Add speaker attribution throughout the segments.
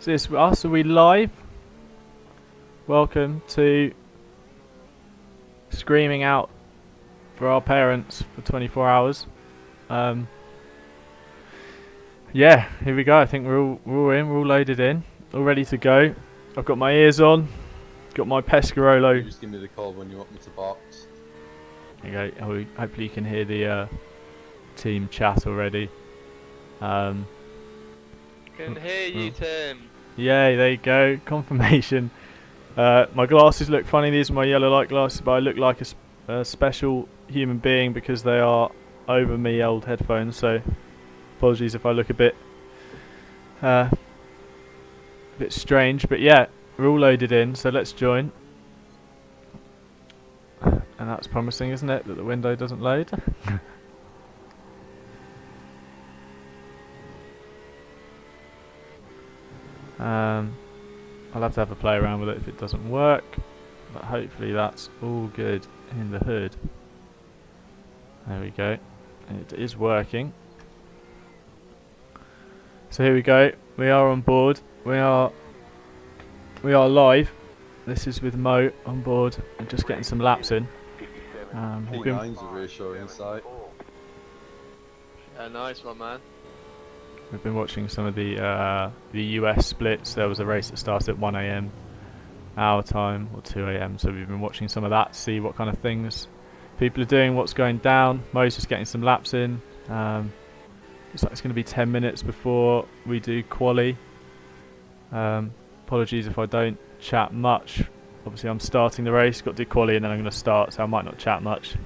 Speaker 1: Is this us? Are we live? Welcome to screaming out for our parents for 24 hours. Yeah, here we go. I think we're all in. We're all loaded in, all ready to go. I've got my ears on. Got my Pescarolo.
Speaker 2: You just give me the call when you want me to box.
Speaker 1: There you go. Hopefully you can hear the team chat already.
Speaker 3: Can hear you, Tim.
Speaker 1: Yay, there you go. Confirmation. My glasses look funny. These are my yellow light glasses, but I look like a special human being because they are over me old headphones. So apologies if I look a bit strange. But yeah, we're all loaded in. So let's join. And that's promising, isn't it? That the window doesn't load. I'll have to have a play around with it if it doesn't work, but hopefully that's all good in the hood. There we go. It is working. So here we go. We are on board. We are live. This is with Mo on board and just getting some laps in.
Speaker 2: P9's a reassuring sight.
Speaker 3: Yeah, nice one, man.
Speaker 1: We've been watching some of the US splits. There was a race that started at 1 AM our time, or 2 AM, so we've been watching some of that, see what kind of things people are doing, what's going down. Mo's just getting some laps in. Looks like it's going to be 10 minutes before we do quali. Apologies if I don't chat much. Obviously I'm starting the race, got to do quali and then I'm going to start, so I might not chat much.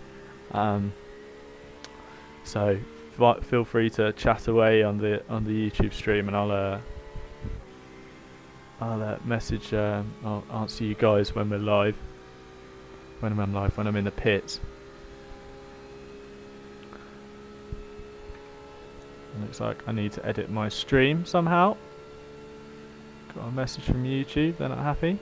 Speaker 1: So feel free to chat away on the YouTube stream, and I'll message. I'll answer you guys when we're live. When I'm in the pits. It looks like I need to edit my stream somehow. Got a message from YouTube. They're not happy.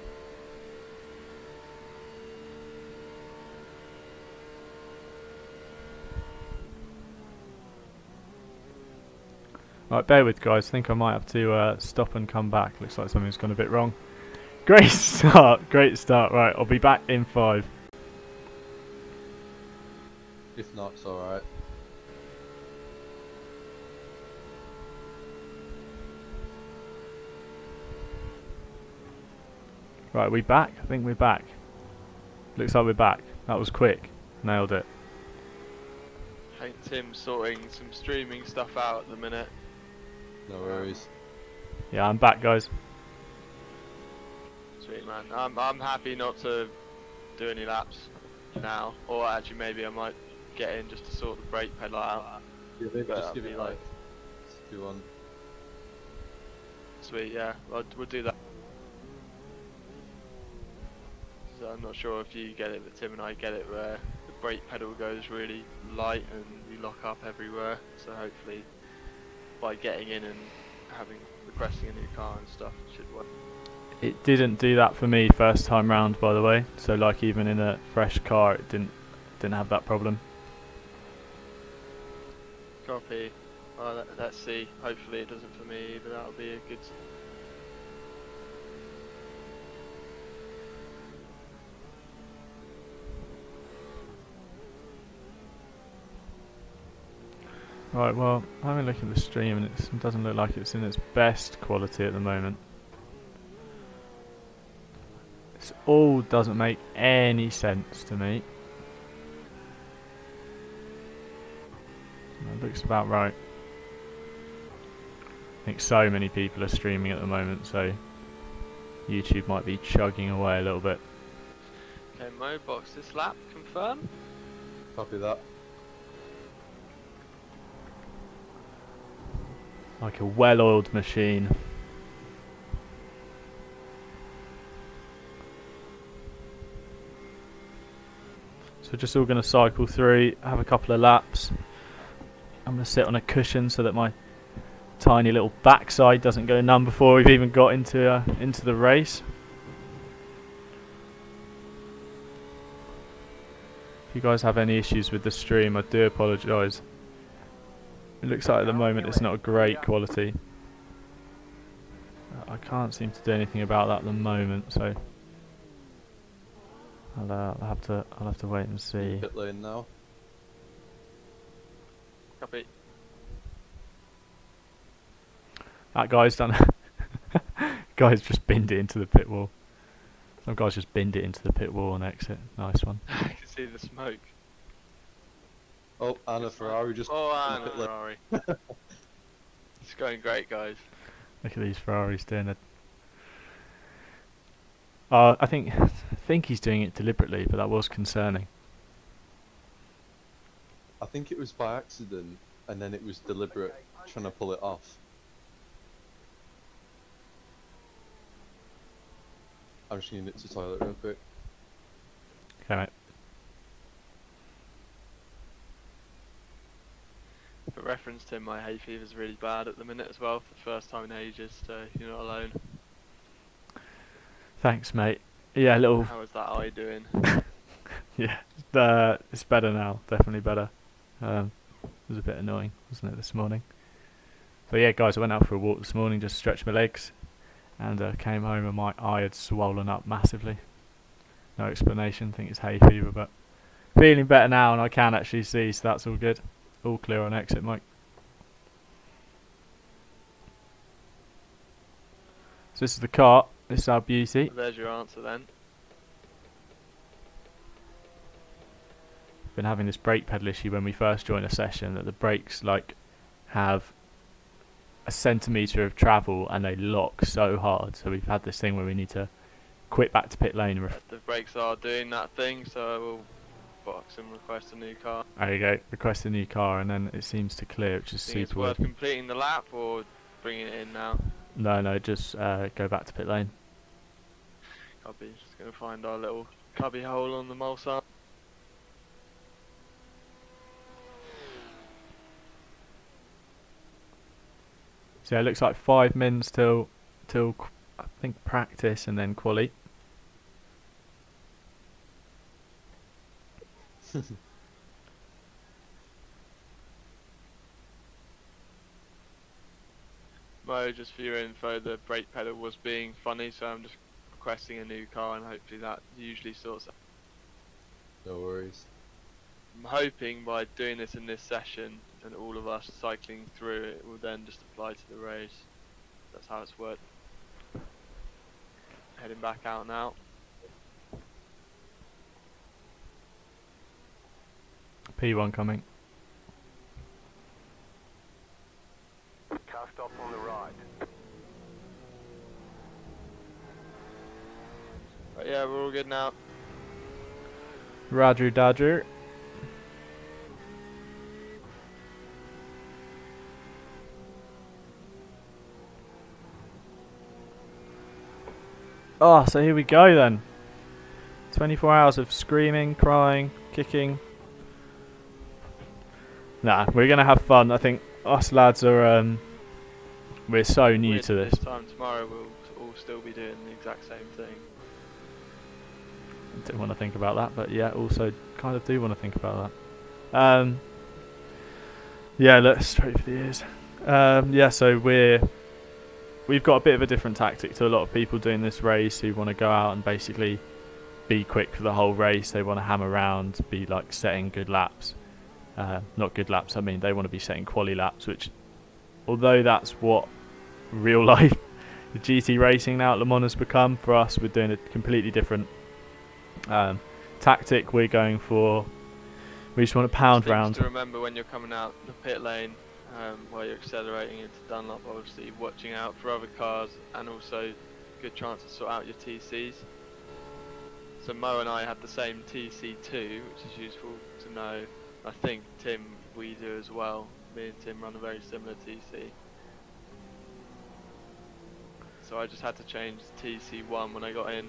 Speaker 1: Right, bear with guys, I think I might have to stop and come back. Looks like something's gone a bit wrong. Great start, Right, I'll be back in 5.
Speaker 2: If not, it's alright.
Speaker 1: Right, are we back? I think we're back. Looks like we're back. That was quick. Nailed it.
Speaker 3: I think Tim's sorting some streaming stuff out at the minute.
Speaker 2: No worries.
Speaker 1: Yeah, I'm back guys.
Speaker 3: Sweet, man. I'm happy not to do any laps now, or actually maybe I might get in just to sort the brake pedal out.
Speaker 2: Yeah, maybe
Speaker 3: But
Speaker 2: just
Speaker 3: I'll
Speaker 2: give
Speaker 3: be
Speaker 2: it
Speaker 3: like,
Speaker 2: like 2 on.
Speaker 3: sweet, yeah, we'll do that. So I'm not sure if you get it, but Tim and I get it where the brake pedal goes really light and you lock up everywhere. So hopefully by getting in and requesting a new car and stuff, it should work.
Speaker 1: It didn't do that for me first time round, by the way. So like even in a fresh car, it didn't have that problem.
Speaker 3: Copy. Well, let's see. Hopefully it doesn't for me either. That'll be a good.
Speaker 1: Right, well, I'm having a look at the stream and it doesn't look like it's in its best quality at the moment. This all doesn't make any sense to me. That looks about right. I think so many people are streaming at the moment, so YouTube might be chugging away a little bit.
Speaker 3: Okay, Mo, box this lap, confirm.
Speaker 2: Copy that.
Speaker 1: Like a well-oiled machine. So we're just all going to cycle through, have a couple of laps. I'm going to sit on a cushion so that my tiny little backside doesn't go numb before we've even got into the race. If you guys have any issues with the stream, I do apologise. It looks like at the moment it's not a great quality. I can't seem to do anything about that at the moment, so I'll have to wait and
Speaker 2: In
Speaker 1: see.
Speaker 2: pit lane now.
Speaker 3: Copy.
Speaker 1: That guy's done. Guy's just binned it into the pit wall. Some guy's just binned it into the pit wall and exit. Nice one.
Speaker 3: I can see the smoke.
Speaker 2: Oh, and a Ferrari just.
Speaker 3: Oh,
Speaker 2: in
Speaker 3: and a
Speaker 2: pit lane.
Speaker 3: Ferrari. It's going great, guys.
Speaker 1: Look at these Ferraris doing it. I think he's doing it deliberately, but that was concerning.
Speaker 2: I think it was by accident, and then it was deliberate, trying to pull it off. I'm just gonna nip to the toilet real quick.
Speaker 1: Okay, mate.
Speaker 3: For reference, Tim, my hay fever's really bad at the minute as well, for the first time in ages, so you're not alone.
Speaker 1: Thanks, mate. Yeah, little.
Speaker 3: How is that eye doing?
Speaker 1: Yeah, it's better now. Definitely better. It was a bit annoying, wasn't it, this morning? So yeah, guys, I went out for a walk this morning, just stretched my legs, and came home and my eye had swollen up massively. No explanation. Think it's hay fever, but feeling better now, and I can actually see, so that's all good. All clear on exit, Mike. So this is the cart. This is our beauty.
Speaker 3: There's your answer then.
Speaker 1: Been having this brake pedal issue when we first join a session, that the brakes like have a centimetre of travel and they lock so hard. So we've had this thing where we need to quit back to pit lane.
Speaker 3: The brakes are doing that thing, so I will box and request a new car.
Speaker 1: There you go. Request a new car, and then it seems to clear, which is
Speaker 3: Think it's
Speaker 1: super
Speaker 3: worth
Speaker 1: weird.
Speaker 3: completing the lap or bringing it in now?
Speaker 1: No, just go back to pit lane.
Speaker 3: Copy. Just gonna find our little cubby hole on the Mulsar.
Speaker 1: So yeah, it looks like 5 mins till I think practice and then quali.
Speaker 3: Mo, just for your info, the brake pedal was being funny, so I'm just requesting a new car, and hopefully that usually sorts out.
Speaker 2: No worries.
Speaker 3: I'm hoping by doing this in this session and all of us cycling through it will then just apply to the race. That's how it's worked. Heading back out now.
Speaker 1: P1 coming.
Speaker 4: Car stop on the right.
Speaker 3: But yeah, we're all good now.
Speaker 1: Roger Dodger. Oh, so here we go then. 24 hours of screaming, crying, kicking. Nah, we're going to have fun. I think us lads are, we're so new to this.
Speaker 3: This time tomorrow we'll all still be doing the exact same thing.
Speaker 1: Didn't want to think about that, but yeah, also kind of do want to think about that. Yeah, look, straight for the ears. Yeah, so we've got a bit of a different tactic to a lot of people doing this race who want to go out and basically be quick for the whole race. They want to hammer around, be like setting good laps. Not good laps, I mean they want to be setting quali laps, which although that's what real life the GT racing now at Le Mans has become, for us we're doing a completely different tactic. We're going for, we just want to pound
Speaker 3: Things
Speaker 1: round.
Speaker 3: to remember when you're coming out the pit lane, while you're accelerating into Dunlop, obviously watching out for other cars, and also good chance to sort out your TCs. So Mo and I had the same TC2, which is useful to know. I think Tim, we do as well. Me and Tim run a very similar TC. So I just had to change to TC1 when I got in.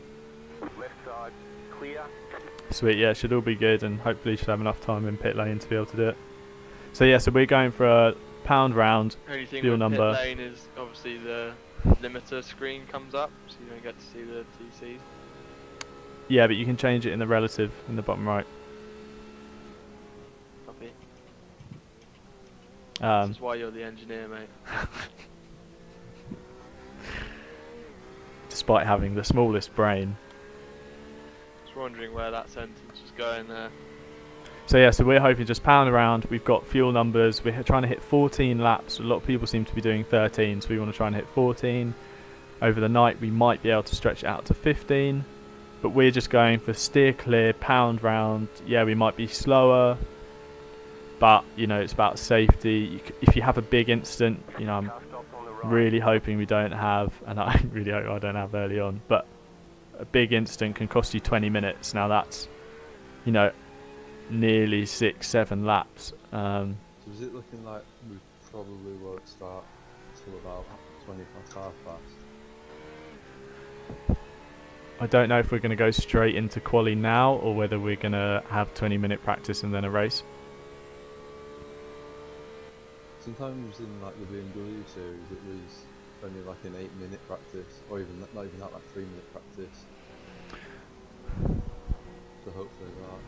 Speaker 4: Left side, clear.
Speaker 1: Sweet, yeah, it should all be good, and hopefully should have enough time in pit lane to be able to do it. So yeah, so we're going for a pound round.
Speaker 3: Only thing
Speaker 1: Fuel
Speaker 3: with
Speaker 1: number.
Speaker 3: pit lane is obviously the limiter screen comes up, so you don't get to see the TCs.
Speaker 1: Yeah, but you can change it in the relative in the bottom right.
Speaker 3: Copy. This
Speaker 1: Um,
Speaker 3: is why you're the engineer, mate.
Speaker 1: despite having the smallest brain.
Speaker 3: Just wondering where that sentence was going there.
Speaker 1: So yeah, so we're hoping just pound around. We've got fuel numbers. We're trying to hit 14 laps. A lot of people seem to be doing 13, so we want to try and hit 14. Over the night, we might be able to stretch it out to 15. But we're just going for steer clear, pound round. Yeah, we might be slower, but you know, it's about safety. If you have a big incident, you know, I'm
Speaker 4: Car stopped on the right.
Speaker 1: really hoping we don't have, and I really hope I don't have early on, but a big incident can cost you 20 minutes. Now that's, you know, nearly 6-7 laps.
Speaker 2: So is it looking like we probably won't start till about 20 past half past?
Speaker 1: I don't know if we're going to go straight into quali now or whether we're going to have 20-minute practice and then a race.
Speaker 2: Sometimes in like the BMW series it was only like an 8-minute practice, or even not even that, like 3-minute practice. So hopefully that.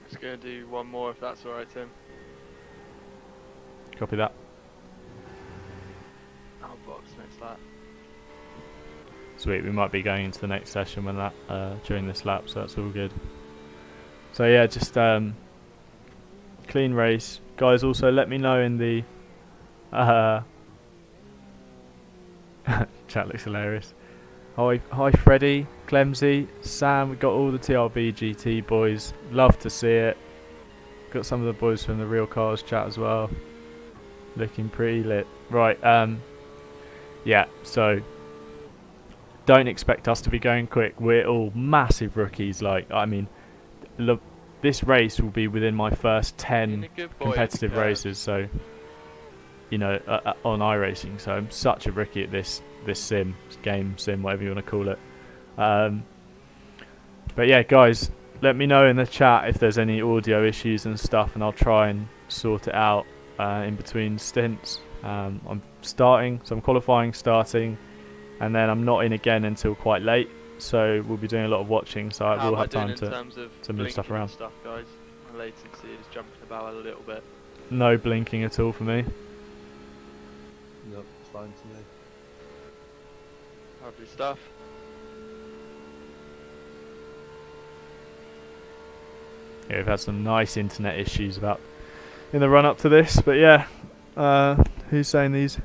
Speaker 3: Just gonna do one more if that's alright, Tim.
Speaker 1: Copy that.
Speaker 3: Oh, box next lap.
Speaker 1: Sweet, we might be going into the next session when that during this lap, so that's all good. So yeah, just clean race, guys. Also, let me know in the chat looks hilarious. Hi, Freddie, Clemsy, Sam. We got all the TRB GT boys. Love to see it. Got some of the boys from the Real Cars chat as well. Looking pretty lit. Right. Yeah. So. Don't expect us to be going quick. We're all massive rookies. Like, I mean, look, this race will be within my first 10 competitive races. So, you know, on iRacing. So I'm such a rookie at this sim, whatever you want to call it. But yeah, guys, let me know in the chat if there's any audio issues and stuff, and I'll try and sort it out in between stints. I'm starting, so I'm qualifying, starting. And then I'm not in again until quite late, so we'll be doing a lot of watching, so I will have time to move stuff around.
Speaker 3: Stuff, guys. My latency is jumping about a little bit.
Speaker 1: No blinking at all for me.
Speaker 2: Nope, it's fine to me.
Speaker 3: Lovely stuff.
Speaker 1: Yeah, we've had some nice internet issues about in the run up to this, but yeah, who's saying these?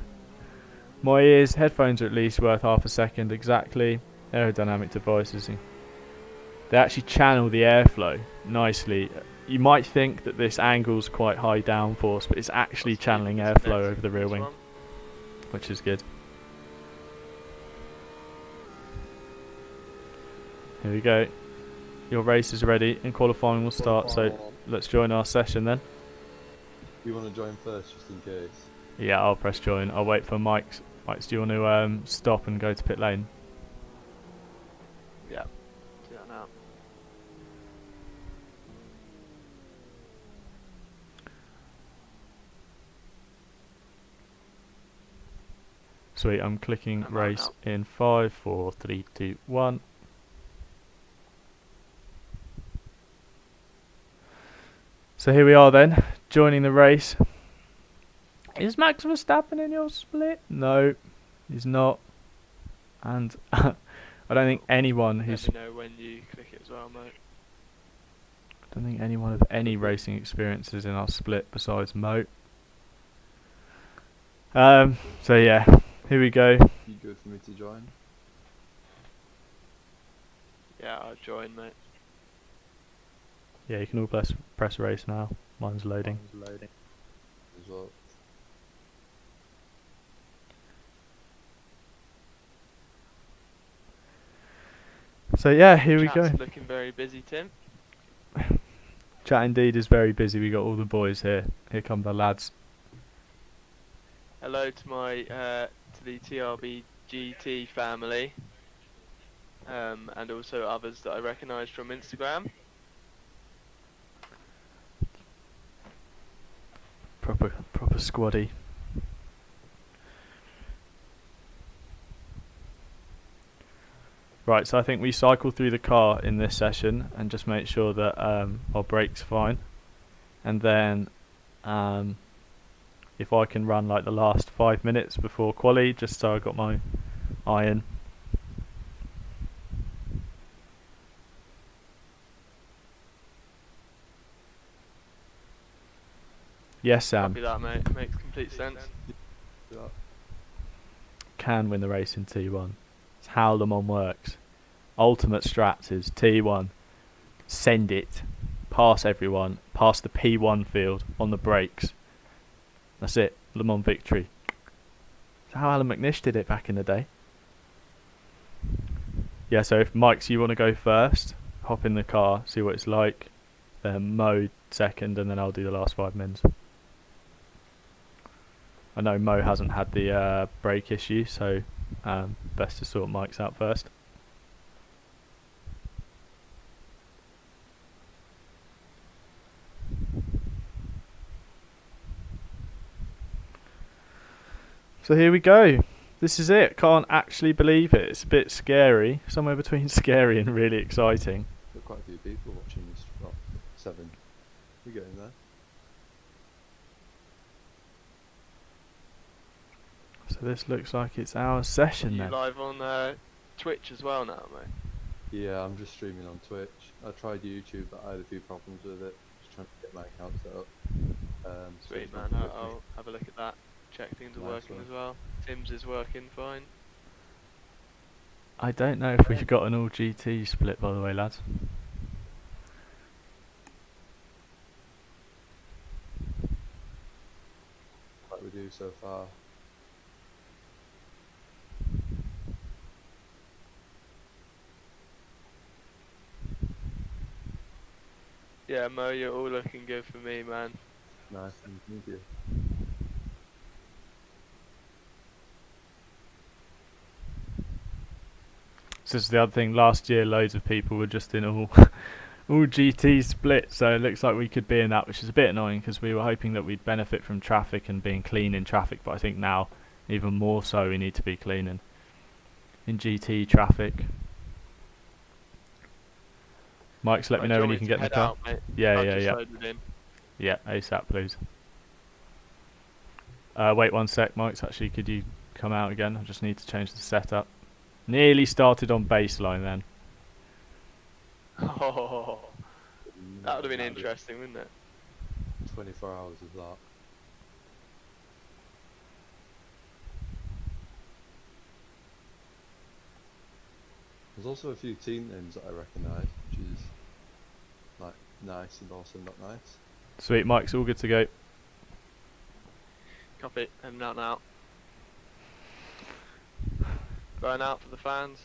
Speaker 1: My ears, headphones are at least worth half a second exactly. Aerodynamic devices. They actually channel the airflow nicely. You might think that this angle's quite high downforce, but it's actually channeling airflow over the rear wing, which is good. Here we go. Your race is ready and qualifying will start, so let's join our session then.
Speaker 2: You want to join first, just in case?
Speaker 1: Yeah, I'll press join. I'll wait for Mike's. Mike's, do you want to stop and go to pit lane?
Speaker 3: Yeah, do that now.
Speaker 1: Sweet, I'm clicking race in 5, 4, 3, 2, 1. So here we are then, joining the race. Is Max Verstappen in your split? No, he's not. And I don't think anyone who's...
Speaker 3: Let me know when you click it as well, mate.
Speaker 1: I don't think anyone with any racing experience is in our split besides Mo. So yeah, here we go.
Speaker 2: You good for me to join?
Speaker 3: Yeah, I'll join, mate.
Speaker 1: Yeah, you can all press race now. Mine's loading.
Speaker 2: Mine's loading as well.
Speaker 1: So yeah, here we
Speaker 3: Chat's
Speaker 1: go.
Speaker 3: Looking very busy, Tim.
Speaker 1: Chat indeed is very busy. We got all the boys here. Here come the lads.
Speaker 3: Hello to my to the TRB GT family, and also others that I recognise from Instagram.
Speaker 1: Proper squaddy. Right, so I think we cycle through the car in this session and just make sure that our brake's fine. And then if I can run like the last 5 minutes before quali, just so I got my eye in. Yes, Sam.
Speaker 3: Copy that, mate. Makes complete sense.
Speaker 2: Do that.
Speaker 1: Can win the race in T1. It's how Le Mans works. Ultimate strats is T1. Send it. Pass everyone. Pass the P1 field on the brakes. That's it. Le Mans victory. That's how Alan McNish did it back in the day. Yeah, so if Mike's, you want to go first, hop in the car, see what it's like. Then Mo second, and then I'll do the last 5 minutes. I know Mo hasn't had the brake issue, so best to sort Mike's out first. So here we go. This is it. Can't actually believe it. It's a bit scary. Somewhere between scary and really exciting.
Speaker 2: Got quite a few people watching this. Well, 7. We're getting there.
Speaker 1: So this looks like it's our session
Speaker 3: You
Speaker 1: then.
Speaker 3: live on Twitch as well now, mate?
Speaker 2: Yeah, I'm just streaming on Twitch. I tried YouTube, but I had a few problems with it. Just trying to get my account set up. So
Speaker 3: Sweet,
Speaker 2: it's
Speaker 3: man.
Speaker 2: not working.
Speaker 3: I'll have a look at that. Check things are
Speaker 2: Nice
Speaker 3: working
Speaker 2: one.
Speaker 3: as well. Tim's is working fine.
Speaker 1: I don't know if we've got an all GT split, by the way, lads.
Speaker 2: Like we do so far.
Speaker 3: Yeah, Mo, you're all looking good for me, man.
Speaker 2: Nice, thank you.
Speaker 1: So this is the other thing. Last year, loads of people were just in all all GT split, so it looks like we could be in that, which is a bit annoying because we were hoping that we'd benefit from traffic and being clean in traffic. But I think now, even more so, we need to be clean in GT traffic. Mike's, let me know when you can get in the car.
Speaker 3: Out, mate?
Speaker 1: Yeah,
Speaker 3: I've
Speaker 1: yeah,
Speaker 3: just
Speaker 1: yeah.
Speaker 3: loaded in.
Speaker 1: Yeah, ASAP, please. Wait 1 sec, Mike's. Actually, could you come out again? I just need to change the setup. Nearly started on baseline then.
Speaker 3: Oh, that would have been
Speaker 2: That'd be
Speaker 3: interesting, wouldn't it?
Speaker 2: 24 hours of that. There's also a few team names that I recognise, which is like nice and also not nice.
Speaker 1: Sweet, Mike's all good to go.
Speaker 3: Copy. Heading out now. Burn out for the fans.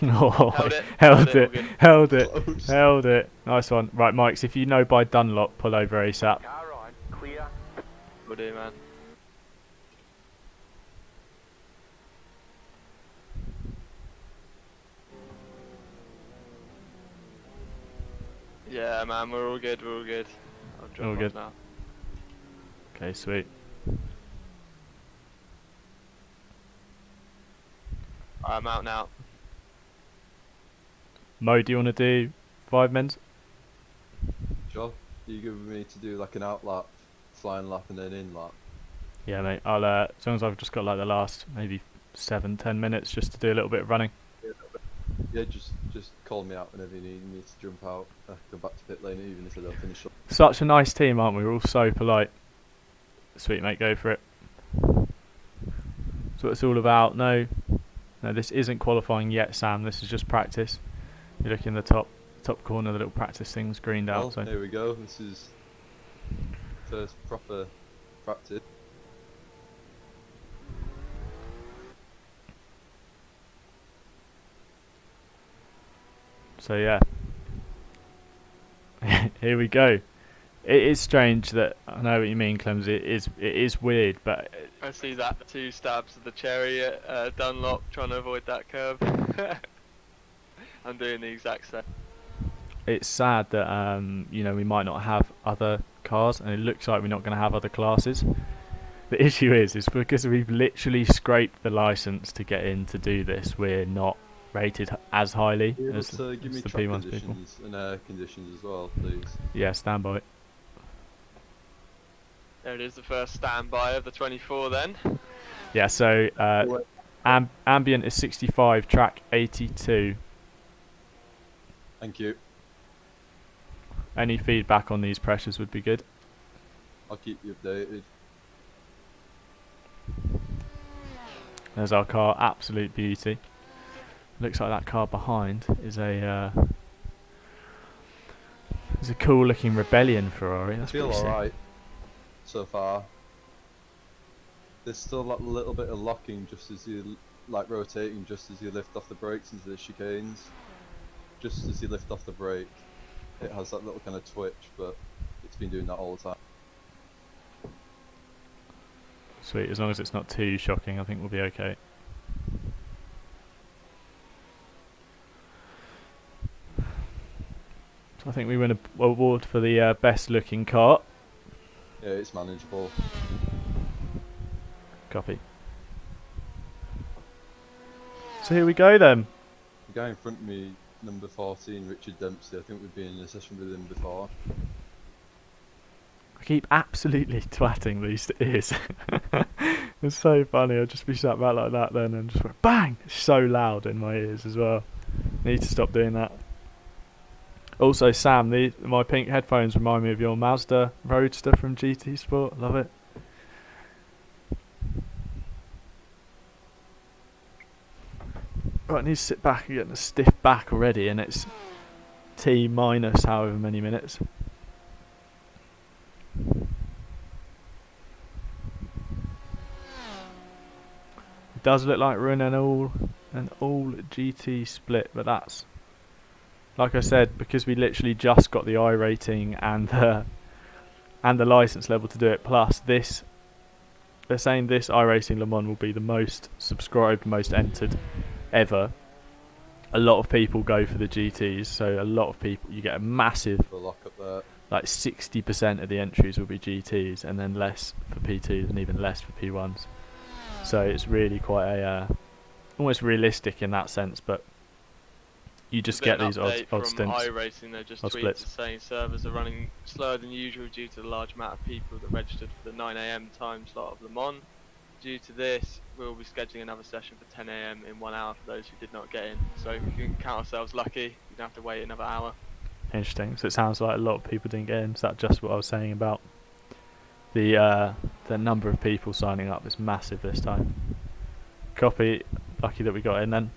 Speaker 1: Oh,
Speaker 3: Held it.
Speaker 1: held
Speaker 3: all
Speaker 1: it,
Speaker 3: good.
Speaker 1: held it,
Speaker 2: Close.
Speaker 1: held it. Nice one. Right, Mike's, if you know by Dunlop, pull over ASAP.
Speaker 4: Car on. Clear.
Speaker 3: Will do, man. Yeah, man, we're all good, we're all good. I'll drop
Speaker 1: All
Speaker 3: off
Speaker 1: good.
Speaker 3: now.
Speaker 1: Okay, sweet.
Speaker 3: I'm out now.
Speaker 1: Mo, do you want to do 5 minutes?
Speaker 2: Sure. You give me to do like an out lap, flying lap, and then in lap.
Speaker 1: Yeah, mate. I'll as long as I've just got like the last maybe 7-10 minutes just to do a little bit of running.
Speaker 2: Yeah, just call me out whenever you need me to jump out. I can go back to pit lane even if I don't finish up.
Speaker 1: Such a nice team, aren't we? We're all so polite. Sweet, mate. Go for it. That's what it's all about. No, this isn't qualifying yet, Sam. This is just practice. You look in the top corner, the little practice thing's greened out.
Speaker 2: Well,
Speaker 1: So
Speaker 2: here we go. This is first proper practice.
Speaker 1: yeah. Here we go. It is strange that I know what you mean, Clems. It is weird, but
Speaker 3: I see that 2 stabs of the cherry at Dunlop trying to avoid that curve. I'm doing the exact same.
Speaker 1: it's sad that we might not have other cars, and it looks like we're not going to have other classes. The issue is because we've literally scraped the license to get in to do this, we're not rated as highly
Speaker 2: Be able
Speaker 1: as,
Speaker 2: to give
Speaker 1: as
Speaker 2: me
Speaker 1: the
Speaker 2: track
Speaker 1: P1s people.
Speaker 2: conditions and air conditions as well, please.
Speaker 1: Yeah, stand by.
Speaker 3: There it is, the first standby of the 24 then.
Speaker 1: Yeah, so ambient is 65, track 82.
Speaker 2: Thank you.
Speaker 1: Any feedback on these pressures would be good.
Speaker 2: I'll keep you updated.
Speaker 1: There's our car, absolute beauty. Looks like that car behind is a cool looking Rebellion Ferrari. That's
Speaker 2: I feel
Speaker 1: pretty sick.
Speaker 2: alright so far. There's still that little bit of locking just as you like rotating, just as you lift off the brakes into the chicanes. Just as you lift off the brake, it has that little kind of twitch, but it's been doing that all the time.
Speaker 1: Sweet, as long as it's not too shocking, I think we'll be okay. So I think we win an award for the best looking car.
Speaker 2: Yeah, it's manageable.
Speaker 1: Copy. So here we go then.
Speaker 2: The guy in front of me, number 14, Richard Dempsey, I think we've been in a session with him before.
Speaker 1: I keep absolutely twatting these ears. It's so funny. I'll just be sat back like that then and just go bang! It's so loud in my ears as well. Need to stop doing that. Also, Sam, my pink headphones remind me of your Mazda Roadster from GT Sport. Love it. Right, I need to sit back and get a stiff back already, and it's T minus however many minutes. It does look like we're in an all GT split, but that's, like I said, because we literally just got the iRating and the license level to do it. Plus this, they're saying this iRacing Le Mans will be the most subscribed, most entered ever. A lot of people go for the GTs, so a lot of people, you get a massive,
Speaker 2: The lock up there.
Speaker 1: like 60% of the entries will be GTs, and then less for P2s and even less for P1s. So it's really quite a almost realistic in that sense, but you just get these odd stints.
Speaker 3: iRacing, they just
Speaker 1: odd
Speaker 3: tweeted
Speaker 1: splits.
Speaker 3: saying servers are running slower than usual due to the large amount of people that registered for the 9 AM time slot of Le Mans. Due to this, we'll be scheduling another session for 10 AM in 1 hour for those who did not get in. So we can count ourselves lucky. You don't have to wait another hour.
Speaker 1: Interesting. So it sounds like a lot of people didn't get in. Is that just what I was saying about the number of people signing up? Is massive this time. Copy. Lucky that we got in then.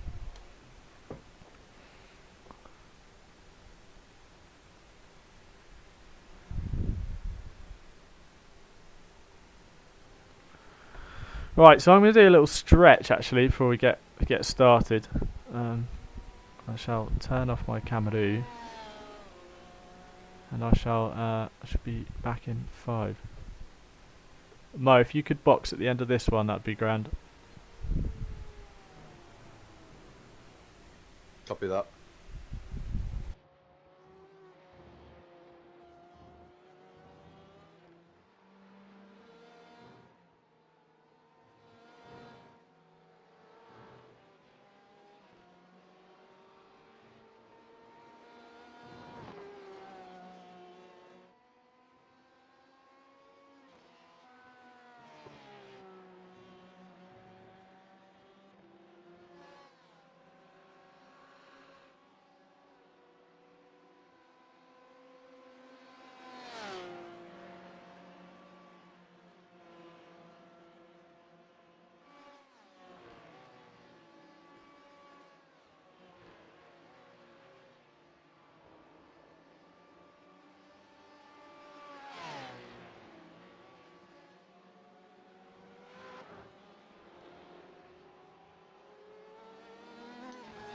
Speaker 1: Right, so I'm going to do a little stretch actually before we get started. I shall turn off my camera, and I should be back in 5. Mo, if you could box at the end of this one, that'd be grand.
Speaker 2: Copy that.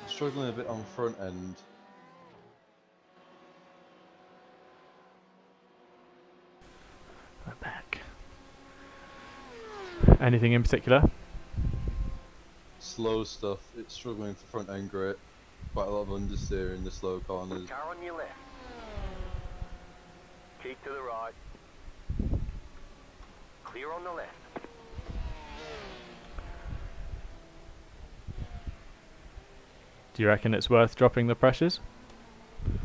Speaker 2: Struggling a bit on front end.
Speaker 1: We're back. Anything in particular?
Speaker 2: Slow stuff. It's struggling for front end grip. Quite a lot of understeer in the slow corners.
Speaker 4: Car on your left. Keep to the right. Clear on the left.
Speaker 1: Do you reckon it's worth dropping the pressures?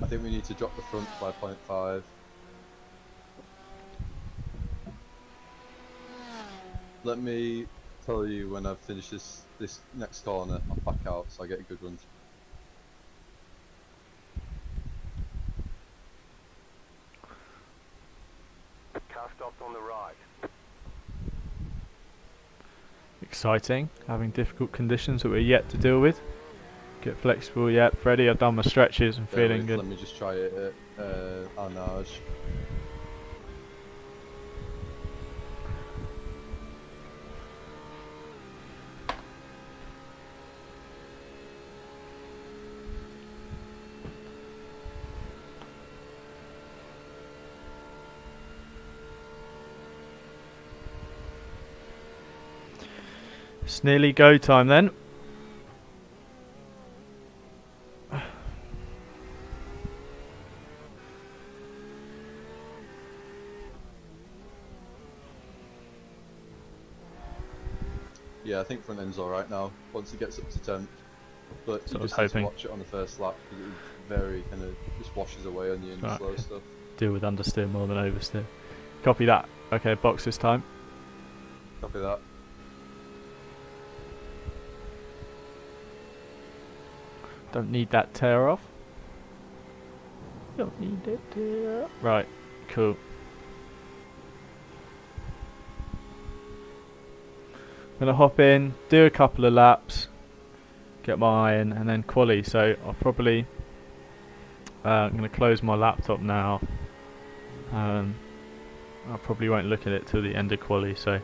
Speaker 2: I think we need to drop the front by 0.5. Let me tell you when I've finished this next corner. I'll back out so I get a good run.
Speaker 4: Car stopped on the right.
Speaker 1: Exciting. Having difficult conditions that we're yet to deal with. Get flexible. Yep, Freddie, I've done my stretches and feeling good.
Speaker 2: Let me just try it at Arnage.
Speaker 1: It's nearly go time then.
Speaker 2: Yeah, I think front end's alright now, once it gets up to 10th. But
Speaker 1: So
Speaker 2: you
Speaker 1: I was
Speaker 2: just need to
Speaker 1: hoping.
Speaker 2: watch it on the first lap, because it very kind of just washes away on you in the
Speaker 1: Right,
Speaker 2: slow
Speaker 1: okay.
Speaker 2: stuff.
Speaker 1: Deal with understeer more than oversteer. Copy that. Okay, box this time.
Speaker 2: Copy that.
Speaker 1: Don't need that tear off. Don't need it tear off. Right, cool. I'm gonna hop in, do a couple of laps, get my iron, and then quali. So I'll probably I'm gonna close my laptop now. I probably won't look at it till the end of quali. So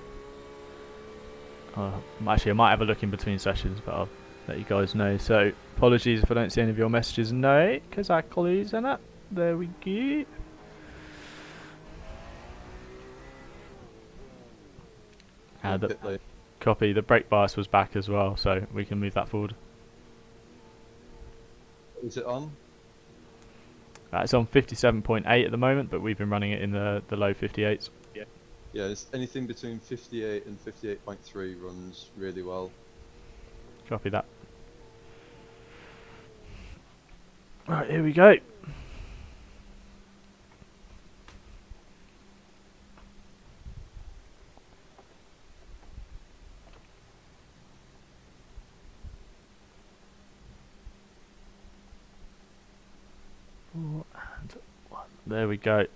Speaker 1: actually, I might have a look in between sessions, but I'll let you guys know. So apologies if I don't see any of your messages. No, because I close and that. There we go.
Speaker 2: Pit lane.
Speaker 1: Copy. The brake bias was back as well, so we can move that forward.
Speaker 2: Is it on?
Speaker 1: It's on 57.8 at the moment, but we've been running it in the low 58s.
Speaker 2: Yeah, it's anything between 58 and 58.3 runs really well.
Speaker 1: Copy that. Right, here we go. There we go.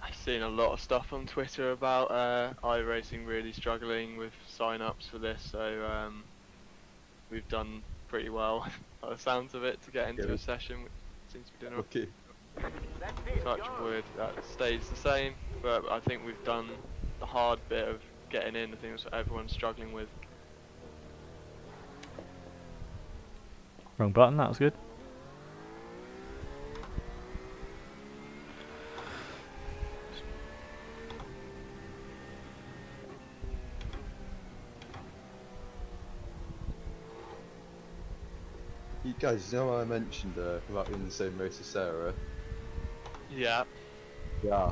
Speaker 3: I've seen a lot of stuff on Twitter about iRacing really struggling with sign-ups for this, so we've done pretty well by the sounds of it to get into a session, which seems to be doing
Speaker 2: Okay.
Speaker 3: touch wood. That stays the same, but I think we've done the hard bit of getting in. I think that's what everyone's struggling with.
Speaker 1: Wrong button, that was good.
Speaker 2: You guys, you know what I mentioned about being in the same race as Sarah?
Speaker 3: Yeah,
Speaker 2: Yeah.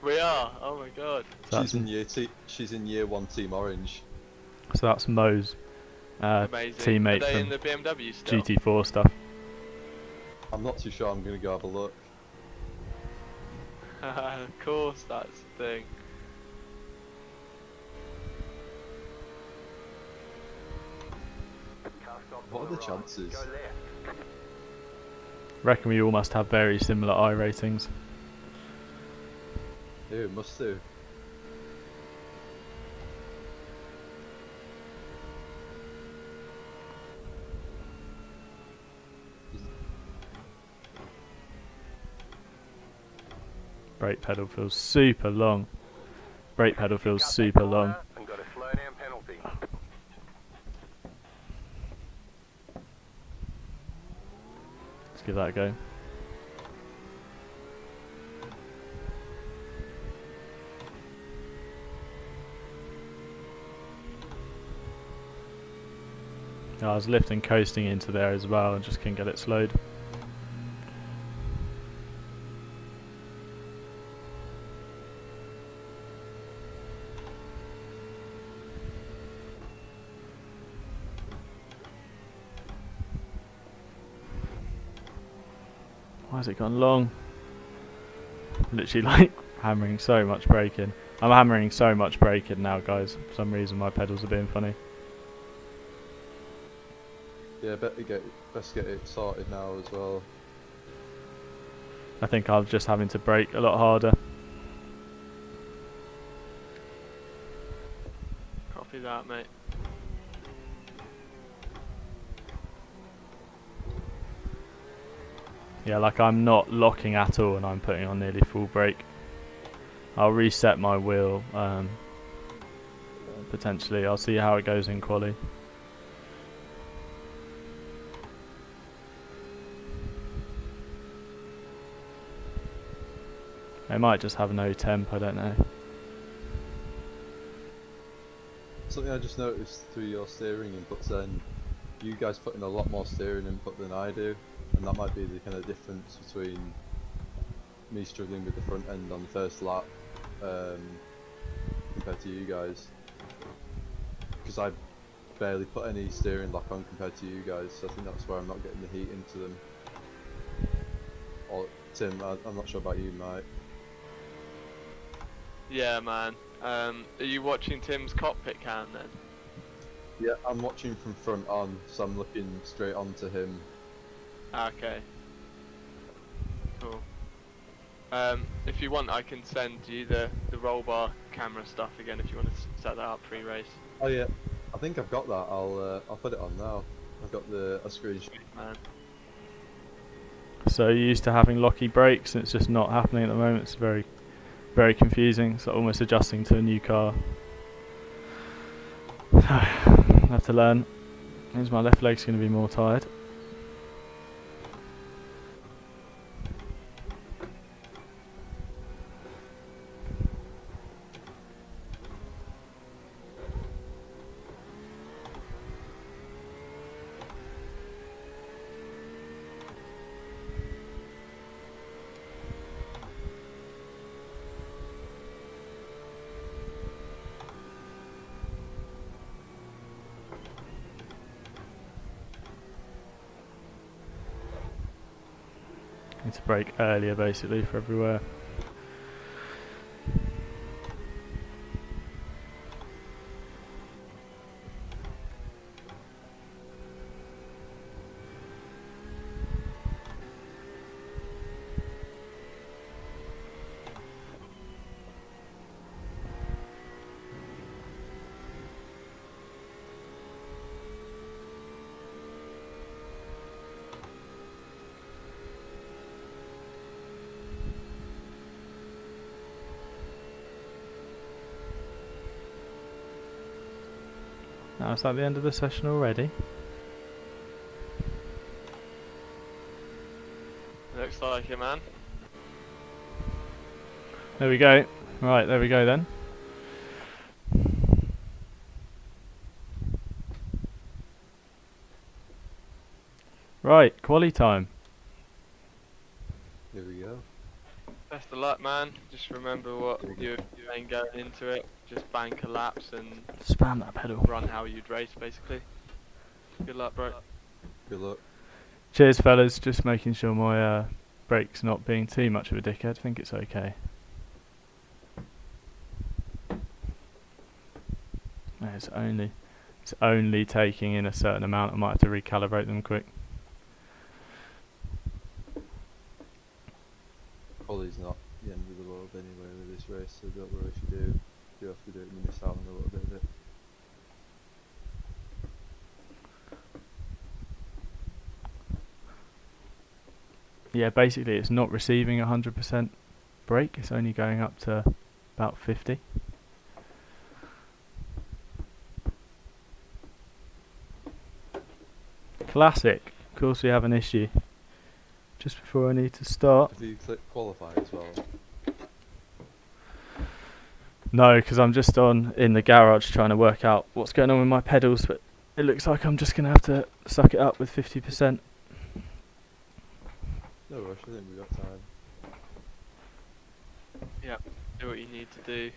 Speaker 3: we are. Oh my god.
Speaker 1: So
Speaker 2: she's in year 1 Team Orange.
Speaker 1: that's Mo's
Speaker 3: Amazing.
Speaker 1: teammate
Speaker 3: Are they in
Speaker 1: from
Speaker 3: the BMW still?
Speaker 1: GT4 stuff.
Speaker 2: I'm not too sure, I'm gonna go have a look.
Speaker 3: Of course, that's the thing.
Speaker 4: Car stopped
Speaker 2: What
Speaker 4: on
Speaker 2: are the
Speaker 4: right.
Speaker 2: chances?
Speaker 4: Go left.
Speaker 1: Reckon we all must have very similar I ratings.
Speaker 2: Yeah, must do.
Speaker 1: Brake pedal feels super long. Brake pedal feels
Speaker 4: Cut that
Speaker 1: super long.
Speaker 4: corner And got a slow down penalty.
Speaker 1: Let's give that a go. I was lifting coasting into there as well and just couldn't get it slowed. How's it gone long? Literally like hammering so much braking. I'm hammering so much braking now, guys. For some reason my pedals are being funny.
Speaker 2: Yeah, best get it sorted now as well.
Speaker 1: I think I'm just having to brake a lot harder.
Speaker 3: Copy that, mate.
Speaker 1: Yeah, like I'm not locking at all and I'm putting on nearly full brake. I'll reset my wheel potentially. I'll see how it goes in quali. It might just have no temp, I don't know.
Speaker 2: Something I just noticed through your steering inputs then, you guys put in a lot more steering input than I do, and that might be the kind of difference between me struggling with the front end on the first lap compared to you guys. Because I barely put any steering lock on compared to you guys, so I think that's where I'm not getting the heat into them. Or Tim, I'm not sure about you, Mike.
Speaker 3: Yeah, man. Are you watching Tim's cockpit cam then?
Speaker 2: Yeah, I'm watching from front on, so I'm looking straight onto him.
Speaker 3: Okay. Cool. If you want, I can send you the roll bar camera stuff again if you want to set that up pre-race.
Speaker 2: Oh yeah, I think I've got that. I'll put it on now. I've got a screenshot.
Speaker 3: Man.
Speaker 1: So you're used to having locky brakes and it's just not happening at the moment. It's very, very confusing. It's like almost adjusting to a new car. I have to learn. Means my left leg's going to be more tired. Need to brake earlier basically for everywhere. Now is that the end of the session already?
Speaker 3: Looks like it, man.
Speaker 1: There we go. Right, there we go then. Right, quali time.
Speaker 2: Here we go.
Speaker 3: Best of luck, man. Just remember what you're doing going into it. Just bank a laps and
Speaker 1: Spam that pedal.
Speaker 3: run how you'd race, basically. Good luck, bro.
Speaker 2: Good luck.
Speaker 1: Cheers fellas, just making sure my brake's not being too much of a dickhead. I think it's okay. No, it's only taking in a certain amount. I might have to recalibrate them quick.
Speaker 2: Quali's not the end of the world anyway with this race, so don't worry if you do. If you have to do it, you miss out on a little bit of it.
Speaker 1: Yeah, basically it's not receiving 100% brake. It's only going up to about 50. Classic. Of course we have an issue. Just before I need to start.
Speaker 2: Have you clicked qualify as well?
Speaker 1: No, because I'm just in the garage trying to work out what's going on with my pedals, but it looks like I'm just going to have to suck it up with 50%.
Speaker 2: No rush, I think we've got time.
Speaker 3: Yep. Do what you need to do.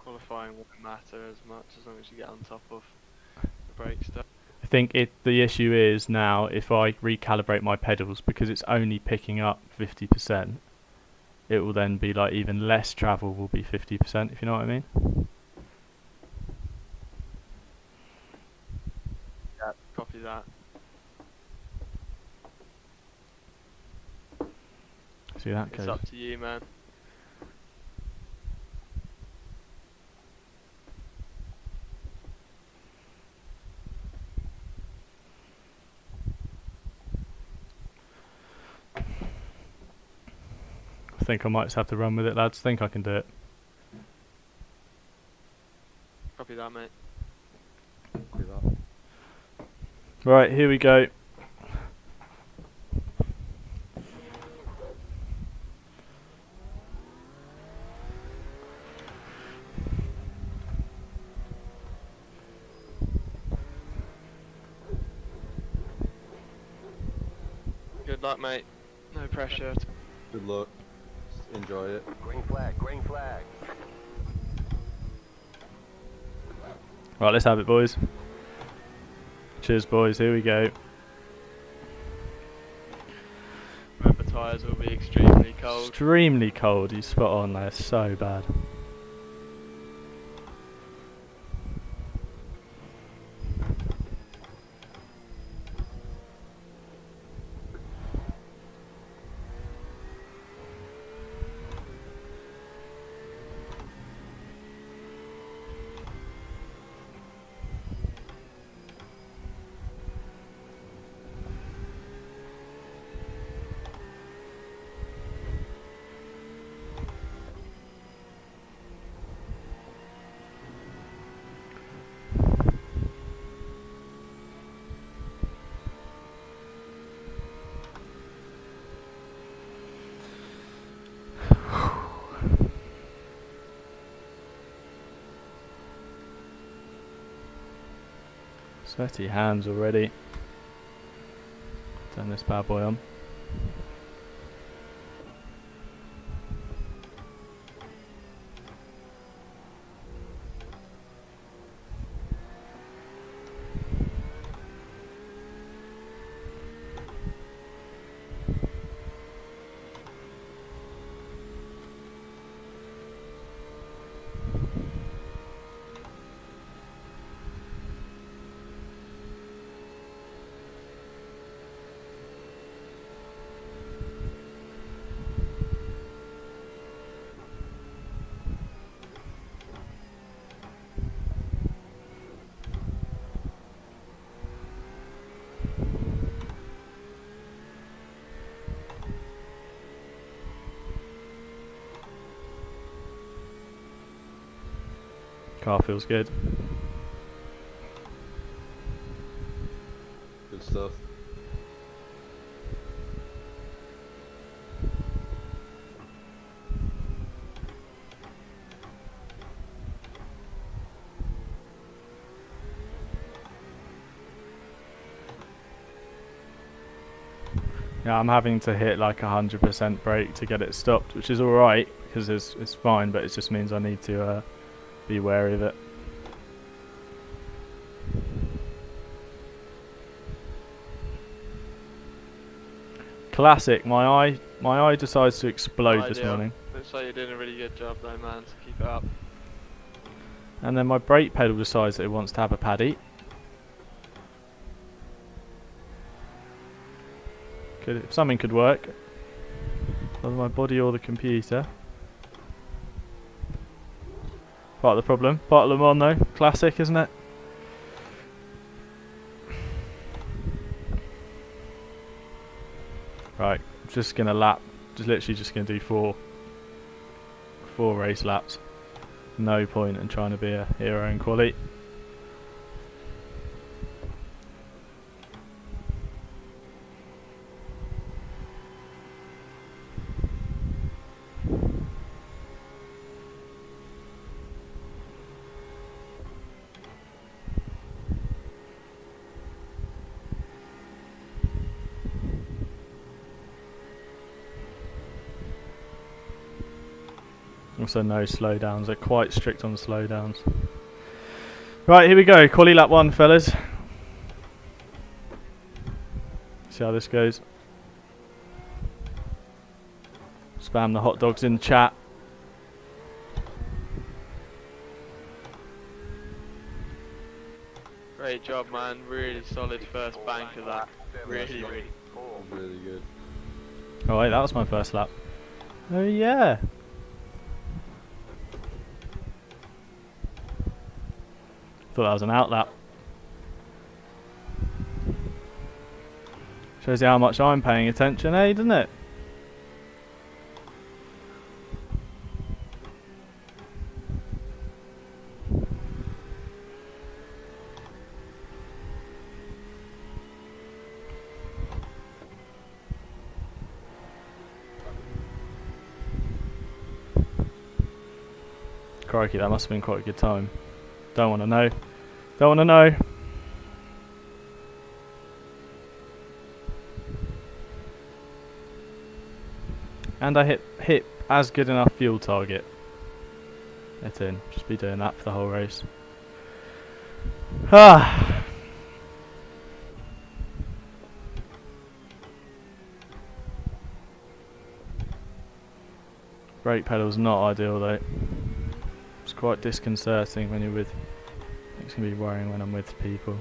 Speaker 3: Qualifying won't matter as much as long as you get on top of the brake stuff.
Speaker 1: think the issue is now if I recalibrate my pedals, because it's only picking up 50%, it will then be like even less travel will be 50%, if you know what I mean.
Speaker 3: Yeah, copy that.
Speaker 1: See that
Speaker 3: It's
Speaker 1: goes.
Speaker 3: up to you, man.
Speaker 1: I think I might just have to run with it, lads. Think I can do it.
Speaker 3: Copy that, mate.
Speaker 2: Copy that.
Speaker 1: Right, here we go.
Speaker 3: Good luck, mate. No pressure.
Speaker 2: Good luck. Just enjoy it.
Speaker 4: Green flag, green flag.
Speaker 1: Right, let's have it, boys. Cheers, boys. Here we go.
Speaker 3: Remember, tyres will be extremely cold.
Speaker 1: Extremely cold. You spot on. They're so bad. Sweaty hands already. Turn this bad boy on. Car feels good.
Speaker 2: Good stuff.
Speaker 1: Yeah, I'm having to hit like 100% brake to get it stopped, which is alright because it's fine, but it just means I need to be wary of it. Classic. My eye decides to explode this
Speaker 3: Ideal.
Speaker 1: morning,
Speaker 3: Looks like you're doing a really good job, though, man. So keep it up.
Speaker 1: and then my brake pedal decides that it wants to have a paddy. If something could work, whether my body or the computer. Part of the problem. Part of Le Mans though. Classic, isn't it? Right, just gonna lap. Literally just gonna do four race laps. No point in trying to be a hero in quali. Also no slowdowns, they're quite strict on slowdowns. Right, here we go, quali lap 1 fellas. see how this goes. Spam the hot dogs in the chat.
Speaker 3: Great job, man. Really solid first bank of that. Really, really.
Speaker 2: Really good.
Speaker 1: Oh wait, that was my first lap. Oh yeah. Thought that was an out lap. Shows you how much I'm paying attention, eh, doesn't it? Crikey, that must have been quite a good time. Don't want to know. Don't want to know. And I hit as good enough fuel target. Get in. Just be doing that for the whole race. Ah. Brake pedal's not ideal though. It's quite disconcerting when you're with. It's gonna be worrying when I'm with people.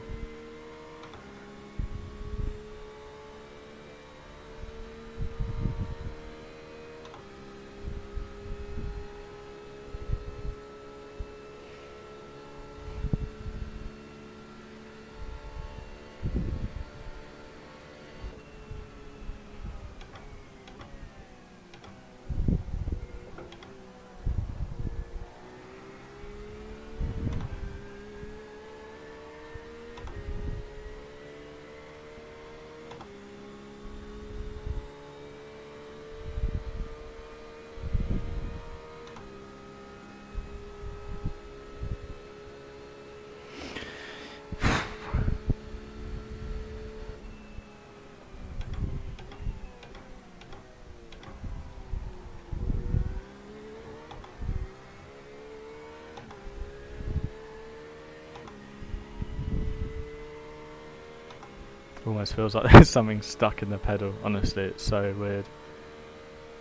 Speaker 1: Almost feels like there's something stuck in the pedal. Honestly, it's so weird.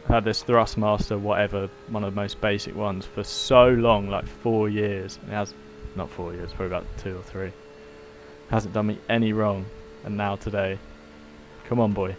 Speaker 1: I've had this Thrustmaster, whatever, one of the most basic ones, for so long, like 4 years. It has, not 4 years, probably about 2 or 3. Hasn't done me any wrong, and now today, come on, boy.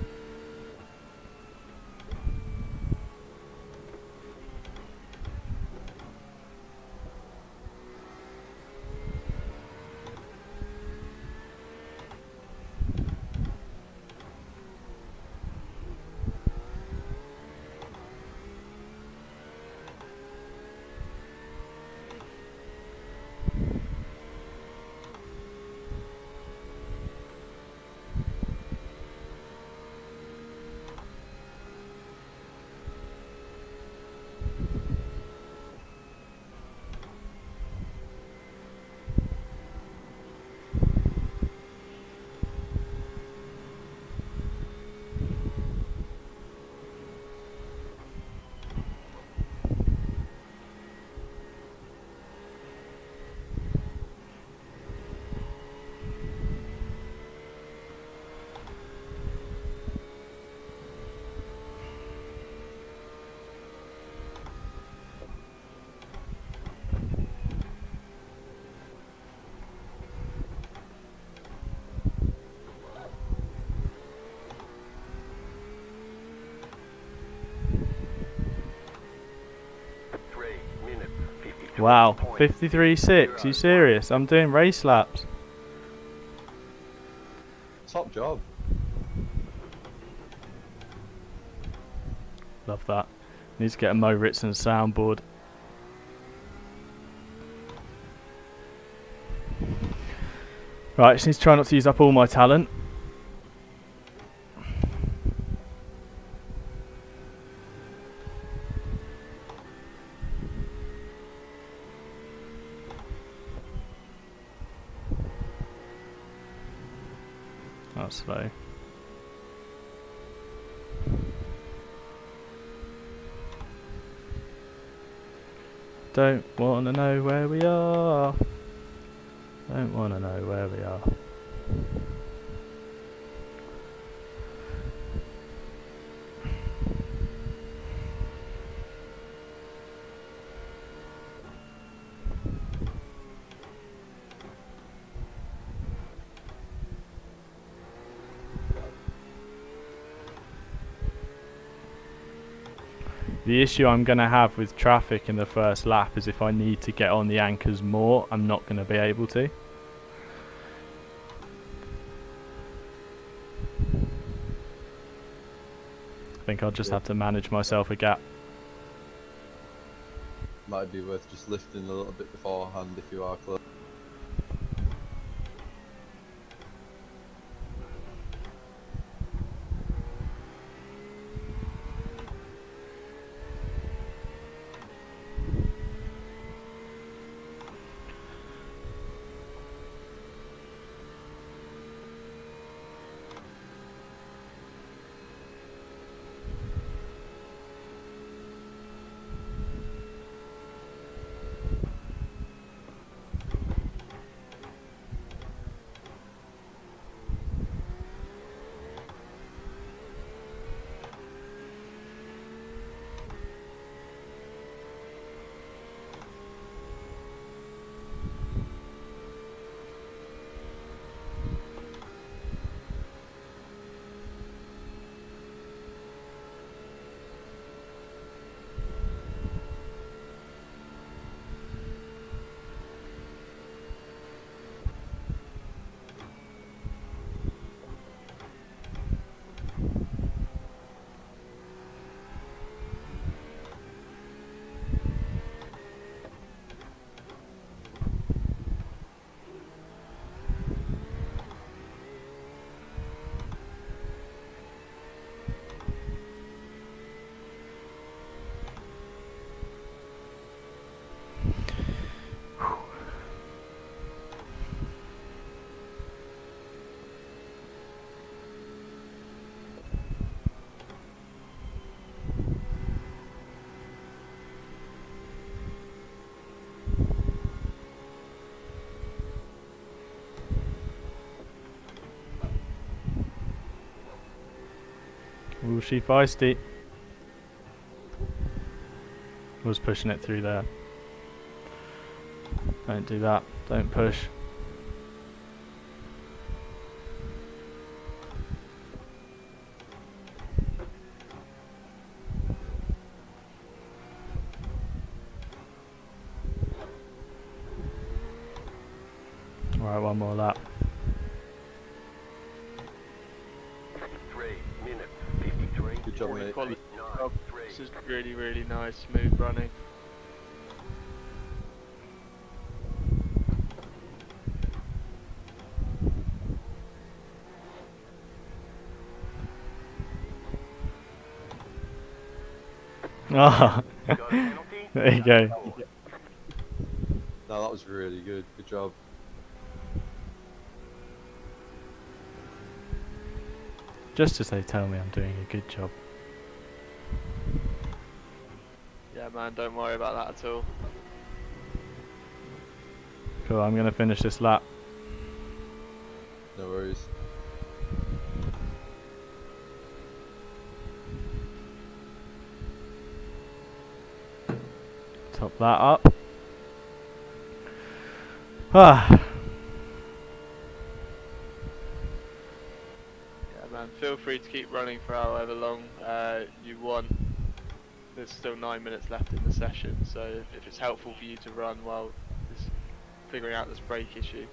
Speaker 1: Wow, 53.6, you serious? I'm doing race laps.
Speaker 2: Top job.
Speaker 1: Love that. Need to get a Mo Ritson soundboard. Right, just need to try not to use up all my talent. That's slow. Don't wanna know where we are. Don't wanna know where we are. The issue I'm going to have with traffic in the first lap is if I need to get on the anchors more, I'm not going to be able to. I think I'll just have to manage myself a gap.
Speaker 2: Might be worth just lifting a little bit beforehand if you are close.
Speaker 1: Ooh, she feisty. Was pushing it through there. Don't do that. Don't push. Alright, one more lap.
Speaker 4: 3 minutes, 53.
Speaker 2: Good job,
Speaker 3: Really
Speaker 2: mate.
Speaker 3: quality job.
Speaker 4: 3.
Speaker 3: This is really, really nice, smooth running.
Speaker 1: Ah,
Speaker 4: Got a penalty?
Speaker 1: there you go.
Speaker 2: No, that was really good. Good job.
Speaker 1: Just as they tell me I'm doing a good job.
Speaker 3: Yeah, man, don't worry about that at all.
Speaker 1: Cool, I'm going to finish this lap.
Speaker 2: No worries.
Speaker 1: Top that up. Ah,
Speaker 3: Yeah, man, feel free to keep running for however long you want. There's still 9 minutes left in the session, so if it's helpful for you to run while figuring out this brake issue,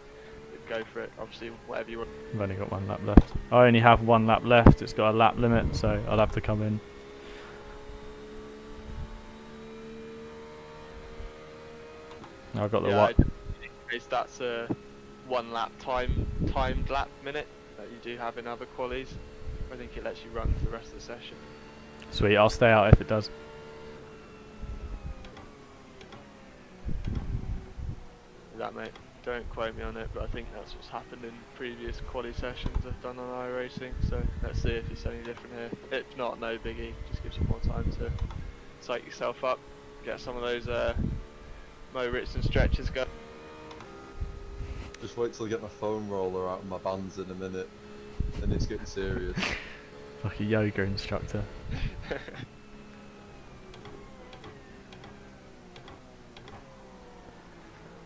Speaker 3: then go for it. Obviously, whatever you want.
Speaker 1: I've only got one lap left. I only have one lap left. It's got a lap limit, so I'll have to come in. I've got the
Speaker 3: Yeah,
Speaker 1: what?
Speaker 3: in case that's a 1 lap timed lap minute that you do have in other qualies. I think it lets you run for the rest of the session.
Speaker 1: Sweet, I'll stay out if it does.
Speaker 3: That, mate, don't quote me on it, but I think that's what's happened in previous quali sessions I've done on iRacing, so let's see if it's any different here. If not, no biggie, just gives you more time to psych yourself up, get some of those Mo Ritson stretches going.
Speaker 2: Just wait till I get my foam roller out of my bands in a minute. Then it's getting serious.
Speaker 1: Like a yoga instructor.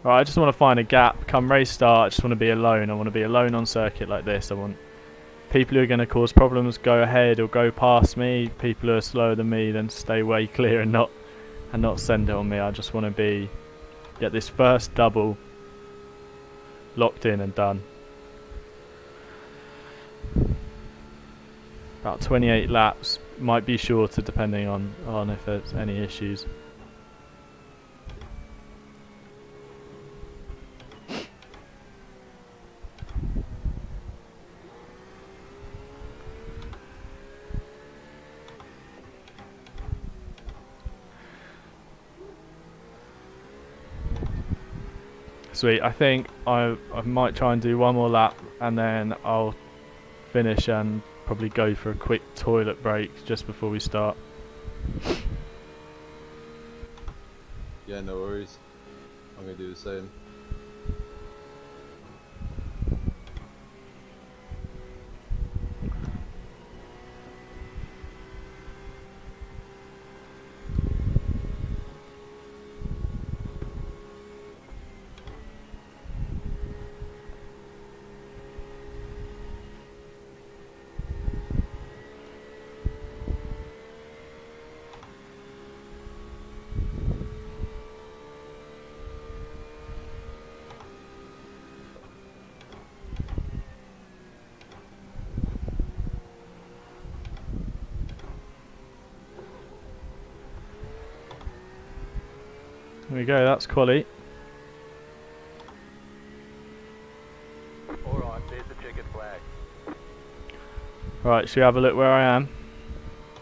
Speaker 1: Right, I just want to find a gap. Come race start, I just want to be alone. I want to be alone on circuit like this. I want people who are going to cause problems go ahead or go past me. People who are slower than me, then stay way clear and not send it on me. I just want to get this first double locked in and done. About 28 laps, might be shorter depending on if there's any issues. Sweet, I think I might try and do one more lap and then I'll finish and probably go for a quick toilet break just before we start.
Speaker 2: Yeah, no worries. I'm gonna do the same.
Speaker 1: There we go, that's quality.
Speaker 4: Alright, there's the checkered flag.
Speaker 1: Right, should we have a look where I am?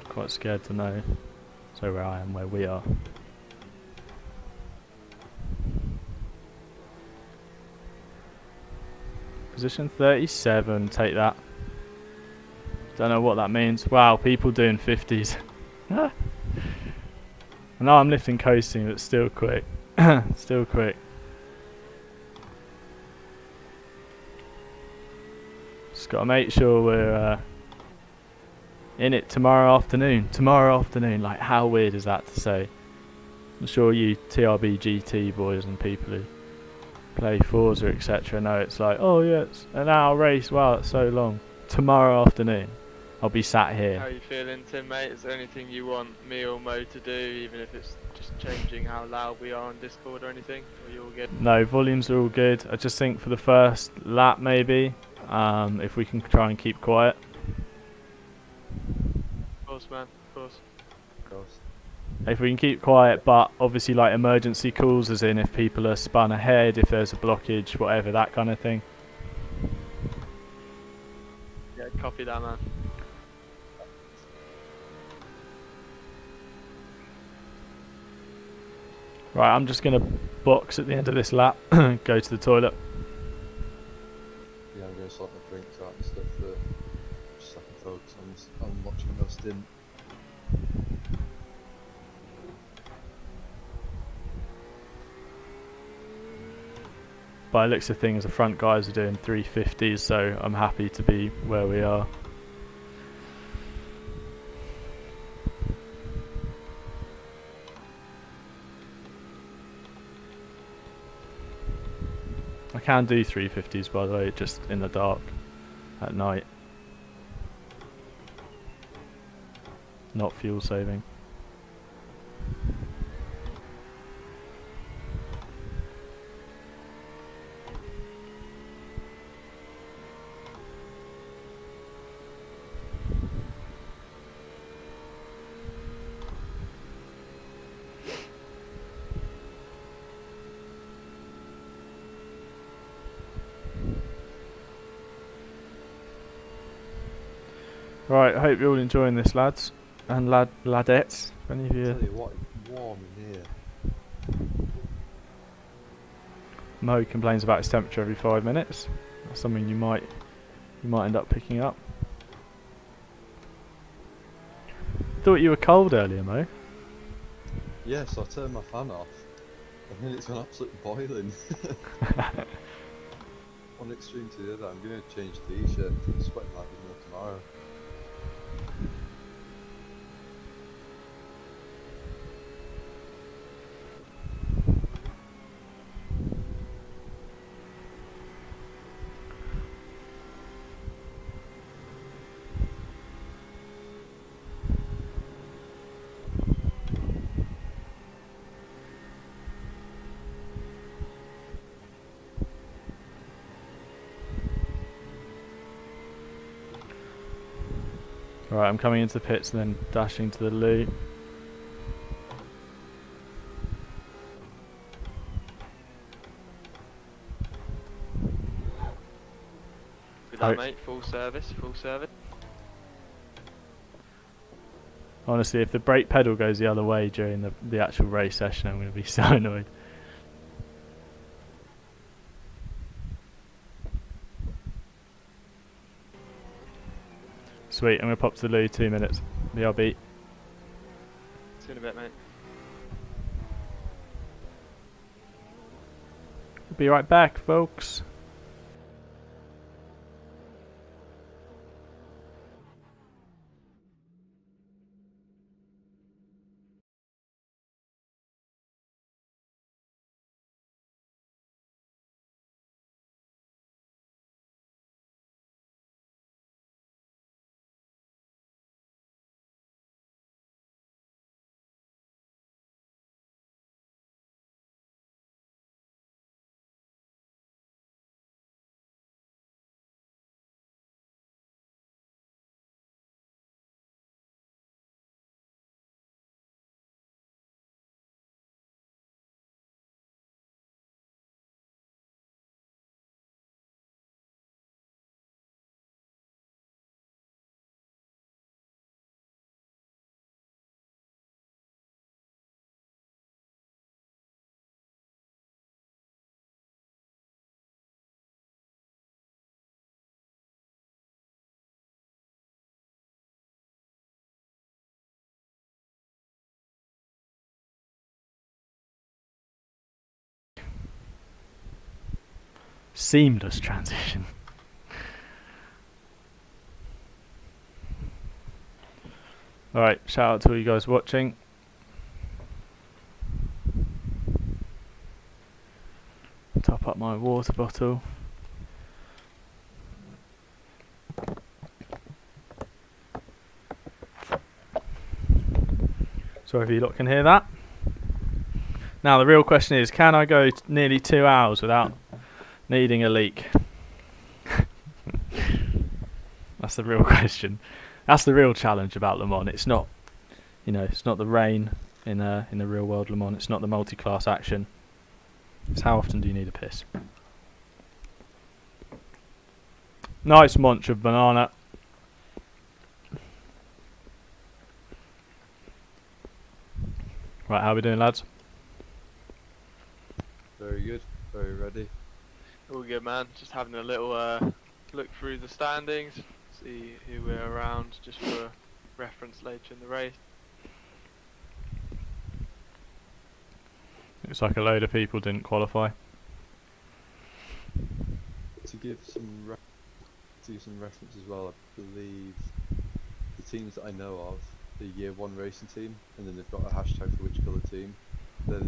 Speaker 1: Quite scared to know. So where I am, where we are. Position 37, take that. Don't know what that means. Wow, people doing 50s. I know I'm lifting coasting, but still quick. Still quick. Just gotta make sure we're in it tomorrow afternoon. Tomorrow afternoon, like how weird is that to say? I'm sure you TRB GT boys and people who play Forza etc. know it's like, oh yeah, it's an hour race. Wow, it's so long. Tomorrow afternoon, I'll be sat
Speaker 3: How
Speaker 1: here.
Speaker 3: are you feeling, Tim, mate? Is there anything you want me or Mo to do, even if it's just changing how loud we are on Discord or anything? Or you all good?
Speaker 1: No, volumes are all good. I just think for the first lap maybe, if we can try and keep quiet.
Speaker 3: Of course, man. Of course.
Speaker 2: Of course.
Speaker 1: If we can keep quiet, but obviously like emergency calls, as in if people are spun ahead, if there's a blockage, whatever, that kind of thing.
Speaker 3: Yeah, copy that, man.
Speaker 1: Right, I'm just going to box at the end of this lap, go to the toilet.
Speaker 2: Yeah, I'm gonna sort my drinks out and stuff that just so I can focus on watching my stint.
Speaker 1: By the looks of things, the front guys are doing 350s, so I'm happy to be where we are. I can do 350s, by the way, just in the dark at night. Not fuel saving. Right, I hope you're all enjoying this, lads and ladettes. If any of
Speaker 2: Tell
Speaker 1: you,
Speaker 2: you what, it's warm in here.
Speaker 1: Mo complains about his temperature every 5 minutes. That's something you might end up picking up. Thought you were cold earlier, Mo.
Speaker 2: Yeah, so I turned my fan off, and then it's gone absolutely boiling. One extreme to the other. I'm gonna change t-shirt. I'm sweating like there's no tomorrow.
Speaker 1: Right, I'm coming into the pits and then dashing to the loo.
Speaker 3: Good luck, mate. Full service, full service.
Speaker 1: Honestly, if the brake pedal goes the other way during the actual race session, I'm going to be so annoyed. Sweet, I'm going to pop to the loo, 2 minutes. BRB.
Speaker 3: See you in a bit, mate.
Speaker 1: Be right back, folks. Seamless transition. Alright, shout out to all you guys watching. Top up my water bottle. Sorry if you lot can hear that. Now the real question is, can I go nearly 2 hours without needing a leak? That's the real question. That's the real challenge about Le Mans. It's not, you know, it's not the rain in the real world Le Mans. It's not the multi-class action. It's how often do you need a piss? Nice munch of banana. Right, how are we doing, lads?
Speaker 2: Very good. Very ready.
Speaker 3: All good, man. Just having a little look through the standings, see who we're around, just for reference later in the race.
Speaker 1: Looks like a load of people didn't qualify.
Speaker 2: To give some reference as well, I believe the teams that I know of, the Year 1 racing team, and then they've got a hashtag for which colour team. They're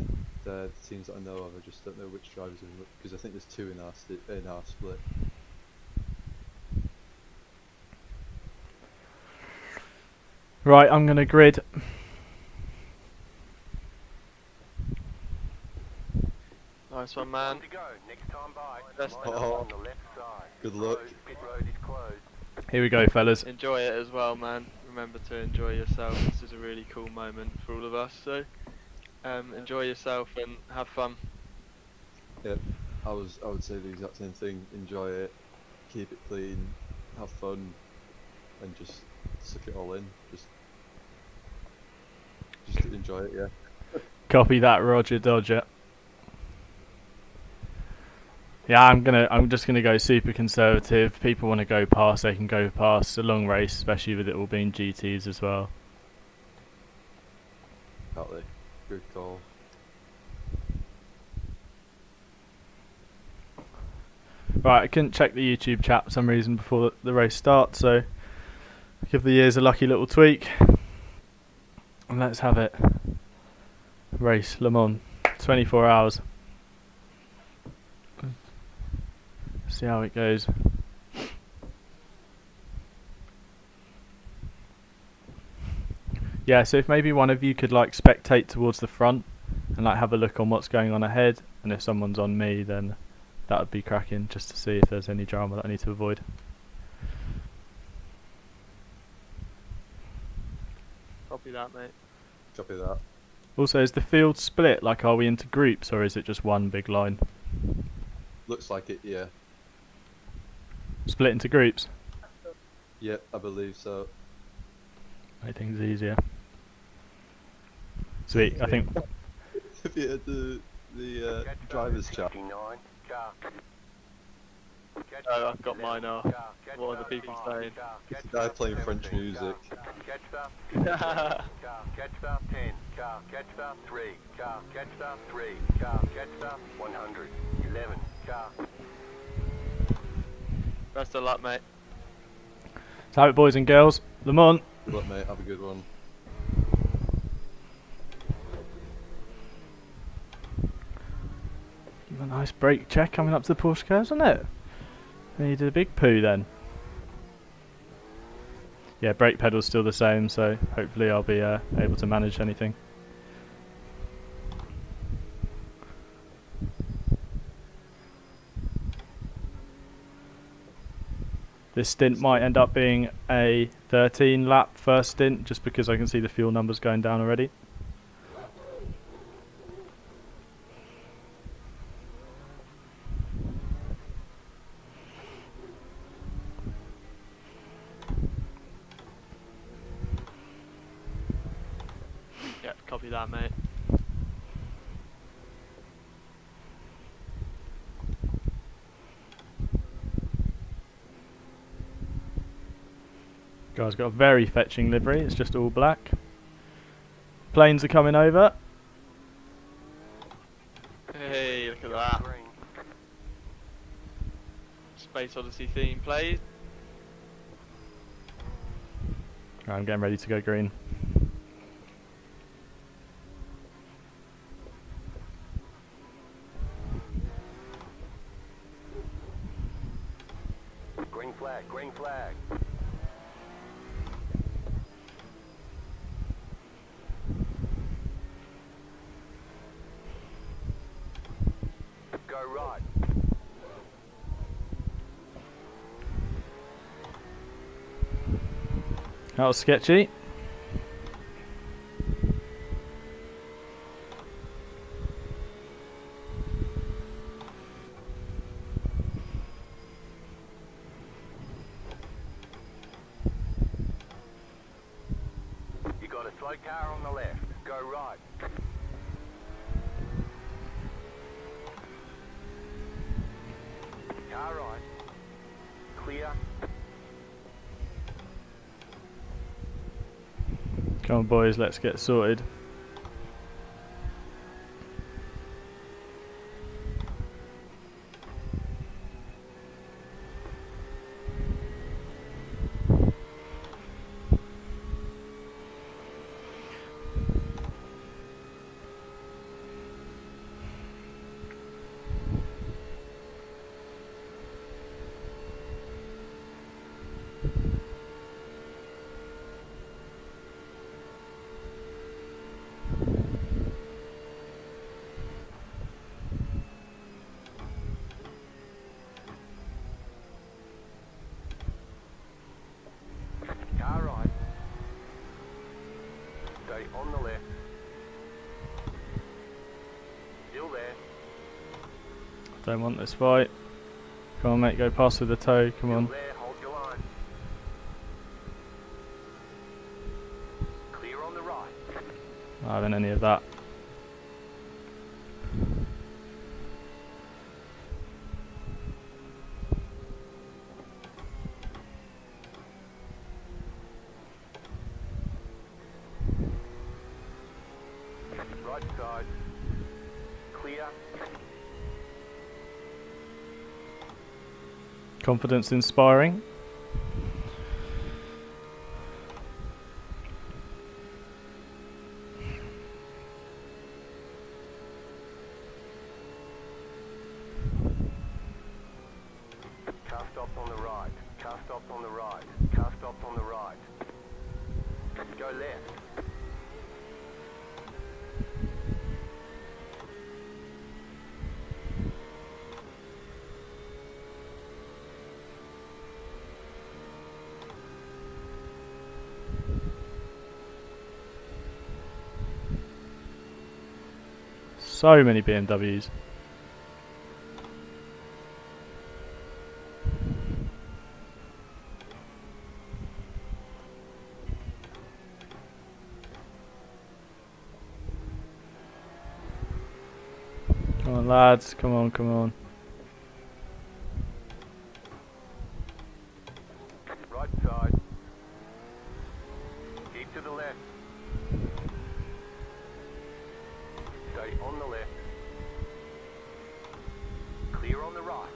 Speaker 2: the teams that I know of. I just don't know which drivers are in, because I think there's 2 in our split.
Speaker 1: Right, I'm going to grid.
Speaker 3: Nice one, man.
Speaker 4: To go. Next time by.
Speaker 3: Best
Speaker 4: Line up
Speaker 2: Oh.
Speaker 4: on the left side.
Speaker 2: Good luck.
Speaker 4: Pit road is closed.
Speaker 1: Here we go, fellas.
Speaker 3: Enjoy it as well, man. Remember to enjoy yourself. This is a really cool moment for all of us. So, enjoy yourself and have fun.
Speaker 2: Yep. I would say the exact same thing. Enjoy it, keep it clean, have fun, and just suck it all in. Just enjoy it, yeah.
Speaker 1: Copy that, Roger Dodger. Yeah, I'm just gonna go super conservative. People want to go past, they can go past. It's a long race, especially with it all being GTs as well.
Speaker 2: Exactly. Good call.
Speaker 1: Right, I couldn't check the YouTube chat for some reason before the race starts, so give the ears a lucky little tweak. And let's have it. Race, Le Mans, 24 hours. See how it goes. Yeah, so if maybe one of you could like spectate towards the front and like have a look on what's going on ahead, and if someone's on me, then that would be cracking, just to see if there's any drama that I need to avoid.
Speaker 3: that, mate.
Speaker 2: Copy that.
Speaker 1: Also, is the field split? Like, are we into groups or is it just one big line?
Speaker 2: Looks like it, yeah.
Speaker 1: Split into groups?
Speaker 2: Yep, I believe so.
Speaker 1: Make things easier. Sweet, I think.
Speaker 2: If you had the driver's chat,
Speaker 4: 59, car. Catch
Speaker 3: Oh,
Speaker 4: stuff
Speaker 3: I've got
Speaker 4: 11,
Speaker 3: mine off.
Speaker 4: car. Catch
Speaker 3: What are the
Speaker 4: stuff
Speaker 3: people
Speaker 4: 5,
Speaker 3: saying?
Speaker 4: car.
Speaker 2: it's
Speaker 4: Catch
Speaker 2: the guy
Speaker 4: stuff
Speaker 2: playing French
Speaker 4: 17,
Speaker 2: music.
Speaker 4: car. Catch stuff 11, car. Catch stuff 10, car. Catch stuff 3, car. Catch stuff 3, car. Catch stuff 100, 11, car.
Speaker 3: Best of luck, mate.
Speaker 1: So, it, boys and girls. Le Mans.
Speaker 2: Look, mate, have a good one.
Speaker 1: A nice brake check coming up to the Porsche curves, isn't it? And you did a big poo then. Yeah, brake pedal's still the same, so hopefully I'll be able to manage anything. This stint might end up being a 13 lap first stint, just because I can see the fuel numbers going down already.
Speaker 3: Yep, copy that, mate.
Speaker 1: Guy's got a very fetching livery, it's just all black. Planes are coming over.
Speaker 3: Hey, look at that.
Speaker 4: Green.
Speaker 3: Space Odyssey theme plays.
Speaker 1: I'm getting ready to go green.
Speaker 4: Green flag, green flag. Go right.
Speaker 1: That was sketchy.
Speaker 4: You got a slow car on the left. Go right. Car right. Clear.
Speaker 1: Come on boys, let's get sorted.
Speaker 4: Car right. Stay on the left. Still there.
Speaker 1: Don't want this fight. Come on mate, go past with the toe, come on.
Speaker 4: Still there. Hold your line. Clear on the right.
Speaker 1: Not having any of that.
Speaker 4: Right side. Clear.
Speaker 1: Confidence inspiring.
Speaker 4: Car stopped on the right. Car stopped on the right. Car stopped on the right. Go left.
Speaker 1: So many BMWs. Come on, lads. Come on, come on.
Speaker 4: Right side. Keep to the left. Stay on the left. Clear on the right.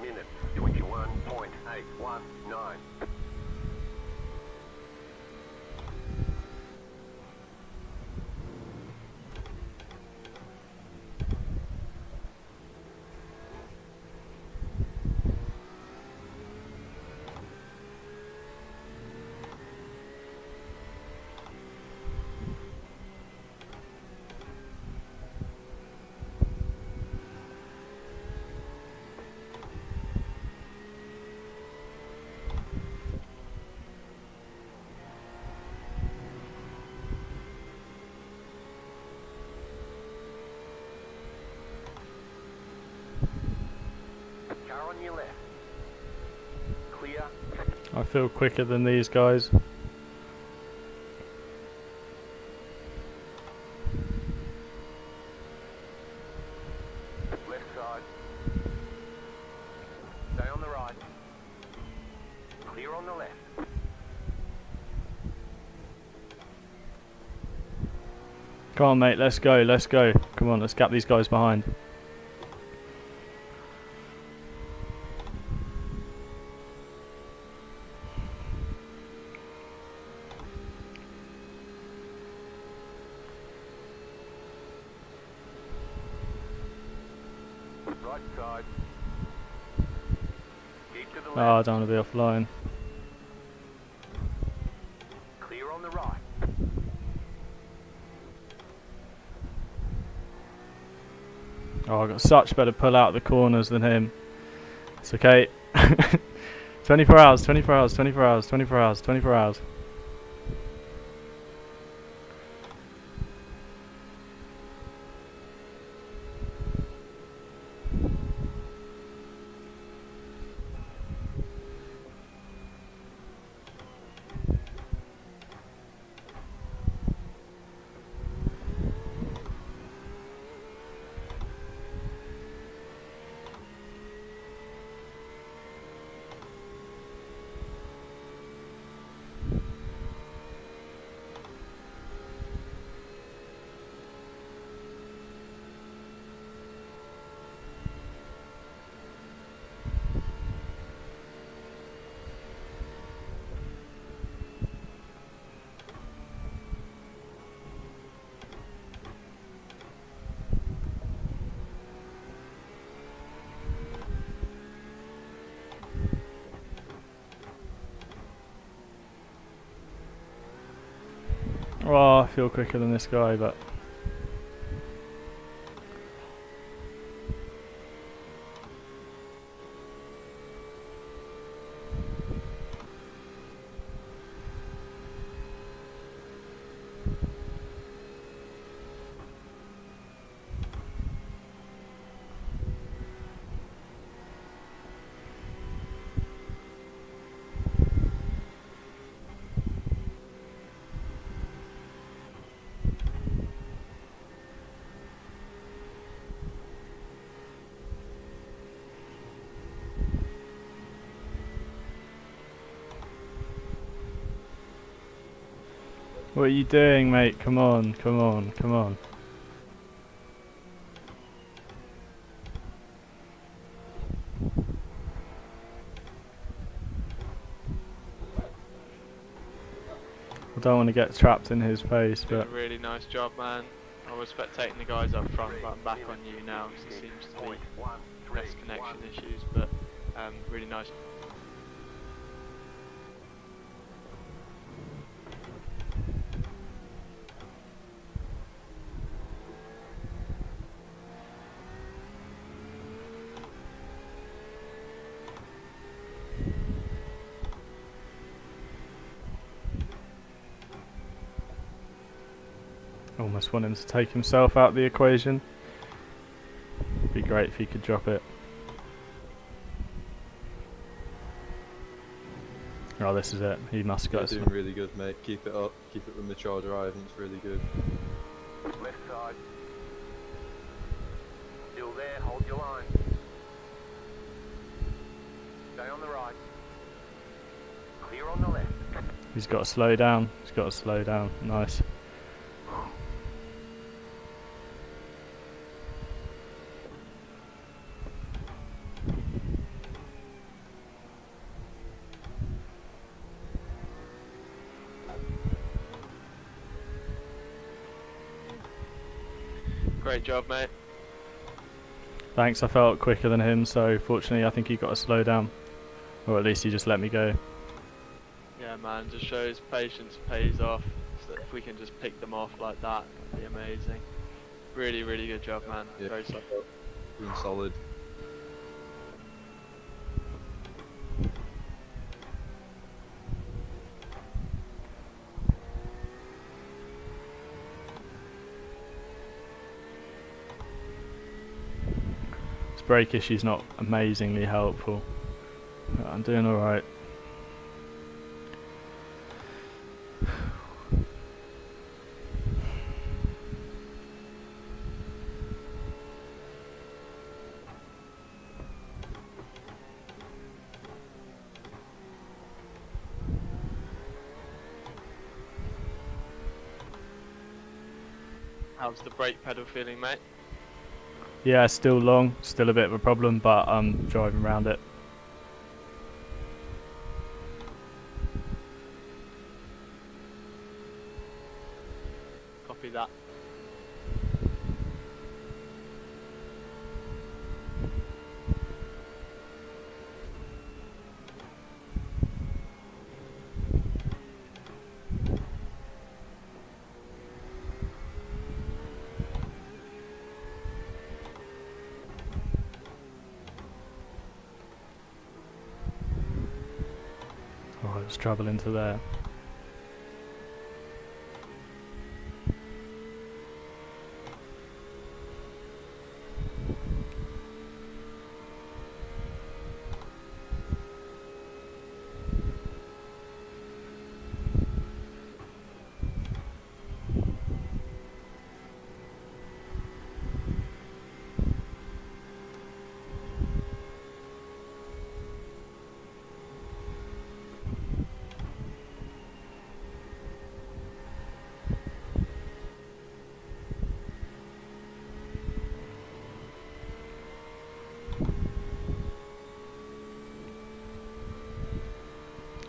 Speaker 4: Minutes, 21.819. Car on your left. Clear.
Speaker 1: I feel quicker than these guys.
Speaker 4: Left side. Stay on the right. Clear on the left.
Speaker 1: Come on, mate. Let's go. Let's go. Come on. Let's gap these guys behind.
Speaker 4: Right side. Keep to the left.
Speaker 1: Oh, I don't want to be offline.
Speaker 4: Clear on the right.
Speaker 1: Oh, I got such better pull out the corners than him. It's okay. 24 hours, 24 hours, 24 hours, 24 hours, 24 hours. Oh, I feel quicker than this guy, but What are you doing, mate? Come on, come on, come on. I don't want to get trapped in his pace,
Speaker 3: Doing
Speaker 1: but
Speaker 3: a really nice job, man. I was spectating the guys up front, but I'm back on you now because there seems to be less connection issues. But really nice.
Speaker 1: almost want him to take himself out of the equation. Be great if he could drop it. Oh, this is it. He must
Speaker 2: You're
Speaker 1: go.
Speaker 2: doing really good, mate. Keep it up. Keep it with mature driving. It's really good.
Speaker 4: Left side. Still there, hold your line. Stay on the right. Clear on the left.
Speaker 1: He's got to slow down. He's got to slow down. Nice.
Speaker 3: Great job, mate.
Speaker 1: Thanks, I felt quicker than him, so fortunately I think he got to slow down. Or at least he just let me go.
Speaker 3: Yeah, man, just shows patience pays off. So if we can just pick them off like that, it'd be amazing. Really, really good job, man.
Speaker 2: Yeah.
Speaker 3: Very solid.
Speaker 2: Doing solid.
Speaker 1: His brake issue's not amazingly helpful. But I'm doing alright.
Speaker 3: How's the brake pedal feeling, mate?
Speaker 1: Yeah, still long, still a bit of a problem, but I'm driving around it.
Speaker 3: Copy that.
Speaker 1: Oh, it's trouble into there.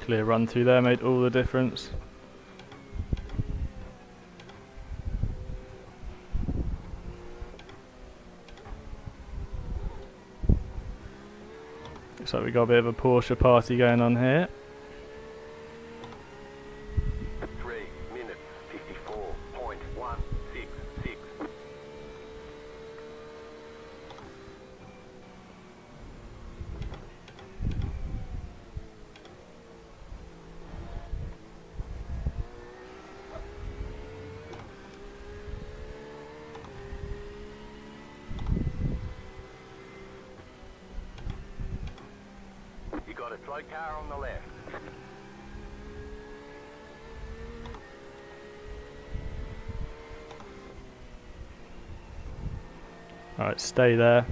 Speaker 1: Clear run through there made all the difference. Looks like we got a bit of a Porsche party going on here.
Speaker 4: 3 minutes 54.166. You got a slow car on the left.
Speaker 1: Alright, stay there.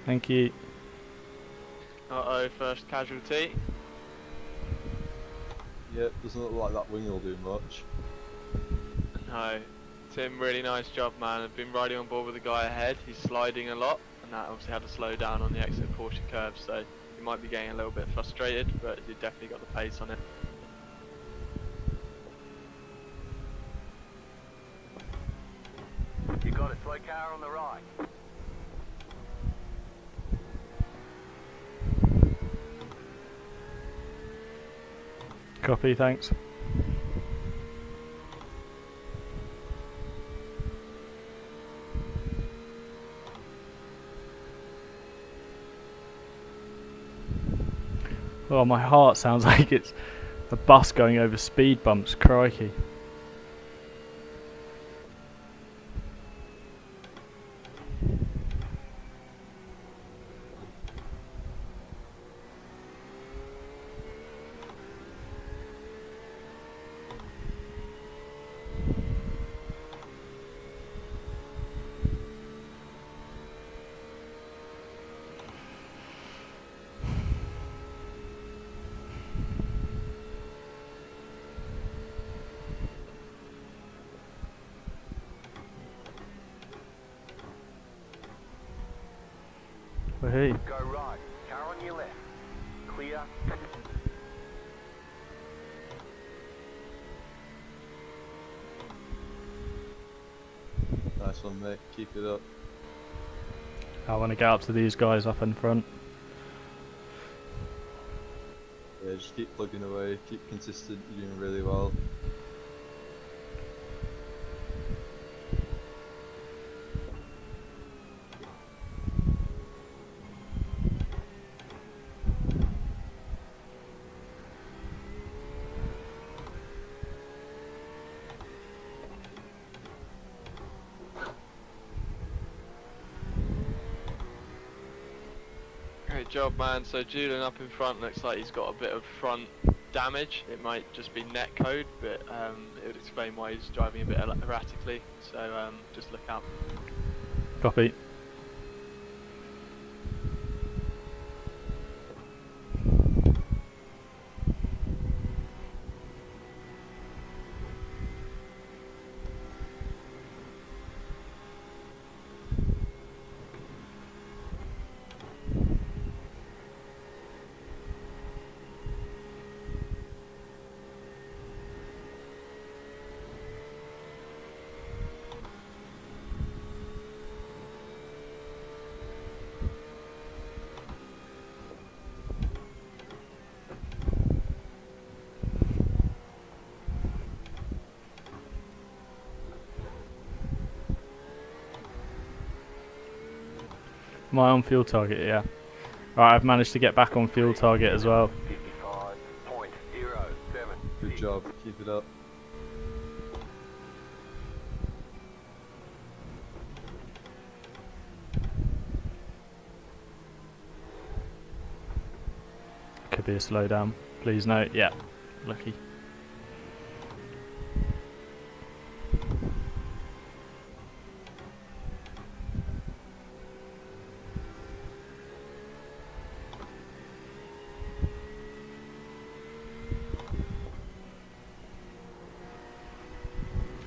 Speaker 1: Thank you.
Speaker 3: Uh-oh, first casualty.
Speaker 2: Yeah, doesn't look like that wing will do much.
Speaker 3: No. Tim, really nice job, man. I've been riding on board with the guy ahead. He's sliding a lot, and that obviously had to slow down on the exit caution curve, so you might be getting a little bit frustrated, but you definitely got the pace on it.
Speaker 4: You got a slow car on the right.
Speaker 1: Copy, thanks. Oh, my heart sounds like it's a bus going over speed bumps, crikey. Woohoo.
Speaker 4: Go right. Car on your left. Clear.
Speaker 2: Nice one, mate. Keep it up.
Speaker 1: I want to get up to these guys up in front.
Speaker 2: Yeah, just keep plugging away. Keep consistent. You're doing really well.
Speaker 3: Great job, man. So Julian up in front looks like he's got a bit of front damage. It might just be net code, but it would explain why he's driving a bit erratically. So just look out.
Speaker 1: Copy. Am I on fuel target? Yeah. Alright, I've managed to get back on fuel target as well.
Speaker 4: 55.07.
Speaker 2: Good job. Keep it up.
Speaker 1: Could be a slowdown. Please note. Yeah. Lucky.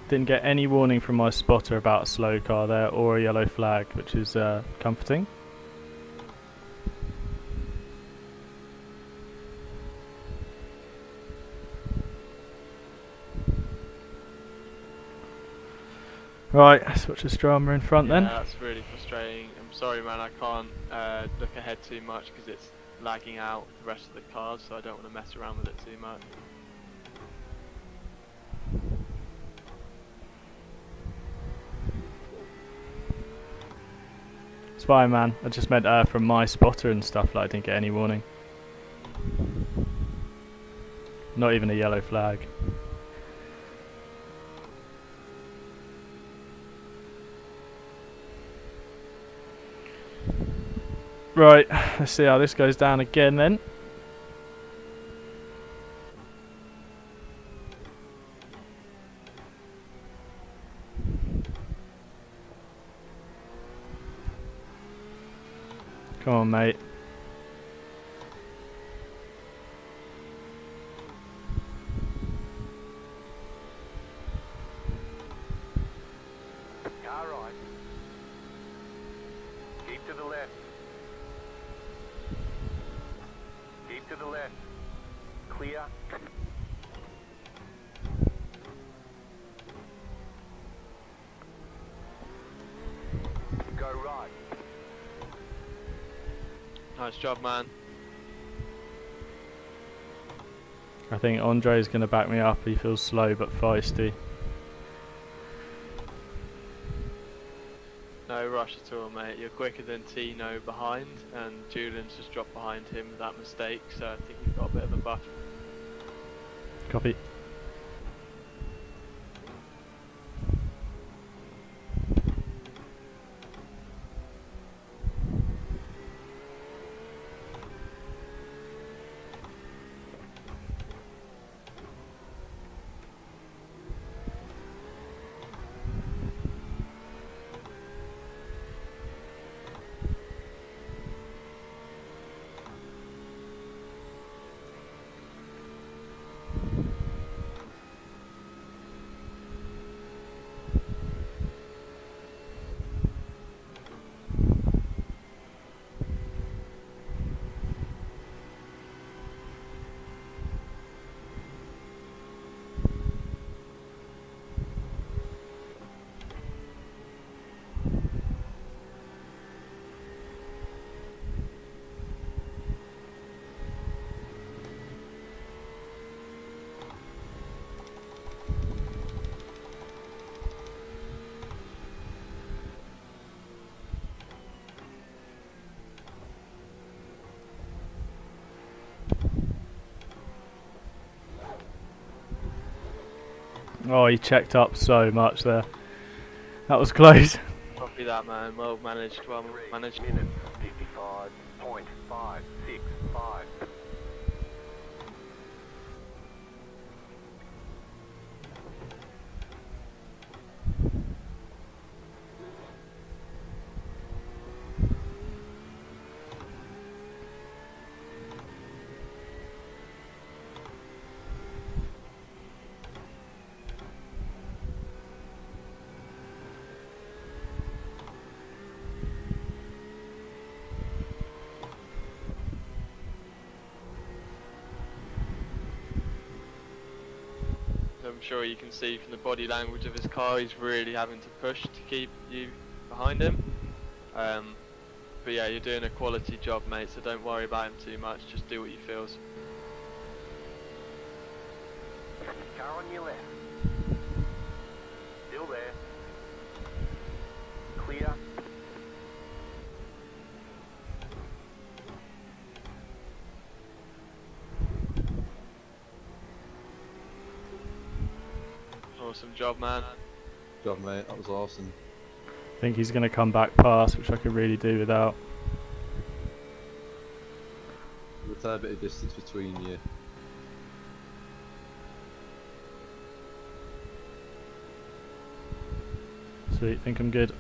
Speaker 1: Didn't get any warning from my spotter about a slow car there or a yellow flag, which is comforting. Right, let's watch this drama in front then.
Speaker 3: That's really frustrating. I'm sorry, man. I can't look ahead too much because it's lagging out the rest of the cars, so I don't want to mess around with it too much.
Speaker 1: It's fine, man. I just meant from my spotter and stuff, like I didn't get any warning. Not even a yellow flag. Right, let's see how this goes down again then. Come on, mate.
Speaker 4: left. Clear. Go right.
Speaker 3: Nice job, man.
Speaker 1: I think Andre's going to back me up. He feels slow but feisty.
Speaker 3: No rush at all, mate. You're quicker than Tino behind, and Julian's just dropped behind him with that mistake, so I think you've got a bit of a buffer.
Speaker 1: Copy. Oh, he checked up so much there. That was close.
Speaker 3: Copy that, man. Well managed, well
Speaker 4: 3
Speaker 3: managed.
Speaker 4: minutes. 55.565.
Speaker 3: I'm sure you can see from the body language of his car, he's really having to push to keep you behind him. But yeah, you're doing a quality job, mate, so don't worry about him too much, just do what you feels.
Speaker 4: Car on your left. Still there. Clear.
Speaker 3: Awesome job, man.
Speaker 2: Good job, mate. That was awesome.
Speaker 1: I think he's going to come back past, which I could really do without.
Speaker 2: There's a fair bit of distance between you.
Speaker 1: Sweet, think I'm good.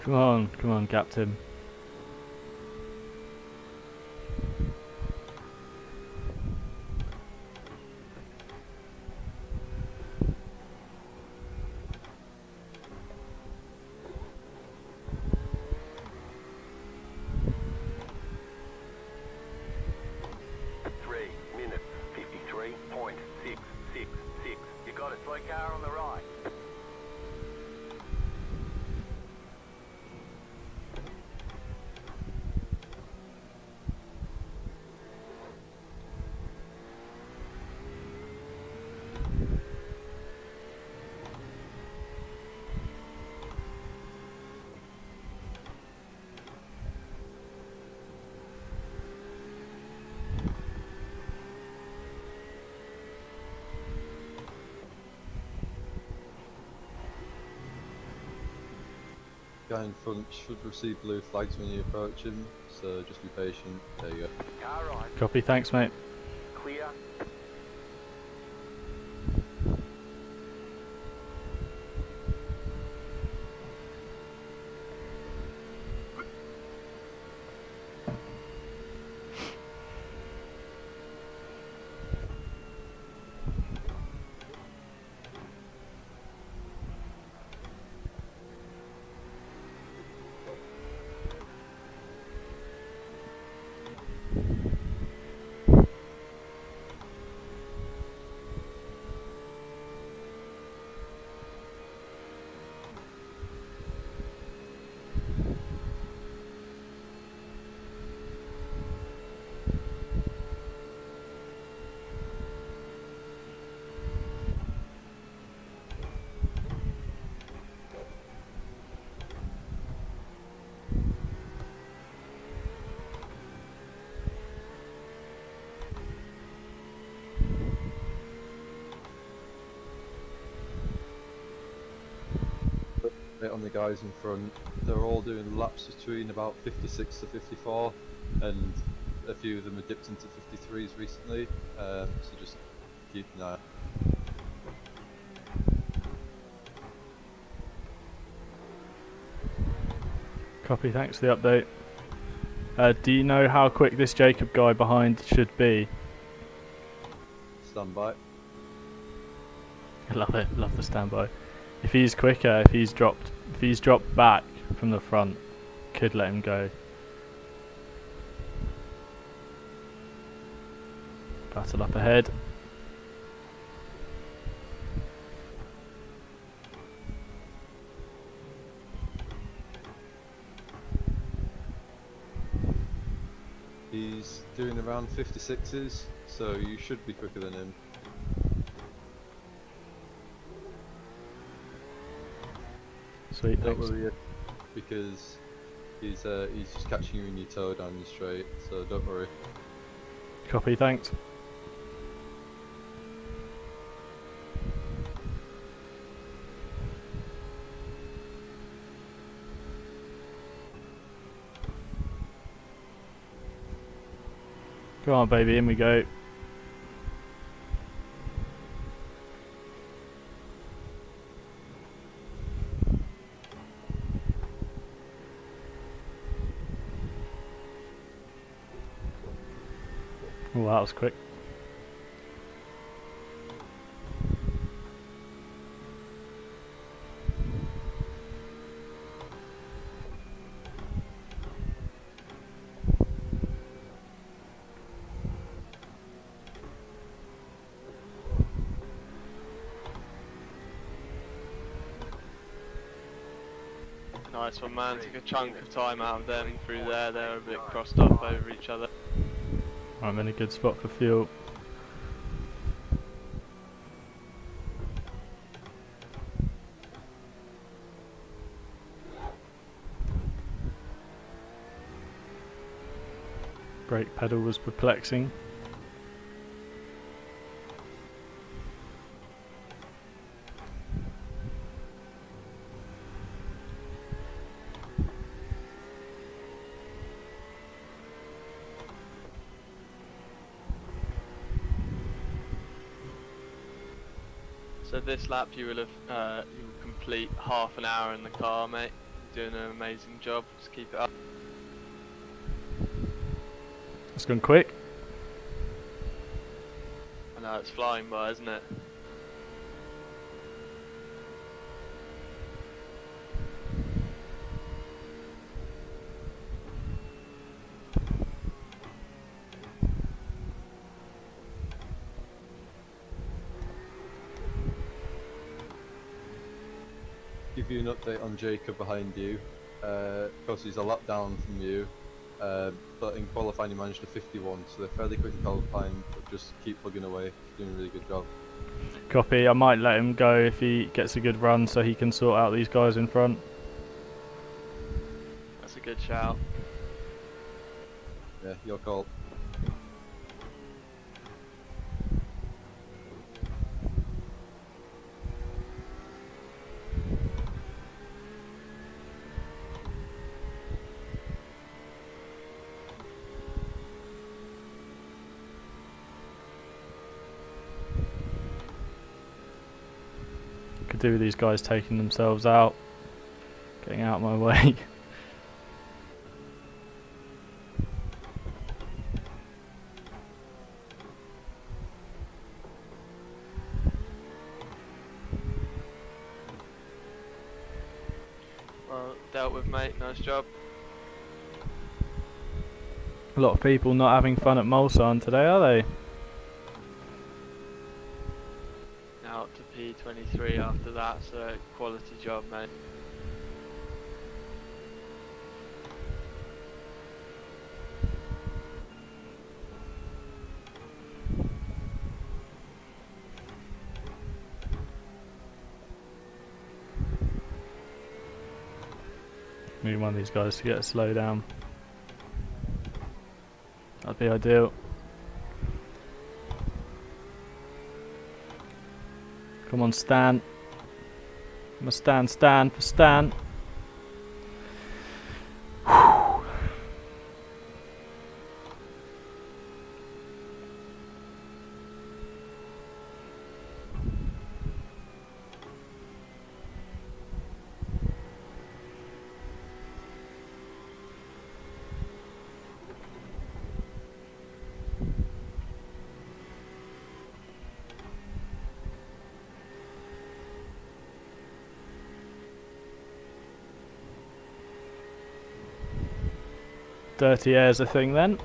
Speaker 1: Come on, Captain.
Speaker 4: Three minutes, 53.666. You got it, slow car on the right.
Speaker 2: Guy in front should receive blue flags when you approach him, so just be patient. There you go.
Speaker 4: Car right,
Speaker 1: Copy, thanks, mate.
Speaker 4: clear.
Speaker 2: Bit on the guys in front. They're all doing laps between about 56 to 54, and a few of them have dipped into 53s recently. So just keep an eye.
Speaker 1: Copy, thanks for the update. Do you know how quick this Jacob guy behind should be?
Speaker 2: Stand by.
Speaker 1: Love it, love the standby. If he's quicker, if he's dropped back from the front, could let him go. Battle up ahead.
Speaker 2: He's doing around 56s, so you should be quicker than him.
Speaker 1: Sweet,
Speaker 2: Don't
Speaker 1: thanks.
Speaker 2: worry, because he's just catching you in your toe down your straight, so don't worry.
Speaker 1: Copy, thanks. Come on, baby, in we go. Oh, that was quick.
Speaker 3: Nice one, man. Took a chunk of time out of them through there. They're a bit crossed up over each other.
Speaker 1: I'm in a good spot for fuel. Brake pedal was perplexing.
Speaker 3: So this lap you will have you will complete half an hour in the car, mate. doing an amazing job. Just keep it up.
Speaker 1: It's gone quick.
Speaker 3: I know it's flying by, isn't it?
Speaker 2: Give you an update on Jacob behind you. Of course, he's a lap down from you, but in qualifying he managed a 51, so they're fairly quick in qualifying, but just keep plugging away. He's doing a really good job.
Speaker 1: Copy. I might let him go if he gets a good run so he can sort out these guys in front.
Speaker 3: That's a good shout.
Speaker 2: Yeah, your call.
Speaker 1: Could do with these guys taking themselves out. Getting out of my way.
Speaker 3: Well, dealt with, mate. Nice job.
Speaker 1: A lot of people not having fun at Mulsanne today, are they?
Speaker 3: Now up to P23 after that, so quality job, mate.
Speaker 1: Need one of these guys to get a slow down. That'd be ideal. Come on, Stan. I'm a Stan for Stan. Dirty air's a thing then.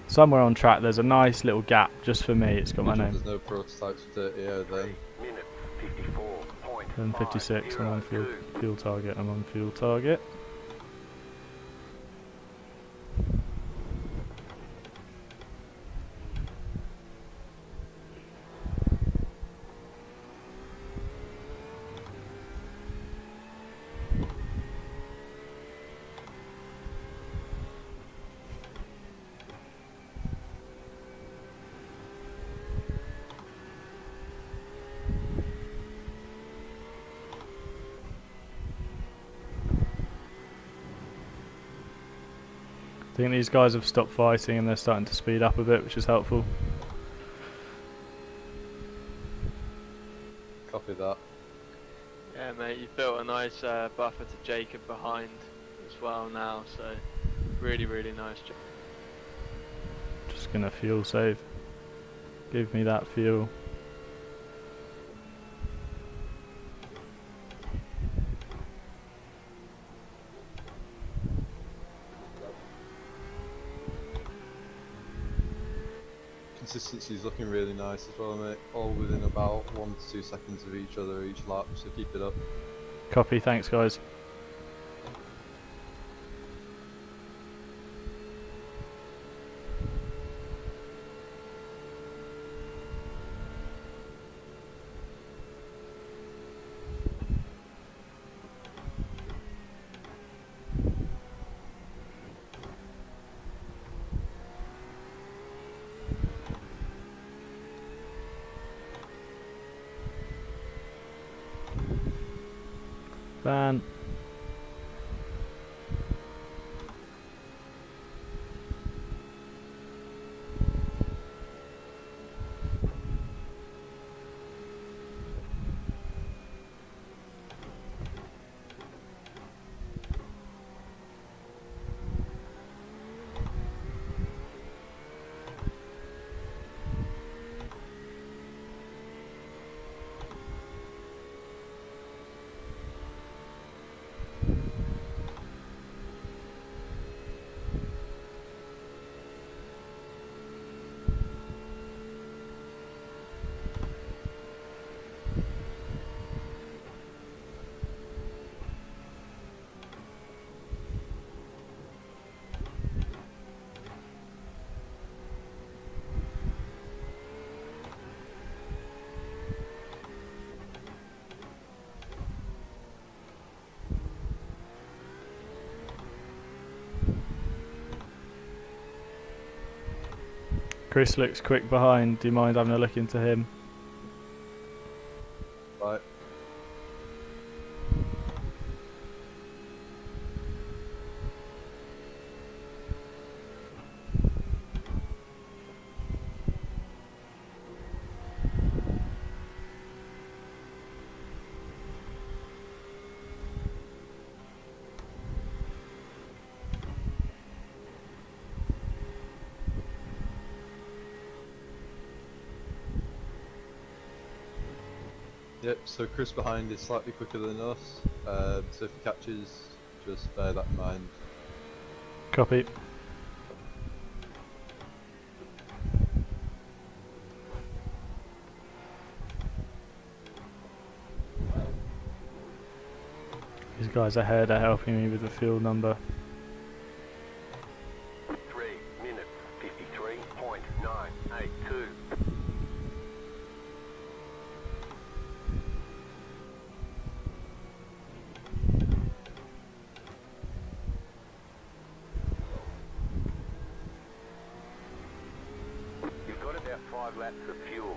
Speaker 1: Somewhere on track there's a nice little gap just for me. It's got my name.
Speaker 2: There's no prototypes for dirty air then.
Speaker 4: Minutes 54.5.
Speaker 1: 756. I'm on fuel target. I'm on fuel target. I think these guys have stopped fighting and they're starting to speed up a bit, which is helpful.
Speaker 2: Copy that.
Speaker 3: Yeah, mate, you've built a nice buffer to Jacob behind as well now, so really, really nice job.
Speaker 1: Just gonna fuel save. Give me that fuel.
Speaker 2: Consistency is looking really nice as well, mate. All within about 1 to 2 seconds of each other each lap, so keep it up.
Speaker 1: Copy, thanks guys. Van. Chris looks quick behind. Do you mind having a look into him?
Speaker 2: Right. Yep, so Chris behind is slightly quicker than us, so if he catches, just bear that in mind.
Speaker 1: Copy. These guys ahead are helping me with the fuel number.
Speaker 4: 3 minutes 53.982. You've got about 5 laps of fuel.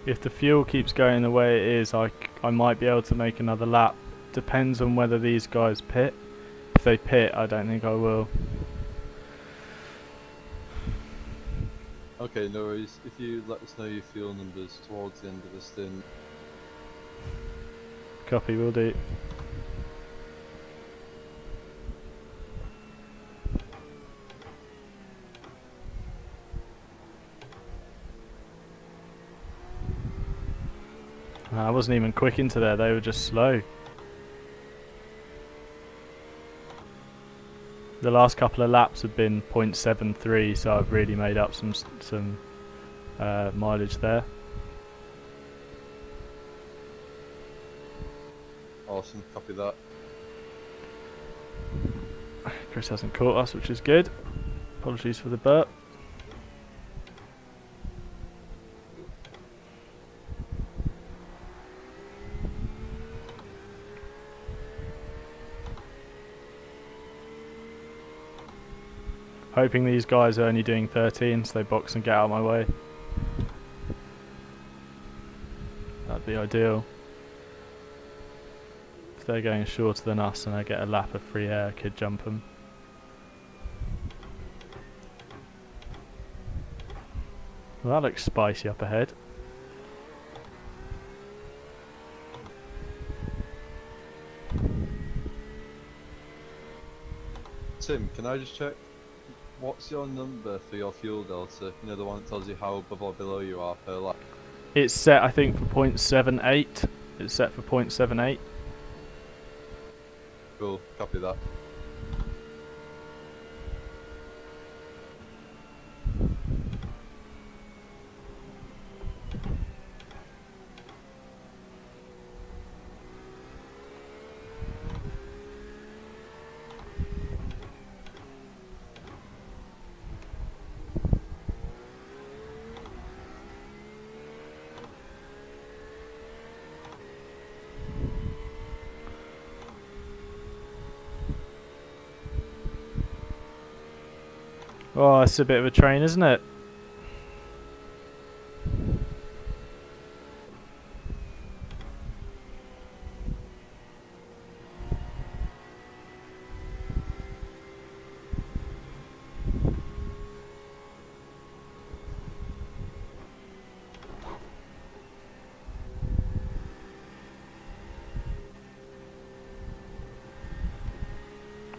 Speaker 1: If the fuel keeps going the way it is, I might be able to make another lap. Depends on whether these guys pit. If they pit, I don't think I will.
Speaker 2: Okay, no worries. If you let us know your fuel numbers towards the end of the stint.
Speaker 1: Copy, will do. I wasn't even quick into there, they were just slow. The last couple of laps have been 0.73, so I've really made up some mileage there.
Speaker 2: Awesome, copy that.
Speaker 1: Chris hasn't caught us, which is good. Apologies for the burp. Hoping these guys are only doing 13 so they box and get out of my way. That'd be ideal. If they're going shorter than us and I get a lap of free air, I could jump them. Well, that looks spicy up ahead.
Speaker 2: Tim, can I just check? What's your number for your fuel delta? You know, the one that tells you how above or below you are per lap.
Speaker 1: It's set, I think, for 0.78. It's set for 0.78.
Speaker 2: Cool, copy that.
Speaker 1: Oh, it's a bit of a train, isn't it?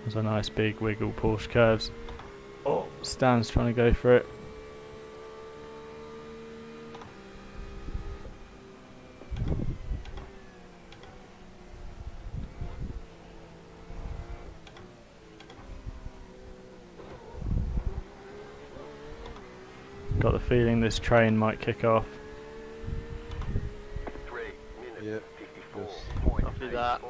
Speaker 1: There's a nice big wiggle Porsche curves. Oh, Stan's trying to go for it. Got the feeling this train might kick off.
Speaker 4: 3 minutes
Speaker 2: Yep,
Speaker 4: 54.842.
Speaker 3: Copy that.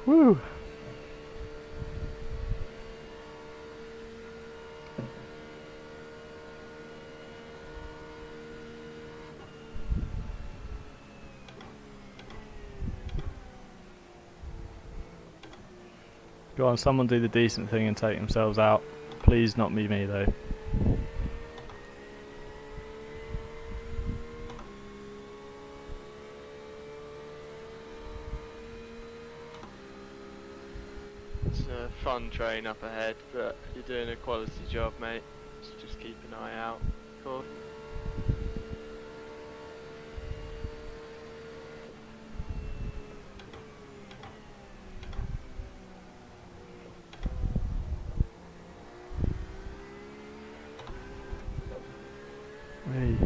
Speaker 1: Woo! Go on, someone do the decent thing and take themselves out. Please not me though.
Speaker 3: It's a fun train up ahead, but you're doing a quality job, mate. So just keep an eye out. Cool.
Speaker 1: Hey.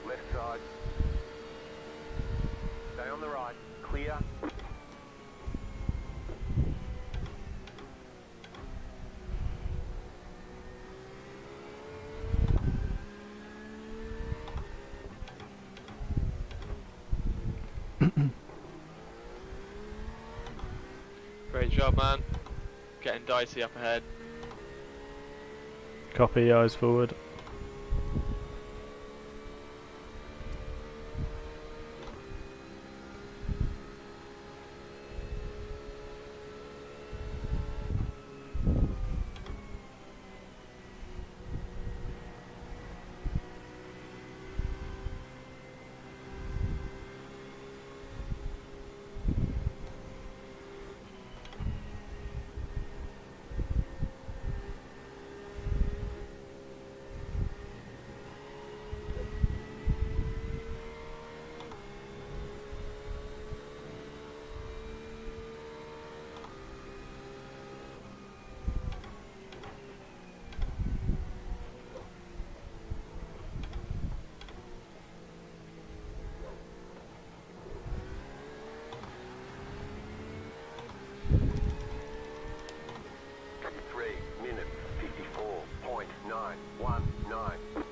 Speaker 4: Left side. Stay on the right. Clear.
Speaker 3: Great job, man. Getting dicey up ahead.
Speaker 1: Copy, eyes forward.
Speaker 4: Minutes 54.919.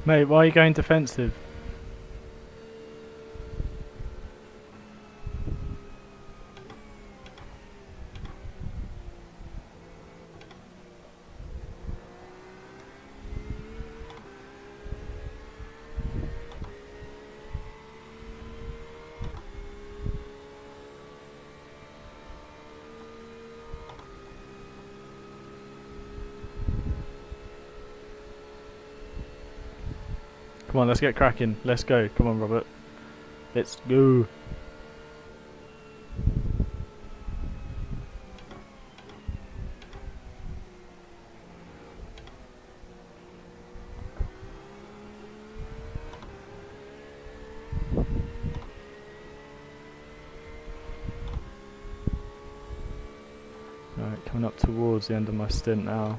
Speaker 1: Mate, why are you going defensive? Come on, let's get cracking. Let's go. Come on, Robert. Let's go. Alright, coming up towards the end of my stint now.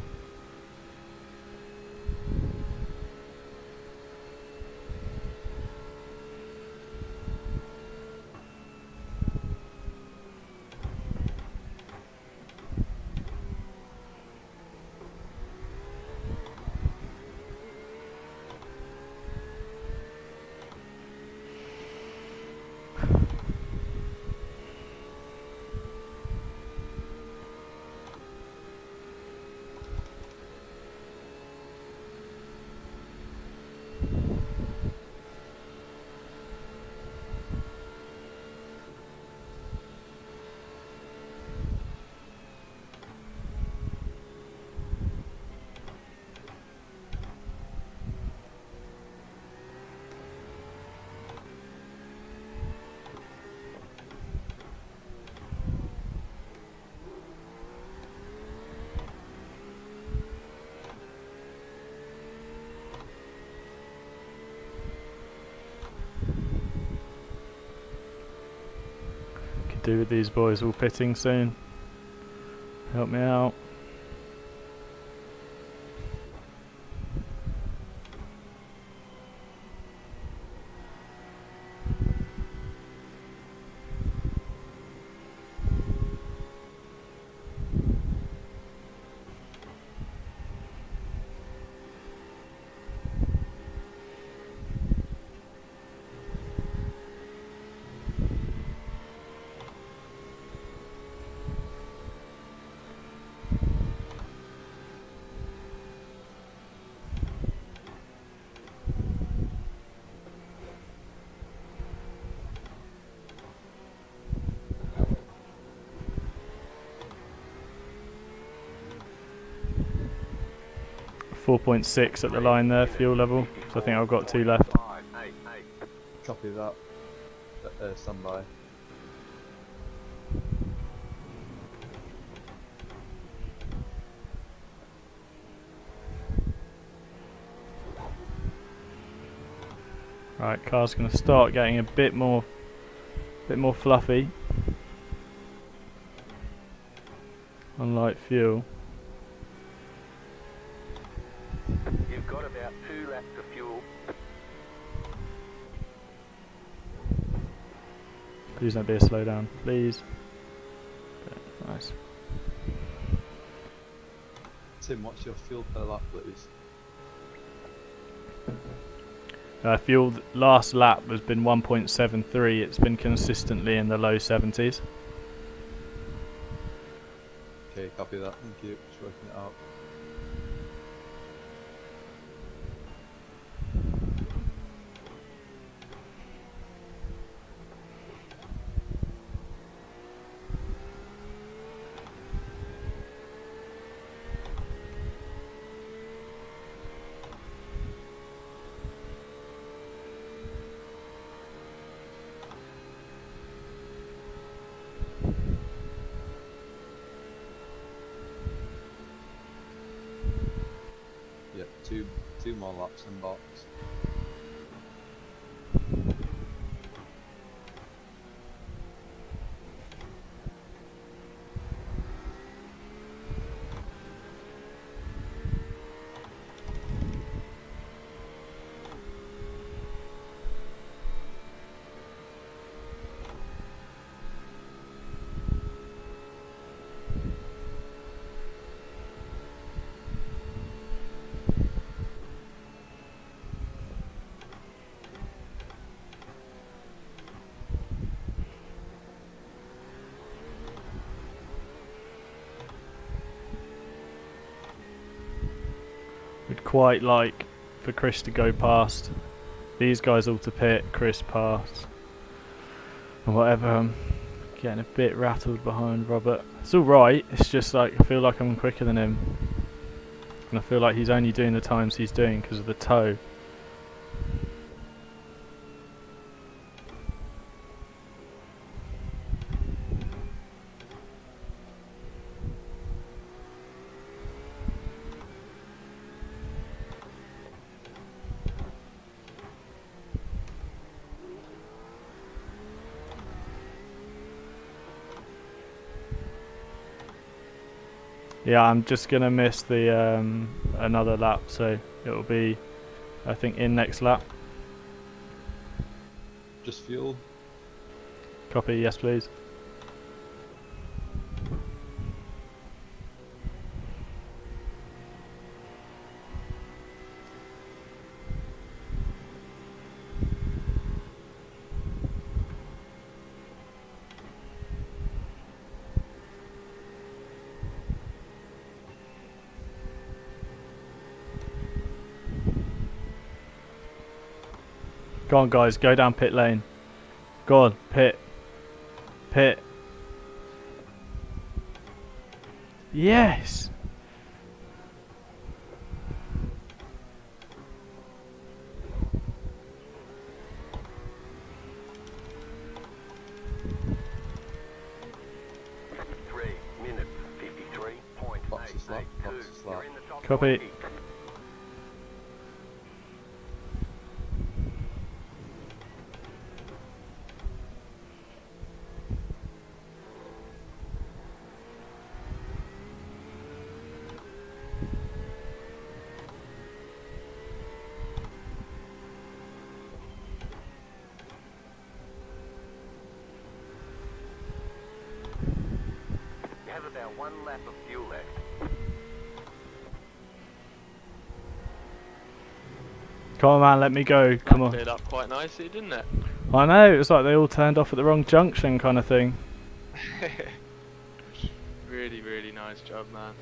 Speaker 1: do with these boys all pitting soon? Help me out. .6 at the line there, fuel level. So I think I've got 2 left.
Speaker 4: 588.
Speaker 2: Copy that. Standby.
Speaker 1: Right, car's going to start getting a bit more fluffy. On light fuel.
Speaker 4: You've got about 2 laps of fuel.
Speaker 1: Please don't be a slowdown, please. Okay, nice.
Speaker 2: Tim, what's your fuel per lap, please?
Speaker 1: Fuel last lap has been 1.73. It's been consistently in the low 70s.
Speaker 2: Okay, copy that. Thank you. Just working it out. Yep, two more laps in box.
Speaker 1: Would quite like for Chris to go past. These guys all to pit, Chris past. And whatever, I'm getting a bit rattled behind Robert. It's alright, it's just like I feel like I'm quicker than him. And I feel like he's only doing the times he's doing because of the toe. Yeah, I'm just gonna miss the another lap, so it'll be, I think, in next lap.
Speaker 2: Just fuel.
Speaker 1: Copy, yes please. Go on guys, go down pit lane. Go on, pit. Pit. Yes!
Speaker 4: Minutes 53.882.
Speaker 2: Box a slap, box a slap.
Speaker 4: You're in the top
Speaker 1: Copy.
Speaker 4: 20. about 1 lap of fuel left.
Speaker 1: Come on, man, let me go. Come
Speaker 3: That
Speaker 1: on.
Speaker 3: cleared up quite nicely, didn't it?
Speaker 1: I know, it was like they all turned off at the wrong junction kind of thing.
Speaker 3: Really, really nice job, man.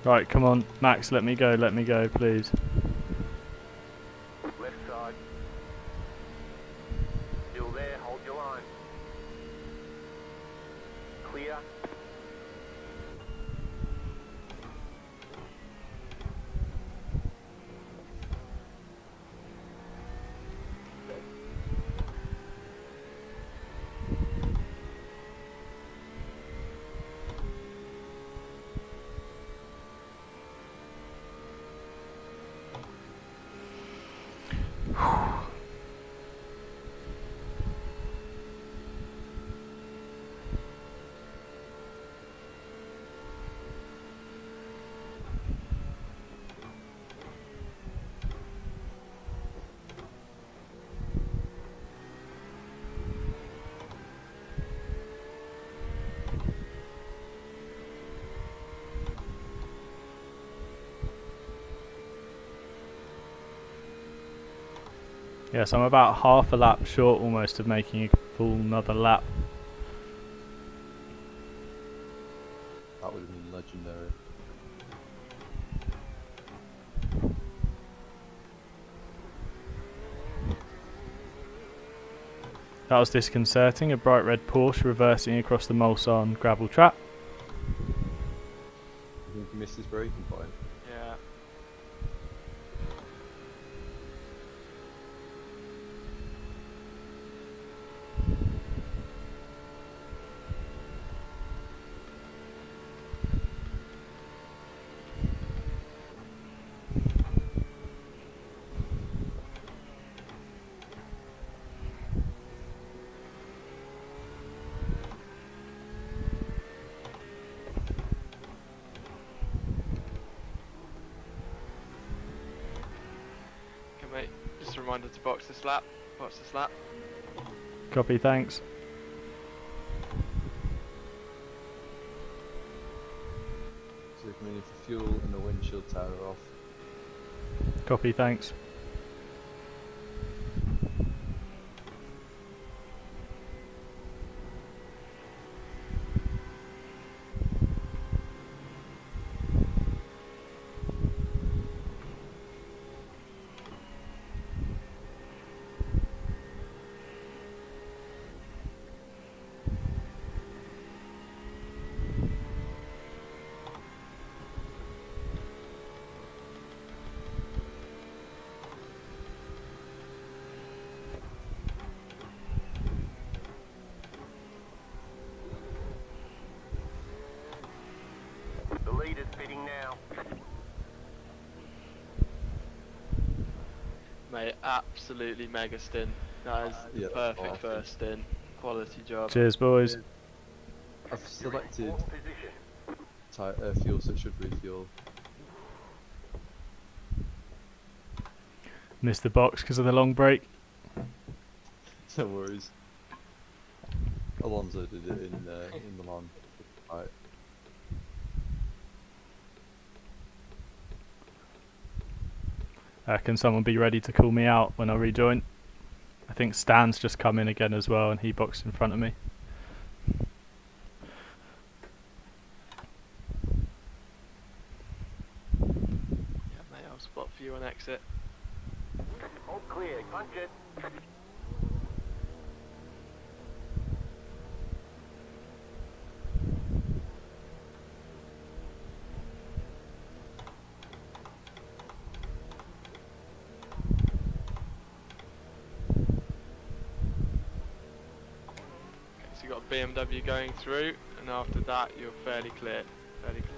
Speaker 1: Right, come on, Max, let me go, please.
Speaker 4: Left side. Still there, hold your line. Clear.
Speaker 1: Yes, I'm about half a lap short almost of making a full another lap.
Speaker 2: That would have been legendary.
Speaker 1: That was disconcerting, a bright red Porsche reversing across the Mulsanne gravel trap.
Speaker 2: I think he missed his braking point.
Speaker 3: Yeah. Okay, mate. Just a reminder to box this lap. Box this lap.
Speaker 1: Copy, thanks.
Speaker 2: So coming in for fuel and the windshield tower off.
Speaker 1: Copy, thanks.
Speaker 4: The leader's pitting now.
Speaker 3: Mate, absolutely mega stint. That is the
Speaker 2: Yeah,
Speaker 3: perfect
Speaker 2: awesome.
Speaker 3: first stint. Quality job.
Speaker 1: Cheers, boys.
Speaker 2: I've selected
Speaker 4: Fourth position.
Speaker 2: fuel, so it should refuel.
Speaker 1: Missed the box because of the long break.
Speaker 2: No worries. Alonso did it in Milan. Right.
Speaker 1: Can someone be ready to call me out when I rejoin? I think Stan's just come in again as well and he boxed in front of me.
Speaker 3: Yeah, mate, I'll spot for you on exit.
Speaker 4: All clear. Punch it.
Speaker 3: So you've got a BMW going through, and after that you're fairly clear. Fairly clear.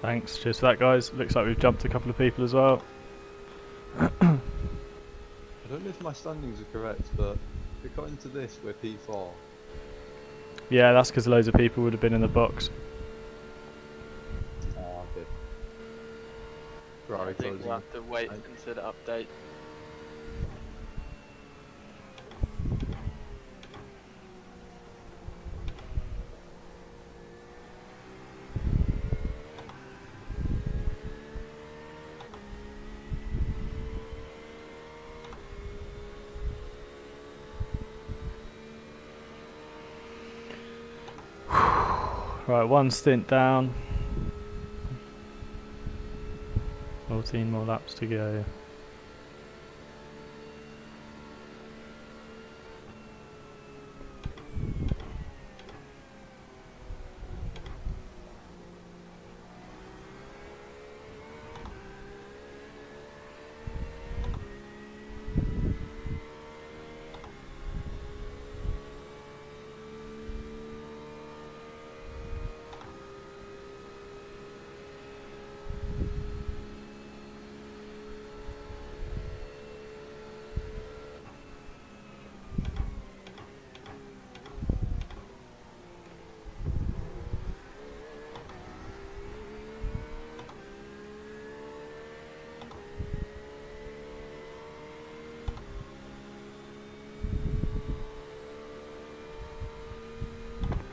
Speaker 1: Thanks. Cheers for that, guys. Looks like we've jumped a couple of people as well.
Speaker 2: I don't know if my standings are correct, but according to this, we're P4.
Speaker 1: Yeah, that's because loads of people would have been in the box.
Speaker 2: Ah, okay.
Speaker 3: I
Speaker 2: Ferrari
Speaker 3: think
Speaker 2: closing.
Speaker 3: we'll have to wait
Speaker 2: I-
Speaker 3: until the update.
Speaker 1: Right, one stint down. 14 more laps to go.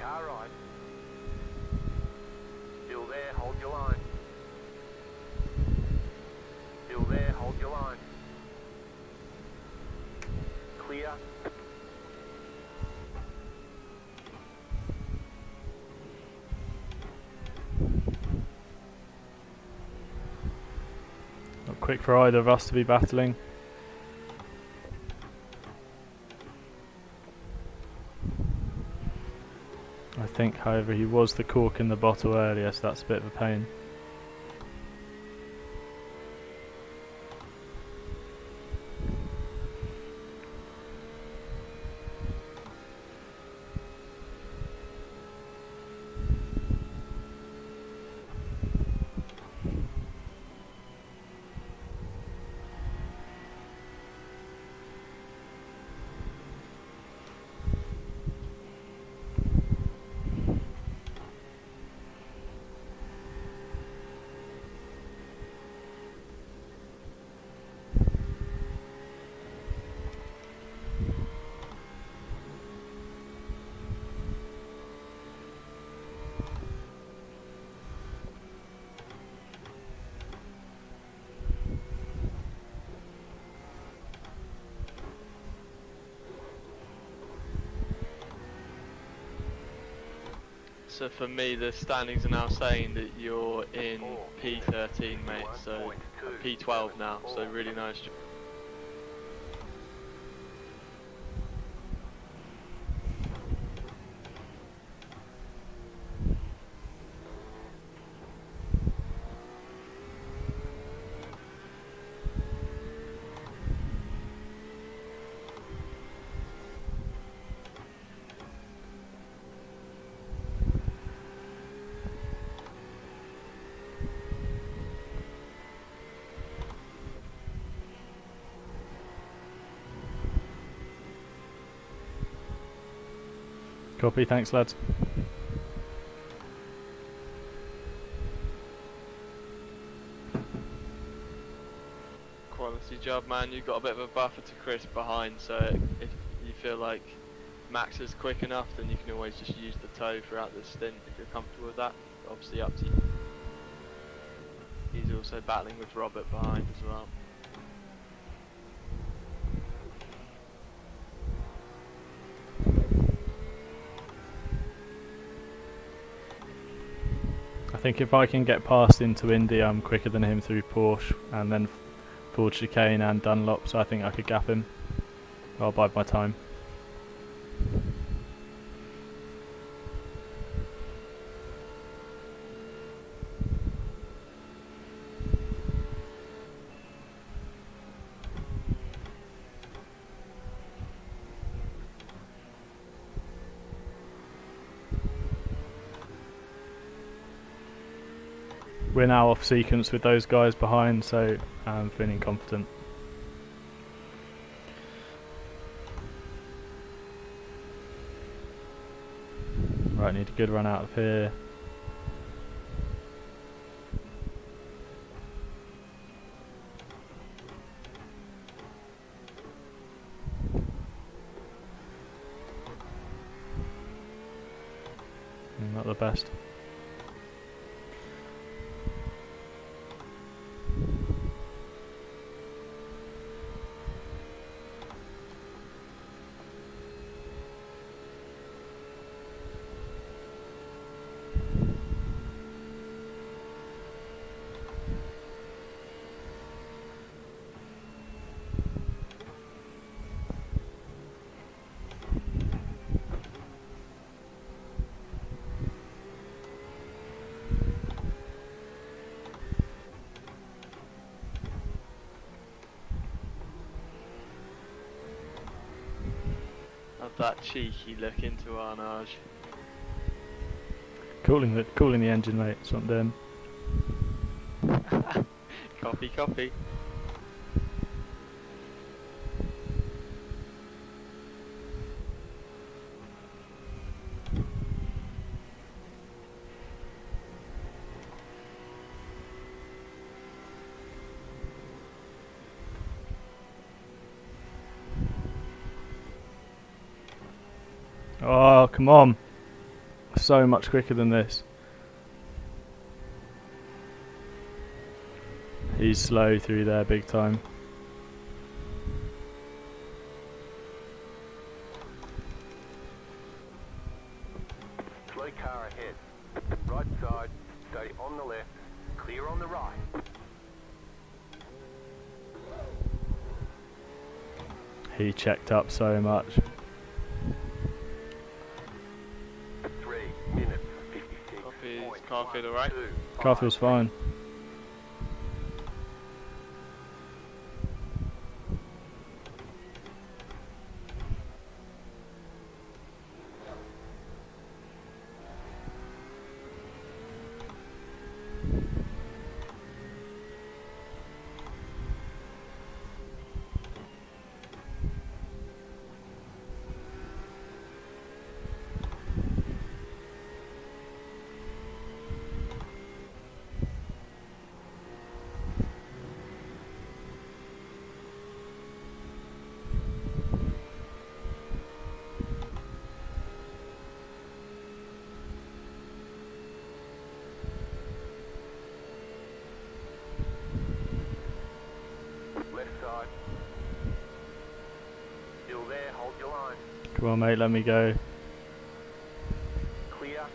Speaker 4: Car right. Still there, hold your line. Still there, hold your line. Clear.
Speaker 1: Not quick for either of us to be battling. I think, however, he was the cork in the bottle earlier, so that's a bit of a pain.
Speaker 3: So for me, the standings are now saying that you're in P13, mate. So P12 now. So really nice.
Speaker 1: Copy, thanks lads.
Speaker 3: Quality job, man. You've got a bit of a buffer to Chris behind, so if you feel like Max is quick enough, then you can always just use the toe throughout the stint if you're comfortable with that. Obviously up to you. He's also battling with Robert behind as well.
Speaker 1: I think if I can get past into Indy, I'm quicker than him through Porsche and then Ford Chicane and Dunlop, so I think I could gap him. I'll bide my time. we're now off sequence with those guys behind, so I'm feeling confident. Right, need a good run out of here. Not the best.
Speaker 3: Of that cheeky look into Arnage.
Speaker 1: Cooling the engine, mate. That's what I'm doing.
Speaker 3: Copy, copy.
Speaker 1: Oh, come on. So much quicker than this. He's slow through there big time.
Speaker 4: Slow car ahead. Right side, stay on the left, clear on the right.
Speaker 1: He checked up so much.
Speaker 4: 3 minutes, 56.
Speaker 3: Copy. Is car feel alright?
Speaker 1: Car feels fine.
Speaker 4: Left side. Still there, hold your line.
Speaker 1: Come on, mate, let me go.
Speaker 4: Clear.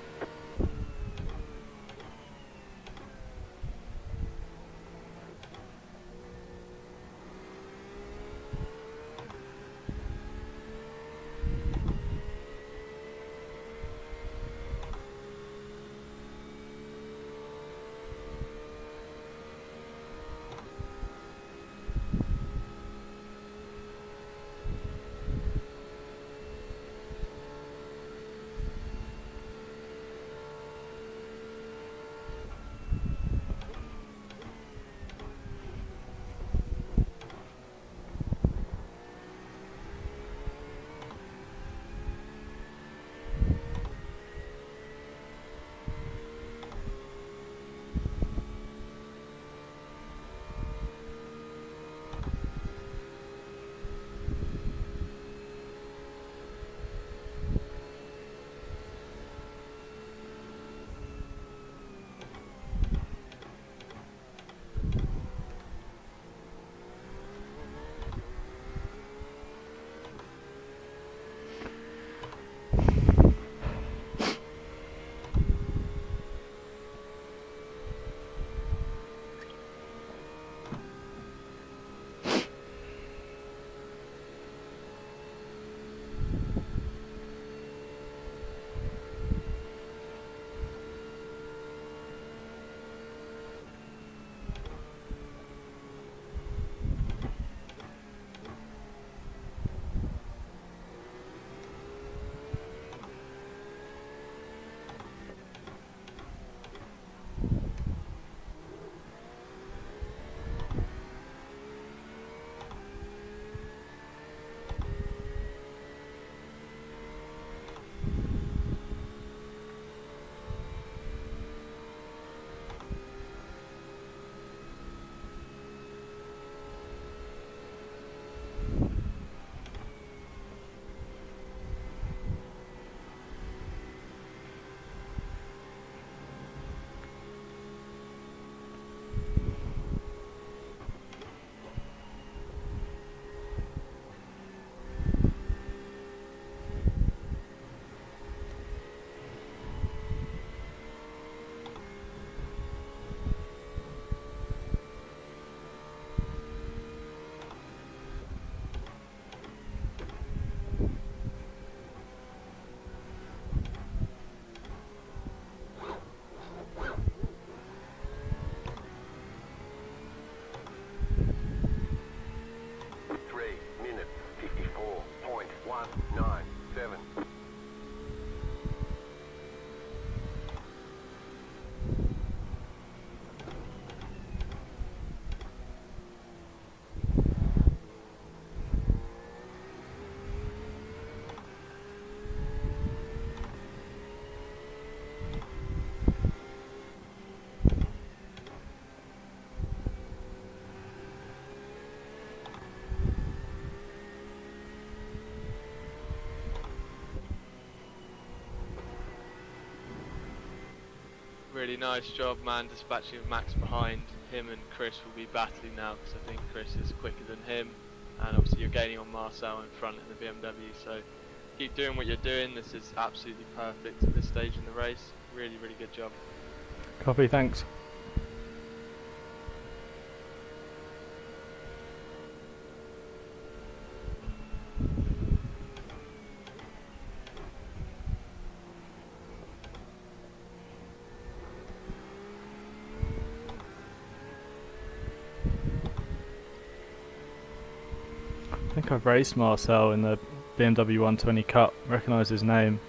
Speaker 3: Really nice job, man, dispatching Max behind. Him and Chris will be battling now because I think Chris is quicker than him, and obviously you're gaining on Marcel in front in the BMW, so keep doing what you're doing. This is absolutely perfect at this stage in the race. Really, really good job.
Speaker 1: Copy, thanks. I think I've raced Marcel in the BMW 120 Cup. Recognise his name.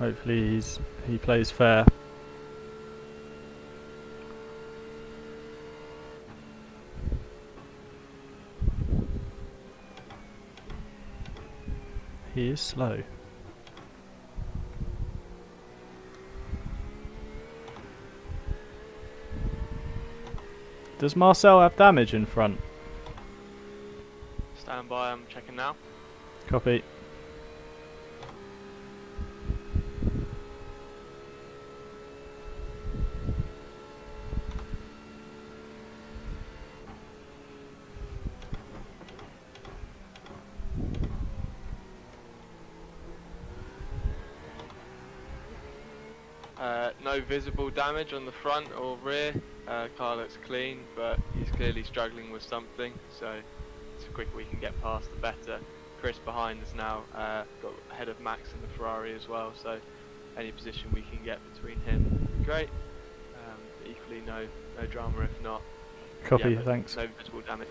Speaker 1: Hopefully he plays fair. He is slow. Does Marcel have damage in front?
Speaker 3: Stand by, I'm checking now.
Speaker 1: Copy.
Speaker 3: No visible damage on the front or rear. Car looks clean, but he's clearly struggling with something, so the quicker we can get past, the better. Chris behind us now, got ahead of Max in the Ferrari as well, so any position we can get between him would be great. Equally, no drama if not.
Speaker 1: Copy,
Speaker 3: Yeah,
Speaker 1: thanks.
Speaker 3: no visible damage.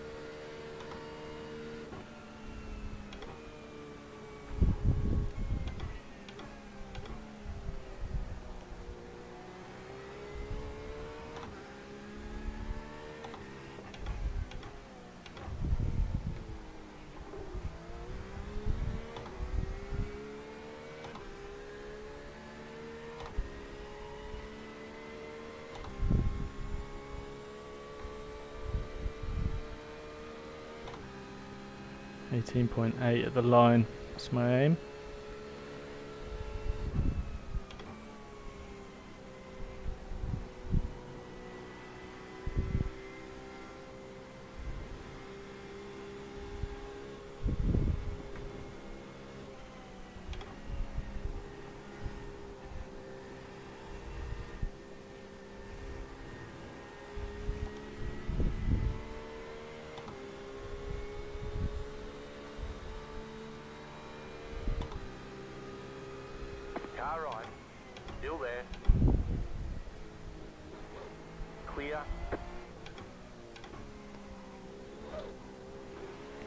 Speaker 1: .8 at the line. That's my aim.
Speaker 4: Car right. Still there. Clear.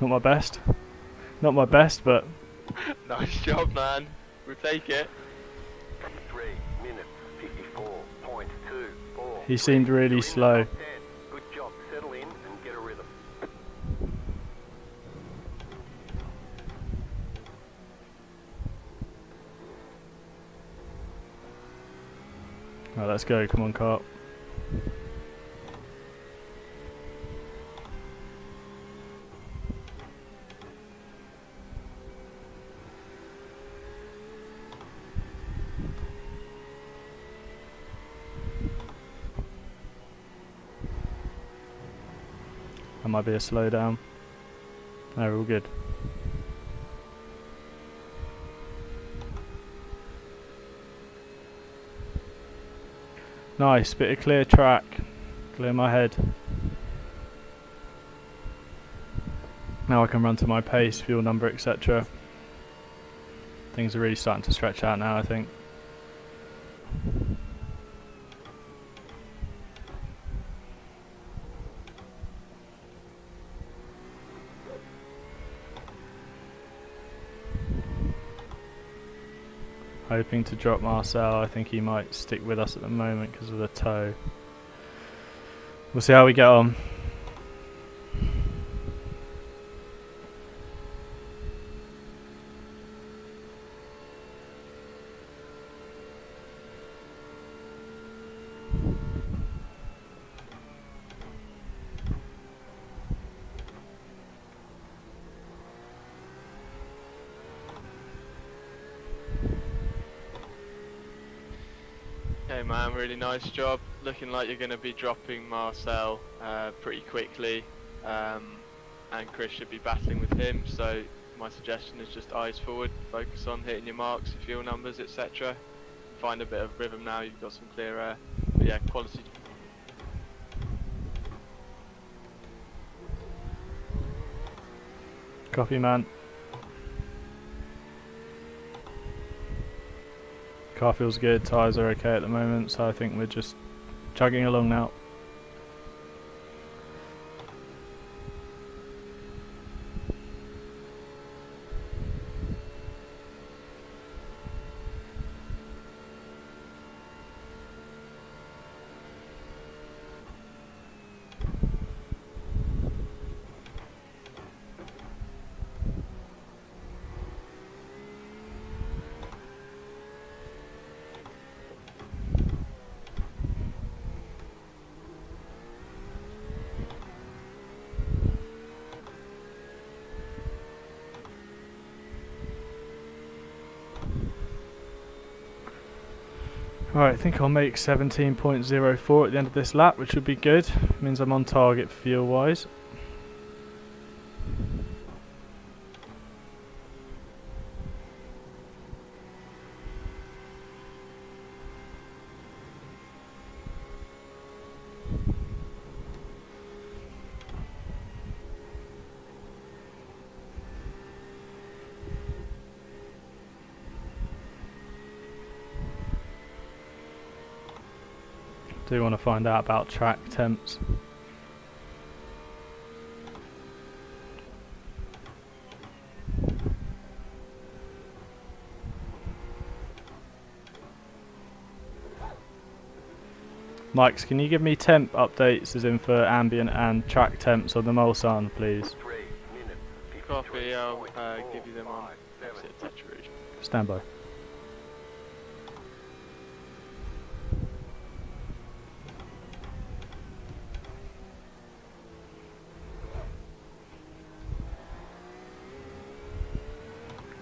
Speaker 1: Not my best. Not my best, but
Speaker 3: Nice job, man. We'll take it.
Speaker 4: 3 minutes 54.24.
Speaker 1: he seemed really slow.
Speaker 4: Good job. Settle in and get a rhythm.
Speaker 1: Right, let's go. Come on, cart. That might be a slowdown. No, we're all good. Nice, bit of clear track. Clear my head. Now I can run to my pace, fuel number, etc. Things are really starting to stretch out now, I think. Hoping to drop Marcel. I think he might stick with us at the moment because of the toe. We'll see how we get on.
Speaker 3: Okay, man, really nice job. Looking like you're going to be dropping Marcel pretty quickly, and Chris should be battling with him. So my suggestion is just eyes forward, focus on hitting your marks, your fuel numbers, etc. Find a bit of rhythm now. You've got some clear air. But yeah, quality.
Speaker 1: Copy, man. Car feels good, tyres are okay at the moment, so I think we're just chugging along now. Alright, I think I'll make 17.04 at the end of this lap, which would be good. Means I'm on target fuel wise. Do want to find out about track temps. Mikes, can you give me temp updates as in for ambient and track temps on the Mulsanne, please?
Speaker 4: 3 minutes.
Speaker 3: Copy, I'll give you them on exit touch route.
Speaker 1: Stand by.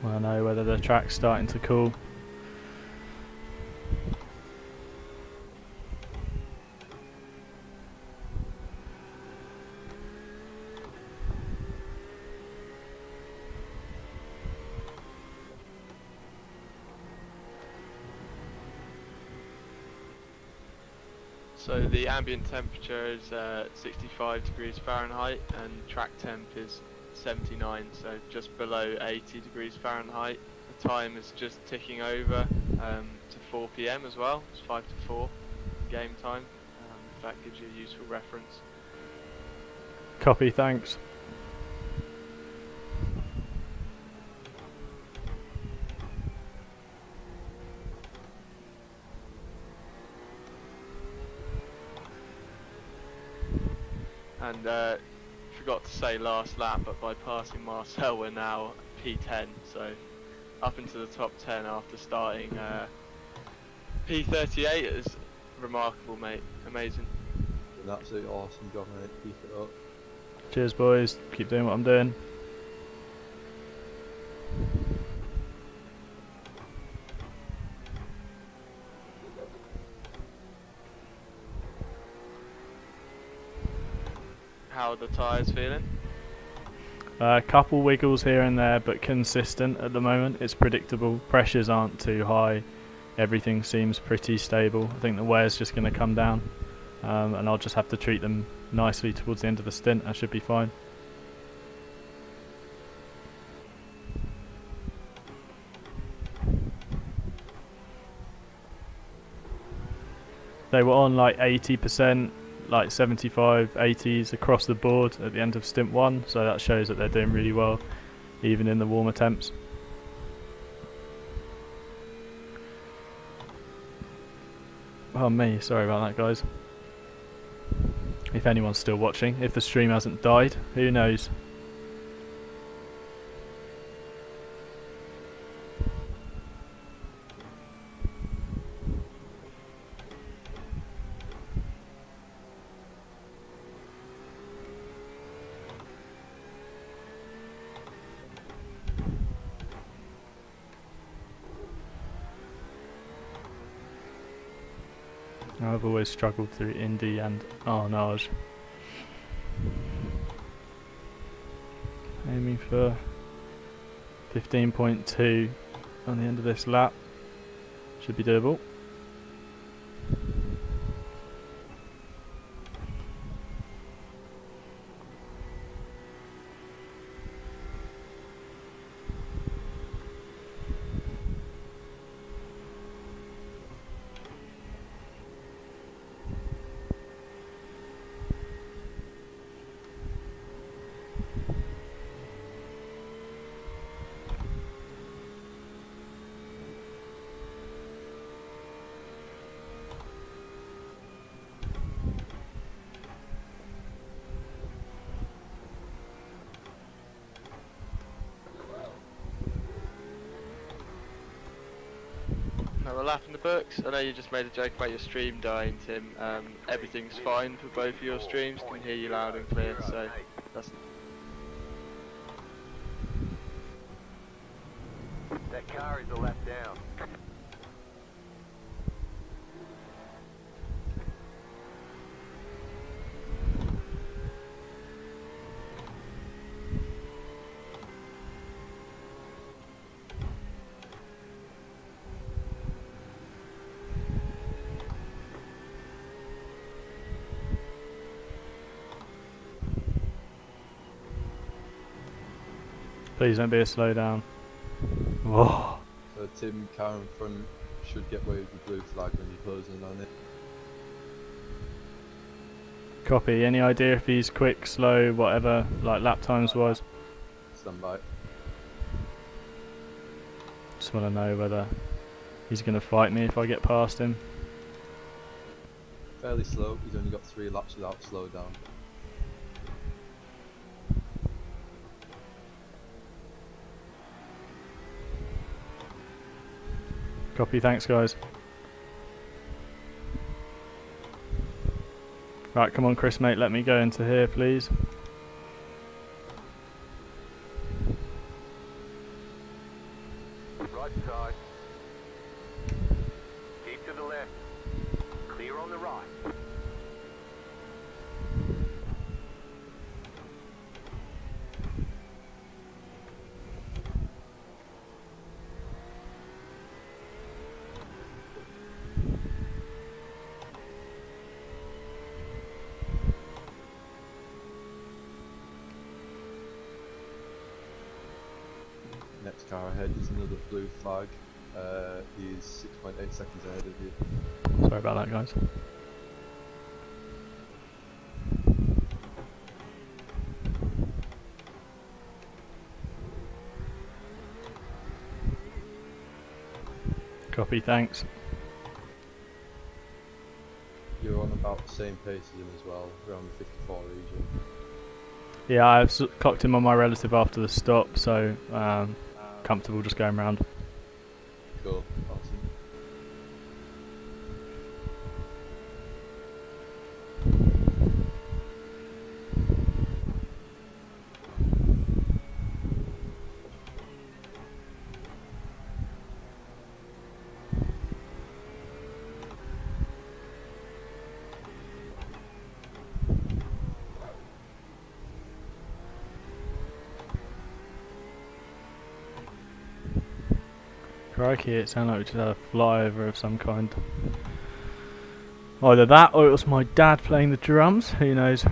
Speaker 1: Want to know whether the track's starting to cool.
Speaker 3: So the ambient temperature is 65 degrees Fahrenheit and track temp is 79, so just below 80 degrees Fahrenheit. The time is just ticking over to 4 PM as well. It's 5 to 4 game time, if that gives you a useful reference.
Speaker 1: Copy, thanks.
Speaker 3: And forgot to say last lap, but by passing Marcel we're now P10, so up into the top 10 after starting P38 is remarkable, mate. Amazing.
Speaker 2: An absolutely awesome job, mate. Keep it up.
Speaker 1: Cheers, boys. Keep doing what I'm doing.
Speaker 3: How are the tyres feeling?
Speaker 1: A couple wiggles here and there, but consistent at the moment. It's predictable. Pressures aren't too high. Everything seems pretty stable. I think the wear's just going to come down, and I'll just have to treat them nicely towards the end of the stint. I should be fine. They were on like 80%, like 75, 80s across the board at the end of stint 1, so that shows that they're doing really well, even in the warmer temps. Oh me, sorry about that, guys. If anyone's still watching, if the stream hasn't died, who knows? I've always struggled through Indy and Arnage. Aiming for 15.2 on the end of this lap. Should be doable.
Speaker 3: Another lap in the books. I know you just made a joke about your stream dying, Tim. Everything's fine for both of your streams. Can hear you loud and clear. So that's
Speaker 4: That car is a lap down.
Speaker 1: Please don't be a slowdown. Whoa.
Speaker 2: So Tim, car in front should get waved with blue flag when you're closing on it.
Speaker 1: Copy. Any idea if he's quick, slow, whatever, like lap times wise?
Speaker 2: Stand by.
Speaker 1: Just want to know whether he's going to fight me if I get past him.
Speaker 2: Fairly slow, he's only got 3 laps without slowdown.
Speaker 1: Copy, thanks guys. Right, come on Chris mate, let me go into here please.
Speaker 4: Right side. Keep to the left. Clear on the right.
Speaker 2: Next car ahead is another blue flag. He's 6.8 seconds ahead of you.
Speaker 1: Sorry about that guys. Copy, thanks.
Speaker 2: You're on about the same pace as him as well, around the 54 region.
Speaker 1: Yeah, I've clocked him on my relative after the stop, so comfortable just going round.
Speaker 2: Cool, awesome.
Speaker 1: Crikey, it sounded like we just had a flyover of some kind. Either that or it was my dad playing the drums, who knows.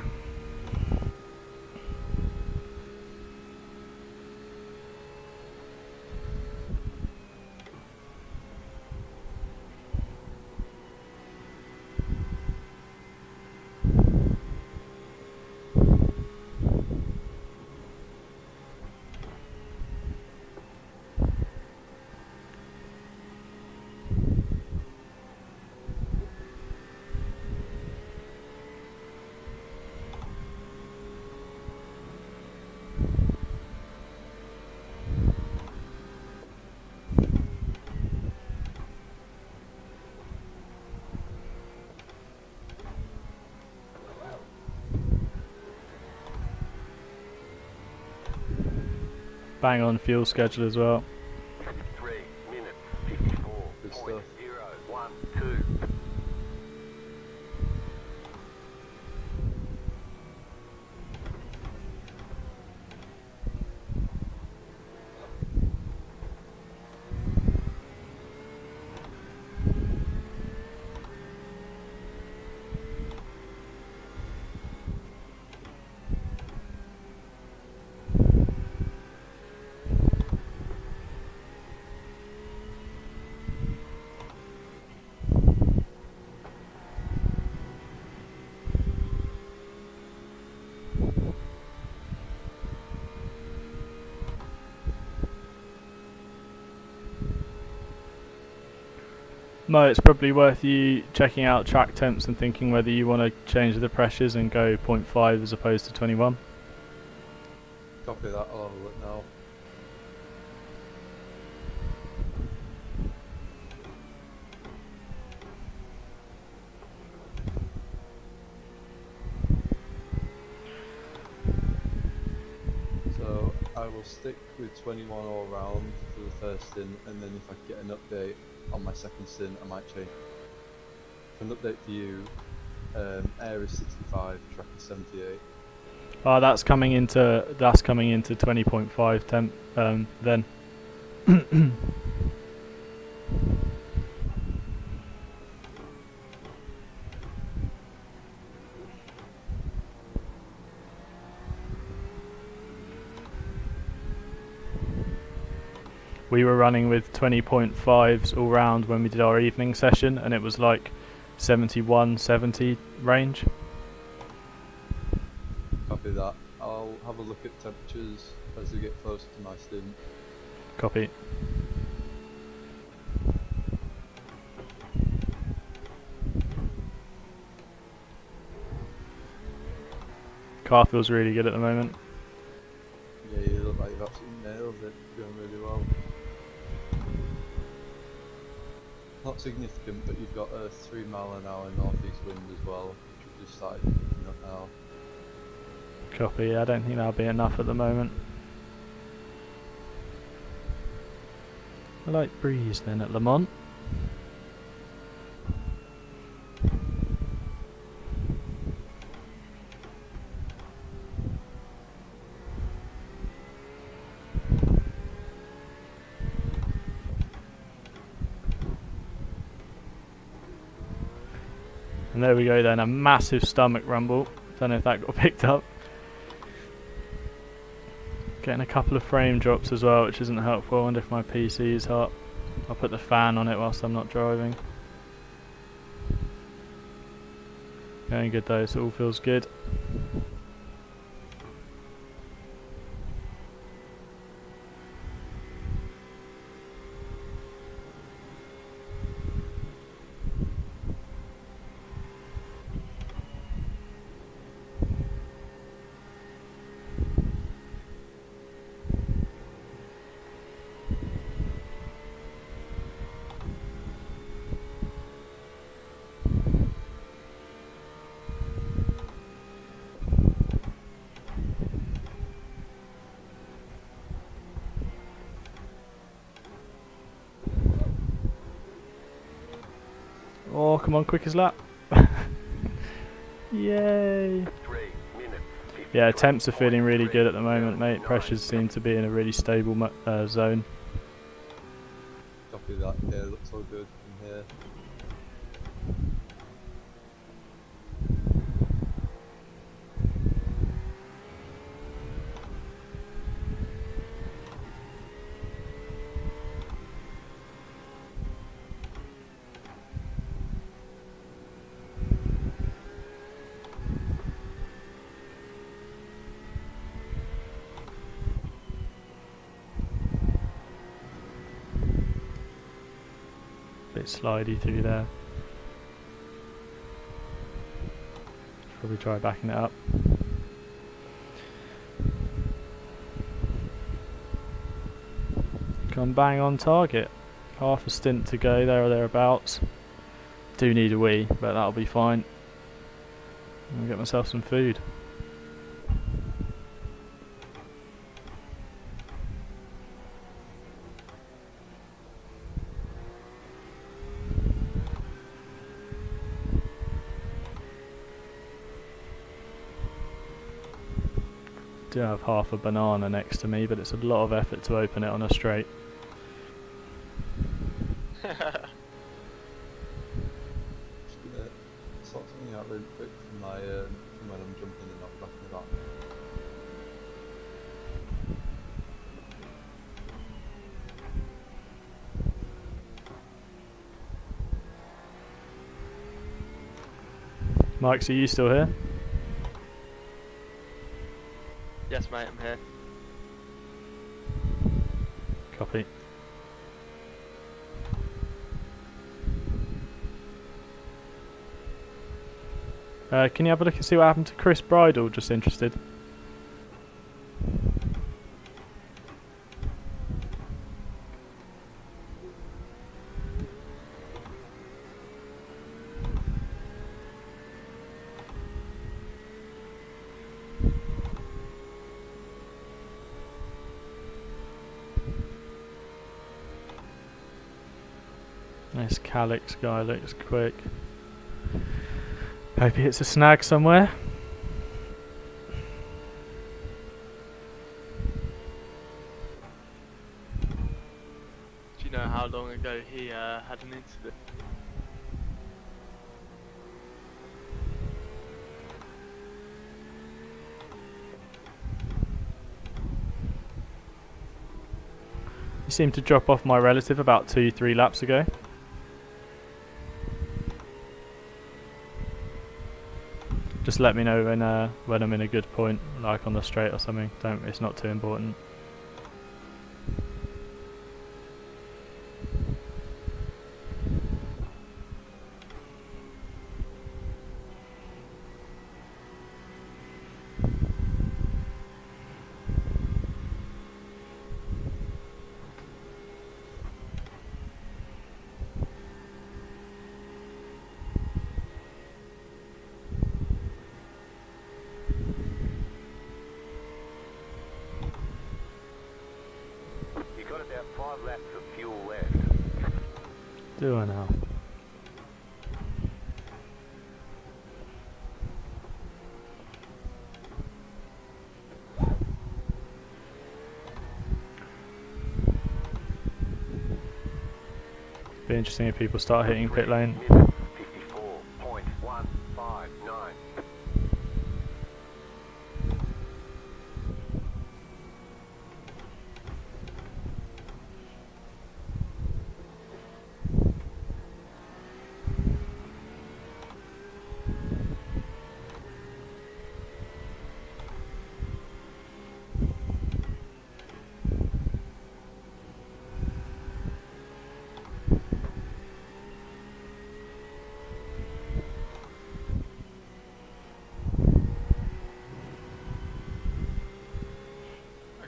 Speaker 1: Bang on fuel schedule as well.
Speaker 4: 3 minutes, 54.
Speaker 2: Good stuff.
Speaker 4: 0.012.
Speaker 1: Mo, it's probably worth you checking out track temps and thinking whether you want to change the pressures and go 0.5 as opposed to 21.
Speaker 2: Copy that, I'll have a look now. So I will stick with 21 all round for the first stint, and then if I get an update on my second stint, I might change. For an update for you, air is 65, track is 78.
Speaker 1: Oh, that's coming into 20.5 temp then. We were running with 20.5s all round when we did our evening session, and it was like 71, 70 range.
Speaker 2: Copy that. I'll have a look at temperatures as we get closer to my stint.
Speaker 1: Copy. Car feels really good at the moment.
Speaker 2: Yeah, you look like you've absolutely nailed it. Going really well. Not significant, but you've got a 3 mile an hour northeast wind as well, which we've just started picking up now.
Speaker 1: Copy. I don't think that'll be enough at the moment. A light breeze then at Le Mans. And there we go then, a massive stomach rumble. Don't know if that got picked up. Getting a couple of frame drops as well, which isn't helpful. I wonder if my PC is hot. I'll put the fan on it whilst I'm not driving. Going good though, so it all feels good. Oh, come on, quick as lap. Yay.
Speaker 4: 3 minutes.
Speaker 1: Yeah, temps are feeling really good at the moment, mate. Pressures seem to be in a really stable zone.
Speaker 2: Copy that. Yeah, it looks all good in here.
Speaker 1: Bit slidey through there. Probably try backing it up. Come bang on target. Half a stint to go, there or thereabouts. Do need a wee, but that'll be fine. I'll get myself some food. Do have half a banana next to me, but it's a lot of effort to open it on a straight.
Speaker 2: Just gonna sort something out really quick from my from when I'm jumping and not backing it up.
Speaker 1: Mike, are you still here?
Speaker 3: Yes, mate, I'm here.
Speaker 1: Copy. Can you have a look and see what happened to Chris Bridle? Just interested. This Calix guy looks quick. Hope he hits a snag somewhere.
Speaker 3: Do you know how long ago he had an incident?
Speaker 1: He seemed to drop off my relative about 2-3 laps ago. Just let me know when I'm in a good point, like on the straight or something. It's not too important.
Speaker 4: You got about 5 laps of fuel left.
Speaker 1: Do I now? Be interesting if people start hitting pit lane.
Speaker 4: 54.159.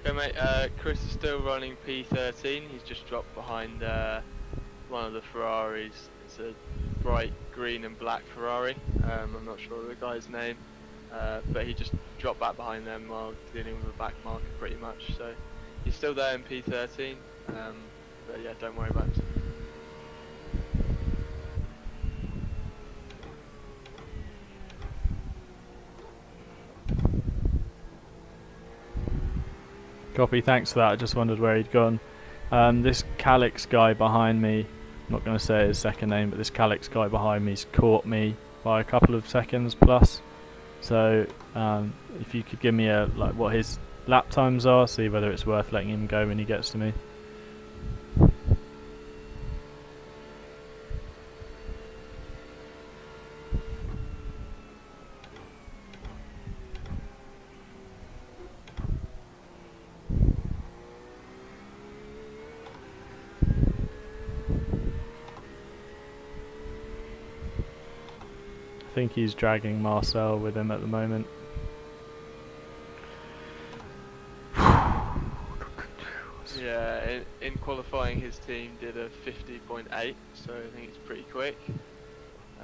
Speaker 3: Okay, mate. Chris is still running P13. He's just dropped behind one of the Ferraris. It's a bright green and black Ferrari. I'm not sure of the guy's name, but he just dropped back behind them while dealing with a back marker pretty much. So he's still there in P13. But yeah, don't worry about it.
Speaker 1: Copy, thanks for that. I just wondered where he'd gone. This Calix guy behind me, I'm not going to say his second name, but this Calix guy behind me's caught me by a couple of seconds plus. So if you could give me like what his lap times are, see whether it's worth letting him go when he gets to me. I think he's dragging Marcel with him at the moment.
Speaker 3: Yeah, in qualifying his team did a 50.8, so I think it's pretty quick.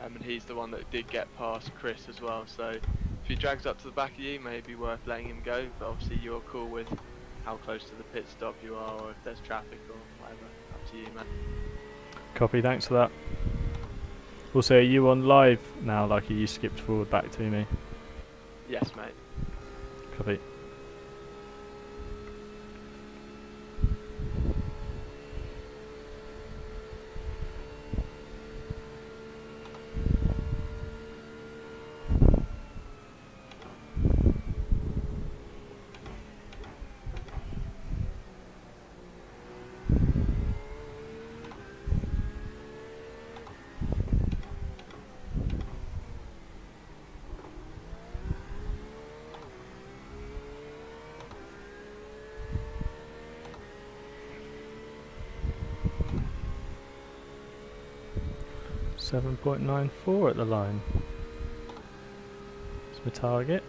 Speaker 3: And he's the one that did get past Chris as well, so if he drags up to the back of you, maybe worth letting him go, but obviously you're cool with how close to the pit stop you are, or if there's traffic or whatever. Up to you, man.
Speaker 1: Copy, thanks for that. Also, are you on live now, like you skipped forward back to me?
Speaker 3: Yes, mate.
Speaker 1: Copy. .94 at the line. the target.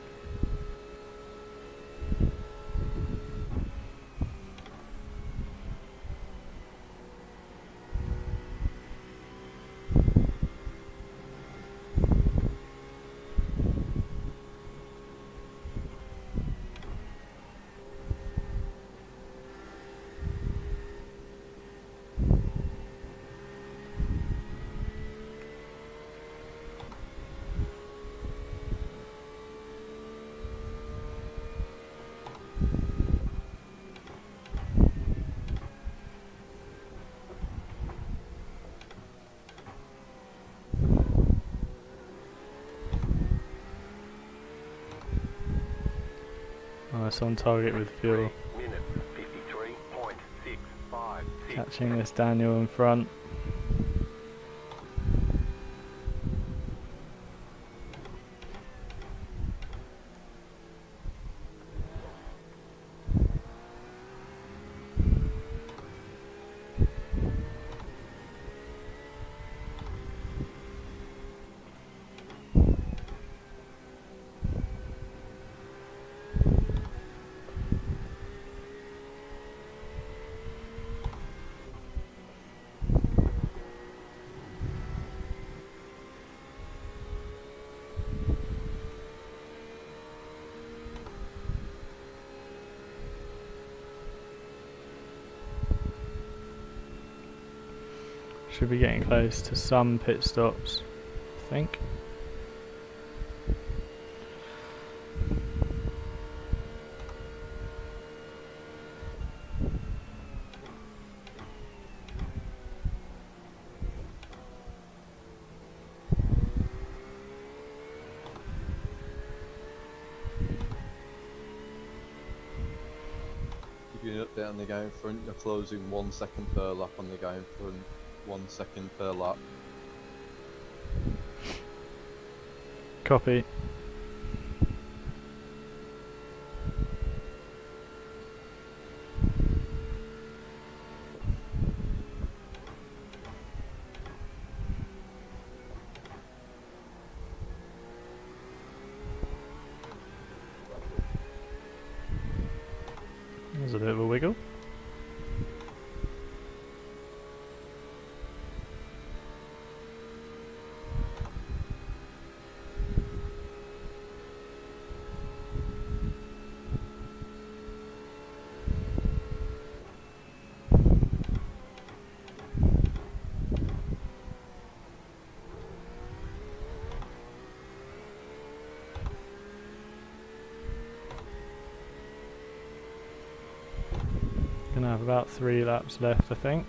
Speaker 1: Nice on target with fuel.
Speaker 4: 3 minutes, 53.656.
Speaker 1: Catching this Daniel in front. Should be getting close to some pit stops, I think.
Speaker 2: Give you an update on the guy in front. You're closing 1 second per lap on the guy in front. 1 second per lap.
Speaker 1: Copy. There's a bit of a wiggle. Gonna have about 3 laps left, I think.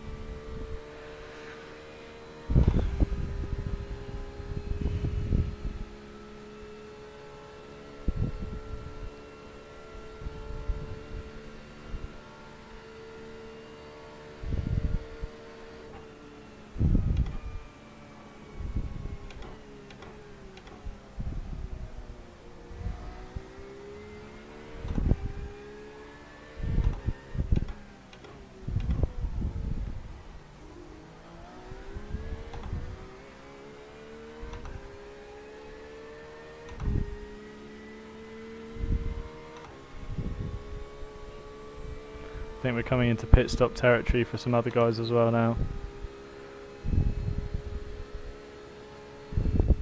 Speaker 1: I think we're coming into pit stop territory for some other guys as well now.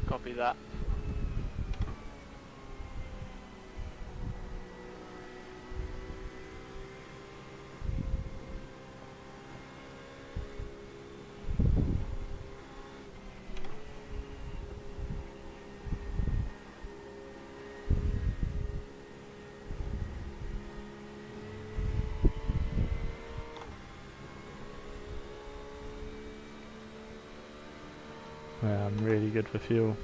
Speaker 3: Copy that.
Speaker 1: Yeah, I'm really good for fuel.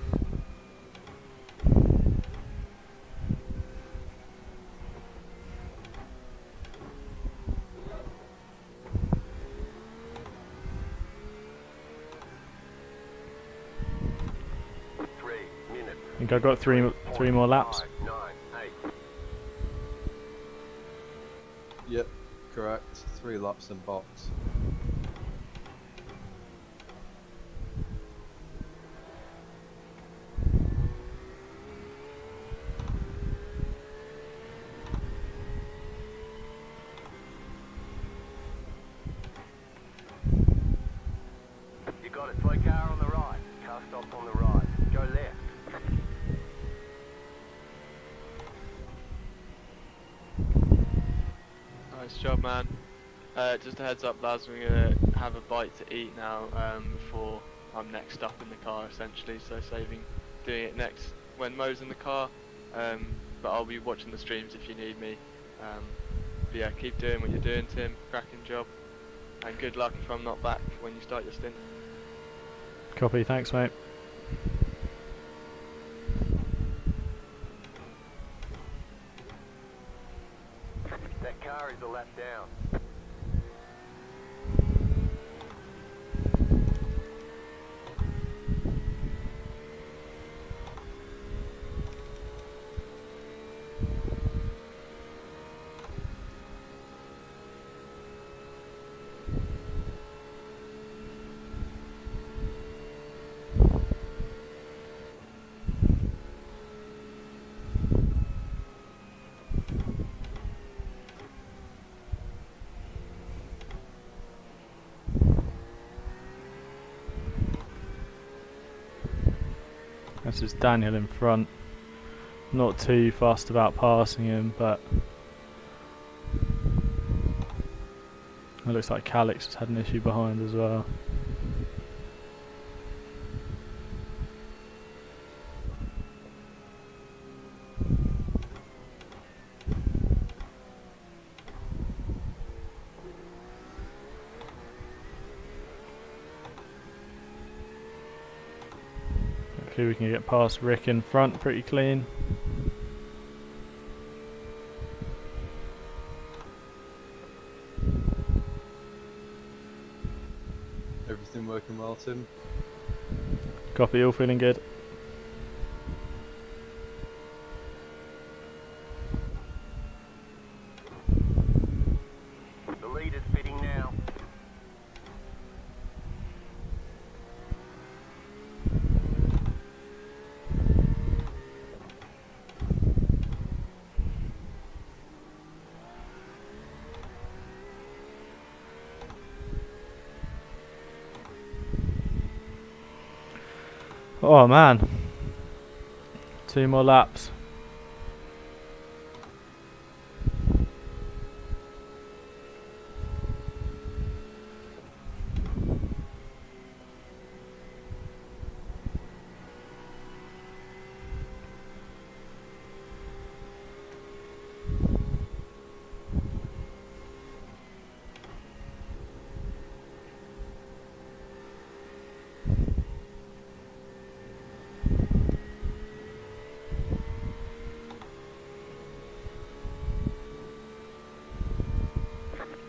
Speaker 1: I think I've got three more laps.
Speaker 4: 598.
Speaker 2: Yep, correct. 3 laps in box.
Speaker 4: go left.
Speaker 3: Nice job, man. Just a heads up, lads, we're gonna have a bite to eat now before I'm next up in the car, essentially. So saving doing it next when Mo's in the car. But I'll be watching the streams if you need me. But yeah, keep doing what you're doing, Tim. Cracking job. And good luck if I'm not back when you start your stint.
Speaker 1: Copy, thanks mate.
Speaker 4: That car is a lap down.
Speaker 1: This is Daniel in front. Not too fast about passing him, but it looks like Calix has had an issue behind as well. Hopefully we can get past Rick in front pretty clean.
Speaker 2: Everything working well, Tim?
Speaker 1: Copy, all feeling good.
Speaker 4: The lead is fitting now.
Speaker 1: Oh man, 2 more laps.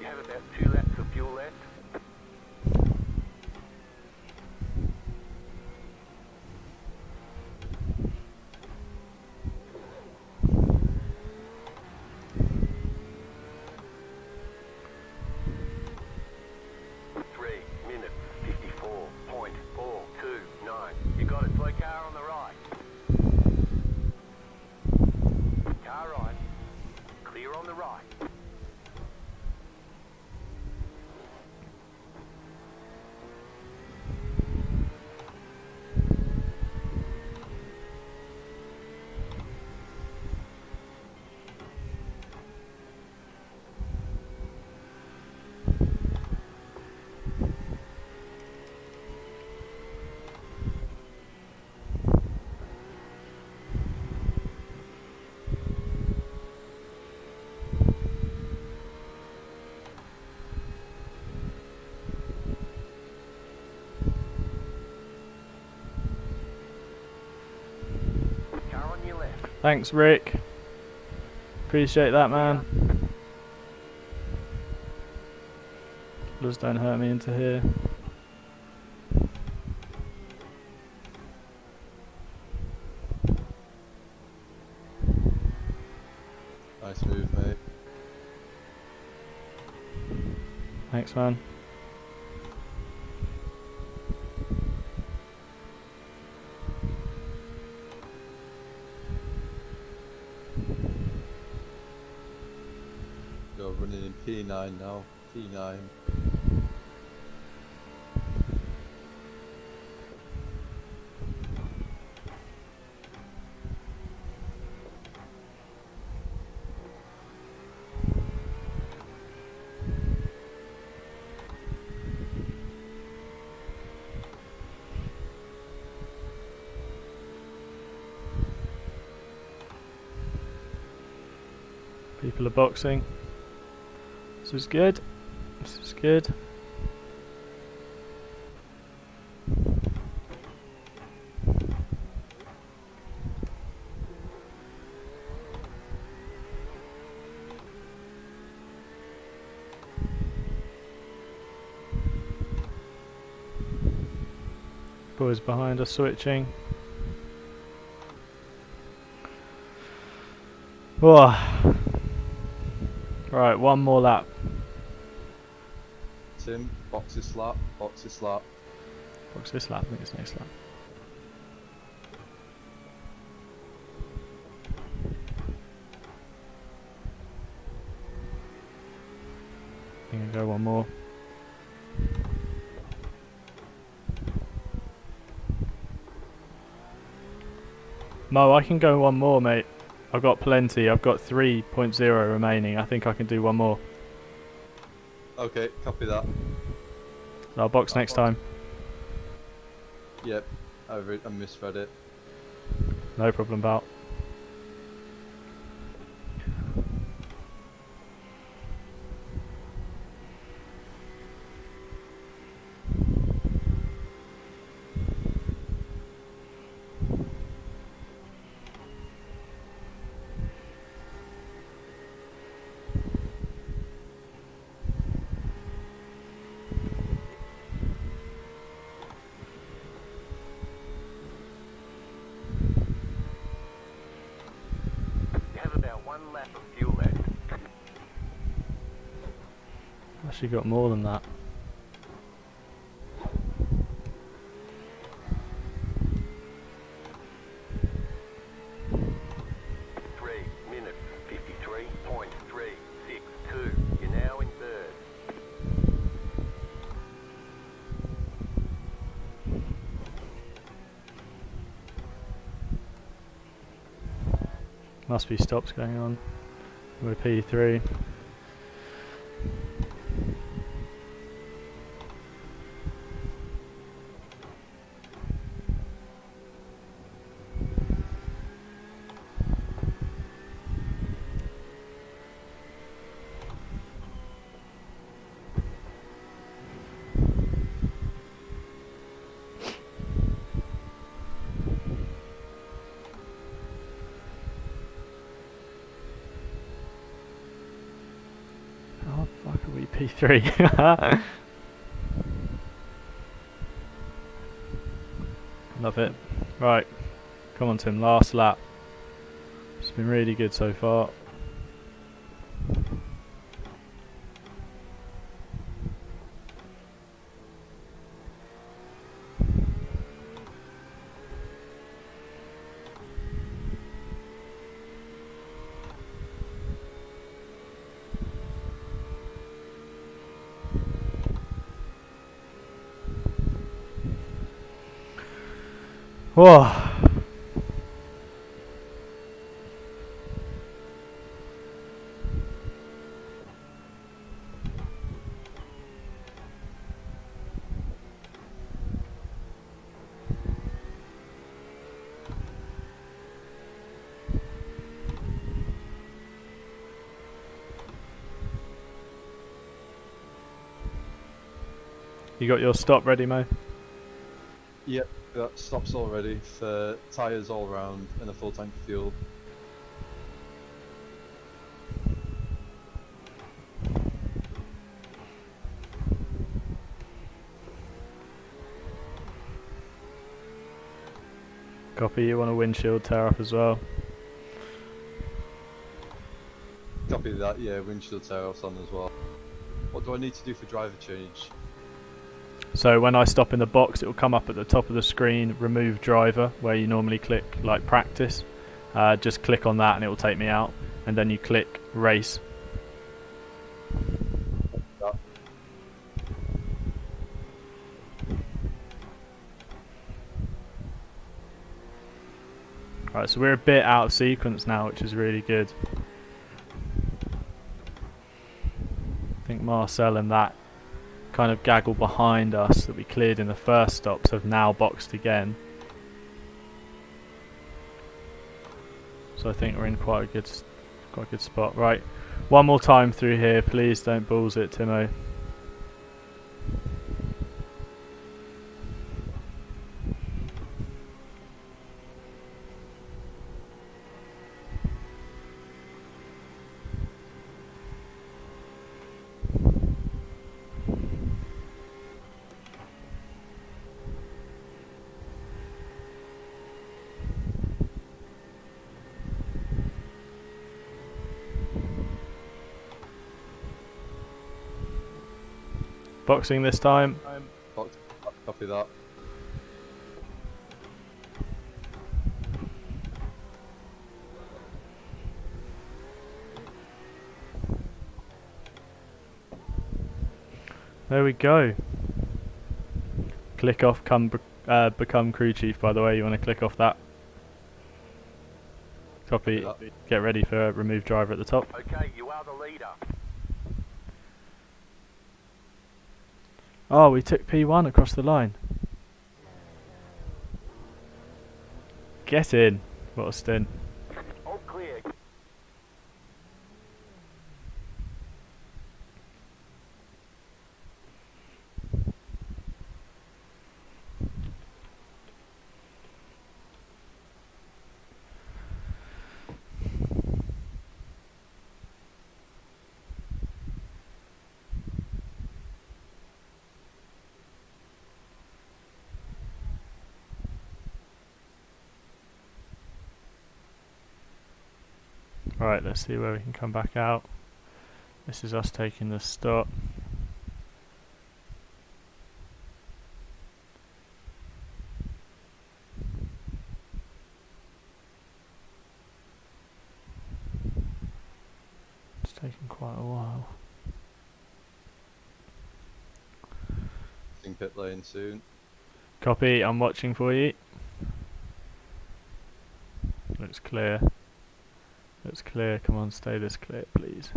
Speaker 4: You have about 2 laps of fuel left. Minutes 54.429. You got it. Slow car on the right. Car right. Clear on the right. Car on your left.
Speaker 1: Thanks Rick. Appreciate that man. Just don't hurt me into here.
Speaker 2: Nice move, mate.
Speaker 1: Thanks man.
Speaker 2: You're running in P9 now. P9.
Speaker 1: People are boxing. This is good. This is good. Boys behind us switching. Whoa. Right, one more lap.
Speaker 2: Tim, box this lap, box this lap.
Speaker 1: What's this lap? I think it's next lap. I think I'll go one more. Mo, I can go one more, mate. I've got plenty. I've got 3.0 remaining. I think I can do one more.
Speaker 2: Okay, copy that.
Speaker 1: I'll box next time.
Speaker 2: Yep, I misread it.
Speaker 1: No problem, pal.
Speaker 4: You have about 1 lap of fuel left.
Speaker 1: Actually got more than that.
Speaker 4: Three minutes, 53.362. You're now in third.
Speaker 1: Must be stops going on. We're P3. How the fuck are we P3? Love it. Right, come on Tim, last lap. It's been really good so far. Whoa. You got your stop ready, Mo?
Speaker 2: Yep, got stops all ready for tyres all round and a full tank of fuel.
Speaker 1: Copy, you want a windshield tear up as well?
Speaker 2: Copy that, yeah, windshield tear offs on as well. What do I need to do for driver change?
Speaker 1: So when I stop in the box, it will come up at the top of the screen, remove driver, where you normally click like practice. Just click on that and it will take me out. And then you click race.
Speaker 2: That.
Speaker 1: Right, so we're a bit out of sequence now, which is really good. I think Marcel and that kind of gaggle behind us that we cleared in the first stops have now boxed again. So I think we're in quite a Quite a good spot. Right, one more time through here, please don't balls it, Timo. Boxing this time.
Speaker 2: Copy that.
Speaker 1: There we go. Click off, become crew chief, by the way. You want to click off that. Copy.
Speaker 2: Copy that.
Speaker 1: Get ready for remove driver at the top.
Speaker 4: Okay, you are the leader.
Speaker 1: Oh, we took P1 across the line. Get in. What a stint.
Speaker 4: All clear.
Speaker 1: Right, let's see where we can come back out. This is us taking the stop. It's taking quite a while.
Speaker 2: In pit lane soon.
Speaker 1: Copy, I'm watching for you. Looks clear. Looks clear, come on, stay this clear, please.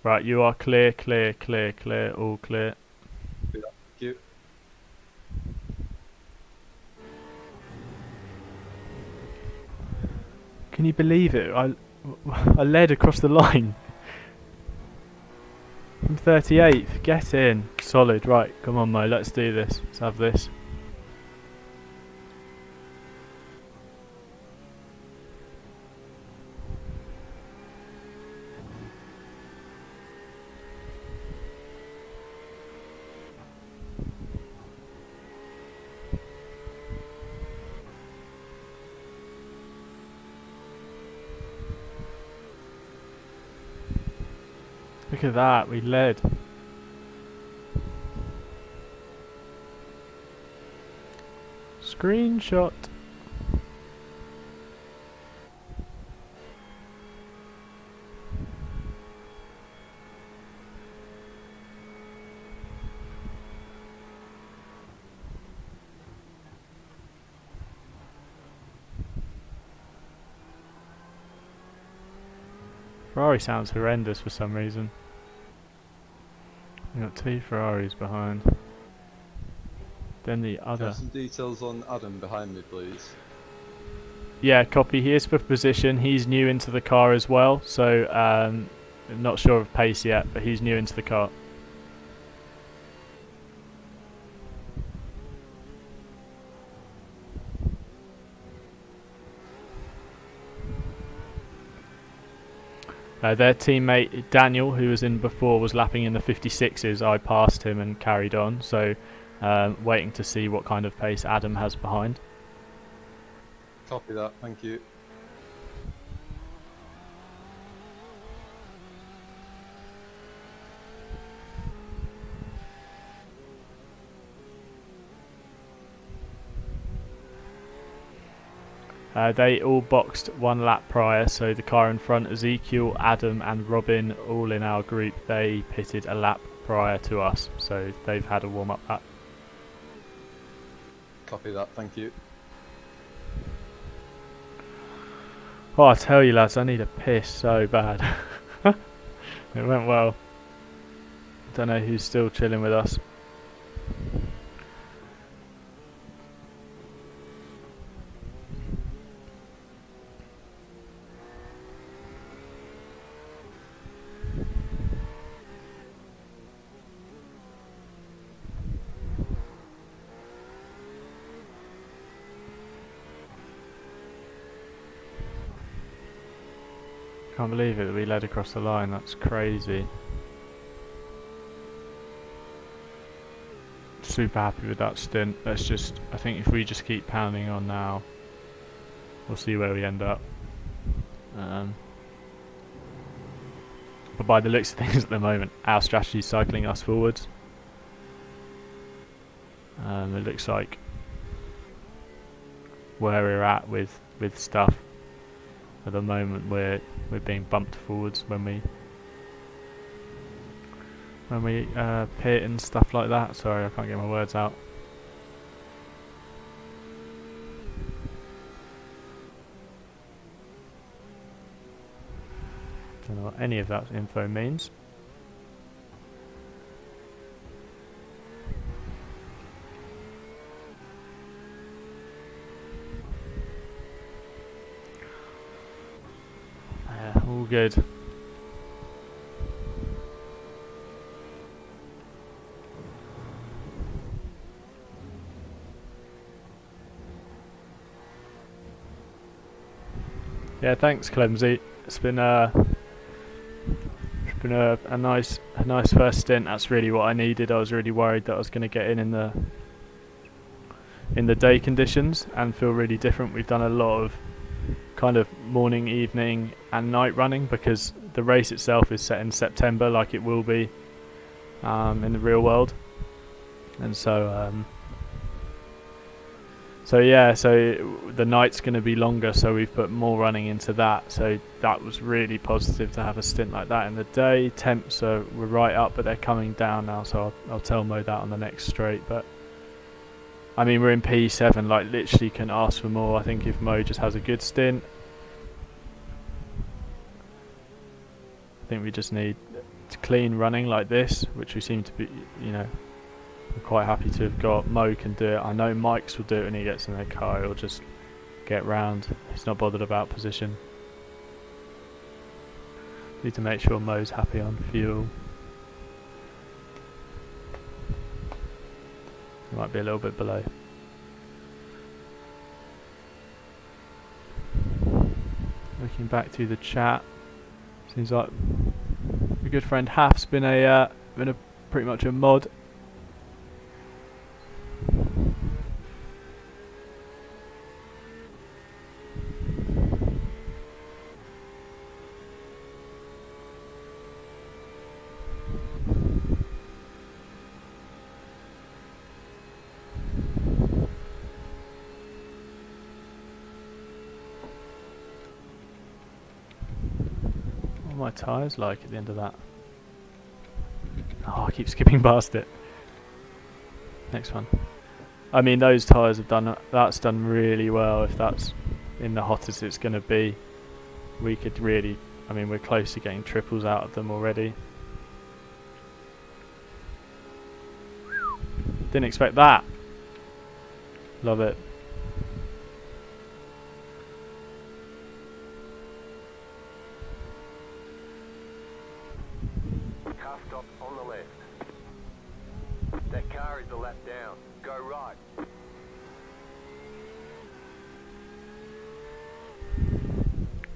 Speaker 1: Right, you are clear, clear, clear, clear, all clear.
Speaker 2: Thank you.
Speaker 1: Can you believe it? I led across the line. I'm 38th, get in. Solid, right, come on Mo, let's do this. Let's have this. Look at that, we led. Screenshot. Ferrari sounds horrendous for some reason. We've got two Ferraris behind. Then the other.
Speaker 2: Some details on Adam behind me, please.
Speaker 1: Yeah, copy. He is for position. He's new into the car as well, so I'm not sure of pace yet, but he's new into the car. Their teammate Daniel, who was in before, was lapping in the 56s. I passed him and carried on, so waiting to see what kind of pace Adam has behind.
Speaker 2: Copy that, thank you.
Speaker 1: They all boxed one lap prior, so the car in front, Ezekiel, Adam and Robin, all in our group, they pitted a lap prior to us, so they've had a warm-up lap.
Speaker 2: Copy that, thank you.
Speaker 1: Oh, I tell you lads, I need a piss so bad. It went well. Don't know who's still chilling with us. Can't believe it that we led across the line. That's crazy. Super happy with that stint. Let's just, I think if we just keep pounding on now, we'll see where we end up. But by the looks of things at the moment, our strategy is cycling us forwards. It looks like where we're at with stuff at the moment, we're being bumped forwards when we pit and stuff like that. Sorry, I can't get my words out. Don't know what any of that info means. Yeah, all good. Yeah, thanks, Clemsy. It's been a nice first stint. That's really what I needed. I was really worried that I was going to get in the day conditions and feel really different. We've done a lot of kind of morning, evening and night running because the race itself is set in September like it will be in the real world. And so yeah, so the night's going to be longer, so we've put more running into that. So that was really positive to have a stint like that in the day. Temps were right up, but they're coming down now, so I'll tell Mo that on the next straight. But I mean, we're in P7, like literally can ask for more. I think if Mo just has a good stint, I think we just need clean running like this, which we seem to be, you know, I'm quite happy to have got. Mo can do it. I know Mike's will do it when he gets in their car. He'll just get round. He's not bothered about position. Need to make sure Mo's happy on fuel. Might be a little bit below. Looking back through the chat, seems like a good friend Haf's been a pretty much a mod. My tyres like at the end of that. Oh, I keep skipping past it. Next one. I mean, those tyres have done, that's done really well. If that's in the hottest it's going to be, we could really, I mean, we're close to getting triples out of them already. Didn't expect that. Love it.
Speaker 4: Car stop on the left. That car is a lap down. Go right.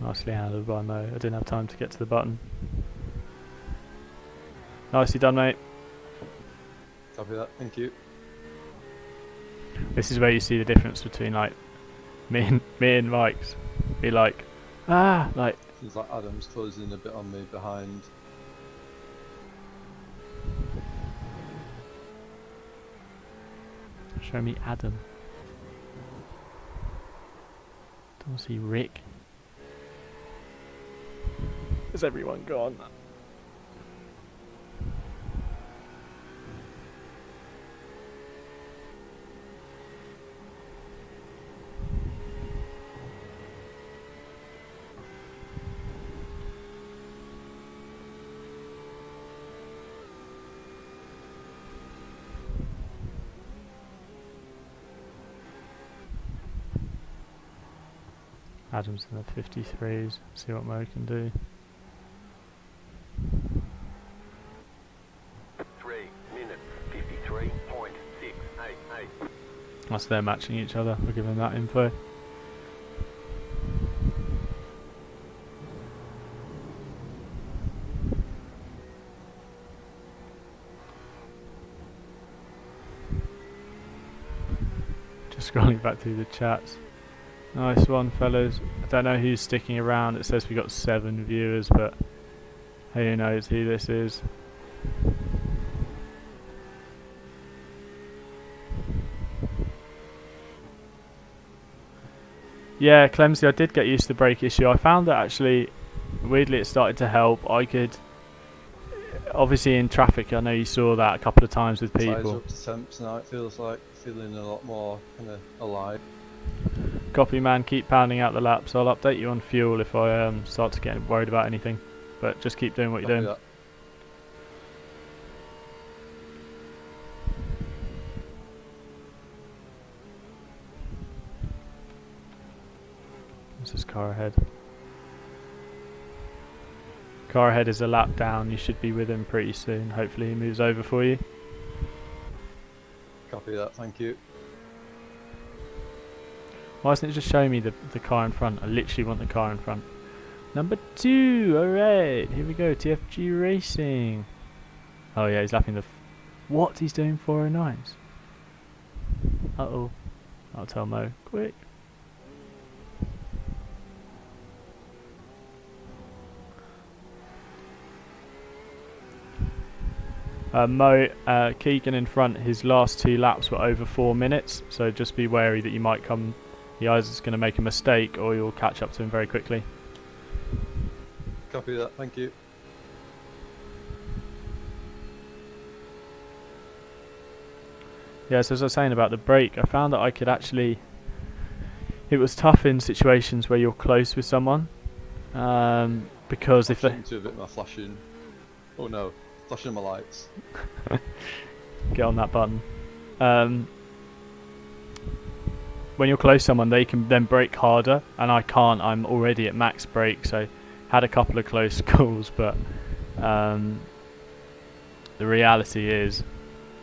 Speaker 1: Nicely handled by Mo. I didn't have time to get to the button. Nicely done, mate.
Speaker 2: Copy that. Thank you.
Speaker 1: This is where you see the difference between like me and Mike's. Be like, like.
Speaker 2: Seems like Adam's closing a bit on me behind.
Speaker 1: Show me Adam. Don't see Rick. Is everyone gone? Adam's in the 53s. See what Mo can do.
Speaker 4: 3 minutes 53.688.
Speaker 1: That's they're matching each other. We're giving that info. Just scrolling back through the chats. Nice one, fellas. I don't know who's sticking around. It says we got 7 viewers, but who knows who this is. Yeah, Clemsy, I did get used to the brake issue. I found that actually, weirdly, it started to help. I could, obviously in traffic, I know you saw that a couple of times with
Speaker 2: Size
Speaker 1: people.
Speaker 2: up to temps now. It feels like feeling a lot more kind of alive.
Speaker 1: Copy, man, keep pounding out the laps. I'll update you on fuel if I start to get worried about anything. But just keep doing what you're
Speaker 2: Copy
Speaker 1: doing.
Speaker 2: that.
Speaker 1: This is car ahead. Car ahead is a lap down. You should be with him pretty soon. Hopefully he moves over for you.
Speaker 2: Copy that. Thank you.
Speaker 1: Why doesn't it just show me the car in front? I literally want the car in front. Number 2, alright, here we go, TFG Racing. Oh yeah, he's lapping the... What? He's doing 409s? Uh-oh. I'll tell Mo, quick. Mo, Keegan in front, his last 2 laps were over 4 minutes, so just be wary that you might come... He either is going to make a mistake or you'll catch up to him very quickly.
Speaker 2: Copy that. Thank you.
Speaker 1: Yeah, so as I was saying about the brake, I found that I could actually... It was tough in situations where you're close with someone. Because if they...
Speaker 2: To a bit more flashing. Oh no. Flashing my lights.
Speaker 1: Get on that button. When you're close to someone, they can then brake harder, and I can't. I'm already at max brake, so had a couple of close calls, but the reality is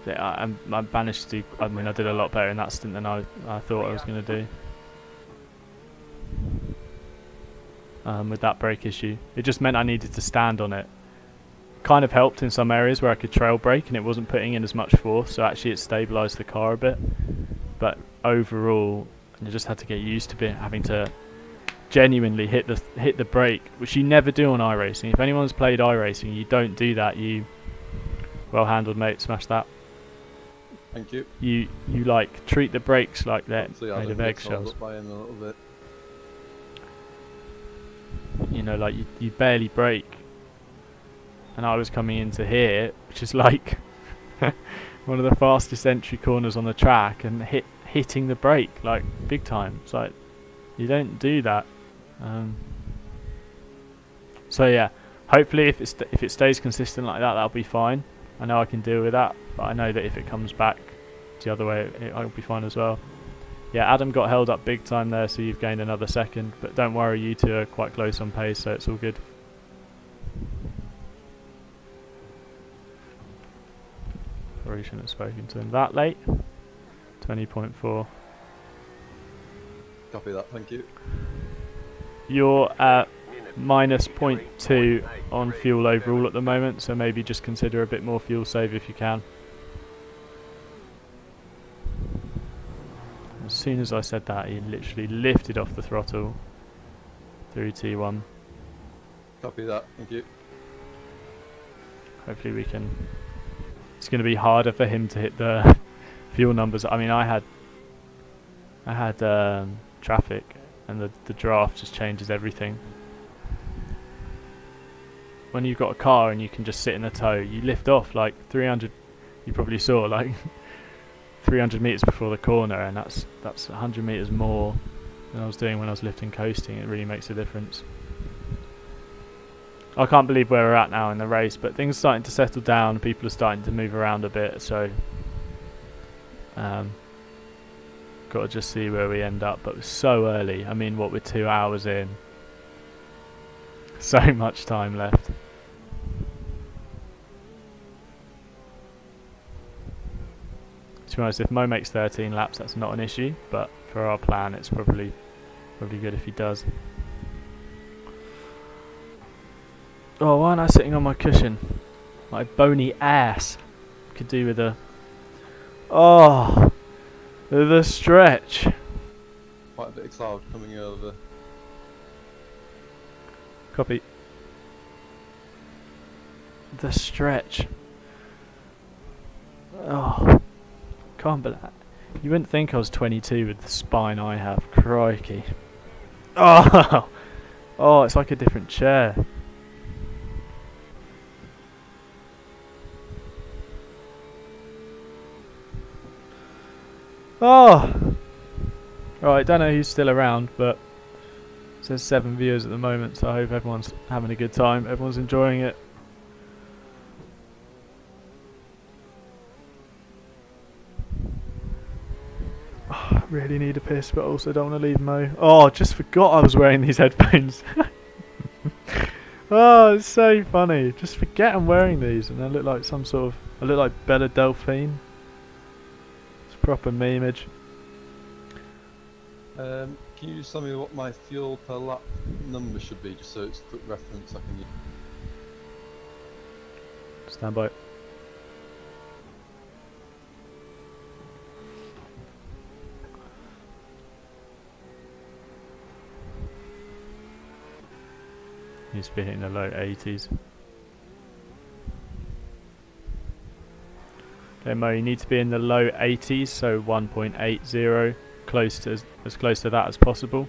Speaker 1: that I managed to do. I mean, I did a lot better in that stint than I thought I was going to do. With that brake issue, it just meant I needed to stand on it. Kind of helped in some areas where I could trail brake and it wasn't putting in as much force, so actually it stabilised the car a bit. But overall, I just had to get used to having to genuinely hit the brake, which you never do on iRacing. If anyone's played iRacing, you don't do that. You well handled, mate. Smash that.
Speaker 2: Thank you.
Speaker 1: You like treat the brakes like they're
Speaker 2: Hopefully
Speaker 1: made of eggshells.
Speaker 2: Up by him a little bit.
Speaker 1: You know, like you barely brake. And I was coming into here, which is like one of the fastest entry corners on the track, and hitting the brake like big time. It's like you don't do that. So yeah, hopefully if it stays consistent like that, that'll be fine. I know I can deal with that, but I know that if it comes back the other way, I'll be fine as well. Yeah, Adam got held up big time there, so you've gained another second. But don't worry, you two are quite close on pace, so it's all good. Probably shouldn't have spoken to him that late. 20.4.
Speaker 2: Copy that. Thank you.
Speaker 1: You're at minus 0.2 on fuel overall at the moment, so maybe just consider a bit more fuel save if you can. As soon as I said that, he literally lifted off the throttle through T1.
Speaker 2: Copy that. Thank you.
Speaker 1: Hopefully we can... It's going to be harder for him to hit the fuel numbers. I mean, I had traffic, and the draft just changes everything. When you've got a car and you can just sit in the tow, you lift off like 300. You probably saw like 300 meters before the corner, and that's 100 meters more than I was doing when I was lifting coasting. It really makes a difference. I can't believe where we're at now in the race, but things are starting to settle down. People are starting to move around a bit, so got to just see where we end up. But we're so early. I mean, what, we're 2 hours in. So much time left. To be honest, if Mo makes 13 laps, that's not an issue. But for our plan, it's probably good if he does. Oh, why am I sitting on my cushion? My bony ass. Could do with a... Oh! The stretch.
Speaker 2: Quite a bit of cloud coming over.
Speaker 1: Copy. The stretch. Oh, can't believe that. You wouldn't think I was 22 with the spine I have. Crikey. Oh, oh, it's like a different chair. Oh, right. Don't know who's still around, but it says 7 viewers at the moment. So I hope everyone's having a good time. Everyone's enjoying it. Oh, I really need a piss, but also don't want to leave Mo. Oh, I just forgot I was wearing these headphones. Oh, it's so funny. Just forget I'm wearing these, and I look like some sort of. I look like Bella Delphine. It's a proper meme image.
Speaker 2: Can you just tell me what my fuel per lap number should be, just so it's a quick reference I can use?
Speaker 1: Stand by. Needs to be hitting the low 80s. Okay, Mo, you need to be in the low 80s, so 1.80, close to as close to that as possible.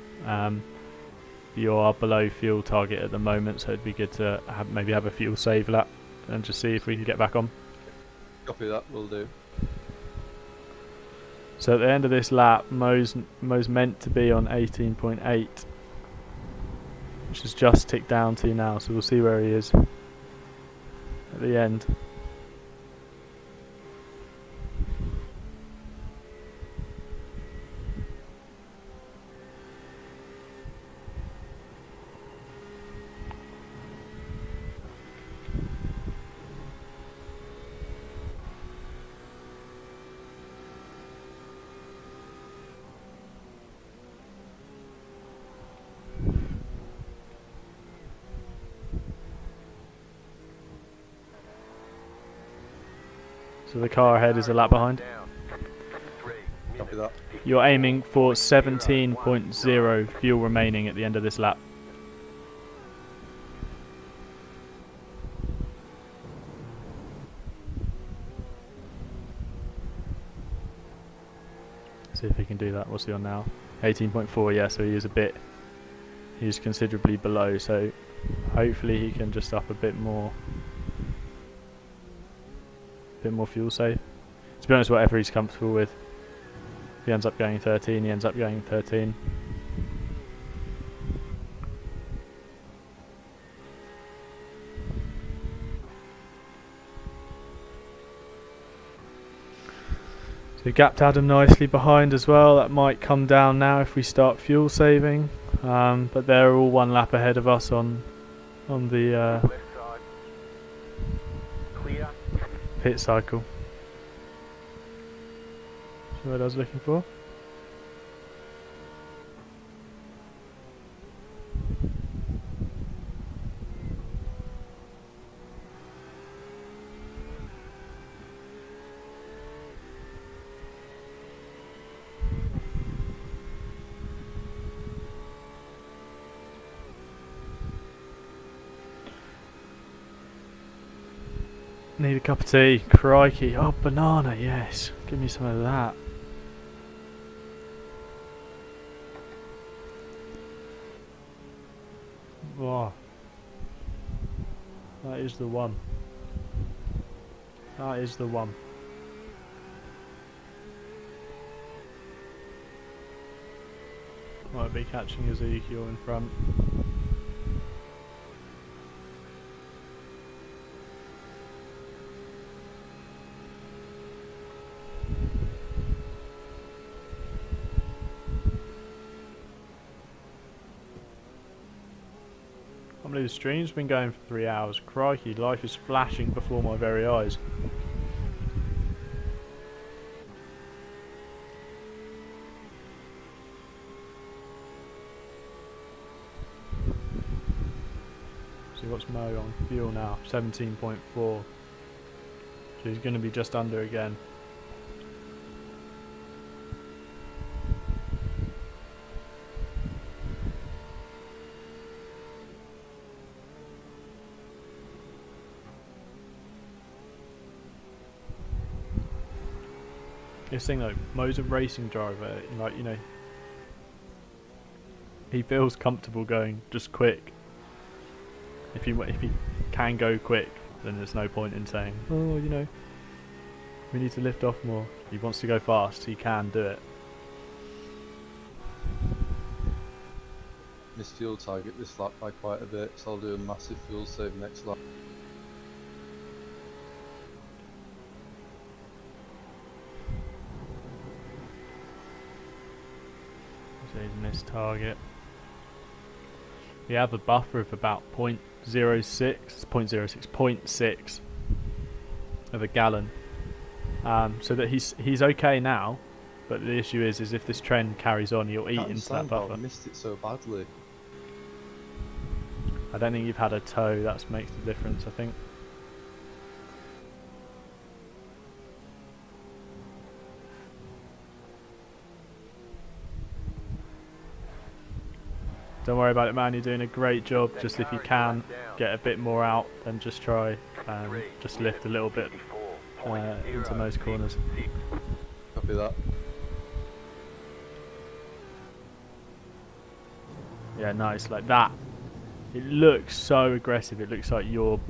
Speaker 1: You are below fuel target at the moment, so it'd be good to maybe have a fuel save lap and just see if we can get back on.
Speaker 2: Copy that, will do.
Speaker 1: So at the end of this lap, Mo's meant to be on 18.8, which has just ticked down to now, so we'll see where he is at the end. So the car ahead is a lap behind.
Speaker 2: Copy that.
Speaker 1: You're aiming for 17.0 fuel remaining at the end of this lap. See if he can do that. What's he on now? 18.4, yeah, so he's considerably below, so hopefully he can just up a bit more fuel save. To be honest, whatever he's comfortable with. If he ends up going 13, he ends up going 13. So he gapped Adam nicely behind as well. That might come down now if we start fuel saving. But they're all one lap ahead of us on the pit cycle. That's what I was looking for. Need a cup of tea. Crikey. Oh, banana, yes. Give me some of that. Wow. That is the one. That is the one. Might be catching Ezekiel in front. I believe the stream's been going for 3 hours. Crikey, life is flashing before my very eyes. See what's Mo on fuel now? 17.4. So he's going to be just under again. This thing though, Mo's a racing driver, like, you know, he feels comfortable going just quick. If he can go quick, then there's no point in saying, oh, you know, we need to lift off more. If he wants to go fast, he can do it.
Speaker 2: Missed fuel target this lap by quite a bit, so I'll do a massive fuel save next lap.
Speaker 1: So he's missed target. We have a buffer of about 0.06 of a gallon, so that he's okay now. But the issue is if this trend carries on, he'll eat into that buffer.
Speaker 2: I missed it so badly.
Speaker 1: I don't think you've had a tow. That makes the difference, I think. Don't worry about it, man. You're doing a great job. Just if you can get a bit more out, then just try and just lift a little bit into most corners.
Speaker 2: Copy that.
Speaker 1: Yeah, nice, like that. It looks so aggressive. It looks like you're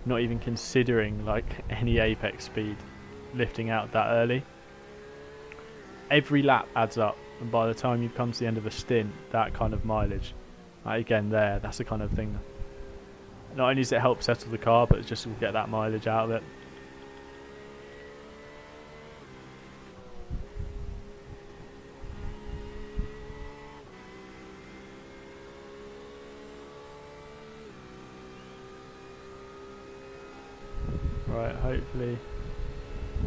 Speaker 1: not even considering like any apex speed lifting out that early. Every lap adds up, and by the time you've come to the end of a stint, that kind of mileage, like again that's the kind of thing. Not only does it help settle the car, but it just will get that mileage out of it. Right, hopefully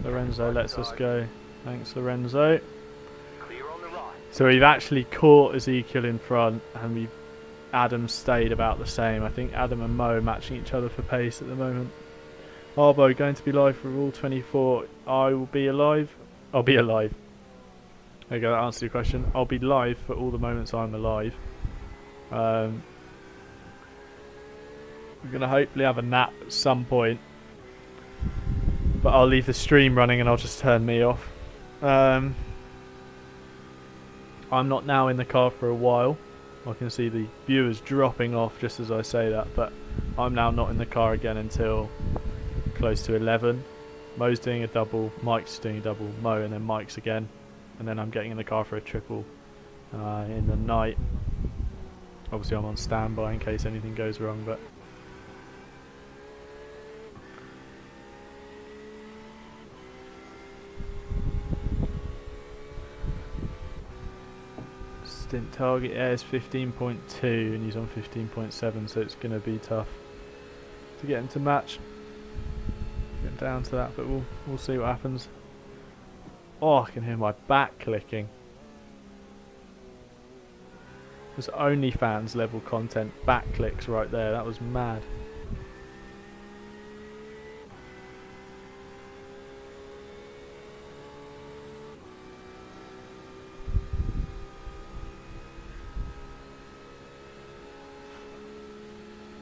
Speaker 1: Lorenzo lets us go. Thanks, Lorenzo. So we've actually caught Ezekiel in front, and Adam stayed about the same. I think Adam and Mo are matching each other for pace at the moment. Arbo going to be live for all 24. I will be alive. I'll be alive. There you go, that answers your question. I'll be live for all the moments I'm alive. We're going to hopefully have a nap at some point. But I'll leave the stream running and I'll just turn me off. I'm not now in the car for a while. I can see the viewers dropping off just as I say that, but I'm now not in the car again until close to 11. Mo's doing a double, Mike's doing a double, Mo, and then Mike's again. And then I'm getting in the car for a triple in the night. Obviously I'm on standby in case anything goes wrong, but stint target air is 15.2 and he's on 15.7, so it's going to be tough to get him to match. Get down to that, but we'll see what happens. Oh, I can hear my back clicking. There's OnlyFans level content back clicks right there. That was mad.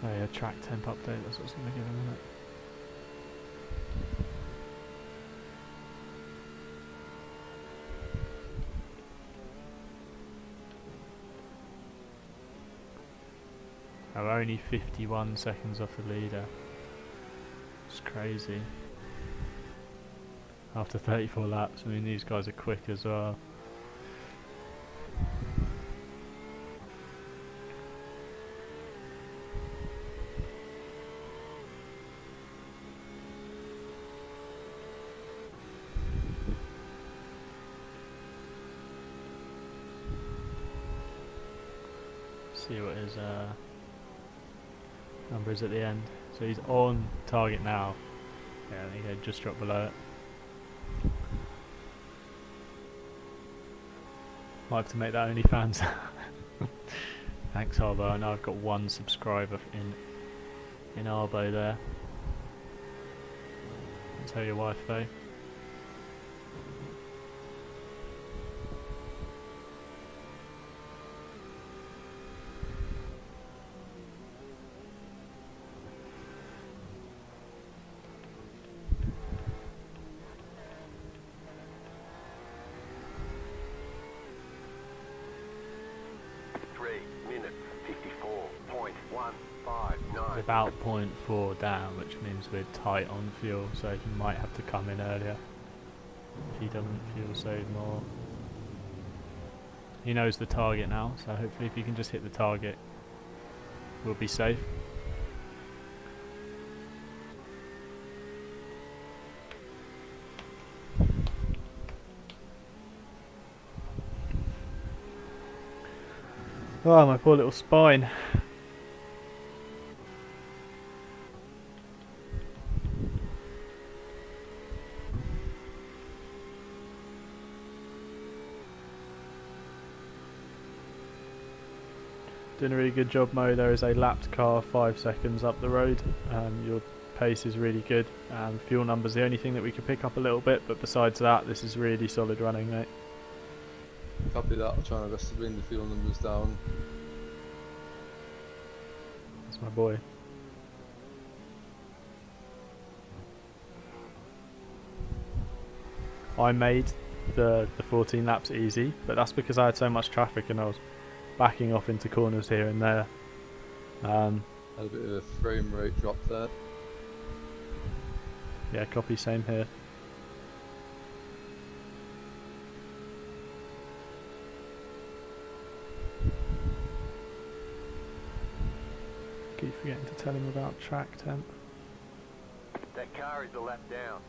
Speaker 1: Oh yeah, track temp update, that's what's going to give him, isn't it? I'm only 51 seconds off the leader. It's crazy. After 34 laps, I mean these guys are quick as well. See what his number is at the end. So he's on target now. Yeah, I think he just dropped below it. Might have to make that OnlyFans. Thanks Arbo. I know I've got one subscriber in Arbo there. I'll tell your wife though. about 0.4 down, which means we're tight on fuel, so he might have to come in earlier if he doesn't fuel save more. He knows the target now, so hopefully if he can just hit the target, we'll be safe. Oh, my poor little spine. Doing a really good job, Mo. There is a lapped car 5 seconds up the road. Your pace is really good. Fuel number's the only thing that we could pick up a little bit, but besides that, this is really solid running, mate.
Speaker 2: Copy that. I'll try my best to bring the fuel numbers down.
Speaker 1: That's my boy. I made the 14 laps easy, but that's because I had so much traffic and I was backing off into corners here and there.
Speaker 2: Had a bit of a frame rate drop there.
Speaker 1: Yeah, copy, same here. Keep forgetting to tell him about track temp.
Speaker 4: That car is a lap down.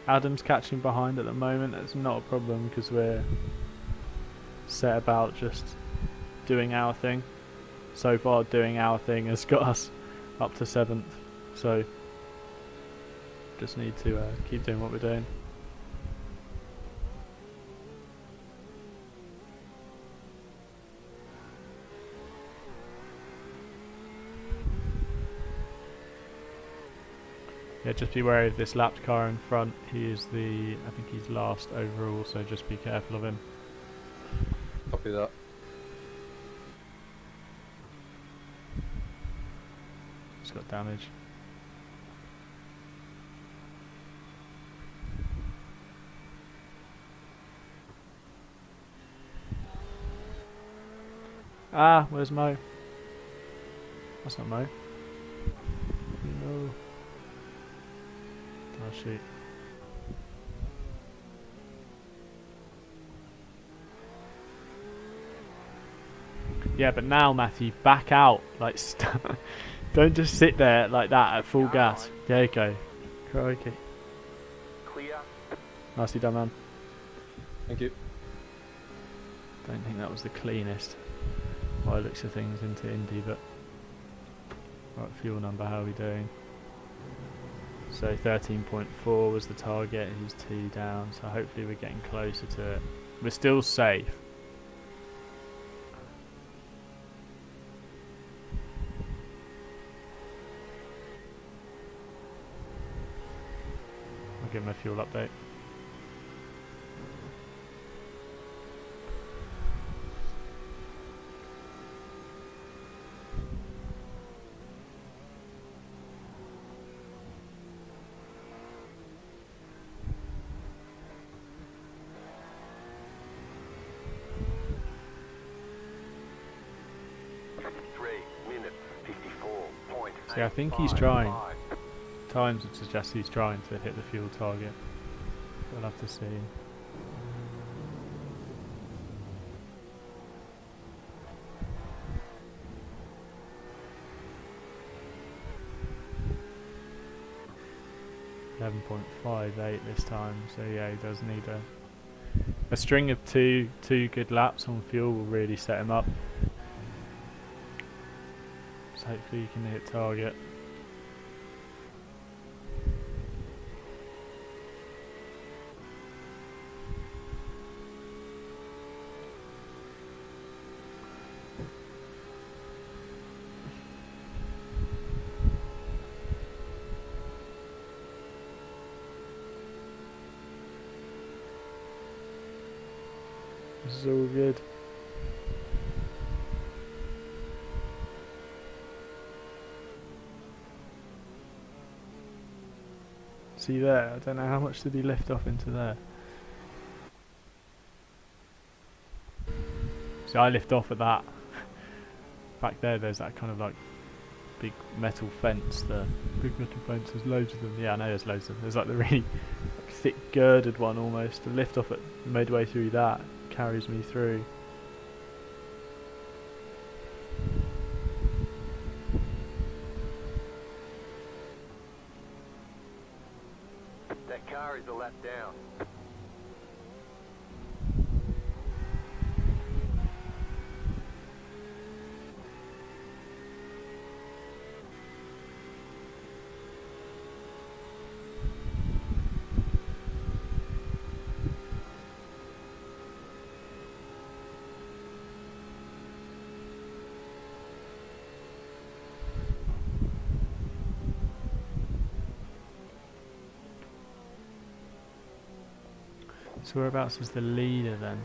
Speaker 1: Adam's catching behind at the moment. That's not a problem because we're set about just doing our thing. So far, doing our thing has got us up to 7th. So just need to keep doing what we're doing. Yeah, just be wary of this lapped car in front. He is I think he's last overall, so just be careful of him.
Speaker 2: Copy that.
Speaker 1: He's got damage. Ah, where's Mo? That's not Mo. No. Oh shoot. Yeah, but now Matthew, back out. Like, don't just sit there like that at full gas. There you go. Crikey.
Speaker 4: Clear.
Speaker 1: Nicely done, man.
Speaker 2: Thank you.
Speaker 1: Don't think that was the cleanest by the looks of things into Indy, but right, fuel number, how are we doing? So 13.4 was the target, he's 2 down, so hopefully we're getting closer to it. We're still safe. I'll give him a fuel update. See, I think he's trying. Times would suggest he's trying to hit the fuel target. We'll have to see. .58 this time, so yeah, he does need a string of two good laps on fuel will really set him up. So hopefully he can hit target. This is all good. See there? I don't know how much did he lift off into there. So I lift off at that. Back there, there's that kind of like big metal fence there. Big metal fence, there's loads of them. Yeah, I know there's loads of them. There's like the really like, thick girded one almost. The lift off at midway through that carries me through.
Speaker 4: That car is a lap down.
Speaker 1: So whereabouts is the leader then?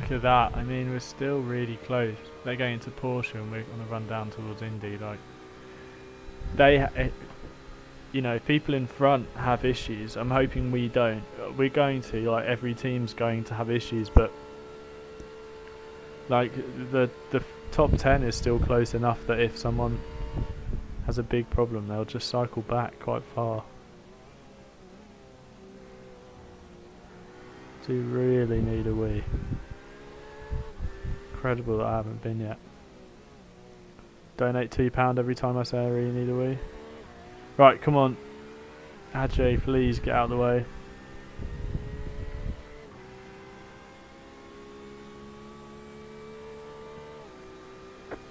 Speaker 1: Look at that. I mean, we're still really close. They're going to Porsche and we're on a run down towards Indy. Like, you know, people in front have issues. I'm hoping we don't. We're going to, like, every team's going to have issues, but like the top 10 is still close enough that if someone has a big problem, they'll just cycle back quite far. Do really need a wee. Incredible that I haven't been yet. Donate £2 every time I say I really need a wee. Right, come on. Ajay, please get out of the way.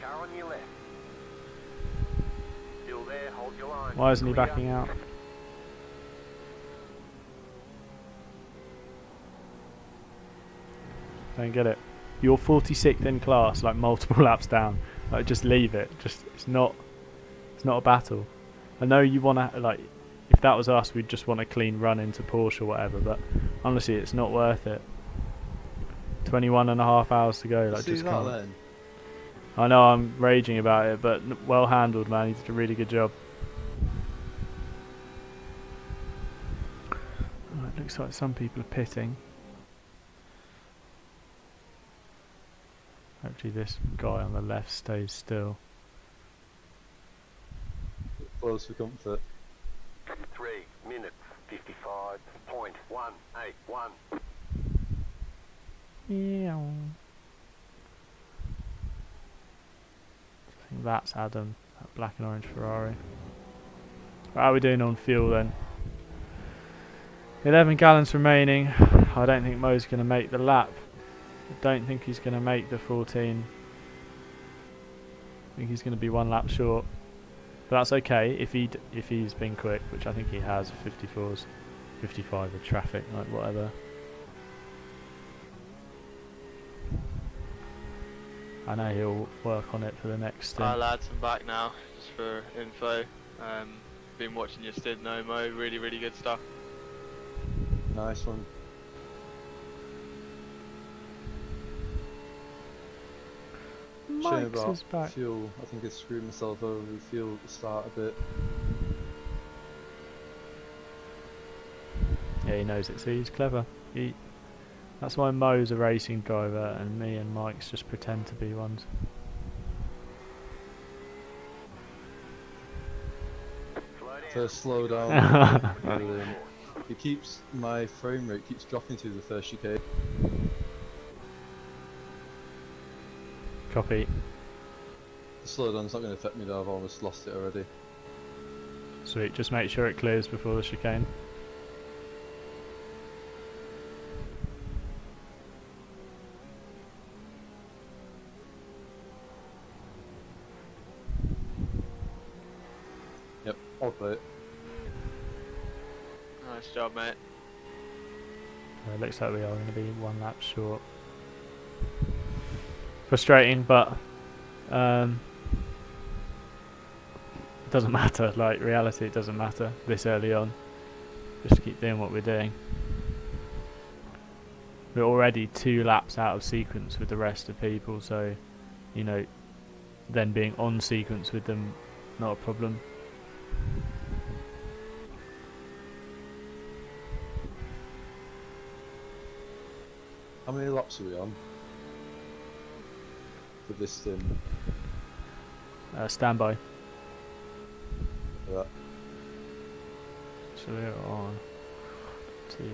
Speaker 4: Car on your left. Still there, hold your line.
Speaker 1: Why isn't he
Speaker 4: Clear.
Speaker 1: backing out? Don't get it. You're 46th in class, like multiple laps down. Like, just leave it. Just it's not a battle. I know you want to, like, if that was us, we'd just want a clean run into Porsche or whatever. But honestly, it's not worth it. 21.5 hours to go. Like,
Speaker 2: See
Speaker 1: just
Speaker 2: that
Speaker 1: can't.
Speaker 2: then?
Speaker 1: I know I'm raging about it, but well handled, man. He did a really good job. Oh, it looks like some people are pitting. Hopefully this guy on the left stays still.
Speaker 2: Close for comfort.
Speaker 4: 3 minutes, 55.181.
Speaker 1: Yeah. I think that's Adam, that black and orange Ferrari. How are we doing on fuel then? 11 gallons remaining. I don't think Mo's going to make the lap. I don't think he's going to make the 14. I think he's going to be 1 lap short. But that's okay if he's been quick, which I think he has. 54s, 55 with traffic, like whatever. I know he'll work on it for the next stint.
Speaker 3: Hi lads, I'm back now, just for info. Been watching your stint, no Mo, really good stuff.
Speaker 2: Nice one. Shame
Speaker 1: Mike's
Speaker 2: about
Speaker 1: is back.
Speaker 2: fuel. I think I screwed myself over with fuel at the start a bit.
Speaker 1: Yeah, he knows it. See, he's clever. That's why Mo's a racing driver and me and Mike's just pretend to be ones.
Speaker 2: First slow down. Brilliant. It keeps, my frame rate keeps dropping through the first chicane.
Speaker 1: Copy.
Speaker 2: The slowdown's not going to affect me though, I've almost lost it already.
Speaker 1: Sweet, just make sure it clears before the chicane.
Speaker 2: Yep, I'll play it.
Speaker 3: Nice job, mate.
Speaker 1: It looks like we are going to be 1 lap short. Frustrating, but it doesn't matter. Like, reality, it doesn't matter this early on. Just keep doing what we're doing. We're already 2 laps out of sequence with the rest of people, so you know then being on sequence with them, not a problem.
Speaker 2: How many laps are we on for this sim?
Speaker 1: Standby.
Speaker 2: Yeah.
Speaker 1: So we're on 2, 3,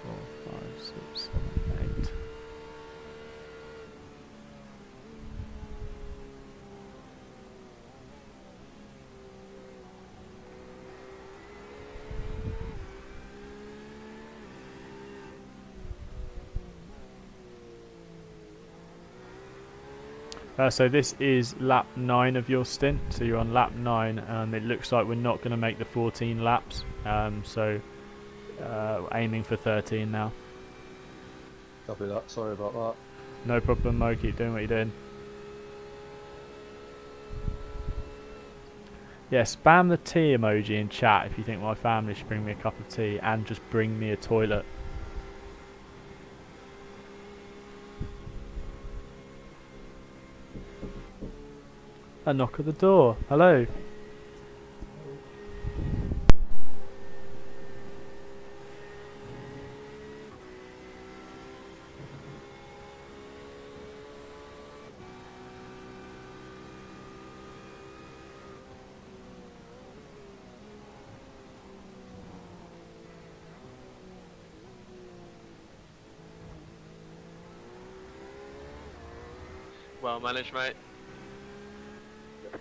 Speaker 1: 4, 5, 6, 7, 8. So this is lap 9 of your stint, so you're on lap 9. It looks like we're not going to make the 14 laps, so aiming for 13 now.
Speaker 2: Copy that. Sorry about that.
Speaker 1: No problem, Mo, keep doing what you're doing. Yeah, spam the tea emoji in chat if you think my family should bring me a cup of tea, and just bring me a toilet. A knock at the door. Hello.
Speaker 3: Well managed, mate.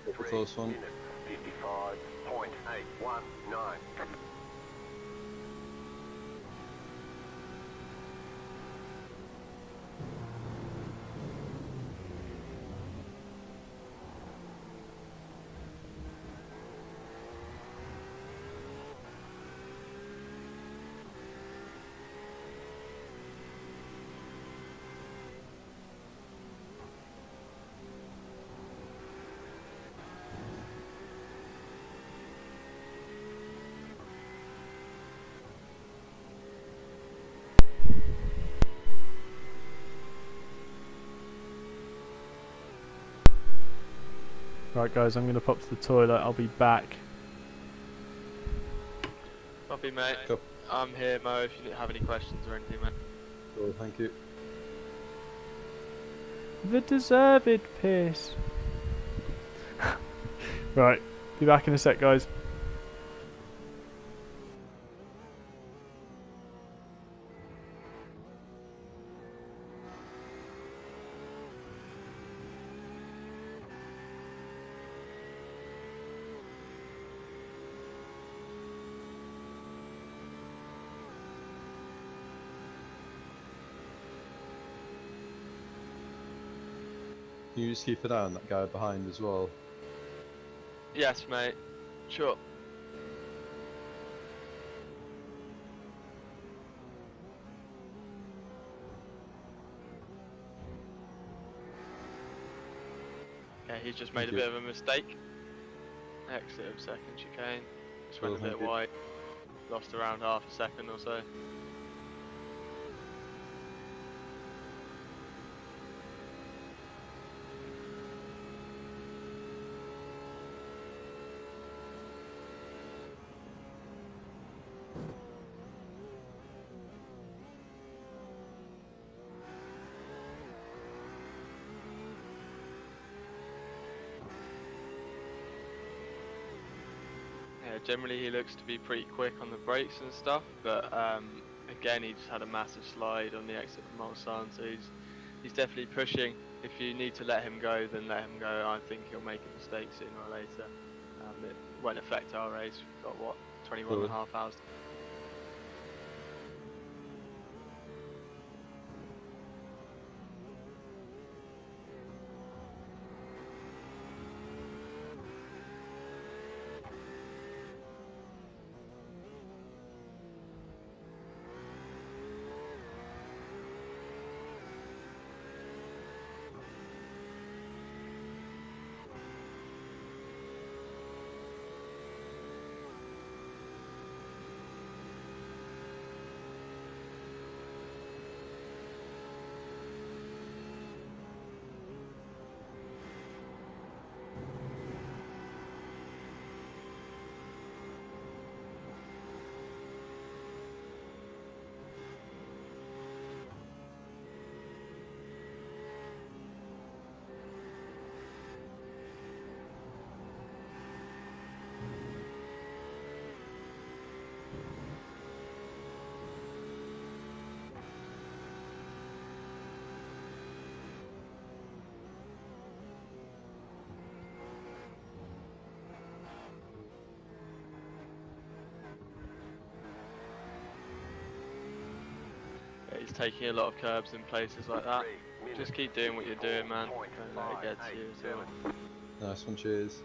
Speaker 2: The close one.
Speaker 4: 55.819.
Speaker 1: Right guys, I'm going to pop to the toilet, I'll be back.
Speaker 3: Copy, mate.
Speaker 2: Cool.
Speaker 3: I'm here, Mo, if you have any questions or anything, mate.
Speaker 2: Cool, thank you.
Speaker 1: The deserved piss. Right, be back in a sec guys.
Speaker 2: Can you just keep an eye on that guy behind as well?
Speaker 3: Yes, mate. Sure. Okay, he's just made
Speaker 2: Thank
Speaker 3: a
Speaker 2: you.
Speaker 3: bit of a mistake. Exit of second chicane. Just went a
Speaker 2: Cool,
Speaker 3: bit
Speaker 2: thank you.
Speaker 3: wide. Lost around half a second or so. Yeah, generally he looks to be pretty quick on the brakes and stuff, but again he just had a massive slide on the exit from Mulsanne, so he's definitely pushing. If you need to let him go, then let him go. I think he'll make a mistake sooner or later. It won't affect our race. We've got what, 21 and a half hours. taking a lot of curbs in places like that.
Speaker 4: 3 minutes,
Speaker 3: Just keep doing what you're doing, man. Don't let it get to you as well.
Speaker 4: 54.87.
Speaker 2: Nice one, cheers.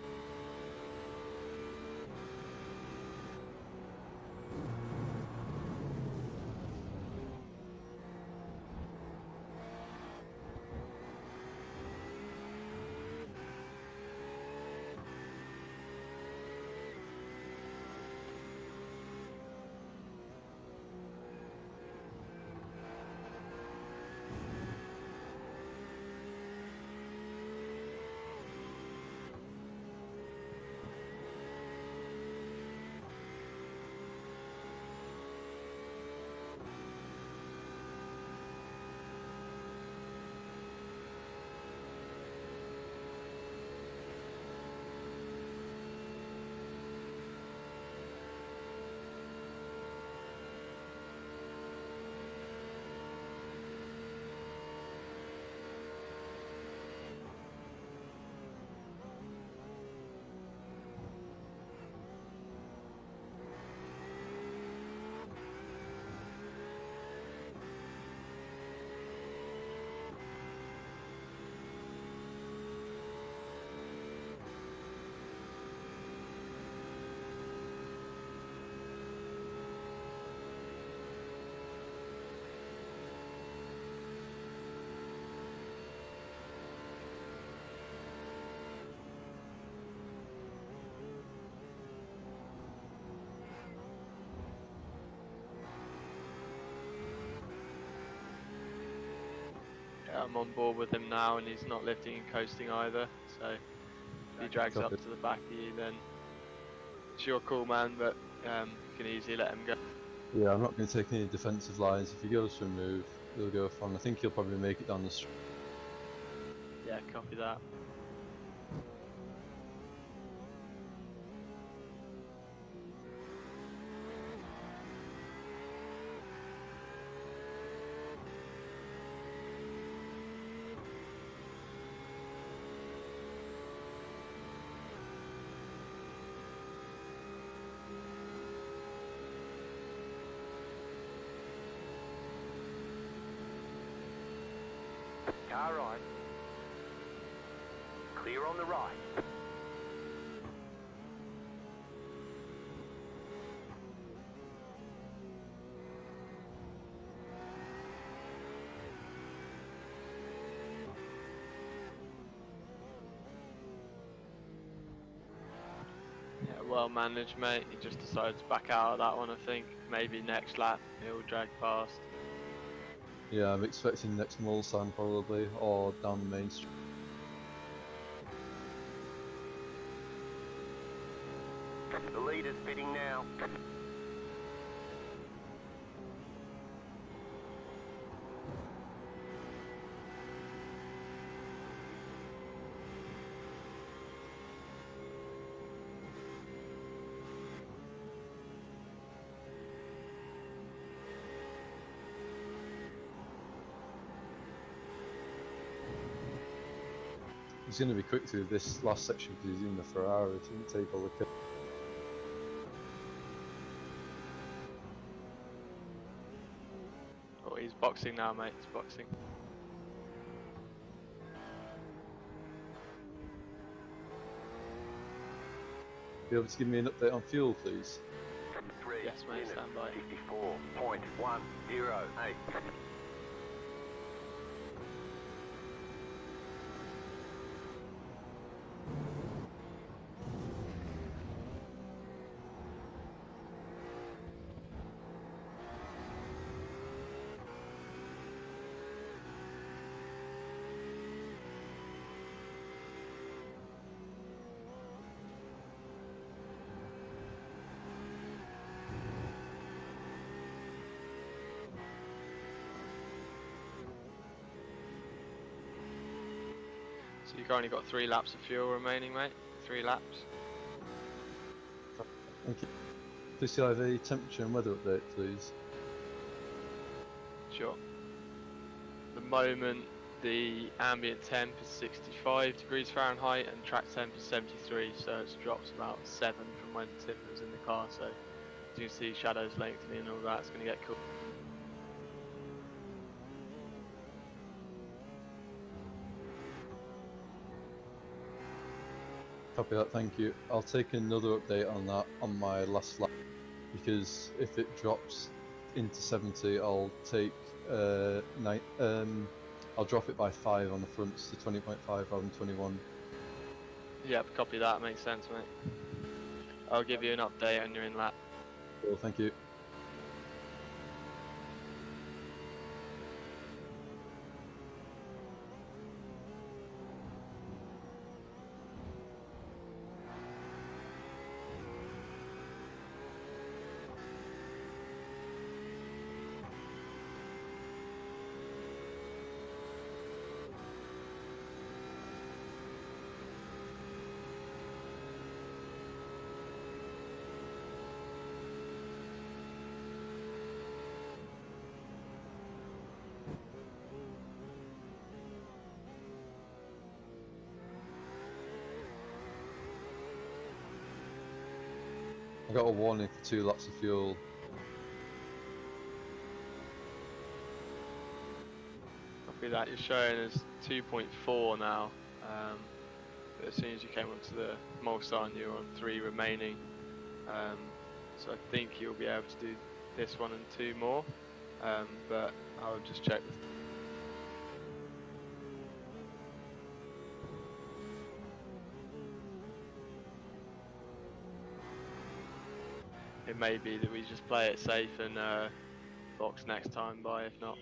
Speaker 3: Yeah, I'm on board with him now, and he's not lifting and coasting either. So if he drags up
Speaker 2: Copy.
Speaker 3: to the back of you, then it's your call, man. But you can easily let him go.
Speaker 2: Yeah, I'm not going to take any defensive lines. If he goes for a move, he'll go for one. I think he'll probably make it down the street.
Speaker 3: Yeah, copy that.
Speaker 4: Car right. Clear on the right.
Speaker 3: Yeah, well managed, mate. He just decided to back out of that one, I think. Maybe next lap he'll drag past.
Speaker 2: Yeah, I'm expecting next Mulsanne probably, or down the main street.
Speaker 4: The leader's pitting now.
Speaker 2: He's going to be quick through this last section because he's in the Ferrari. He didn't take all the curves.
Speaker 3: Oh, he's boxing now, mate. He's boxing.
Speaker 2: Be able to give me an update on fuel, please?
Speaker 4: 3
Speaker 3: Yes, mate,
Speaker 4: minutes,
Speaker 3: stand by.
Speaker 4: 54.108.
Speaker 3: So you've only got 3 laps of fuel remaining, mate. 3 laps.
Speaker 2: Thank you. Please can I have a temperature and weather update, please?
Speaker 3: Sure. At the moment, the ambient temp is 65 degrees Fahrenheit and track temp is 73, so it's dropped about 7 from when Tim was in the car. So as you can see, shadows lengthening and all that. It's going to get cool.
Speaker 2: Copy that, thank you. I'll take another update on that on my last lap, because if it drops into 70, I'll take I'll drop it by 5 on the fronts to 20.5 rather than 21.
Speaker 3: Yep, copy that. Makes sense, mate. I'll give you an update on your in lap.
Speaker 2: Cool, thank you. I got a warning for 2 laps of fuel.
Speaker 3: Copy that. You're showing as 2.4 now. But as soon as you came onto the Mulsanne, you were on 3 remaining. So I think you'll be able to do this one and 2 more. But I'll just check. It may be that we just play it safe and box next time by, if not.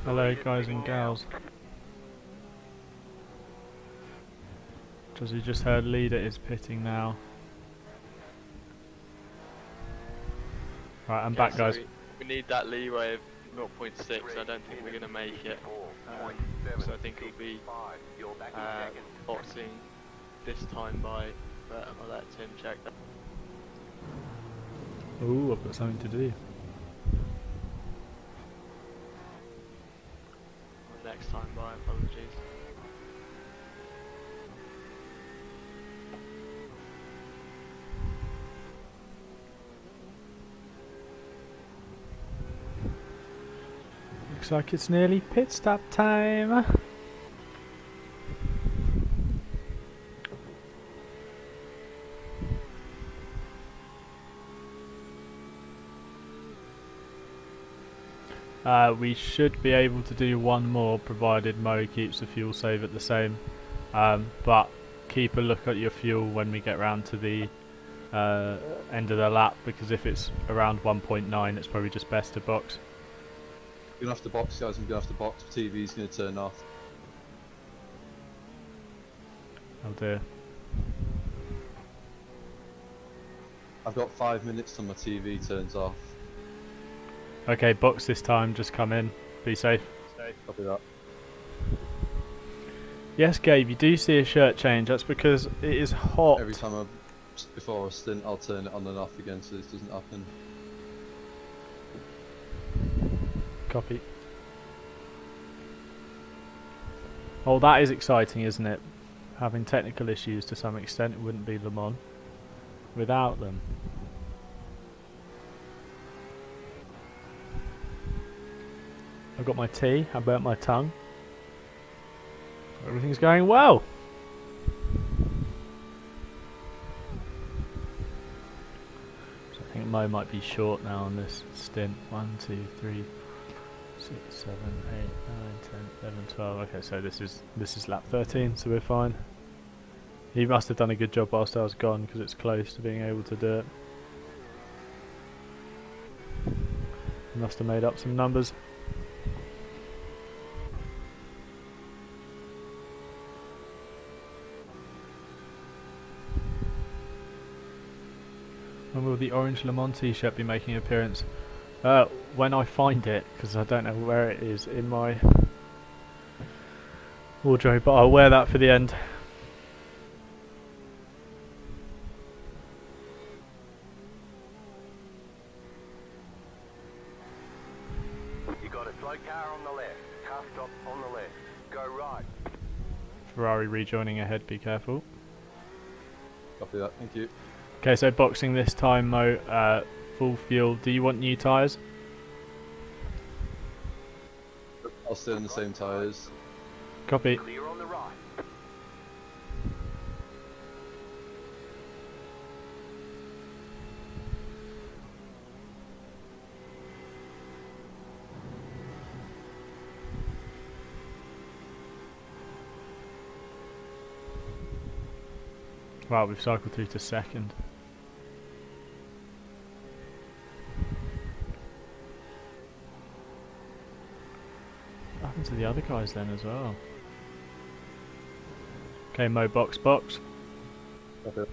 Speaker 1: Hello guys and gals. As you just heard, leader is pitting now. Right, I'm back,
Speaker 3: so
Speaker 1: guys.
Speaker 3: we need that leeway of 0.6. I don't think we're going to make it. So I think it'll be boxing this time by, but I'll let Tim check that.
Speaker 1: Ooh, I've got something to do.
Speaker 3: Or next time by, apologies.
Speaker 1: Looks like it's nearly pit stop time. We should be able to do one more provided Mo keeps the fuel save at the same, but keep a look at your fuel when we get round to the end of the lap, because if it's around 1.9 it's probably just best to box.
Speaker 2: I'm gonna have to box, guys. I'm gonna have to box. TV's gonna turn off.
Speaker 1: Oh dear.
Speaker 2: I've got 5 minutes till my TV turns off.
Speaker 1: Okay, box this time, just come in. Be safe.
Speaker 2: Copy that.
Speaker 1: Yes, Gabe, you do see a shirt change. That's because it is hot.
Speaker 2: Every time before a stint, I'll turn it on and off again so this doesn't happen.
Speaker 1: Copy. Oh, that is exciting, isn't it? Having technical issues to some extent, it wouldn't be Le Mans without them. I've got my tea, I burnt my tongue. Everything's going well. So I think Mo might be short now on this stint. 1, 2, 3, 6, 7, 8, 9, 10, 11, 12. Okay, so this is lap 13, so we're fine. He must have done a good job whilst I was gone, because it's close to being able to do it. He must have made up some numbers. will the orange Le Mans t-shirt be making an appearance? When I find it, because I don't know where it is in my wardrobe, but I'll wear that for the end.
Speaker 4: You got a slow car on the left. Car stop on the left. Go right.
Speaker 1: Ferrari rejoining ahead, be careful.
Speaker 2: Copy that, thank you.
Speaker 1: Okay, so boxing this time, Mo, full fuel. Do you want new tyres?
Speaker 2: I'll stay on the same tyres.
Speaker 1: Copy.
Speaker 4: Clear on the right.
Speaker 1: Wow, we've cycled through to second. What happened to the other guys then as well? Okay, Mo, box.
Speaker 2: Copy.
Speaker 1: I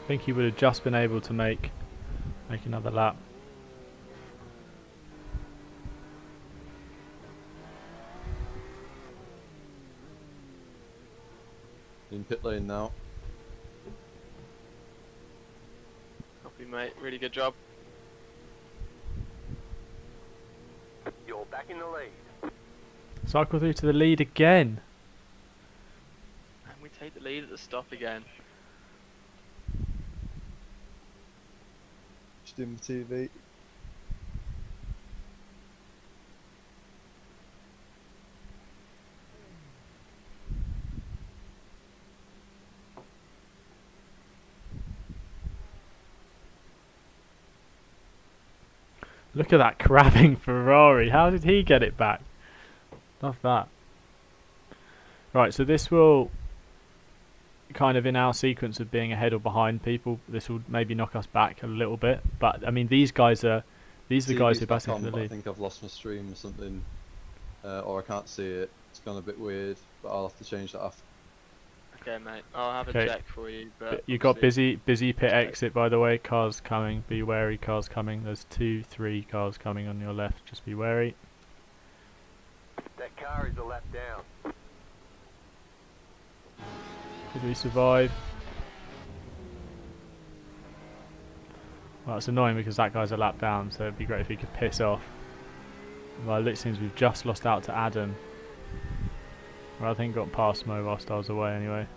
Speaker 1: think he would have just been able to make another lap.
Speaker 2: In pit lane now.
Speaker 3: Copy, mate. Really good job.
Speaker 4: You're back in the lead.
Speaker 1: Cycle through to the lead again.
Speaker 3: And we take the lead at the stop again.
Speaker 2: Just in the TV.
Speaker 1: Look at that crabbing Ferrari. How did he get it back? Love that. Right, so this will kind of in our sequence of being ahead or behind people, this will maybe knock us back a little bit. But I mean, these are the guys who are battling for the
Speaker 2: I
Speaker 1: lead.
Speaker 2: think I've lost my stream or something, or I can't see it. It's gone a bit weird, but I'll have to change that after.
Speaker 3: Okay, mate. I'll have
Speaker 1: Okay.
Speaker 3: a check for you. But
Speaker 1: You got
Speaker 3: obviously-
Speaker 1: busy pit exit, by the way. Cars coming. Be wary. Cars coming. There's 2-3 cars coming on your left. Just be wary.
Speaker 4: That car is a lap down.
Speaker 1: Did we survive? Well, it's annoying because that guy's a lap down, so it'd be great if he could piss off. Well, it seems we've just lost out to Adam. Well, I think got past Mo whilst I was away anyway.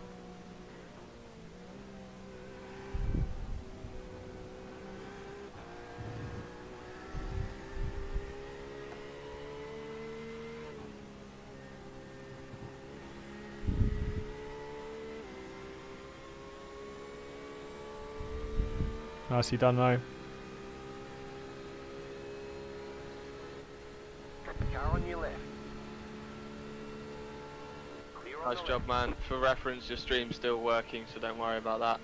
Speaker 1: Nicely done, Mo.
Speaker 4: Car on your left. Clear on
Speaker 3: Nice
Speaker 4: the
Speaker 3: job, man. For reference, your stream's still working, so don't worry about that.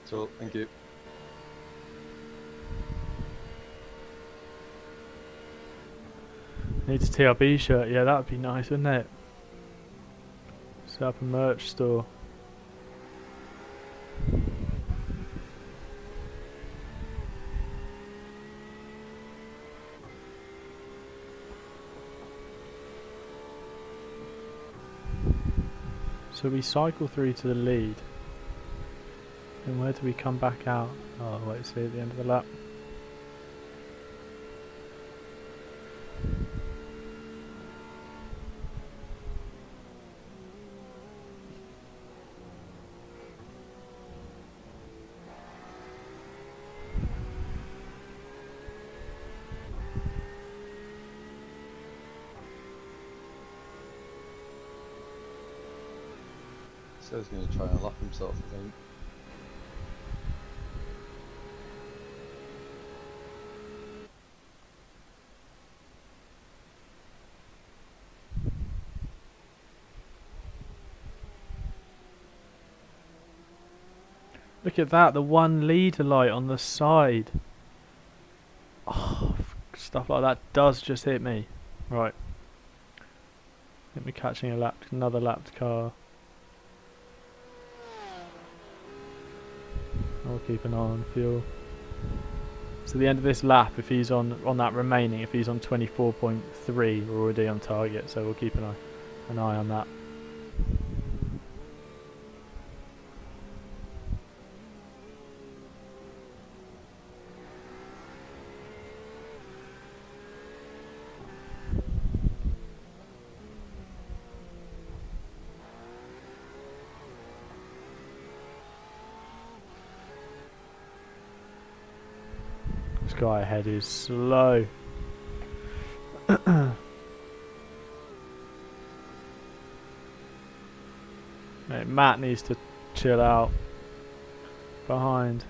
Speaker 2: So, thank you.
Speaker 1: Needs a TRB shirt. Yeah, that would be nice, wouldn't it? Set up a merch store. So we cycle through to the lead. And where do we come back out? Oh, wait, see at the end of the lap.
Speaker 2: So he's going to try and lap himself, I think.
Speaker 1: Look at that, the one leader light on the side. Oh, stuff like that does just hit me. Right. Get me catching another lapped car. I'll keep an eye on fuel. So the end of this lap, if he's on that remaining, if he's on 24.3, we're already on target. So we'll keep an eye on that. This guy ahead is slow. Mate, Matt needs to chill out. Behind.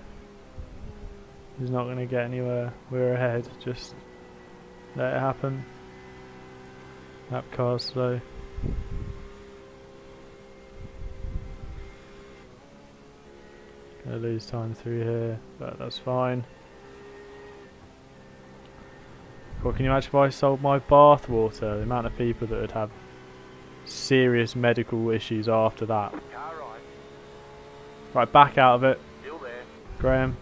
Speaker 1: He's not going to get anywhere. We're ahead. Just let it happen. Lap car's slow. Gonna lose time through here, but that's fine. What can you imagine if I sold my bath water? The amount of people that would have serious medical issues after that.
Speaker 4: Car right.
Speaker 1: Right, back out of it.
Speaker 4: Still there.
Speaker 1: Graham.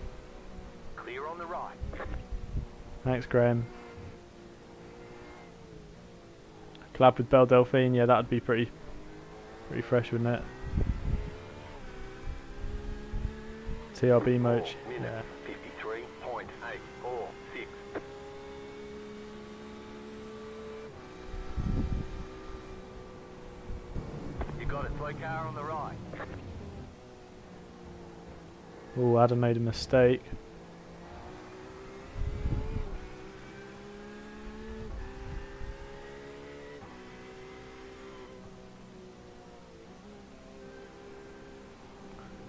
Speaker 4: Clear on the right.
Speaker 1: Thanks, Graham. Collab with Belle Delphine, yeah, that'd be pretty fresh, wouldn't it? TRB Moach, yeah.
Speaker 4: 53.846. You got it. Slow car on the right.
Speaker 1: Oh, Adam made a mistake.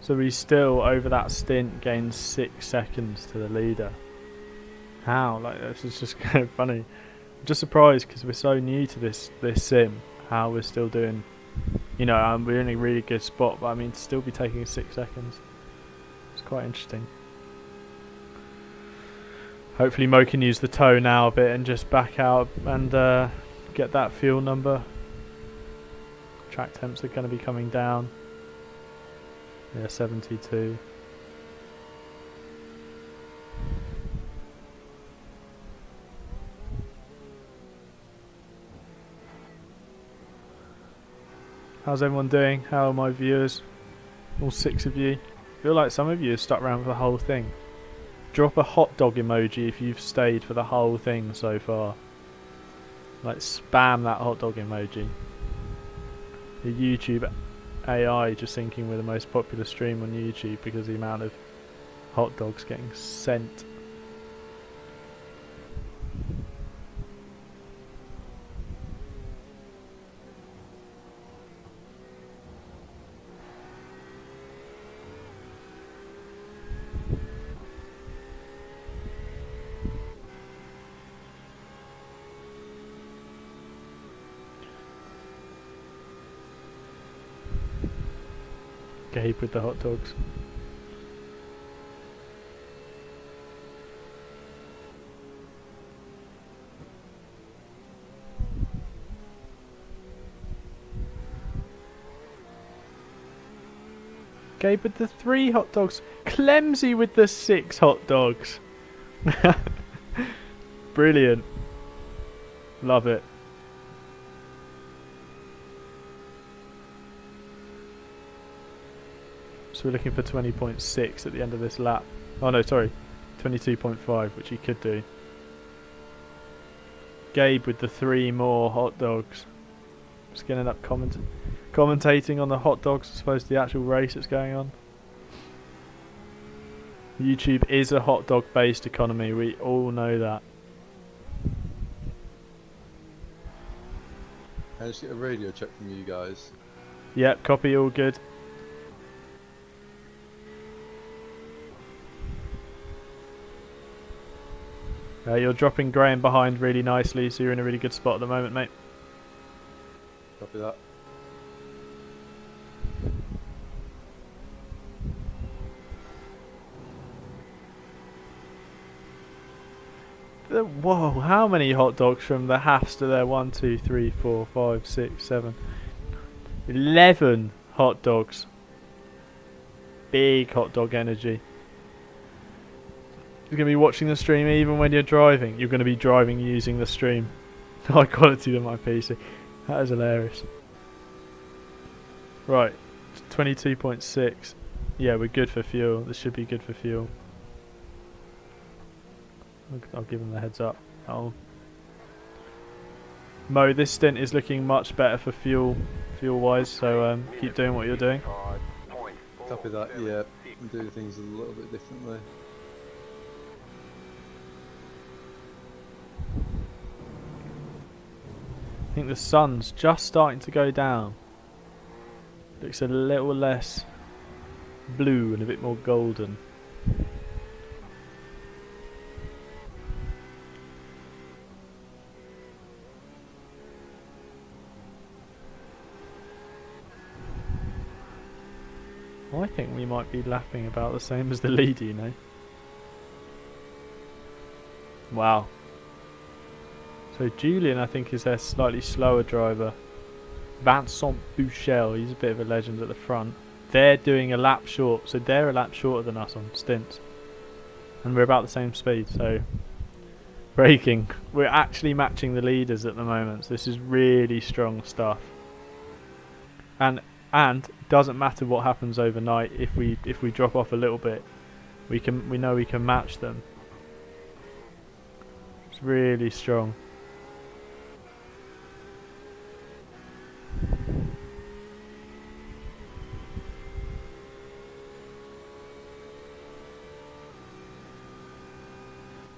Speaker 1: So we still, over that stint, gained 6 seconds to the leader. How? Like, this is just kind of funny. I'm just surprised because we're so new to this sim. How we're still doing, you know, we're in a really good spot, but I mean, to still be taking 6 seconds. It's quite interesting. Hopefully Mo can use the tow now a bit and just back out and get that fuel number. Track temps are going to be coming down. Yeah, 72. How's everyone doing? How are my viewers? All 6 of you. I feel like some of you have stuck around for the whole thing. Drop a hot dog emoji if you've stayed for the whole thing so far. Like, spam that hot dog emoji. The YouTube AI just thinking we're the most popular stream on YouTube because of the amount of hot dogs getting sent. Gabe with the hot dogs. Gabe with the 3 hot dogs. Clemsy with the 6 hot dogs. Brilliant. Love it. So we're looking for 20.6 at the end of this lap. Oh no, sorry. 22.5, which he could do. Gabe with the 3 more hot dogs. Just going to end up commentating on the hot dogs as opposed to the actual race that's going on. YouTube is a hot dog based economy, we all know that.
Speaker 2: Can I just get a radio check from you guys?
Speaker 1: Yep, copy, all good. You're dropping Graham behind really nicely, so you're in a really good spot at the moment, mate.
Speaker 2: Copy that.
Speaker 1: Whoa, how many hot dogs from the halves to there? 1, 2, 3, 4, 5, 6, 7. 11 hot dogs. Big hot dog energy. You're going to be watching the stream even when you're driving. You're going to be driving using the stream. High quality than my PC. That is hilarious. Right, 22.6. Yeah, we're good for fuel. This should be good for fuel. I'll give them the heads up. Mo, this stint is looking much better for fuel-wise. So keep doing what you're doing.
Speaker 2: Copy that. Yeah, and do things a little bit differently.
Speaker 1: I think the sun's just starting to go down. Looks a little less blue and a bit more golden. I think we might be lapping about the same as the leader, you know. Wow. So Julian, I think, is their slightly slower driver. Vincent Bouchel, he's a bit of a legend at the front. They're doing a lap short, so they're a lap shorter than us on stints. And we're about the same speed, so... Braking. We're actually matching the leaders at the moment, so this is really strong stuff. And it doesn't matter what happens overnight. If we drop off a little bit, we know we can match them. It's really strong.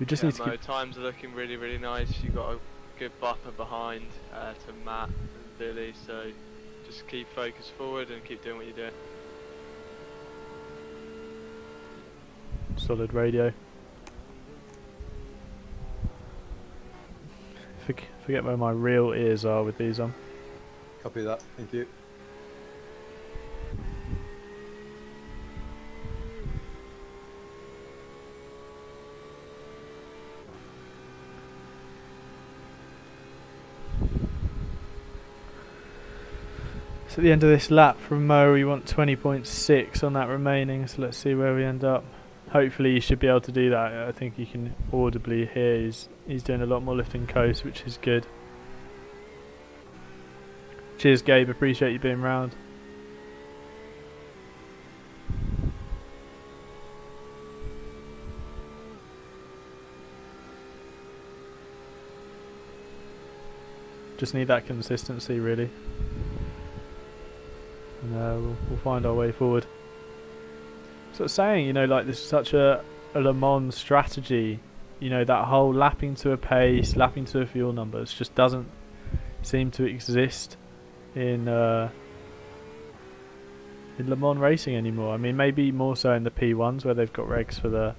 Speaker 1: We just need to keep...
Speaker 3: times are looking really, really nice. You've got a good buffer behind to Matt and Billy, so just keep focused forward and keep doing what you're doing.
Speaker 1: Solid radio. Forget where my real ears are with these on.
Speaker 2: Copy that. Thank you.
Speaker 1: So at the end of this lap from Mo, we want 20.6 on that remaining, so let's see where we end up. Hopefully you should be able to do that. I think you can audibly hear he's doing a lot more lifting coast, which is good. Cheers Gabe, appreciate you being round. Just need that consistency really. And we'll find our way forward. So saying, you know, like this is such a Le Mans strategy, you know, that whole lapping to a pace, lapping to a fuel numbers just doesn't seem to exist in Le Mans racing anymore. I mean, maybe more so in the P1s where they've got regs for the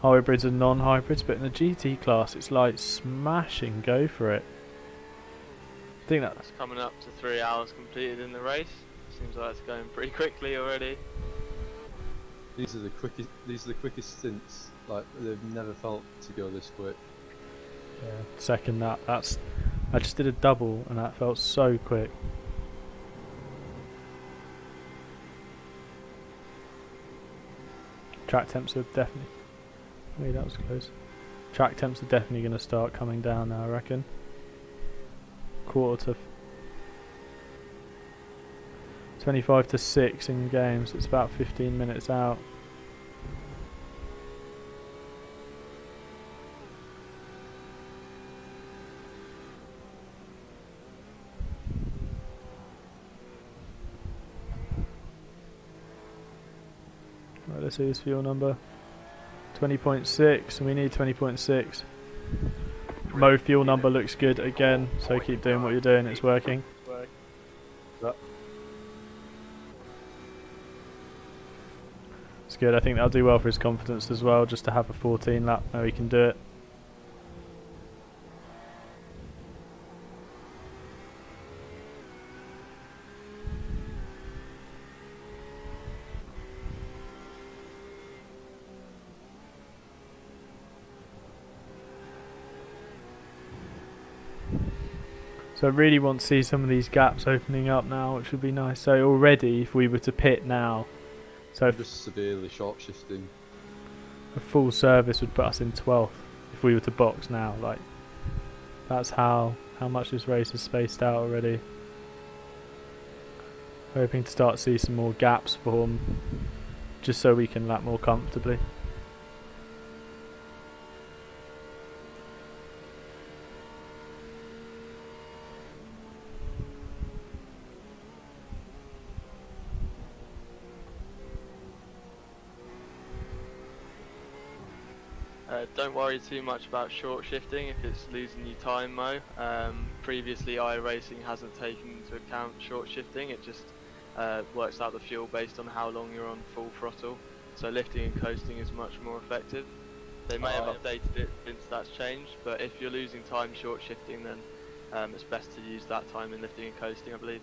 Speaker 1: hybrids and non-hybrids, but in the GT class it's like smash and go for it. I think that's
Speaker 3: coming up to 3 hours completed in the race. Seems like it's going pretty quickly already.
Speaker 2: These are the quickest stints. Like they've never felt to go this quick.
Speaker 1: Yeah, second that. I just did a double and that felt so quick. Track temps are definitely... Wait, that was close. Track temps are definitely going to start coming down now, I reckon. Quarter to 25 to 6 in games. It's about 15 minutes out. Right, let's see this fuel number. 20.6, and we need 20.6. Mo fuel number looks good again, so keep doing what you're doing, it's working. It's good, I think that'll do well for his confidence as well, just to have a 14 lap where he can do it. So I really want to see some of these gaps opening up now, which would be nice. So already, if we were to pit now, so
Speaker 2: just severely short shifting.
Speaker 1: a full service would put us in 12th if we were to box now. Like, that's how much this race is spaced out already. Hoping to start to see some more gaps form, just so we can lap more comfortably.
Speaker 3: Don't worry too much about short shifting if it's losing you time, Mo. Previously iRacing hasn't taken into account short shifting, it just works out the fuel based on how long you're on full throttle. So lifting and coasting is much more effective. They may have updated it since that's changed, but if you're losing time short shifting, then it's best to use that time in lifting and coasting, I believe.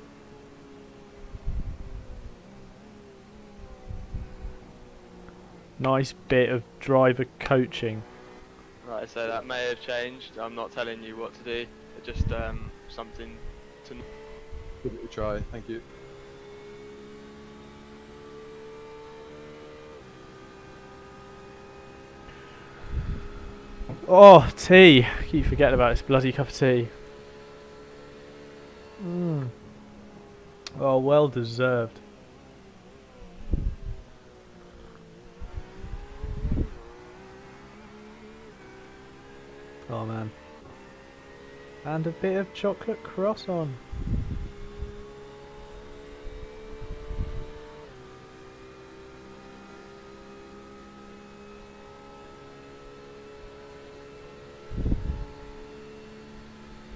Speaker 1: Nice bit of driver coaching.
Speaker 3: Right, so that may have changed. I'm not telling you what to do. It's just something to.
Speaker 2: Give it a try. Thank you.
Speaker 1: Oh, tea. Keep forgetting about this bloody cup of tea. Oh, well deserved. Oh man. And a bit of chocolate croissant.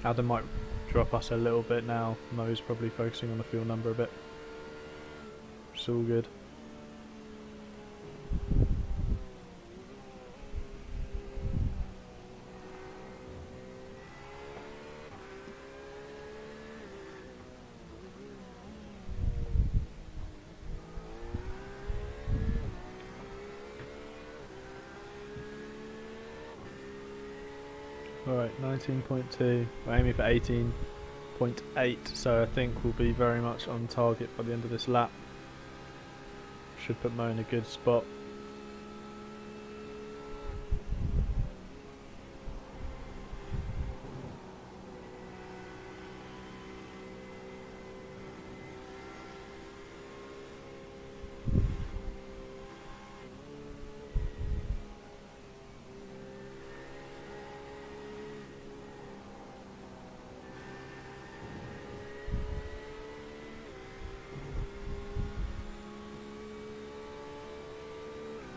Speaker 1: Adam might drop us a little bit now. Mo's probably focusing on the fuel number a bit. It's all good. Alright, 19.2. We're aiming for 18.8, so I think we'll be very much on target by the end of this lap. Should put Mo in a good spot.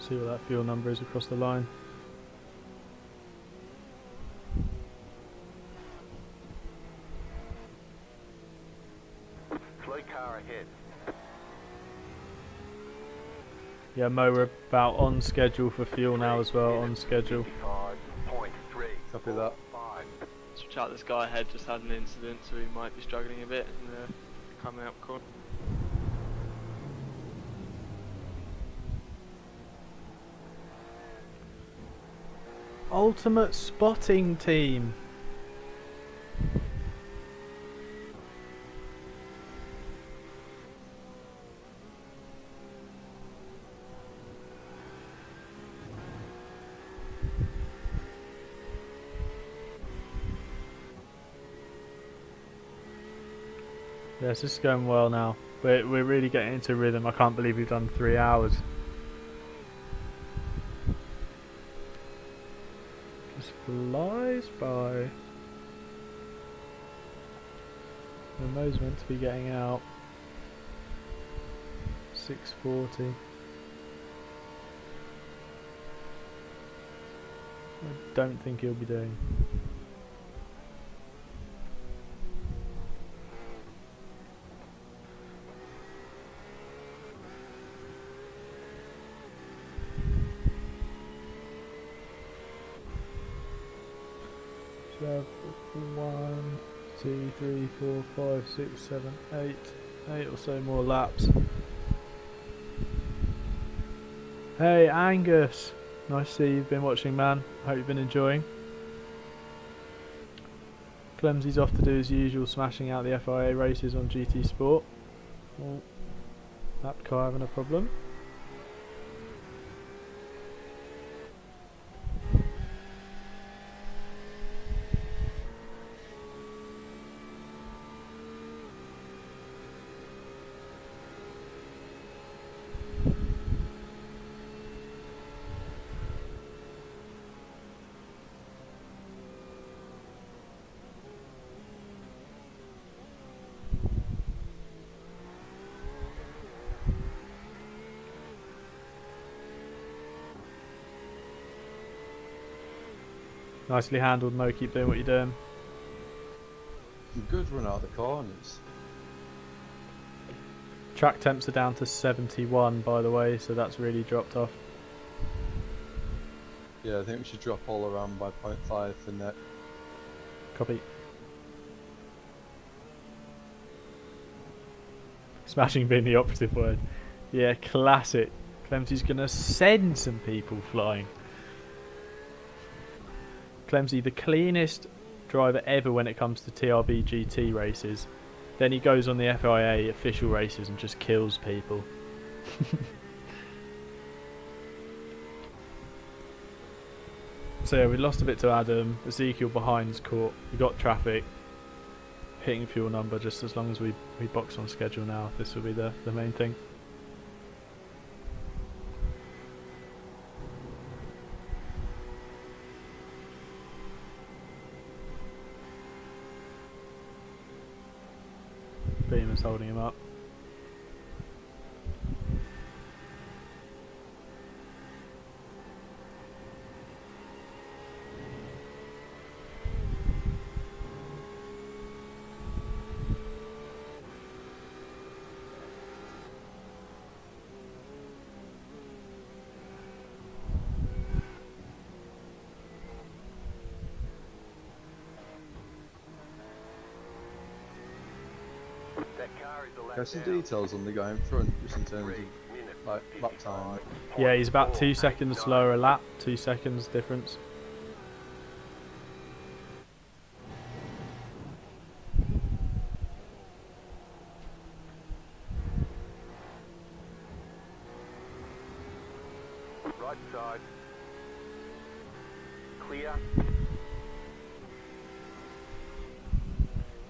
Speaker 1: See what that fuel number is across the line.
Speaker 4: Slow car ahead.
Speaker 1: Yeah, Mo, we're about on schedule for fuel now as well, on schedule.
Speaker 4: 55.3.
Speaker 2: Copy that.
Speaker 3: Switch out, this guy ahead just had an incident, so he might be struggling a bit in the coming up corner.
Speaker 1: Ultimate spotting team. Yes, this is going well now. We're really getting into rhythm. I can't believe we've done 3 hours. Just flies by. The Mo's meant to be getting out. 6:40. I don't think he'll be doing. So 1, 2, 3, 4, 5, 6, 7, 8. 8 or so more laps. Hey Angus, nice to see you've been watching, man. Hope you've been enjoying. Clemsy's off to do his usual, smashing out the FIA races on GT Sport. Oh, that car having a problem. Nicely handled, Mo. Keep doing what you're doing.
Speaker 2: Good run out of the corners.
Speaker 1: Track temps are down to 71, by the way, so that's really dropped off.
Speaker 2: Yeah, I think we should drop all around by 0.5 for net.
Speaker 1: Copy. Smashing being the operative word. Yeah, classic. Clemsy's gonna send some people flying. Clemsy, the cleanest driver ever when it comes to TRB GT races. Then he goes on the FIA official races and just kills people. So yeah, we lost a bit to Adam. Ezekiel behind's caught. We got traffic. Hitting fuel number just as long as we box on schedule now. This will be the main thing. Beamer's holding him up.
Speaker 4: That car is a lap
Speaker 2: There's some
Speaker 4: down.
Speaker 2: details on the guy in front, just in terms
Speaker 4: 3
Speaker 2: of
Speaker 4: minutes
Speaker 2: like lap time.
Speaker 4: 55.
Speaker 1: Yeah, he's about 2
Speaker 4: 0.489.
Speaker 1: seconds slower a lap. 2 seconds difference.
Speaker 4: Right side. Clear.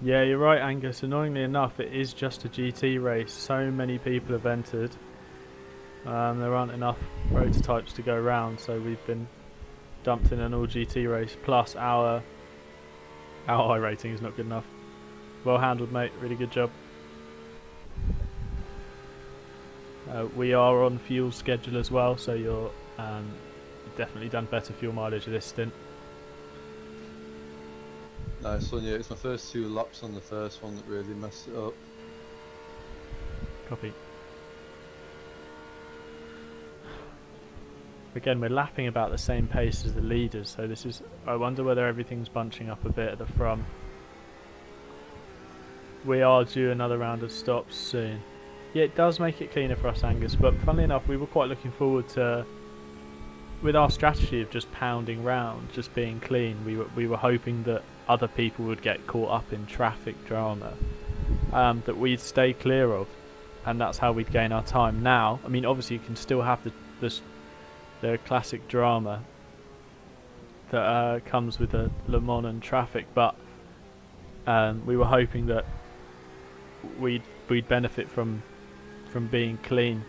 Speaker 1: Yeah, you're right, Angus. Annoyingly enough, it is just a GT race. So many people have entered. There aren't enough prototypes to go round, so we've been dumped in an all GT race. Plus, our iRating is not good enough. Well handled, mate. Really good job. We are on fuel schedule as well, so you're definitely done better fuel mileage this stint.
Speaker 2: Nice one, yeah. It's my first 2 laps on the first one that really messed it up.
Speaker 1: Copy. Again, we're lapping about the same pace as the leaders, so this is... I wonder whether everything's bunching up a bit at the front. We are due another round of stops soon. Yeah, it does make it cleaner for us, Angus, but funnily enough, we were quite looking forward to... With our strategy of just pounding round, just being clean, we were hoping that other people would get caught up in traffic drama that we'd stay clear of, and that's how we'd gain our time. Now, I mean, obviously you can still have the classic drama that comes with the Le Mans and traffic, but we were hoping that we'd benefit from being clean.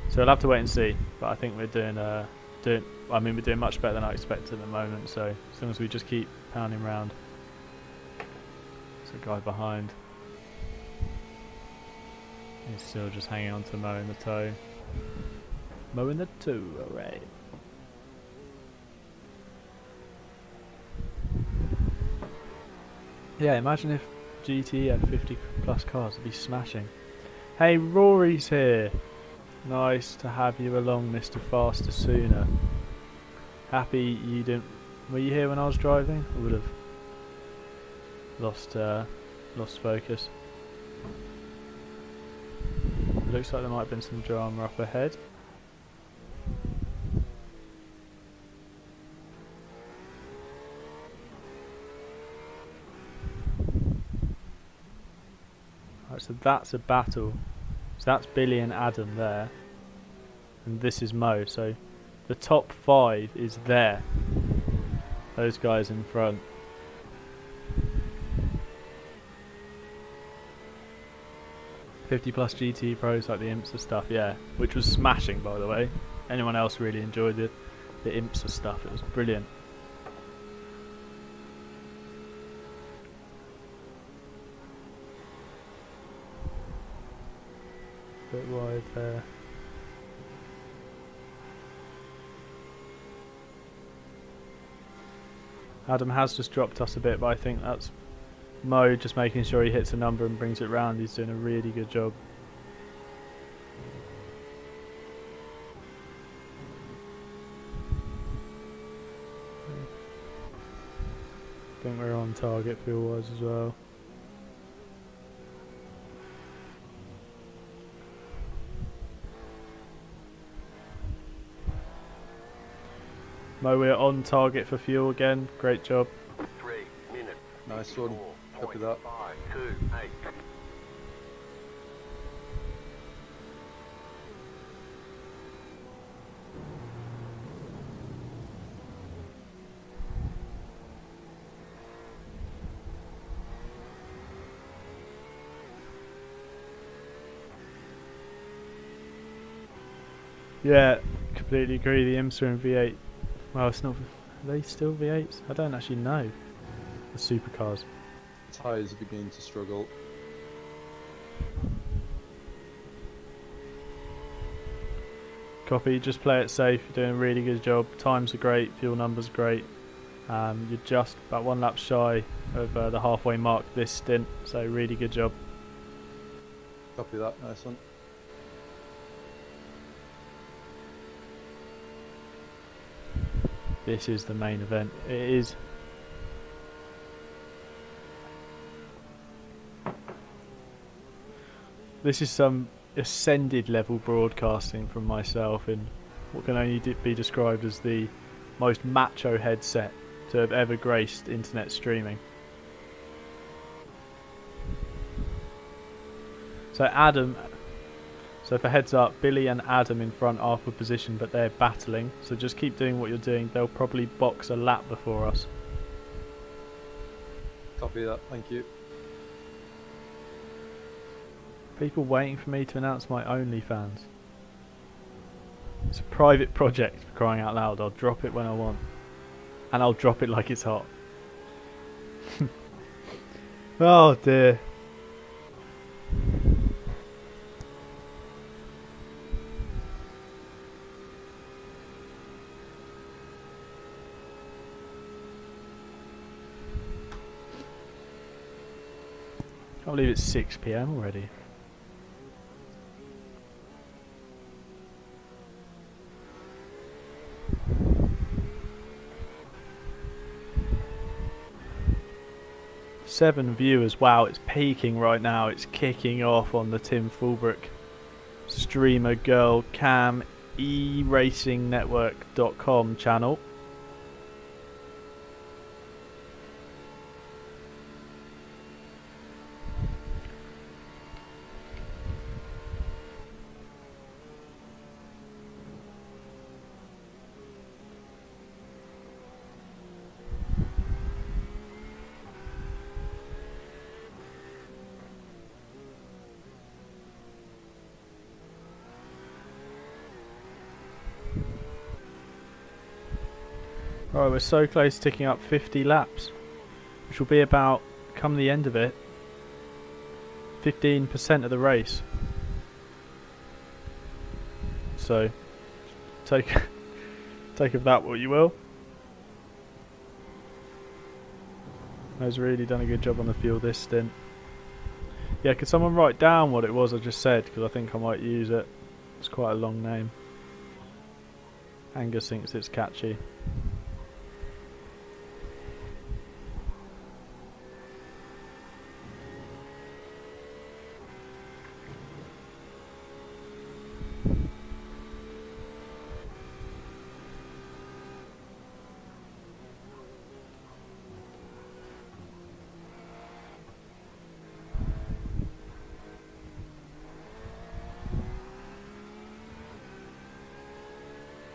Speaker 1: So we'll have to wait and see, but I think we're doing we're doing much better than I expected at the moment, so as long as we just keep pounding round. There's a guy behind. He's still just hanging on to Mo in the toe. Mo in the toe, alright. Yeah, imagine if GT had 50 plus cars, it'd be smashing. Hey, Rory's here. Nice to have you along, Mr. Faster Sooner. Happy you didn't... Were you here when I was driving? I would have lost focus. Looks like there might have been some drama up ahead. Right, so that's a battle. So that's Billy and Adam there. And this is Mo. So the top 5 is there. Those guys in front. '50 plus GT pros like the IMSA stuff, yeah. Which was smashing, by the way. Anyone else really enjoyed the IMSA stuff? It was brilliant. Bit wide there. Adam has just dropped us a bit, but I think that's Mo just making sure he hits a number and brings it round. He's doing a really good job. I think we're on target fuel-wise as well. Mo, we're on target for fuel again. Great job.
Speaker 4: 3 minutes.
Speaker 2: Nice one. Copy that.
Speaker 4: 528.
Speaker 1: Yeah, completely agree. The IMSA and V8. Well, it's not. Are they still V8s? I don't actually know. The supercars.
Speaker 2: Tyres are beginning to struggle.
Speaker 1: Copy. Just play it safe. You're doing a really good job. Times are great. Fuel numbers great. You're just about 1 lap shy of the halfway mark this stint. So really good job.
Speaker 2: Copy that. Nice one.
Speaker 1: This is the main event. It is. This is some ascended level broadcasting from myself in what can only be described as the most macho headset to have ever graced internet streaming. So for heads up, Billy and Adam in front are for position, but they're battling. So just keep doing what you're doing. They'll probably box a lap before us.
Speaker 2: Copy that. Thank you.
Speaker 1: People waiting for me to announce my OnlyFans. It's a private project, for crying out loud. I'll drop it when I want. And I'll drop it like it's hot. Oh dear. I can't believe it's 6 PM already. Seven viewers. Wow, it's peaking right now. It's kicking off on the Tim Fulbrook streamer girl cam iRacingNetwork.com channel. Alright, we're so close to ticking up 50 laps, which will be about, come the end of it, 15% of the race. So, take of that what you will. Mo's really done a good job on the fuel this stint. Yeah, could someone write down what it was I just said, because I think I might use it. It's quite a long name. Angus thinks it's catchy.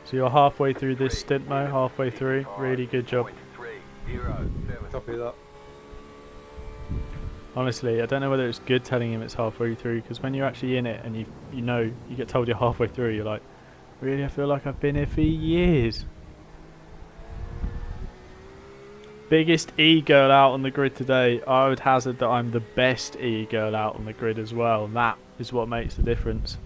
Speaker 1: So you're halfway through this stint, Mo, halfway through. Really good job.
Speaker 2: Copy that.
Speaker 1: Honestly, I don't know whether it's good telling him it's halfway through, because when you're actually in it and you know, you get told you're halfway through, you're like, really, I feel like I've been here for years. Biggest e-girl out on the grid today. I would hazard that I'm the best e-girl out on the grid as well. And that is what makes the difference.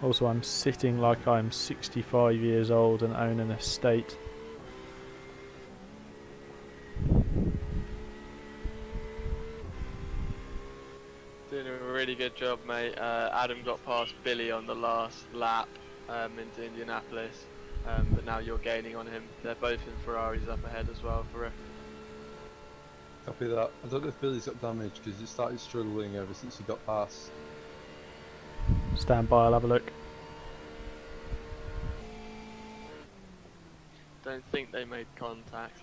Speaker 1: Also, I'm sitting like I'm 65 years old and own an estate.
Speaker 3: really good job, mate. Adam got past Billy on the last lap into Indianapolis, but now you're gaining on him. They're both in Ferraris up ahead as well for reference.
Speaker 2: Copy that. I don't know if Billy's got damage because he started struggling ever since he got past.
Speaker 1: Stand by, I'll have a look.
Speaker 3: Don't think they made contact.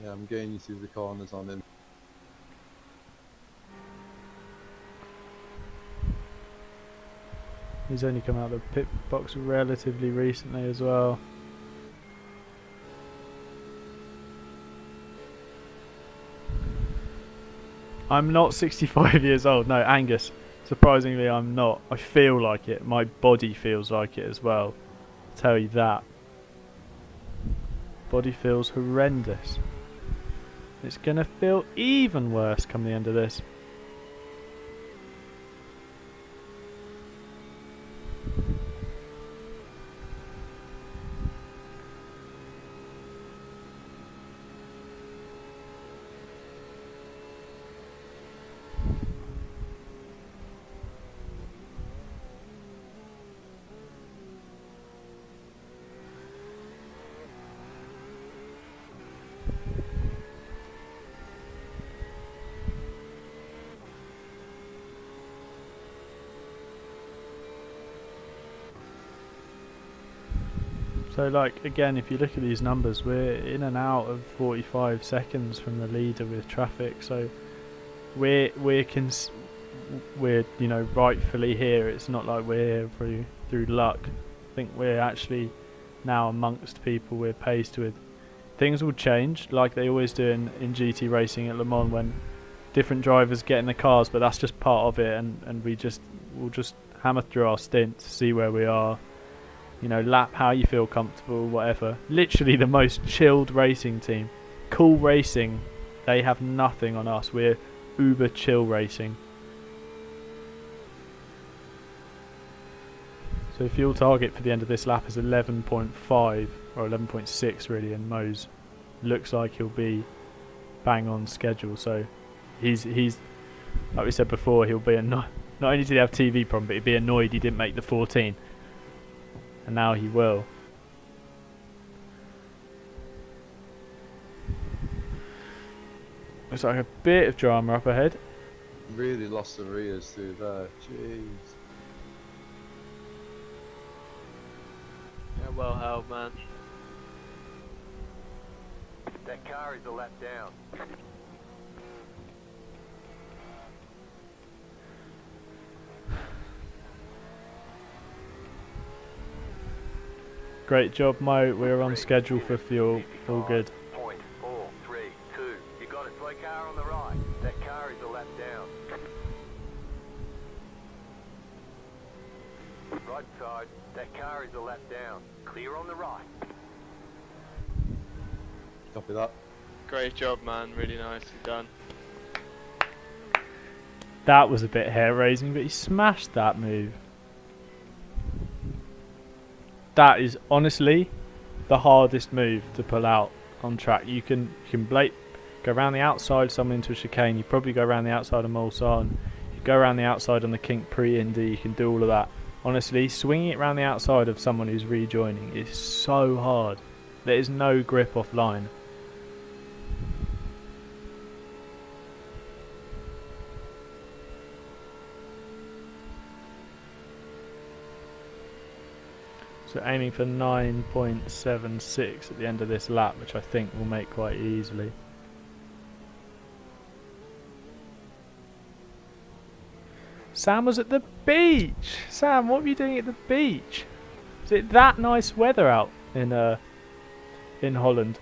Speaker 2: Yeah, I'm getting you through the corners on him.
Speaker 1: He's only come out of the pit box relatively recently as well. I'm not 65 years old. No, Angus. Surprisingly, I'm not. I feel like it. My body feels like it as well. I'll tell you that. Body feels horrendous. It's going to feel even worse come the end of this. So like again, if you look at these numbers, we're in and out of 45 seconds from the leader with traffic. So we're you know rightfully here. It's not like we're here through luck. I think we're actually now amongst people we're paced with. Things will change like they always do in GT racing at Le Mans when different drivers get in the cars, but that's just part of it, and we'll just hammer through our stints, see where we are. You know, lap how you feel comfortable, whatever. Literally the most chilled racing team. Cool Racing, they have nothing on us. We're uber chill racing. So fuel target for the end of this lap is 11.5 or 11.6 really, and Mo's looks like he'll be bang on schedule. So he's like we said before, he'll be not only did he have TV problem, but he'd be annoyed he didn't make the 14. And now he will. Looks like a bit of drama up ahead.
Speaker 2: Really lost the rears through there. Jeez.
Speaker 3: Yeah, well held, man.
Speaker 4: That car is a lap down.
Speaker 1: Great job, Mo. We're on schedule for fuel. All good.
Speaker 4: 0.432. You got a slow car on the right. That car is a lap down. Right side. That car is a lap down. Clear on the right.
Speaker 2: Copy that.
Speaker 3: Great job, man. Really nicely done.
Speaker 1: That was a bit hair-raising, but he smashed that move. That is honestly the hardest move to pull out on track. You can go around the outside, someone into a chicane. You probably go around the outside of Mulsanne. You go around the outside on the kink pre-Indy. You can do all of that. Honestly, swinging it around the outside of someone who's rejoining is so hard. There is no grip offline. So aiming for 9.76 at the end of this lap, which I think we'll make quite easily. Sam was at the beach! Sam, what were you doing at the beach? Is it that nice weather out in Holland?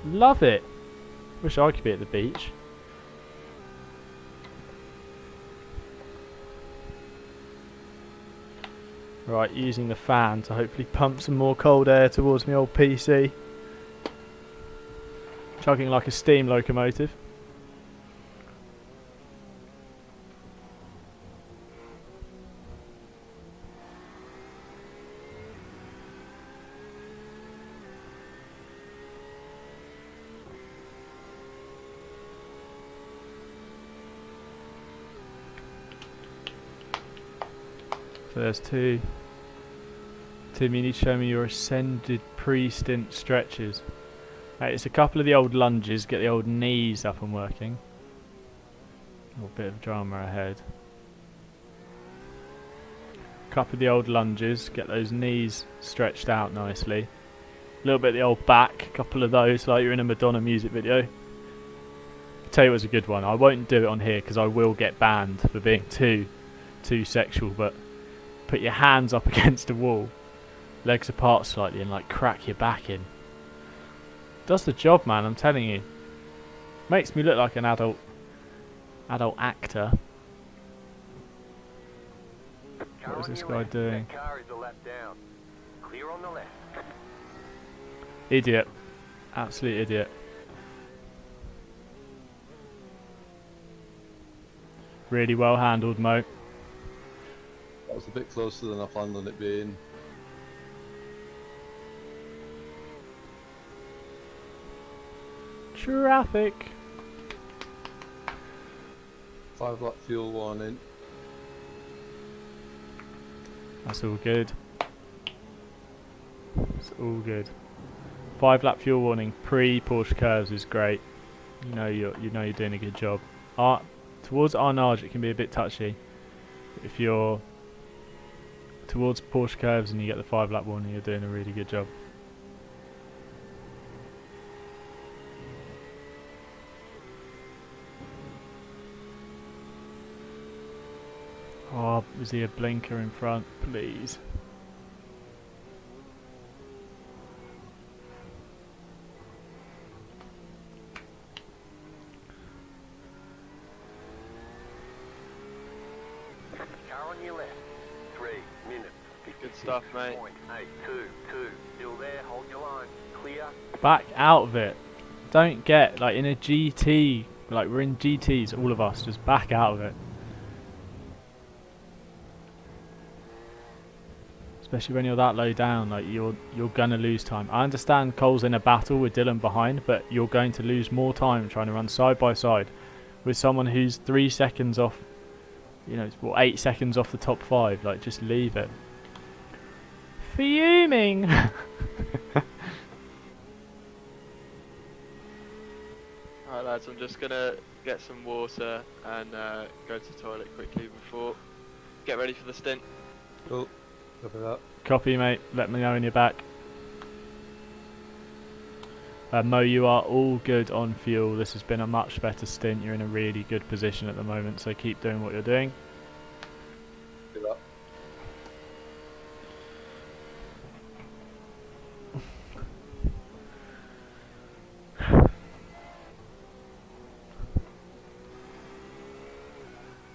Speaker 1: Love it! Wish I could be at the beach. Right, using the fan to hopefully pump some more cold air towards my old PC. Chugging like a steam locomotive. So there's two. Tim, you need to show me your ascended pre-stint stretches. Right, it's a couple of the old lunges, get the old knees up and working. A little bit of drama ahead. Couple of the old lunges, get those knees stretched out nicely. A little bit of the old back, a couple of those like you're in a Madonna music video. I'll tell you what's a good one. I won't do it on here because I will get banned for being too sexual, but put your hands up against a wall, legs apart slightly, and like crack your back in. Does the job, man, I'm telling you. Makes me look like an adult actor. What is this guy doing?
Speaker 4: Car is the left down. Clear on the left.
Speaker 1: Idiot. Absolute idiot. Really well handled, Mo.
Speaker 2: That was a bit closer than I planned on it being.
Speaker 1: Traffic.
Speaker 2: 5 lap fuel warning.
Speaker 1: That's all good. It's all good. 5 lap fuel warning pre Porsche curves is great. You know you're doing a good job. Towards Arnage it can be a bit touchy. If you're towards Porsche curves and you get the 5 lap warning, you're doing a really good job. Oh, is he a blinker in front, please?
Speaker 4: Car on your left. 3 minutes.
Speaker 3: Good stuff, mate.
Speaker 4: 822. Still there. Hold your line. Clear.
Speaker 1: Back out of it. Don't get like in a GT, like we're in GTs, all of us, just back out of it. Especially when you're that low down, like you're gonna lose time. I understand Cole's in a battle with Dylan behind, but you're going to lose more time trying to run side by side with someone who's 3 seconds off, 8 seconds off the top 5. Like, just leave it. Fuming.
Speaker 3: Alright, lads, I'm just gonna get some water and go to the toilet quickly before get ready for the stint.
Speaker 2: Cool. Copy that.
Speaker 1: Copy, mate. Let me know when you're back. Mo, you are all good on fuel. This has been a much better stint. You're in a really good position at the moment, so keep doing what you're doing.
Speaker 2: Do that.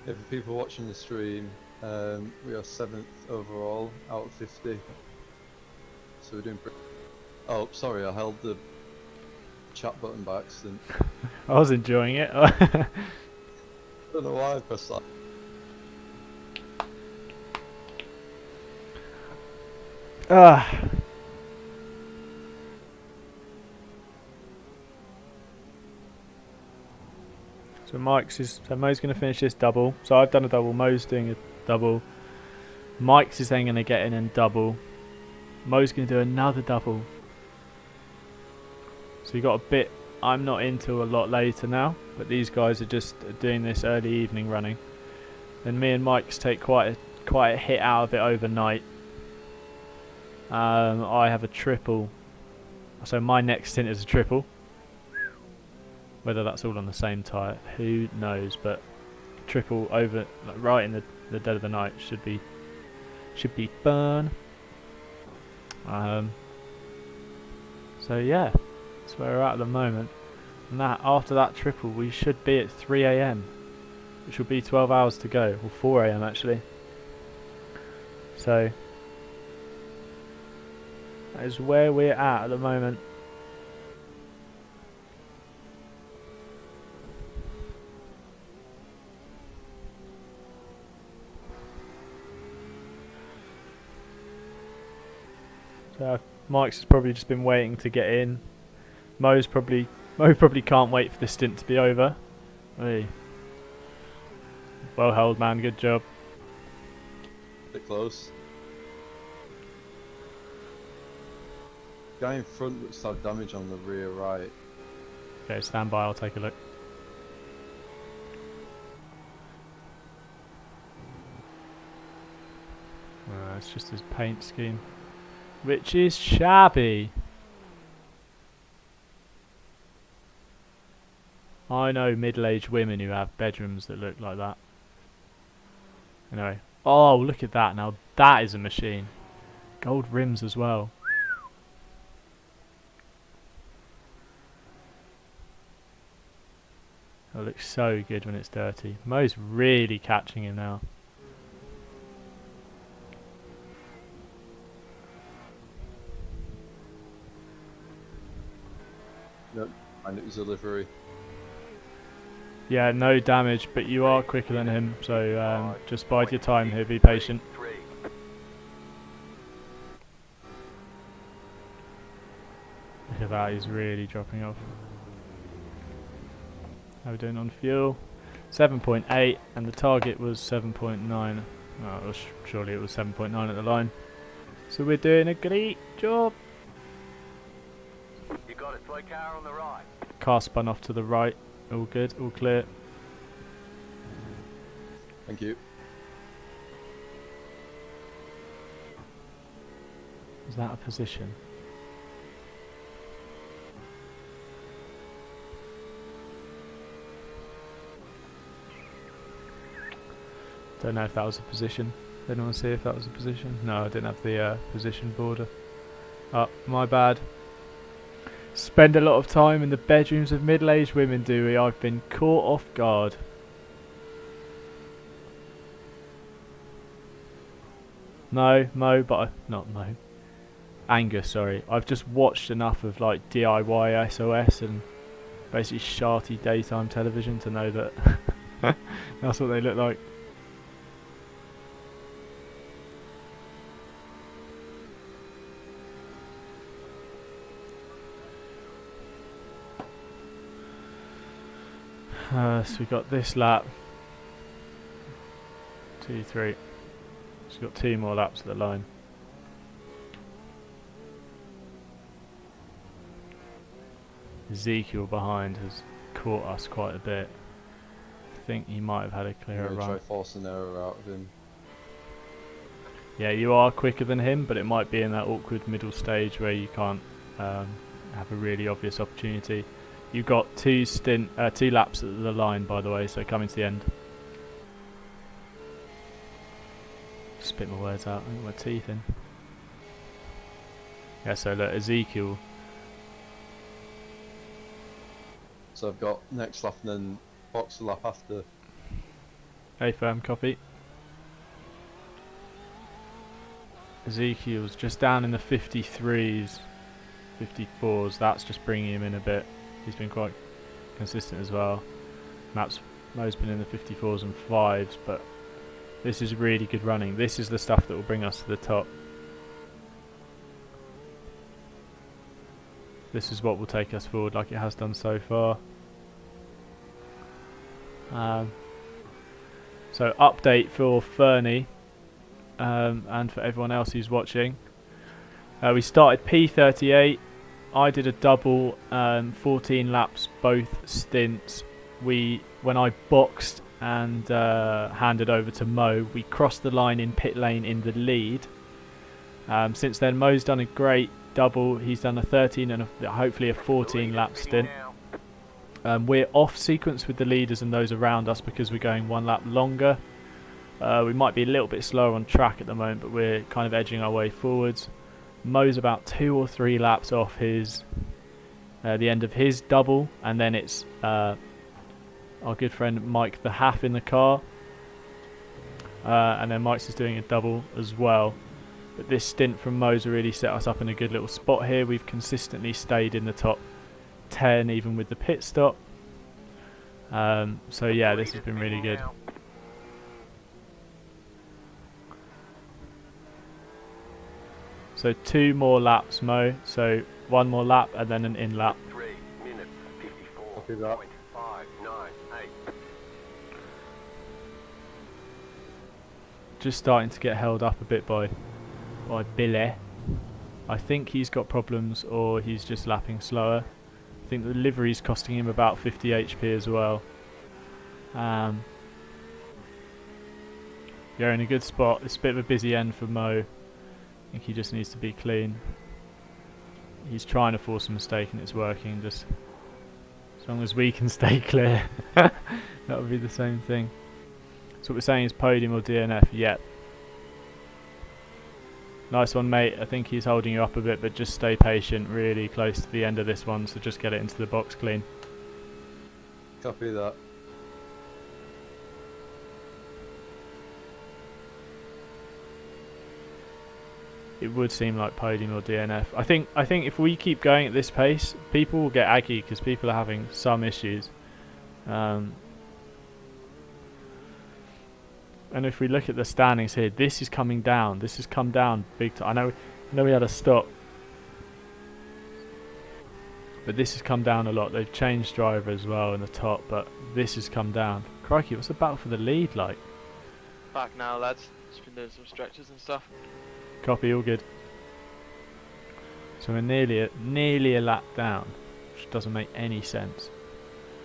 Speaker 2: Yeah, for people watching the stream, we are 7th overall out of 50. So we're doing pretty... Oh, sorry, I held the chat button by accident.
Speaker 1: I was enjoying it.
Speaker 2: I don't know why I pressed that.
Speaker 1: Ah. So Mo's going to finish this double. So I've done a double. Mo's doing a double. Mike's is then going to get in and double. Mo's going to do another double. So you got a bit. I'm not into a lot later now, but these guys are just doing this early evening running. Then me and Mike's take quite a hit out of it overnight. I have a triple. So my next stint is a triple. Whether that's all on the same tyre, who knows? But triple over, like right in the dead of the night, should be fun. So yeah, that's where we're at the moment. And that after that triple, we should be at 3 AM, which will be 12 hours to go, or 4 AM actually. So that is where we're at the moment. So Mike's has probably just been waiting to get in. Mo probably can't wait for the stint to be over. Hey. Well held, man, good job.
Speaker 2: Bit close. Guy in front looks to have damage on the rear right.
Speaker 1: Okay, stand by, I'll take a look. It's just his paint scheme, which is shabby. I know middle-aged women who have bedrooms that look like that. Anyway, oh look at that, now that is a machine. Gold rims as well. It looks so good when it's dirty. Mo's really catching him now.
Speaker 2: Nope, and it was a livery.
Speaker 1: Yeah, no damage, but you are quicker than him, so just bide your time here, be patient.
Speaker 4: 3.
Speaker 1: Look at that, he's really dropping off. How are we doing on fuel? 7.8, and the target was 7.9. Oh, surely it was 7.9 at the line. So we're doing a great job.
Speaker 4: You got a slow car on the right.
Speaker 1: Car spun off to the right. All good, all clear.
Speaker 2: Thank you.
Speaker 1: Is that a position? Don't know if that was a position. Did anyone see if that was a position? No, I didn't have the position border. Oh, my bad. Spend a lot of time in the bedrooms of middle-aged women, do we? I've been caught off guard. No, Mo, but not Mo. Angus, sorry. I've just watched enough of like DIY SOS and basically sharty daytime television to know that that's what they look like. So we got this lap. 2, 3. So we've got 2 more laps at the line. Ezekiel behind has caught us quite a bit. I think he might have had a
Speaker 2: I'm
Speaker 1: clearer
Speaker 2: gonna
Speaker 1: run.
Speaker 2: try force an error out of him.
Speaker 1: Yeah, you are quicker than him, but it might be in that awkward middle stage where you can't have a really obvious opportunity. You've got 2 laps at the line, by the way, so coming to the end. Spit my words out, I got my teeth in. Yeah, so look, Ezekiel.
Speaker 2: So I've got next lap and then boxer lap after.
Speaker 1: A firm copy. Ezekiel's just down in the 53s, 54s. That's just bringing him in a bit. He's been quite consistent as well. Mo's been in the 54s and 5s, but this is really good running. This is the stuff that will bring us to the top. This is what will take us forward like it has done so far. So update for Fernie and for everyone else who's watching. We started P38. I did a double, 14 laps both stints. When I boxed and handed over to Mo, we crossed the line in pit lane in the lead. Since then, Mo's done a great double. He's done a 13 and hopefully a 14 lap stint. We're off sequence with the leaders and those around us because we're going 1 lap longer. We might be a little bit slower on track at the moment, but we're kind of edging our way forwards. Mo's about 2 or 3 laps off his the end of his double, and then it's our good friend Mike the Half in the car, and then Mike's is doing a double as well. But this stint from Mo's really set us up in a good little spot here. We've consistently stayed in the top 10 even with the pit stop. So yeah, this has been really good. So 2 more laps, Mo. So 1 more lap and then an in lap.
Speaker 4: 3 minutes
Speaker 2: Copy that.
Speaker 4: 54.598.
Speaker 1: just starting to get held up a bit by Billy. I think he's got problems, or he's just lapping slower. I think the livery's costing him about 50 HP as well. You're in a good spot. It's a bit of a busy end for Mo. I think he just needs to be clean. He's trying to force a mistake and it's working. Just as long as we can stay clear, that would be the same thing. So what we're saying is podium or DNF. Yep. Nice one, mate. I think he's holding you up a bit, but just stay patient. Really close to the end of this one, so just get it into the box clean.
Speaker 2: Copy that.
Speaker 1: It would seem like podium or DNF. I think if we keep going at this pace, people will get aggy because people are having some issues. And if we look at the standings here, this is coming down. This has come down big time. I know we had a stop, but this has come down a lot. They've changed driver as well in the top, but this has come down. Crikey, what's the battle for the lead like?
Speaker 3: Back now, lads. Just been doing some stretches and stuff.
Speaker 1: Copy, all good. So we're nearly a lap down, which doesn't make any sense.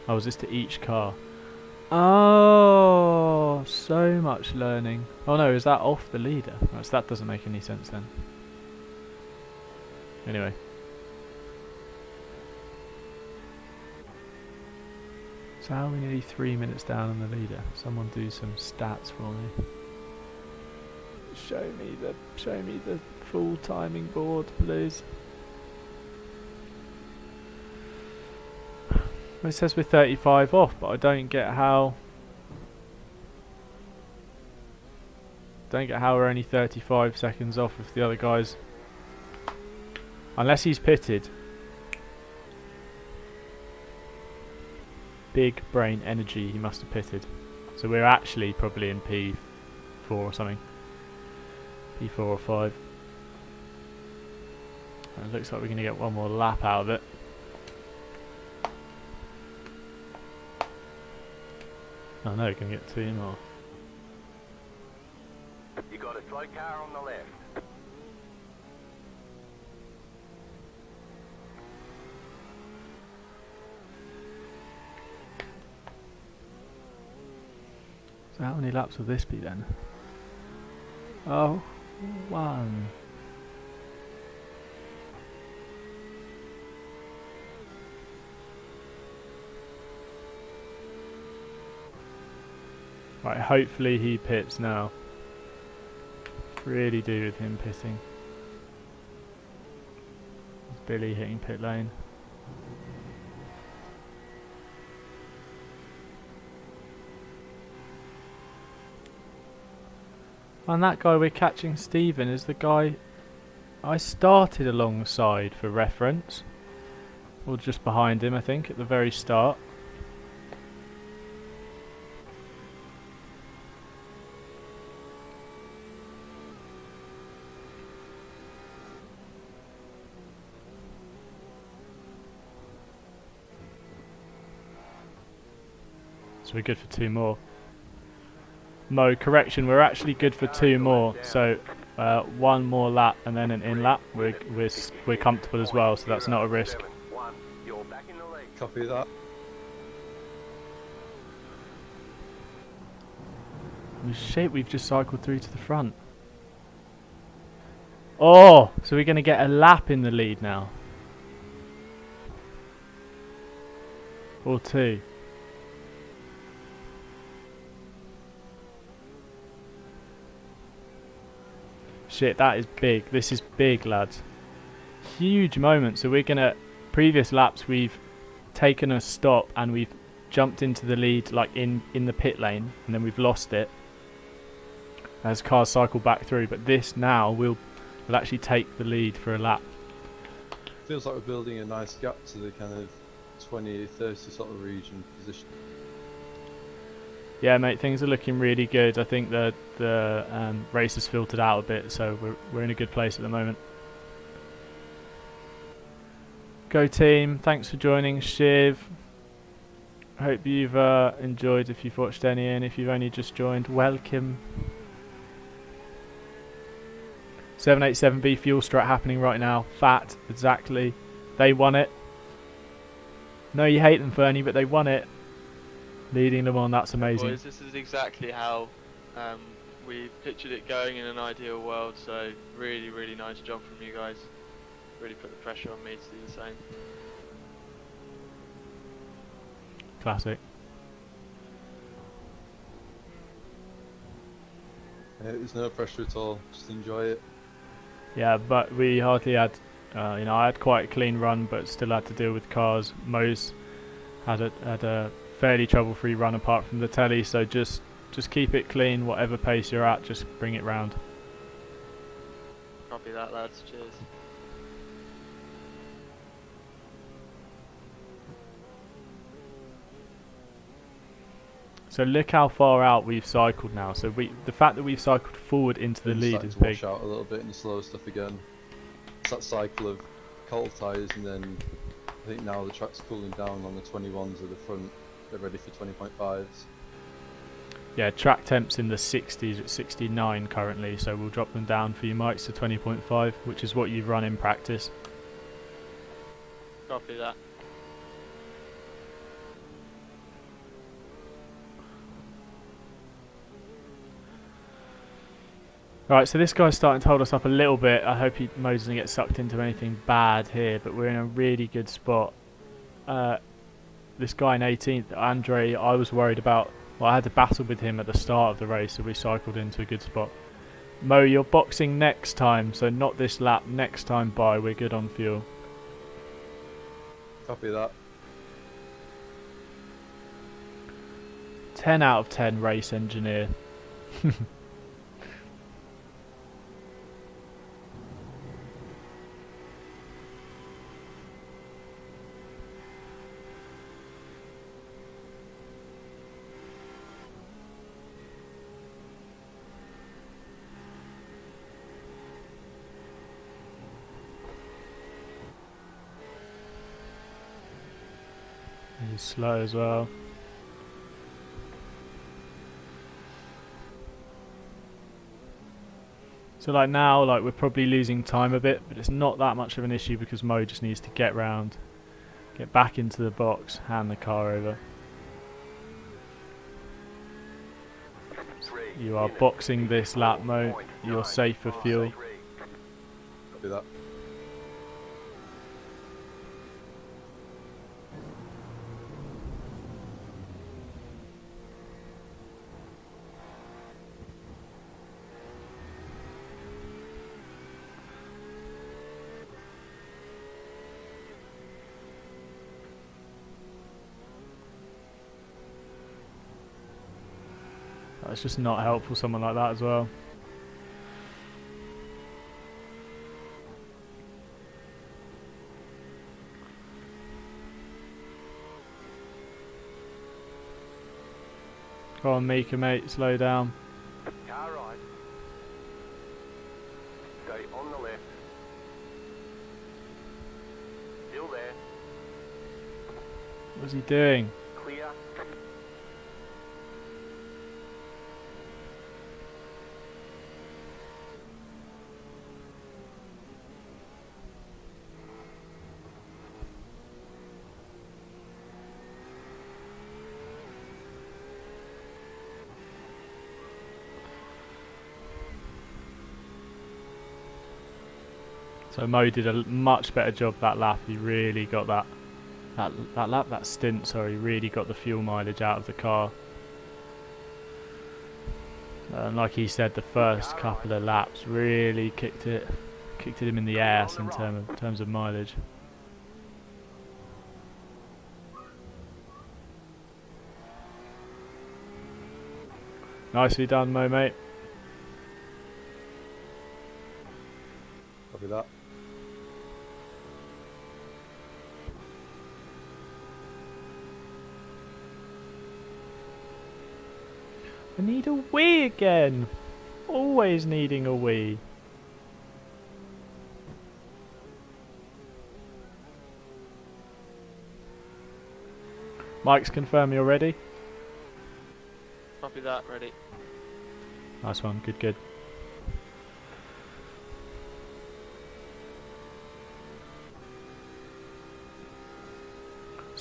Speaker 1: Oh, is this to each car? Oh, so much learning. Oh no, is that off the leader? Right, so that doesn't make any sense then. Anyway. So how are we nearly 3 minutes down on the leader? Someone do some stats for me. Show me the full timing board, please. It says we're 35 off, but I don't get how we're only 35 seconds off if the other guys, unless he's pitted. Big brain energy, he must have pitted. So we're actually probably in P4 or something. P4 or 5. It looks like we're going to get one more lap out of it. Oh no, we're going to get 2 more.
Speaker 4: You got a slow car on the left.
Speaker 1: So how many laps will this be then? Oh, 1. Right, hopefully he pits now. Really do with him pitting. It's Billy hitting pit lane. And that guy we're catching, Stephen, is the guy I started alongside for reference. Or just behind him, I think, at the very start. So we're good for 2 more. Mo, correction, we're actually good for 2 more. So 1 more lap and then an in lap. We're comfortable as well, so that's not a risk.
Speaker 2: Copy that.
Speaker 1: Oh, shit, we've just cycled through to the front. Oh, so we're going to get a lap in the lead now. Or 2. Shit, that is big. This is big, lads. Huge moment. So we're going to... Previous laps, we've taken a stop and we've jumped into the lead like in the pit lane. And then we've lost it as cars cycle back through. But this now will actually take the lead for a lap.
Speaker 2: Feels like we're building a nice gap to the kind of 20, 30 sort of region position.
Speaker 1: Yeah, mate, things are looking really good. I think the race has filtered out a bit, so we're in a good place at the moment. Go team, thanks for joining. Shiv, hope you've enjoyed if you've watched any, and if you've only just joined, welcome. 787B fuel strat happening right now. Fat, exactly. They won it. No, you hate them, Fernie, but they won it. Leading them on, that's amazing.
Speaker 3: Boys, this is exactly how we pictured it going in an ideal world, so really, really nice job from you guys. Really put the pressure on me to do the same.
Speaker 1: Classic.
Speaker 2: Yeah, there's no pressure at all. Just enjoy it.
Speaker 1: Yeah, but we hardly had, I had quite a clean run, but still had to deal with cars. Mo's had a fairly trouble-free run apart from the telly, so just keep it clean, whatever pace you're at, just bring it round.
Speaker 3: Copy that, lads. Cheers.
Speaker 1: So look how far out we've cycled now. So the fact that we've cycled forward into the lead
Speaker 2: Starting
Speaker 1: is
Speaker 2: to
Speaker 1: big.
Speaker 2: wash out a little bit in the slow stuff again. It's that cycle of cold tyres, and then I think now the track's cooling down on the 21s at the front. They're ready for 20.5s.
Speaker 1: Yeah, track temps in the 60s at 69 currently, so we'll drop them down for you, Mike, to 20.5, which is what you've run in practice.
Speaker 3: Copy that.
Speaker 1: Right, so this guy's starting to hold us up a little bit. I hope Mo doesn't get sucked into anything bad here, but we're in a really good spot. This guy in 18th, Andre, I was worried about. Well, I had to battle with him at the start of the race, so we cycled into a good spot. Mo, you're boxing next time, so not this lap. Next time by, we're good on fuel.
Speaker 2: Copy that.
Speaker 1: 10 out of 10 race engineer. He's slow as well. So like now, like we're probably losing time a bit, but it's not that much of an issue because Mo just needs to get round, get back into the box, hand the car over. You are boxing this lap, Mo. You're safe for fuel.
Speaker 2: Copy that.
Speaker 1: That's just not helpful, someone like that as well. Go on, Mika, mate, slow down.
Speaker 4: Car right. Stay on the left. Still there.
Speaker 1: What's he doing?
Speaker 4: Clear.
Speaker 1: So Mo did a much better job that lap. He really got that stint, sorry, really got the fuel mileage out of the car. And like he said, the first couple of laps really kicked it him in the ass in terms of mileage. Nicely done, Mo, mate.
Speaker 2: Copy that.
Speaker 1: I need a wee again. Always needing a wee. Mike's confirm you're ready.
Speaker 3: Copy that. Ready.
Speaker 1: Nice one. Good, good.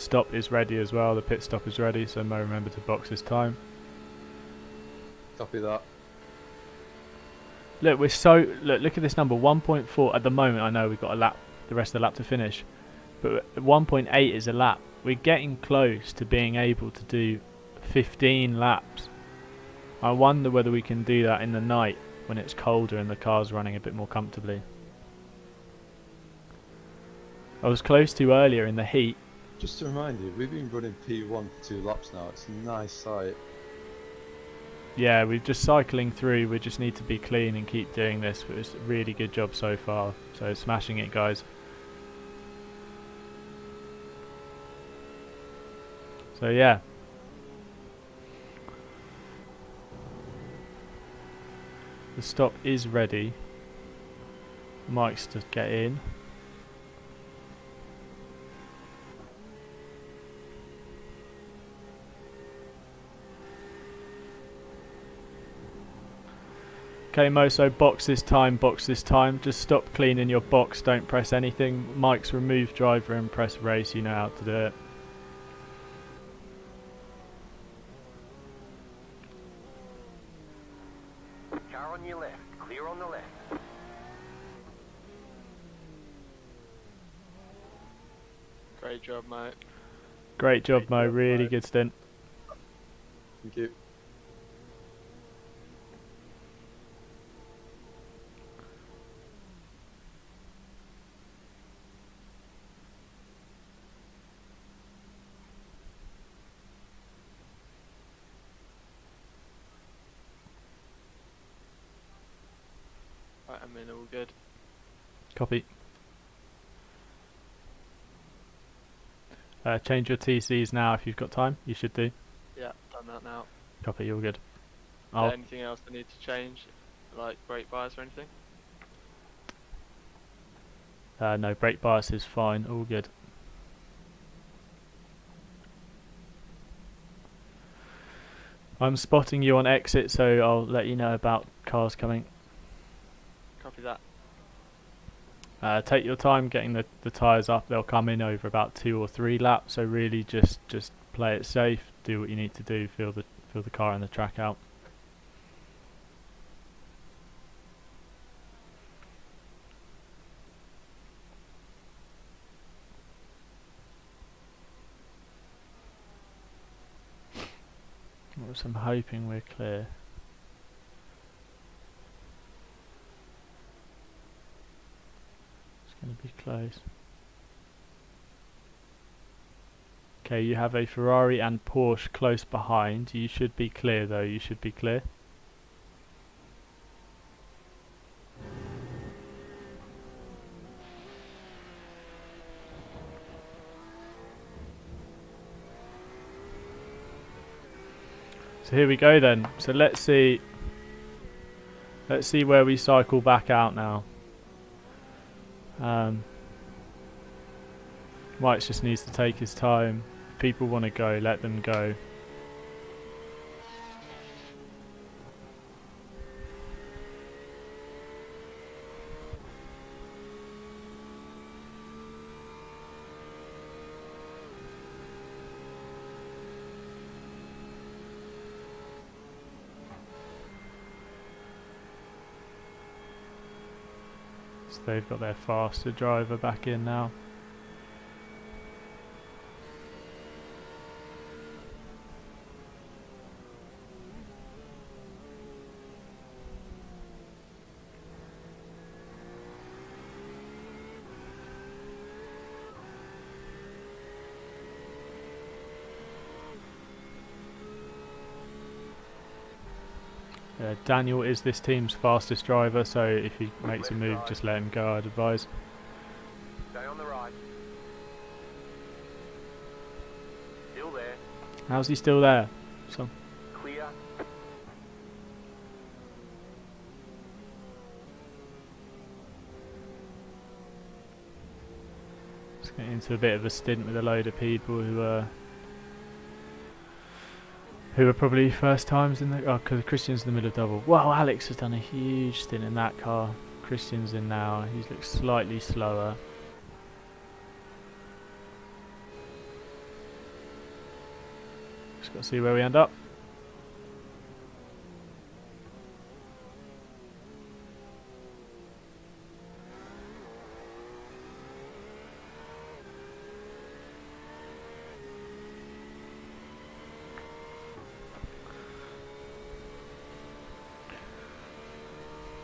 Speaker 1: stop is ready as well. The pit stop is ready, so Mo remember to box his time.
Speaker 2: Copy that.
Speaker 1: Look, we're so look at this number, 1.4 at the moment. I know we've got a lap, the rest of the lap to finish, but 1.8 is a lap. We're getting close to being able to do 15 laps. I wonder whether we can do that in the night when it's colder and the car's running a bit more comfortably. I was close to earlier in the heat.
Speaker 2: Just to remind you, we've been running P1 for 2 laps now. It's a nice sight.
Speaker 1: Yeah, we're just cycling through. We just need to be clean and keep doing this. It's a really good job so far. So smashing it, guys. So yeah. The stop is ready. Mike's to get in. Okay, Mo, so box this time, box this time. Just stop cleaning your box, don't press anything. Mike's remove driver and press race, you know how to do it.
Speaker 4: Car on your left. Clear on the left.
Speaker 3: Great job, mate.
Speaker 1: Great job,
Speaker 2: Great
Speaker 1: Mo,
Speaker 2: job,
Speaker 1: really
Speaker 2: mate.
Speaker 1: good stint.
Speaker 2: Thank you.
Speaker 3: Right, I'm in, all good.
Speaker 1: Copy. Change your TCs now if you've got time. You should do.
Speaker 3: Yeah, done that now.
Speaker 1: Copy, you're good.
Speaker 3: Is
Speaker 1: I'll
Speaker 3: there anything else I need to change? Like brake bias or anything?
Speaker 1: no, brake bias is fine, all good. I'm spotting you on exit, so I'll let you know about cars coming.
Speaker 3: Copy that.
Speaker 1: Take your time getting the tyres up. They'll come in over about 2 or 3 laps, so really just play it safe, do what you need to do, feel the car and the track out. I'm hoping we're clear. It's going to be close. Okay, you have a Ferrari and Porsche close behind. You should be clear though, you should be clear. So here we go then. So let's see where we cycle back out now. Mike just needs to take his time. If people want to go, let them go. So they've got their faster driver back in now. Daniel is this team's fastest driver, so if he makes a move, just let him go, I'd advise.
Speaker 4: Stay on the right. Still there.
Speaker 1: How's he still there? So,
Speaker 4: Clear.
Speaker 1: just getting into a bit of a stint with a load of people who are probably first times in the... Oh, because Christian's in the middle of double. Wow, Alex has done a huge stint in that car. Christian's in now. He looks slightly slower. Just got to see where we end up.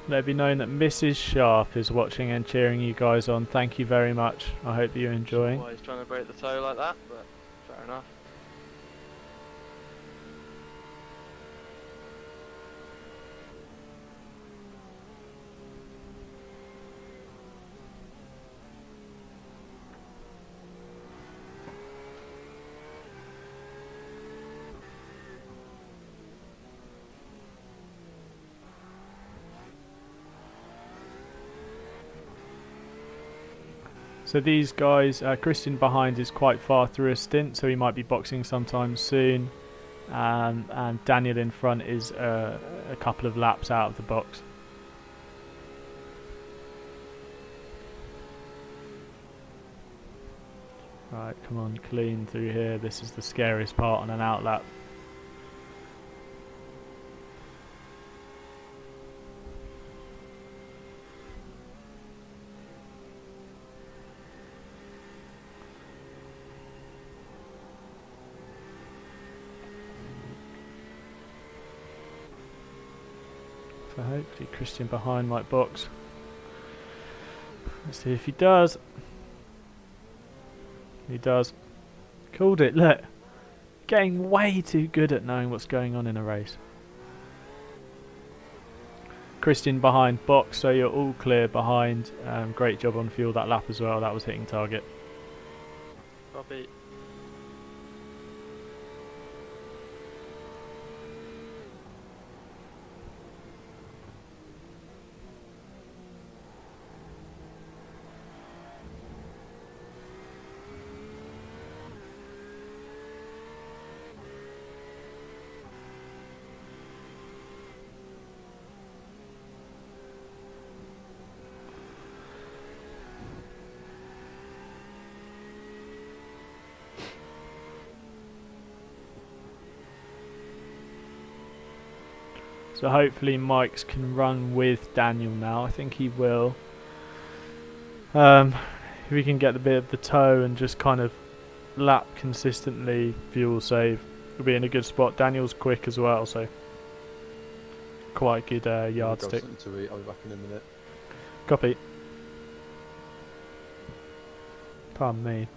Speaker 1: Let it be known that Mrs. Sharp is watching and cheering you guys on. Thank you very much. I hope that you're enjoying.
Speaker 3: Why he's trying to break the toe like that, but fair enough.
Speaker 1: So these guys, Christian behind is quite far through a stint, so he might be boxing sometime soon. And Daniel in front is a couple of laps out of the box. Right, come on, clean through here. This is the scariest part on an outlap. So hopefully Christian behind might box. Let's see if he does. He does. Called it, look. Getting way too good at knowing what's going on in a race. Christian behind box, so you're all clear behind. Great job on fuel that lap as well. That was hitting target.
Speaker 3: Copy.
Speaker 1: So hopefully Mike's can run with Daniel now. I think he will. If we can get the bit of the toe and just kind of lap consistently, fuel save, we'll be in a good spot. Daniel's quick as well, so quite good yardstick.
Speaker 2: To eat. I'll be back in a minute.
Speaker 1: Copy. Pardon me.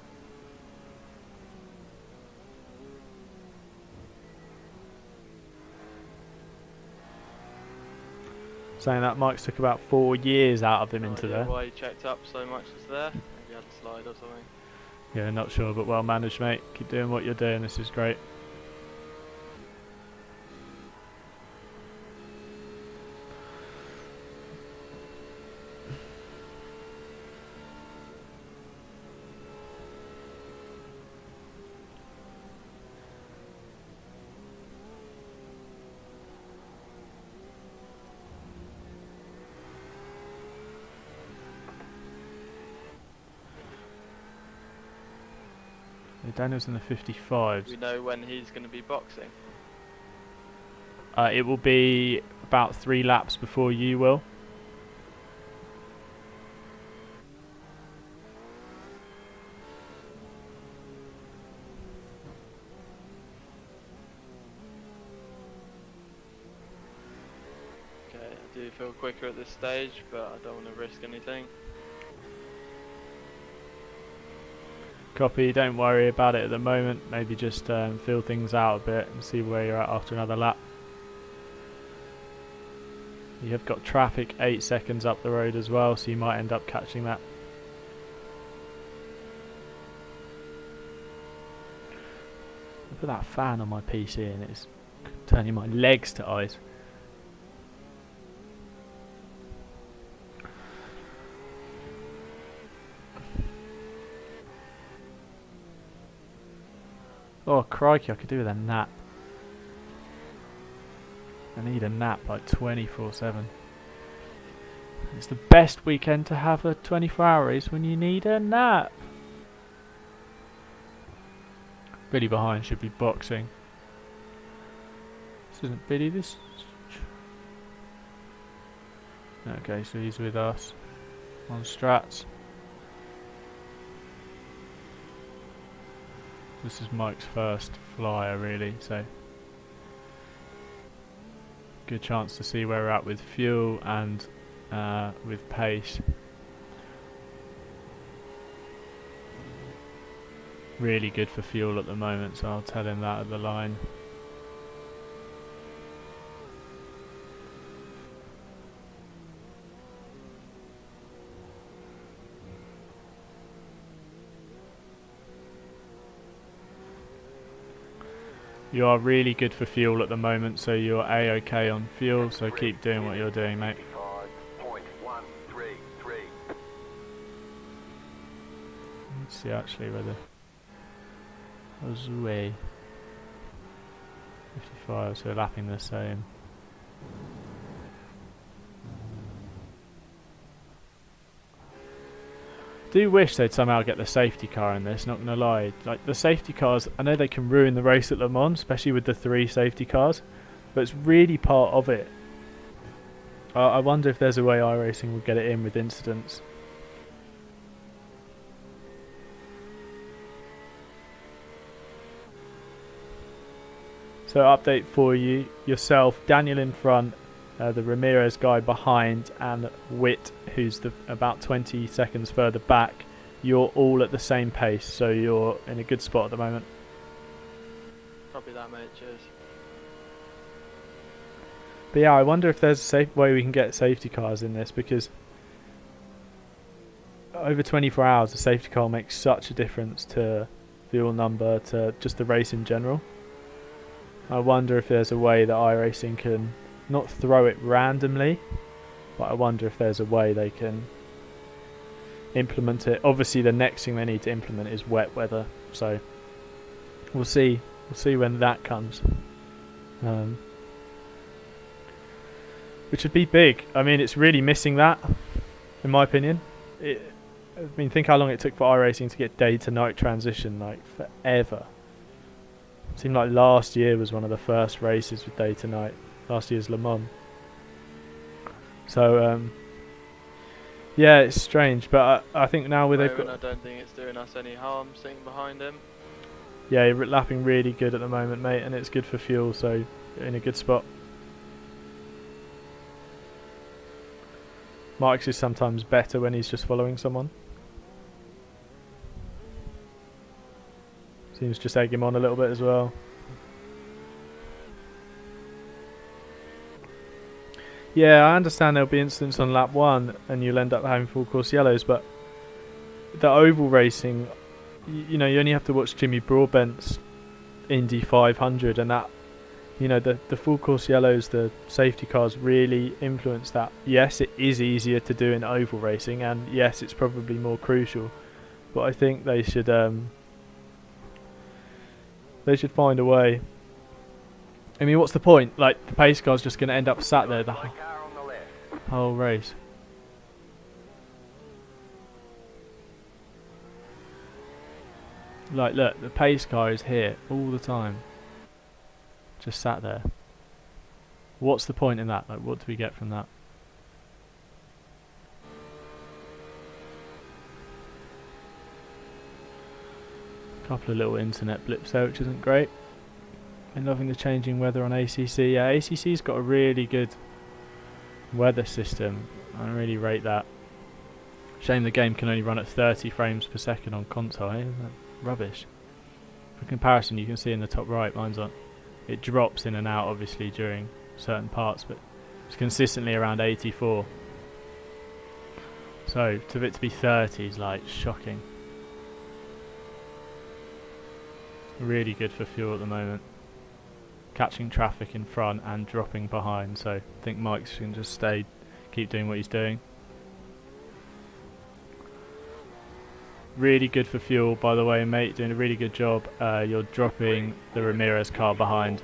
Speaker 1: Saying that Mike's took about 4 years out of him
Speaker 3: No
Speaker 1: into
Speaker 3: idea
Speaker 1: there.
Speaker 3: why he checked up so much is there. Maybe he had a slide or something.
Speaker 1: Yeah, not sure, but well managed, mate. Keep doing what you're doing. This is great. Daniel's in the 55s.
Speaker 3: Do we know when he's going to be boxing?
Speaker 1: It will be about 3 laps before you will.
Speaker 3: Okay, I do feel quicker at this stage, but I don't want to risk anything.
Speaker 1: Copy, don't worry about it at the moment. Maybe just feel things out a bit and see where you're at after another lap. You have got traffic 8 seconds up the road as well, so you might end up catching that. I put that fan on my PC and it's turning my legs to ice. Oh crikey, I could do with a nap. I need a nap like 24/7. It's the best weekend to have a 24-hour race when you need a nap. Really behind should be boxing. This isn't Billy, this. Okay, so he's with us on strats. This is Mike's first flyer, really, so good chance to see where we're at with fuel and with pace. Really good for fuel at the moment, so I'll tell him that at the line. You are really good for fuel at the moment, so you're A-OK on fuel, so keep doing what you're doing, mate.
Speaker 4: 55.133.
Speaker 1: Let's see actually whether... Way 55, so lapping the same. Do wish they'd somehow get the safety car in this, not gonna lie. Like, the safety cars, I know they can ruin the race at Le Mans, especially with the 3 safety cars, but it's really part of it. I wonder if there's a way iRacing will get it in with incidents. So update for you, yourself, Daniel in front, the Ramirez guy behind, and Witt, who's about 20 seconds further back. You're all at the same pace, so you're in a good spot at the moment.
Speaker 3: Copy that, mate. Cheers.
Speaker 1: But yeah, I wonder if there's a safe way we can get safety cars in this, because over 24 hours the safety car makes such a difference to fuel number, to just the race in general. I wonder if there's a way that iRacing can not throw it randomly, but I wonder if there's a way they can implement it. Obviously the next thing they need to implement is wet weather, so we'll see when that comes, which would be big. I mean, it's really missing that, in my opinion. I mean, think how long it took for iRacing to get day to night transition, like forever. It seemed like last year was one of the first races with day to night. Last year's Le Mans. So yeah, it's strange, but I think now they've got.
Speaker 3: I don't think it's doing us any harm sitting behind him.
Speaker 1: Yeah, you're lapping really good at the moment, mate, and it's good for fuel, so you're in a good spot. Mike's is sometimes better when he's just following someone. Seems just egg him on a little bit as well. Yeah, I understand there'll be incidents on lap 1 and you'll end up having full course yellows, but the oval racing, you know, you only have to watch Jimmy Broadbent's Indy 500, and that, you know, the full course yellows, the safety cars really influence that. Yes, it is easier to do in oval racing, and yes, it's probably more crucial, but I think they should find a way. I mean, what's the point? Like, the pace car's just going to end up sat there the whole race. Like, look, the pace car is here all the time. Just sat there. What's the point in that? Like, what do we get from that? Couple of little internet blips there, which isn't great. I'm loving the changing weather on ACC. Yeah, ACC's got a really good weather system. I really rate that. Shame the game can only run at 30 frames per second on console. Eh? Rubbish. For comparison, you can see in the top right, mine's on. It drops in and out, obviously, during certain parts, but it's consistently around 84. So, for it to be 30 is like shocking. Really good for fuel at the moment. Catching traffic in front and dropping behind, so I think Mike's can just keep doing what he's doing. Really good for fuel, by the way, mate. Doing a really good job. You're dropping the Ramirez car behind.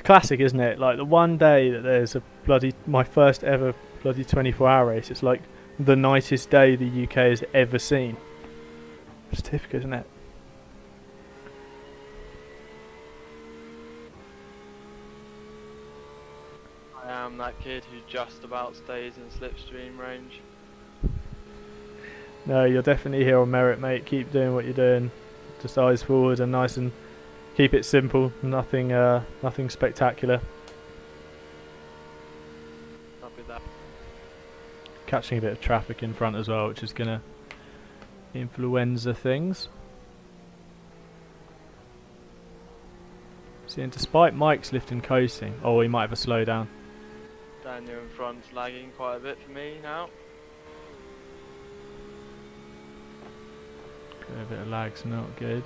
Speaker 1: classic, isn't it? Like the one day that there's a bloody my first ever bloody 24-hour race. It's like the nicest day the UK has ever seen. It's typical, isn't it?
Speaker 3: I am that kid who just about stays in slipstream range.
Speaker 1: No, you're definitely here on merit, mate. Keep doing what you're doing. Just eyes forward and nice and keep it simple. Nothing, nothing spectacular.
Speaker 3: Copy that.
Speaker 1: Catching a bit of traffic in front as well, which is gonna influenza things. See, and despite Mike's lift and coasting, oh, he might have a slowdown.
Speaker 3: Daniel in front's lagging quite a bit for me now.
Speaker 1: A bit of lag's not good.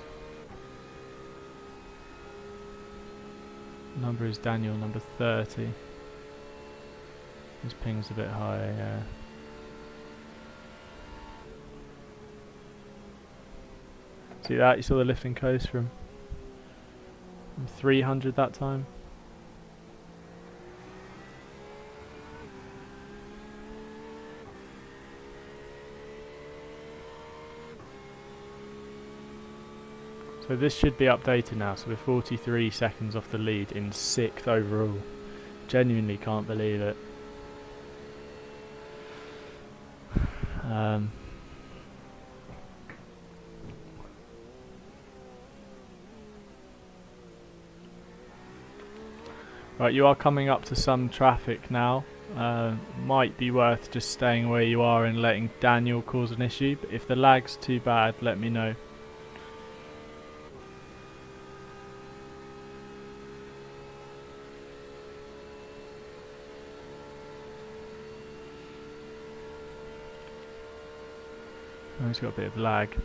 Speaker 1: Number is Daniel, number 30. His ping's a bit high, yeah. See that? You saw the lift and coast from 300 that time. So this should be updated now, so we're 43 seconds off the lead in 6th overall. Genuinely can't believe it. Right, you are coming up to some traffic now. Might be worth just staying where you are and letting Daniel cause an issue, but if the lag's too bad, let me know. Oh, he's got a bit of lag.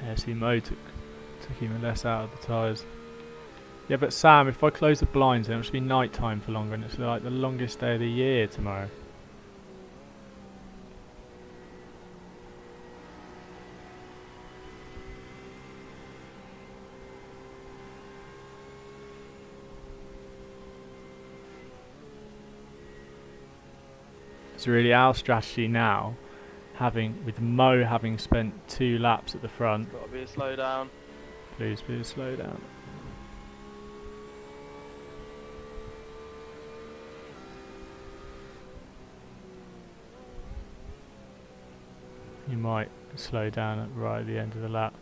Speaker 1: Yeah, see, Mo took even less out of the tyres. Yeah, but Sam, if I close the blinds, then it'll just be night time for longer, and it's like the longest day of the year tomorrow. It's really our strategy now, with Mo having spent 2 laps at the front.
Speaker 3: Got to be a slowdown.
Speaker 1: Please be a slowdown. You might slow down right at the end of the lap.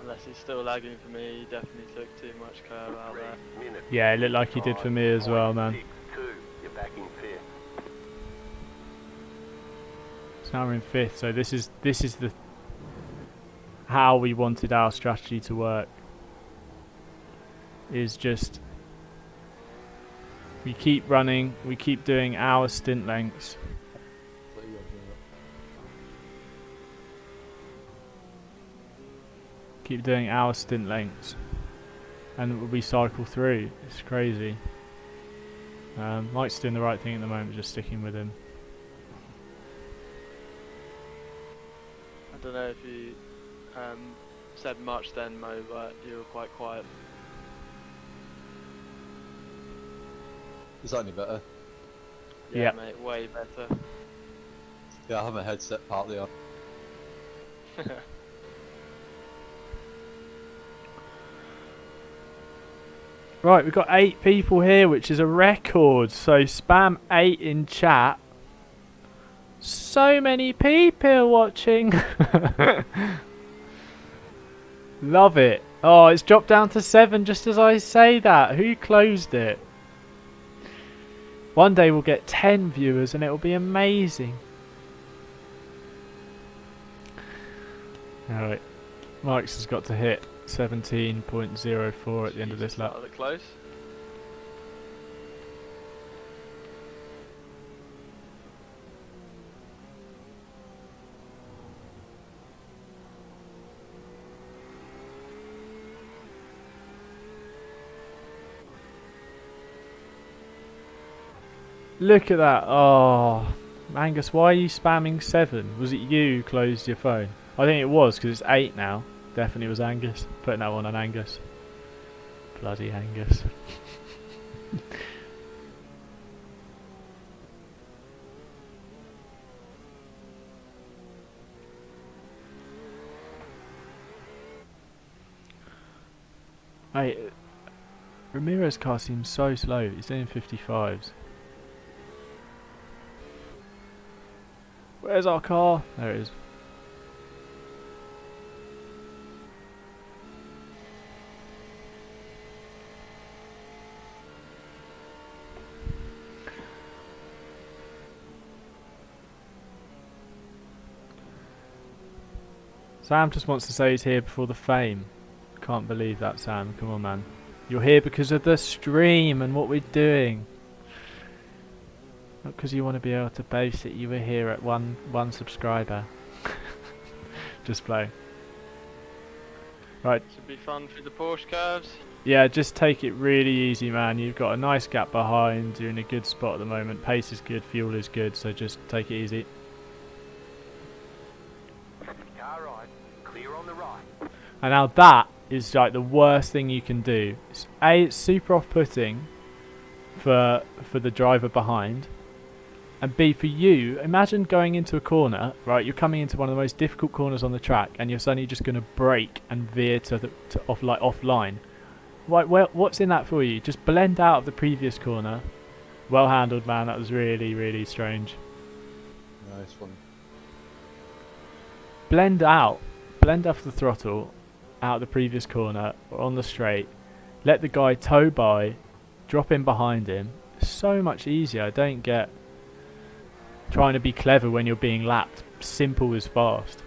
Speaker 3: Unless he's still lagging for me, he definitely took too much curve out there.
Speaker 1: Yeah, it looked like he did for me as well, man.
Speaker 4: You're back in 5th.
Speaker 1: So now we're in 5th, so this is the how we wanted our strategy to work. Is just we keep running, we keep doing our stint lengths. Keep doing our stint lengths, and we cycle through. It's crazy. Mike's doing the right thing at the moment, just sticking with him.
Speaker 3: I don't know if you said much then, Mo, but you were quite quiet.
Speaker 2: Is that any better?
Speaker 3: Yeah,
Speaker 1: Yeah.
Speaker 3: mate, way better.
Speaker 2: Yeah, I have my headset partly on.
Speaker 1: Right, we've got 8 people here, which is a record. So spam 8 in chat. So many people watching. Love it. Oh, it's dropped down to 7 just as I say that. Who closed it? One day we'll get 10 viewers and it will be amazing. Alright. Mike's has got to hit 17.04 at the end of this lap.
Speaker 3: Started it close.
Speaker 1: Look at that. Oh, Angus, why are you spamming 7? Was it you who closed your phone? I think it was, because it's 8 now. Definitely was Angus. Putting that one on Angus. Bloody Angus. Hey, Ramiro's car seems so slow. He's doing 55s. Where's our car? There it is. Sam just wants to say he's here before the fame. Can't believe that, Sam. Come on, man. You're here because of the stream and what we're doing. Not because you want to be able to boast that you were here at one subscriber. Just play. Right.
Speaker 3: Should be fun through the Porsche curves.
Speaker 1: Yeah, just take it really easy, man. You've got a nice gap behind. You're in a good spot at the moment. Pace is good. Fuel is good. So just take it easy.
Speaker 4: Car right. Clear on the right.
Speaker 1: And now that is like the worst thing you can do. It's super off-putting for the driver behind. And B, for you, imagine going into a corner, right? You're coming into one of the most difficult corners on the track, and you're suddenly just going to brake and veer offline. What's in that for you? Just blend out of the previous corner. Well handled, man. That was really, really strange.
Speaker 2: Nice one.
Speaker 1: Blend out. Blend off the throttle out of the previous corner or on the straight. Let the guy tow by. Drop in behind him. So much easier. I don't get trying to be clever when you're being lapped. Simple is fast.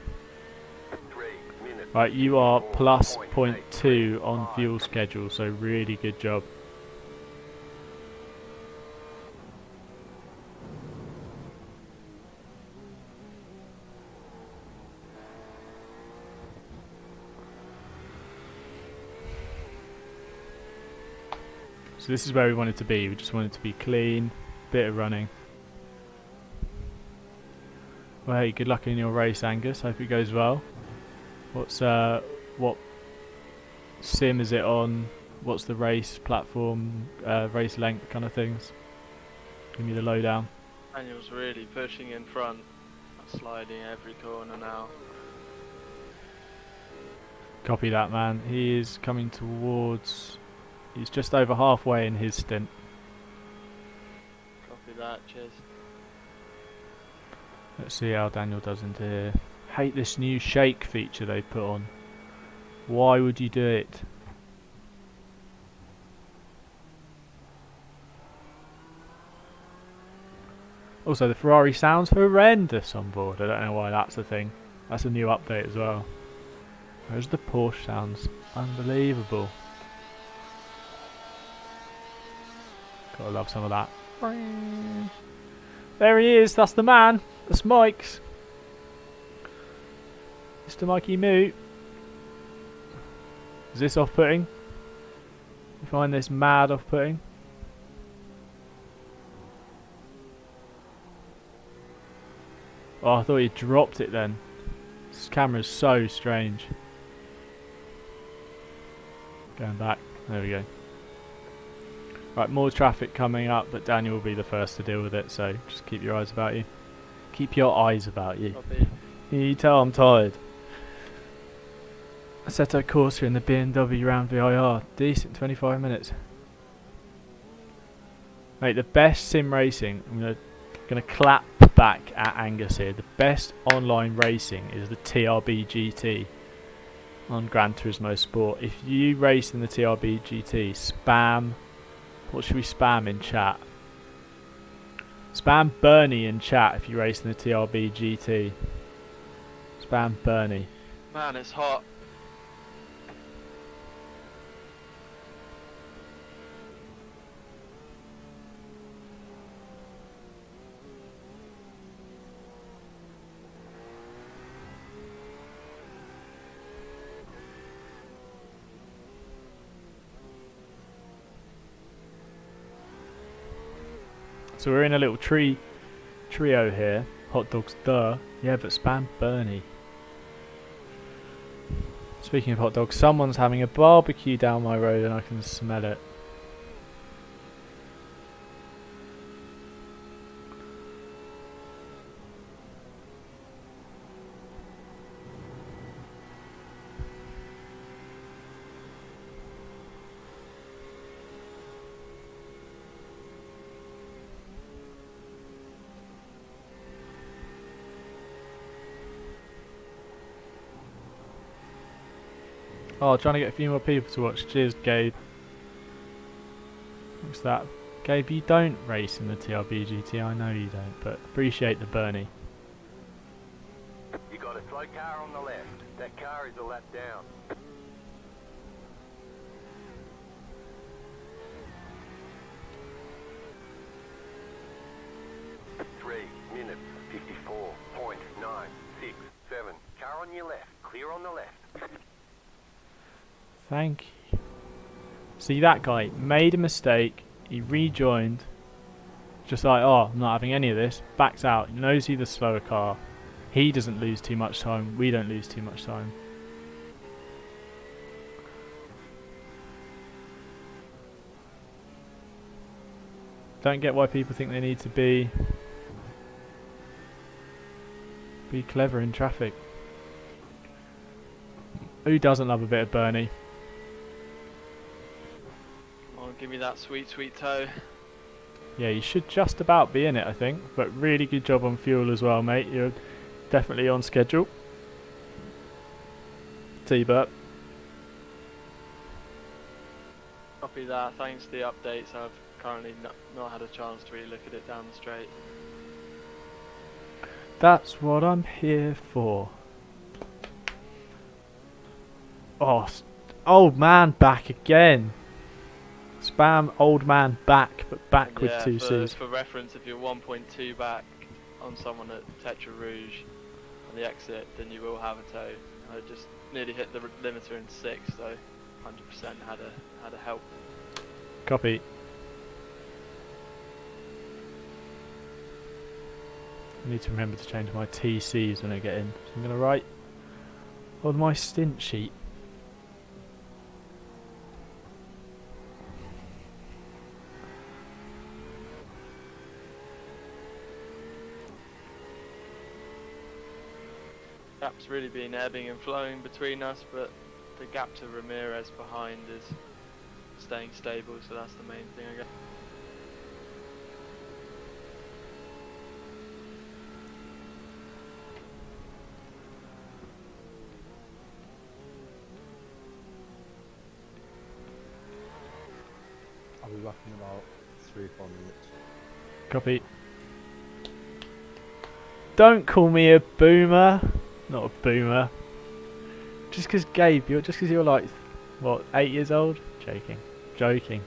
Speaker 4: 3 minutes.
Speaker 1: Right, you are plus 0.2 on fuel schedule, so really good job. So this is where we want it to be. We just want it to be clean, bit of running. Well, hey, good luck in your race, Angus. Hope it goes well. What sim is it on? What's the race platform, race length kind of things? Give me the lowdown.
Speaker 3: Daniel's really pushing in front, sliding every corner now.
Speaker 1: Copy that, man. He is coming towards... He's just over halfway in his stint.
Speaker 3: Copy that, cheers.
Speaker 1: Let's see how Daniel does into here. Hate this new shake feature they put on. Why would you do it? Also, the Ferrari sounds horrendous on board. I don't know why that's a thing. That's a new update as well. Whereas the Porsche sounds unbelievable. Gotta love some of that. There he is, that's the man. That's Mike's. Mr. Mikey Moo. Is this off-putting? You find this mad off-putting? Oh, I thought he dropped it then. This camera's so strange. Going back. There we go. Right, more traffic coming up, but Daniel will be the first to deal with it, so just keep your eyes about you. Keep your eyes about you.
Speaker 3: Copy.
Speaker 1: You tell I'm tired. Assetto Corsa in the BMW round VIR. Decent, 25 minutes. Mate, the best sim racing, I'm gonna clap back at Angus here. The best online racing is the TRB GT on Gran Turismo Sport. If you race in the TRB GT, spam... What should we spam in chat? Spam Bernie in chat if you race in the TRB GT. Spam Bernie.
Speaker 3: Man, it's hot.
Speaker 1: So we're in a little trio here. Hot dogs, duh. Yeah, but spam Bernie. Speaking of hot dogs, someone's having a barbecue down my road and I can smell it. Oh, trying to get a few more people to watch. Cheers, Gabe. What's that? Gabe, you don't race in the TRB GT. I know you don't, but appreciate the Bernie.
Speaker 4: You got a slow car on the left. That car is a lap down. 3 minutes, 54.967. Car on your left. Clear on the left.
Speaker 1: Thank you. See, that guy made a mistake. He rejoined. Just like, oh, I'm not having any of this. Backs out. Knows he's the slower car. He doesn't lose too much time. We don't lose too much time. Don't get why people think they need to be clever in traffic. Who doesn't love a bit of Bernie?
Speaker 3: Oh, give me that sweet, sweet toe.
Speaker 1: Yeah, you should just about be in it, I think. But really good job on fuel as well, mate. You're definitely on schedule. T-Burt.
Speaker 3: Copy that. Thanks to the updates, I've currently not had a chance to really look at it down the straight.
Speaker 1: That's what I'm here for. Oh, old man back again. Spam old man back, but back with two C's.
Speaker 3: For reference, if you're 1.2 back on someone at Tetra Rouge on the exit, then you will have a tow. I just nearly hit the limiter in 6, so 100% had a help.
Speaker 1: Copy. I need to remember to change my TCs when I get in. So I'm going to write on my stint sheet.
Speaker 3: Gap's really been ebbing and flowing between us, but the gap to Ramirez behind is staying stable, so that's the main thing, I guess.
Speaker 2: I'll be back in about 3-4 minutes.
Speaker 1: Copy. Don't call me a boomer. Not a boomer. Just because Gabe, just because you're like, what, 8 years old? Joking.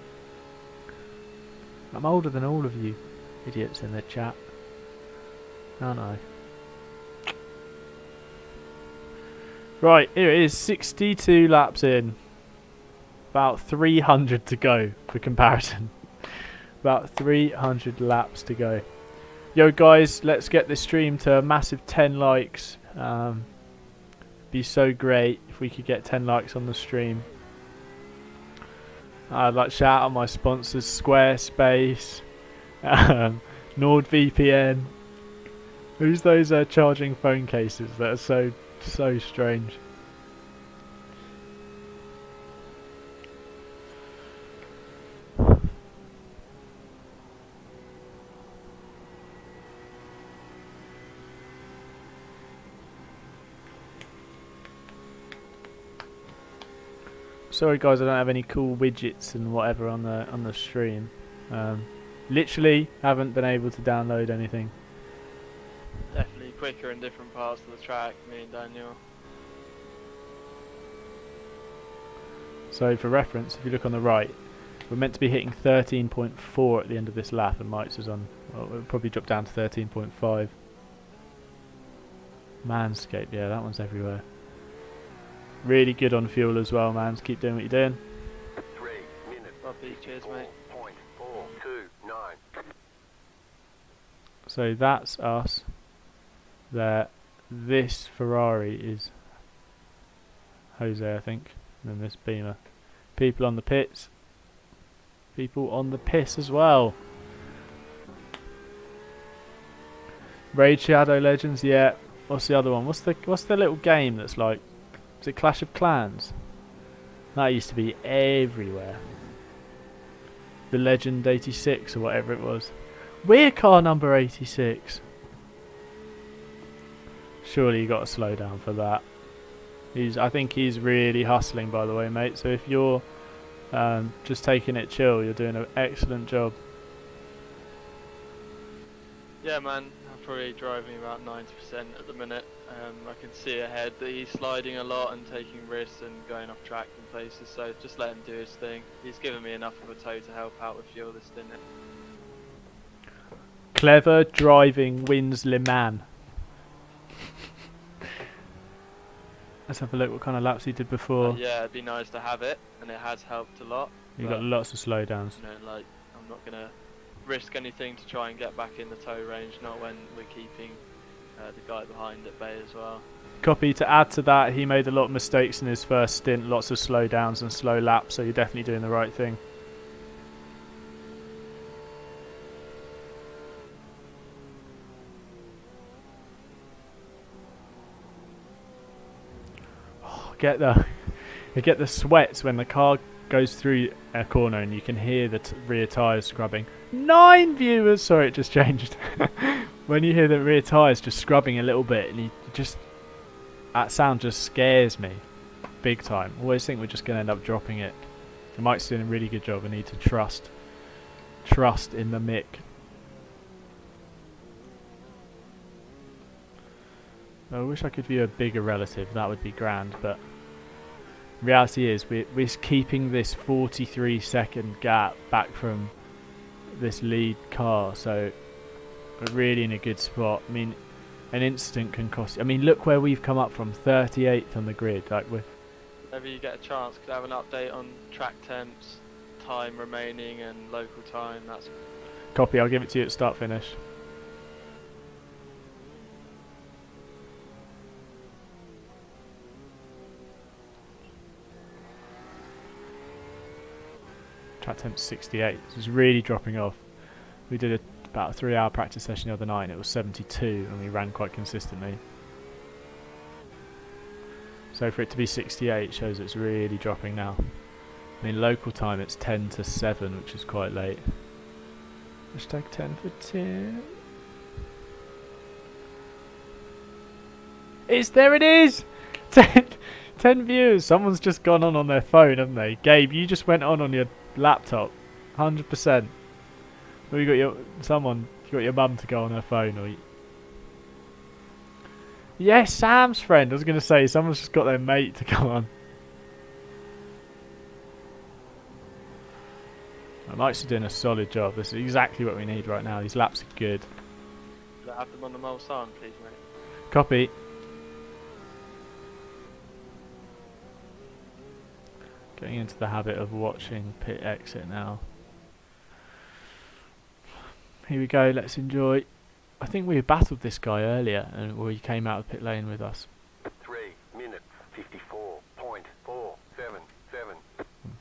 Speaker 1: I'm older than all of you idiots in the chat. Aren't I? Right, here it is, 62 laps in. About 300 to go for comparison. About 300 laps to go. Yo guys, let's get this stream to a massive 10 likes. Be so great if we could get 10 likes on the stream. I'd like to shout out my sponsors, Squarespace, NordVPN. Who's those charging phone cases that are so strange? Sorry guys, I don't have any cool widgets and whatever on the stream. Literally haven't been able to download anything.
Speaker 3: Definitely quicker in different parts of the track, me and Daniel.
Speaker 1: So for reference, if you look on the right, we're meant to be hitting 13.4 at the end of this lap, and Mike's is on, well, it'll probably drop down to 13.5. Manscaped, yeah, that one's everywhere. Really good on fuel as well, man. Just keep doing what you're doing.
Speaker 4: 3 minutes.
Speaker 3: Robbie, cheers, mate.
Speaker 4: 4.429.
Speaker 1: So that's us. There. This Ferrari is Jose, I think. And then this Beamer. People on the pits. People on the piss as well. Raid Shadow Legends, yeah. What's the other one? What's the little game that's like? Is it Clash of Clans? That used to be everywhere. The Legend 86 or whatever it was. We're car number 86. Surely you got to slow down for that. I think he's really hustling, by the way, mate. So if you're just taking it chill, you're doing an excellent job.
Speaker 3: Yeah, man, I'm probably driving about 90% at the minute. I can see ahead that he's sliding a lot and taking risks and going off track in places, so just let him do his thing. He's given me enough of a tow to help out with fuel this stint.
Speaker 1: Clever driving wins Le Mans. Let's have a look what kind of laps he did before.
Speaker 3: Yeah, it'd be nice to have it, and it has helped a lot.
Speaker 1: You got lots of slowdowns.
Speaker 3: You know, like, I'm not going to risk anything to try and get back in the tow range, not when we're keeping the guy behind at bay as well.
Speaker 1: Copy. To add to that, he made a lot of mistakes in his first stint, lots of slowdowns and slow laps, so you're definitely doing the right thing. You get the sweats when the car goes through a corner and you can hear the rear tyres scrubbing. 9 viewers! Sorry, it just changed. When you hear the rear tyres just scrubbing a little bit, and you just... That sound just scares me. Big time. Always think we're just going to end up dropping it. Mike's doing a really good job. I need to trust in the Mick. I wish I could view a bigger relative. That would be grand, but... Reality is, we're keeping this 43-second gap back from this lead car, so we're really in a good spot. I mean, an incident can cost... I mean, look where we've come up from, 38th on the grid. Like, we're...
Speaker 3: Whenever you get a chance, could I have an update on track temps, time remaining, and local time? That's
Speaker 1: Copy, I'll give it to you at start-finish. Track temp's 68. This is really dropping off. We did about a 3-hour practice session the other night and it was 72 and we ran quite consistently. So for it to be 68 shows it's really dropping now. I mean, local time it's 10 to 7, which is quite late. Hashtag 10 for 10. There it is! 10 views. Someone's just gone on their phone, haven't they? Gabe, you just went on your laptop. 100%. Well, you got your mum to go on her phone, or yes, Sam's friend. I was going to say, someone's just got their mate to go on. Mike's doing a solid job. This is exactly what we need right now. These laps are good.
Speaker 3: Could I have them on the Mulsanne, please, mate?
Speaker 1: Copy. Getting into the habit of watching pit exit now. Here we go, let's enjoy. I think we battled this guy earlier and he came out of the pit lane with us.
Speaker 4: 3 minutes 54.477.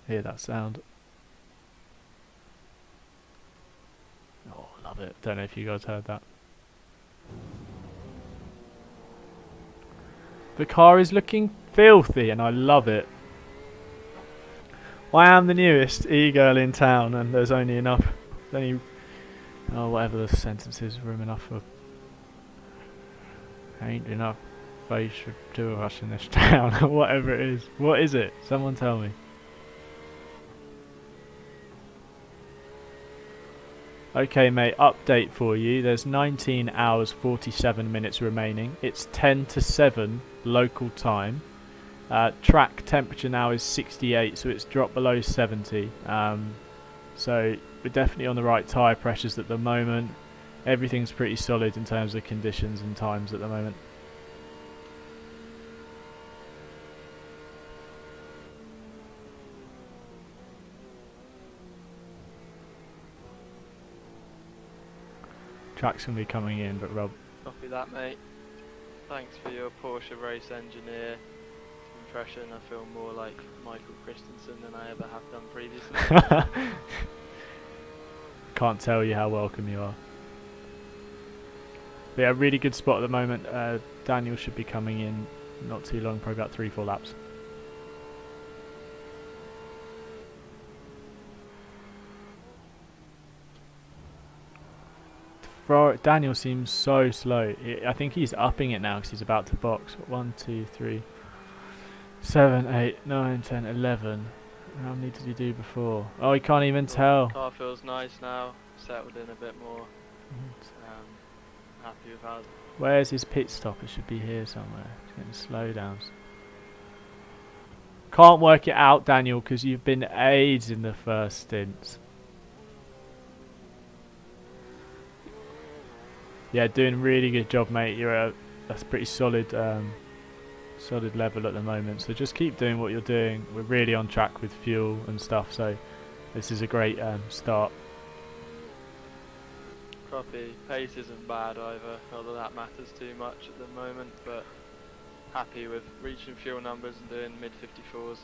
Speaker 1: Hear that sound. Oh, love it. Don't know if you guys heard that. The car is looking filthy and I love it. I am the newest e-girl in town and there's only enough, whatever the sentence is, room enough for, ain't enough space for 2 of us in this town, whatever it is. What is it? Someone tell me. Okay mate, update for you. There's 19 hours 47 minutes remaining. It's 10 to 7 local time. Track temperature now is 68, so it's dropped below 70. So we're definitely on the right tyre pressures at the moment. Everything's pretty solid in terms of conditions and times at the moment. Track's going to be coming in, but Rob...
Speaker 3: Copy that, mate. Thanks for your Porsche race engineer impression. I feel more like Michael Christensen than I ever have done previously.
Speaker 1: Can't tell you how welcome you are. But yeah, really good spot at the moment. Daniel should be coming in not too long, probably about 3-4 laps. Daniel seems so slow. I think he's upping it now because he's about to box. 1, 2, 3, 7, 8, 9, 10, 11. How many did he do before? Oh, he can't even tell.
Speaker 3: Car feels nice now. Settled in a bit more. Happy with how.
Speaker 1: Where's his pit stop? It should be here somewhere. He's getting slowdowns. Can't work it out, Daniel, because you've been AIDS in the first stints. Yeah, doing a really good job, mate. You're at a pretty solid, solid level at the moment. So just keep doing what you're doing. We're really on track with fuel and stuff. So this is a great start.
Speaker 3: Copy. Pace isn't bad either. Not that that matters too much at the moment, but happy with reaching fuel numbers and doing mid 54s.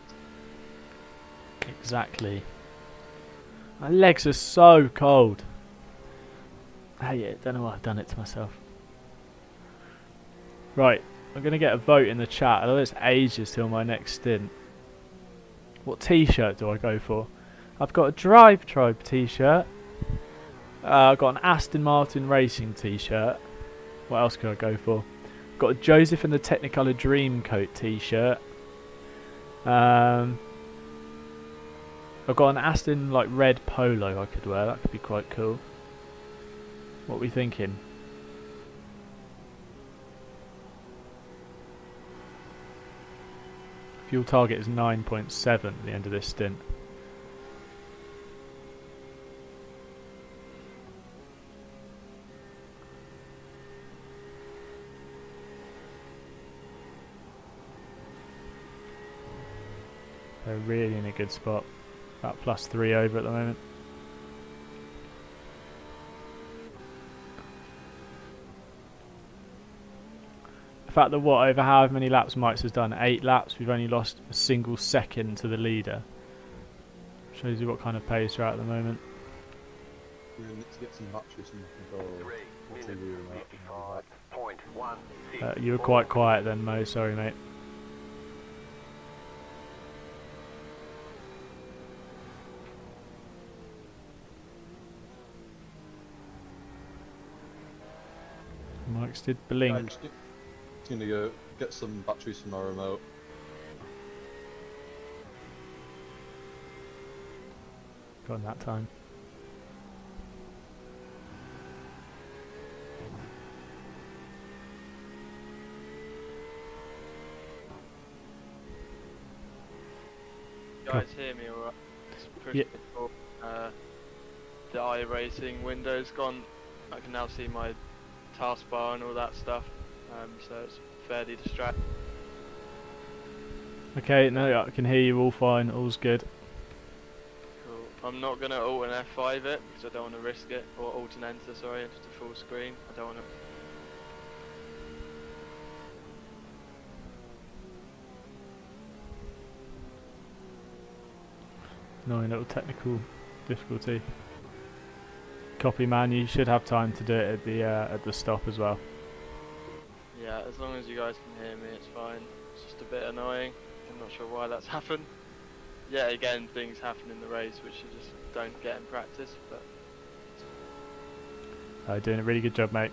Speaker 1: Exactly. My legs are so cold. Hey, I don't know why I've done it to myself. Right, I'm going to get a vote in the chat. I know it's ages till my next stint. What t-shirt do I go for? I've got a Drive Tribe t-shirt. I've got an Aston Martin Racing t-shirt. What else could I go for? I've got a Joseph and the Technicolor Dreamcoat t-shirt. I've got an Aston like red polo I could wear. That could be quite cool. What are we thinking? Fuel target is 9.7 at the end of this stint. They're really in a good spot. About +3 over at the moment. The fact that over however many laps Mike's has done, 8 laps, we've only lost a single second to the leader. Shows you what kind of pace you're at the moment.
Speaker 2: We need to get some batteries and we can go.
Speaker 1: You were quite quiet then, Mo. Sorry, mate. Mike's did blink.
Speaker 2: I'm just gonna go get some batteries from our remote.
Speaker 1: Got in that time.
Speaker 3: You guys hear me alright?
Speaker 1: Yeah.
Speaker 3: The iRacing window's gone. I can now see my taskbar and all that stuff, so it's fairly distracting.
Speaker 1: Okay, no, I can hear you all fine, all's good.
Speaker 3: Cool. I'm not going to alt and F5 it, because I don't want to risk it, or alt and enter, sorry, just a full screen. I don't want to...
Speaker 1: Annoying little technical difficulty. Copy, man. You should have time to do it at the stop as well.
Speaker 3: Yeah, as long as you guys can hear me, it's fine. It's just a bit annoying. I'm not sure why that's happened. Yeah, again, things happen in the race which you just don't get in practice. But
Speaker 1: Doing a really good job, mate.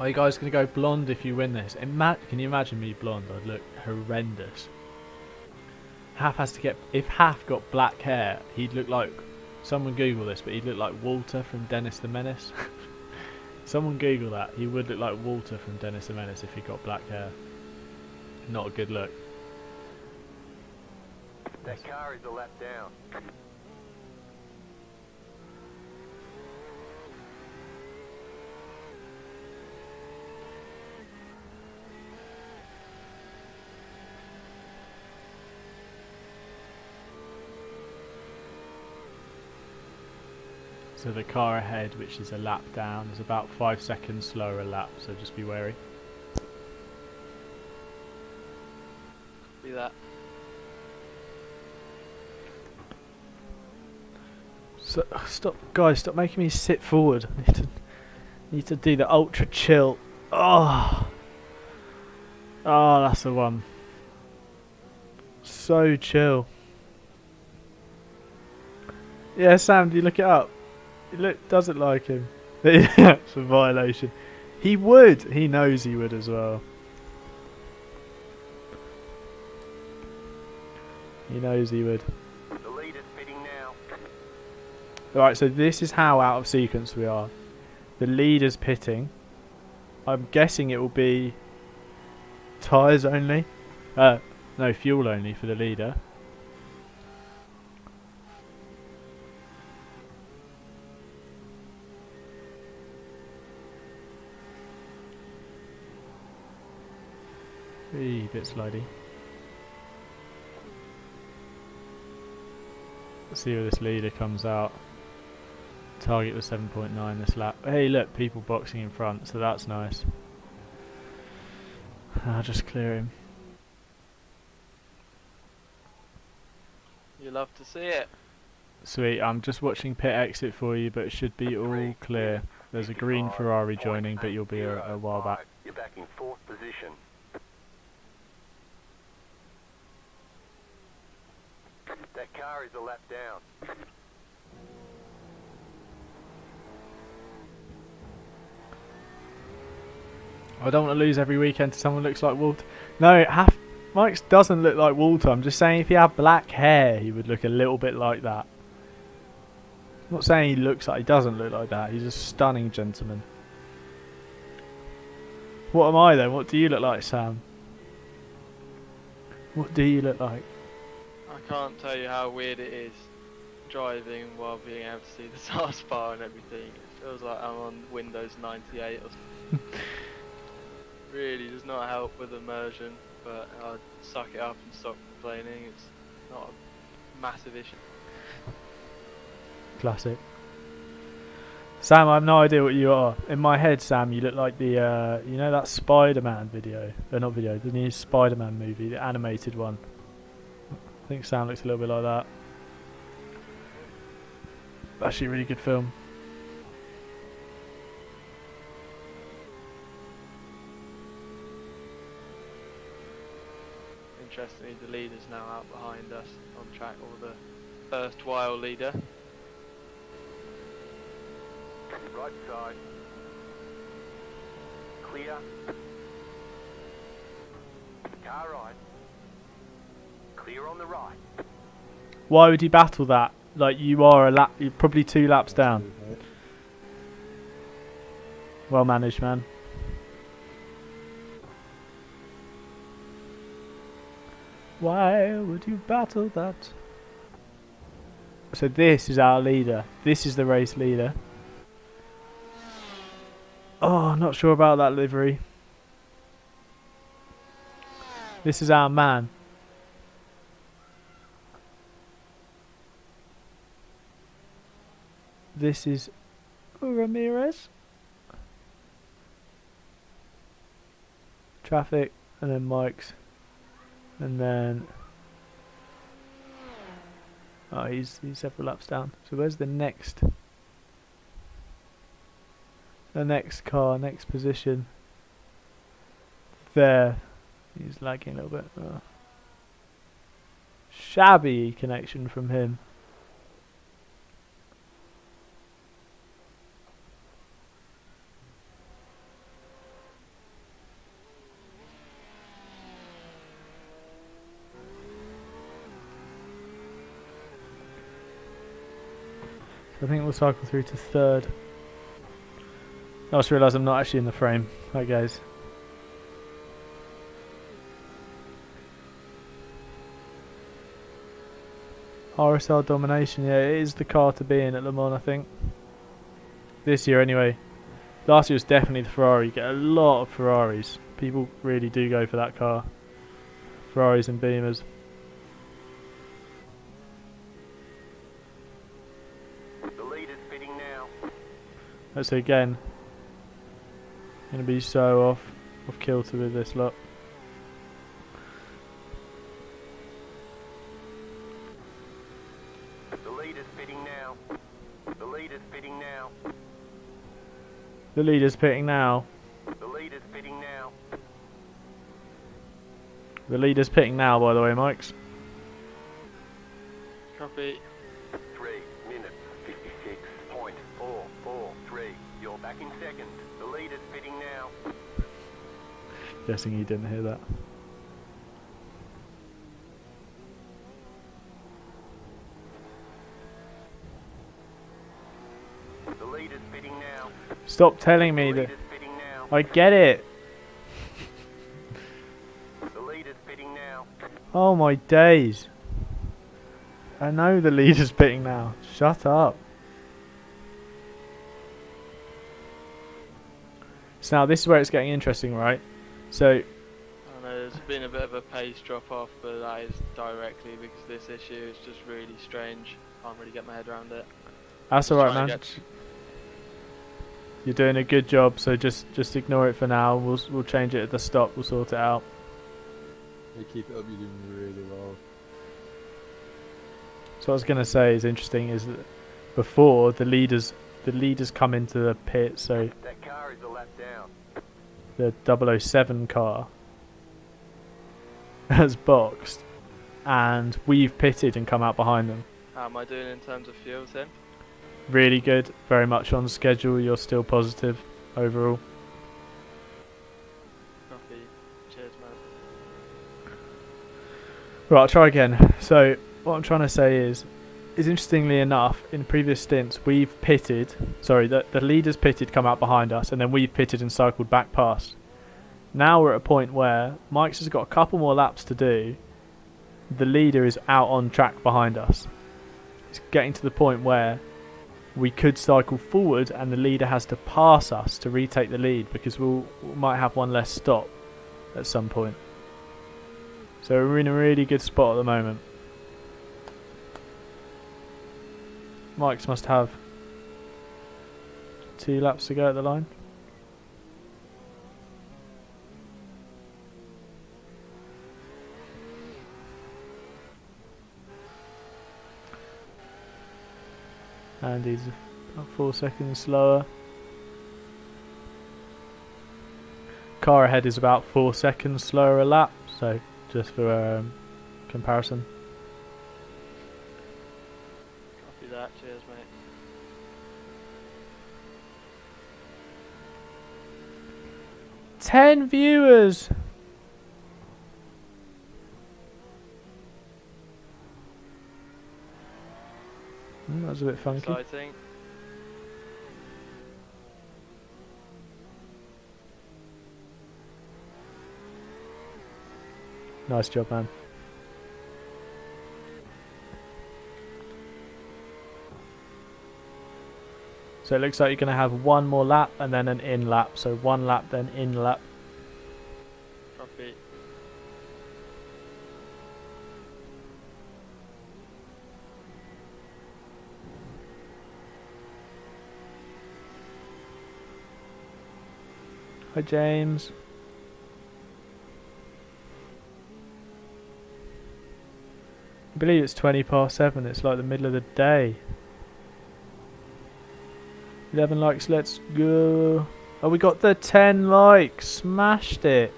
Speaker 1: Are you guys going to go blonde if you win this? Can you imagine me blonde? I'd look horrendous. Half has to get... If Half got black hair, he'd look like... Someone Google this, but he'd look like Walter from Dennis the Menace. Someone Google that. He would look like Walter from Dennis the Menace if he got black hair. Not a good look.
Speaker 4: That car is a lap down.
Speaker 1: So the car ahead, which is a lap down, is about 5 seconds slower a lap, so just be wary.
Speaker 3: Be that.
Speaker 1: So, stop, guys! Stop making me sit forward. I need to do the ultra chill. Oh, that's the one. So chill. Yeah, Sam, do you look it up? It doesn't like him. It's a violation. He would. He knows he would as well. He knows he would.
Speaker 4: The lead is pitting now.
Speaker 1: Alright, so this is how out of sequence we are. The leader's pitting. I'm guessing it will be tyres only. No, fuel only for the leader. Bit slidey. Let's see where this leader comes out. Target was 7.9 this lap. Hey, look, people boxing in front, so that's nice. I'll just clear him.
Speaker 3: You love to see it.
Speaker 1: Sweet, I'm just watching pit exit for you, but it should be all clear. There's a green Ferrari joining, but you'll be a while back.
Speaker 4: You're back in 4th position. That car is a lap down.
Speaker 1: I don't want to lose every weekend to someone who looks like Walter. No, Mike's doesn't look like Walter. I'm just saying if he had black hair, he would look a little bit like that. I'm not saying he looks like he doesn't look like that. He's a stunning gentleman. What am I then? What do you look like, Sam? What do you look like?
Speaker 3: I can't tell you how weird it is driving while being able to see the taskbar and everything. It feels like I'm on Windows 98 or something. Really does not help with immersion, but I'll suck it up and stop complaining. It's not a massive issue.
Speaker 1: Classic. Sam, I have no idea what you are. In my head, Sam, you look like the, you know that Spider-Man video? Not video, the new Spider-Man movie, the animated one. I think Sam looks a little bit like that. Actually a really good film.
Speaker 3: Interestingly, the leader's now out behind us on track, or the erstwhile leader.
Speaker 4: Right side. Clear. Car right. Clear on the right.
Speaker 1: Why would you battle that? Like you are you're probably 2 laps down. Well managed, man. Why would you battle that? So this is our leader. This is the race leader. Oh, not sure about that livery. This is our man. This is Ramirez. Traffic, and then Mike's. And then... oh, he's several laps down. So where's the next... the next car, next position? There. He's lagging a little bit. Oh. Shabby connection from him. I think we'll cycle through to 3rd. I just realised I'm not actually in the frame. Hi guys. RSL domination, yeah, it is the car to be in at Le Mans, I think. This year anyway. Last year was definitely the Ferrari. You get a lot of Ferraris. People really do go for that car. Ferraris and Beamers.
Speaker 4: The lead is pitting now.
Speaker 1: That's again gonna be so off kilter with this lot.
Speaker 4: The lead is pitting now. The lead is pitting now.
Speaker 1: The leader's pitting now.
Speaker 4: The lead is pitting now.
Speaker 1: The leader's pitting now, by the way, Mikes.
Speaker 3: Copy.
Speaker 4: 3 minutes, 56.443. You're back in second. The lead is pitting now.
Speaker 1: Guessing he didn't hear that.
Speaker 4: The lead is pitting now.
Speaker 1: Stop telling me
Speaker 4: The lead
Speaker 1: that.
Speaker 4: is pitting now.
Speaker 1: I get it.
Speaker 4: The lead is pitting now.
Speaker 1: Oh my days. I know the leader's pitting now. Shut up. So now this is where it's getting interesting, right? So
Speaker 3: I know there's been a bit of a pace drop off, but that is directly because this issue is just really strange. Can't really get my head around it.
Speaker 1: that's
Speaker 3: Just
Speaker 1: alright,
Speaker 3: trying
Speaker 1: man.
Speaker 3: to
Speaker 1: You're doing a good job, so just ignore it for now. We'll change it at the stop. We'll sort it out.
Speaker 2: You keep it up, you're doing really well.
Speaker 1: So what I was gonna say is interesting is that before the leaders come into the pit, so
Speaker 4: That car is a lap down.
Speaker 1: the 007 car has boxed, and we've pitted and come out behind them.
Speaker 3: How am I doing in terms of fuel, Tim?
Speaker 1: Really good, very much on schedule. You're still positive overall.
Speaker 3: Copy. Cheers, man.
Speaker 1: Right, I'll try again. So what I'm trying to say is interestingly enough, in previous stints we've pitted. Sorry, the leaders pitted, come out behind us, and then we've pitted and cycled back past. Now we're at a point where Mike's has got a couple more laps to do. The leader is out on track behind us. It's getting to the point where we could cycle forward and the leader has to pass us to retake the lead, because we might have one less stop at some point. So we're in a really good spot at the moment. Mike's must have 2 laps to go at the line. And he's about 4 seconds slower. Car ahead is about 4 seconds slower a lap, so just for comparison.
Speaker 3: Copy that. Cheers, mate.
Speaker 1: Ten viewers! That was a bit funky.
Speaker 3: Exciting.
Speaker 1: Nice job, man. So it looks like you're going to have one more lap and then an in lap. So 1 lap, then in lap.
Speaker 3: Copy.
Speaker 1: Hi, James. I believe it's 20 past 7. It's like the middle of the day. 11 likes, let's go. Oh, we got the 10 likes. Smashed it.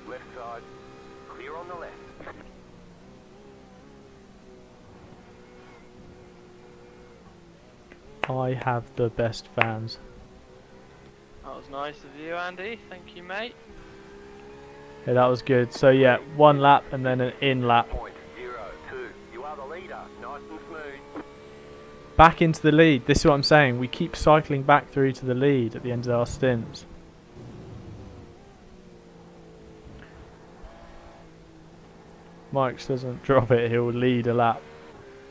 Speaker 4: Left side. Clear on the left.
Speaker 1: I have the best fans.
Speaker 3: That was nice of you, Andy. Thank you, mate.
Speaker 1: Yeah, that was good. So yeah, 1 lap and then an in lap.
Speaker 4: .02. You are the leader. Nice and smooth.
Speaker 1: Back into the lead. This is what I'm saying. We keep cycling back through to the lead at the end of our stints. Mike's doesn't drop it. He'll lead a lap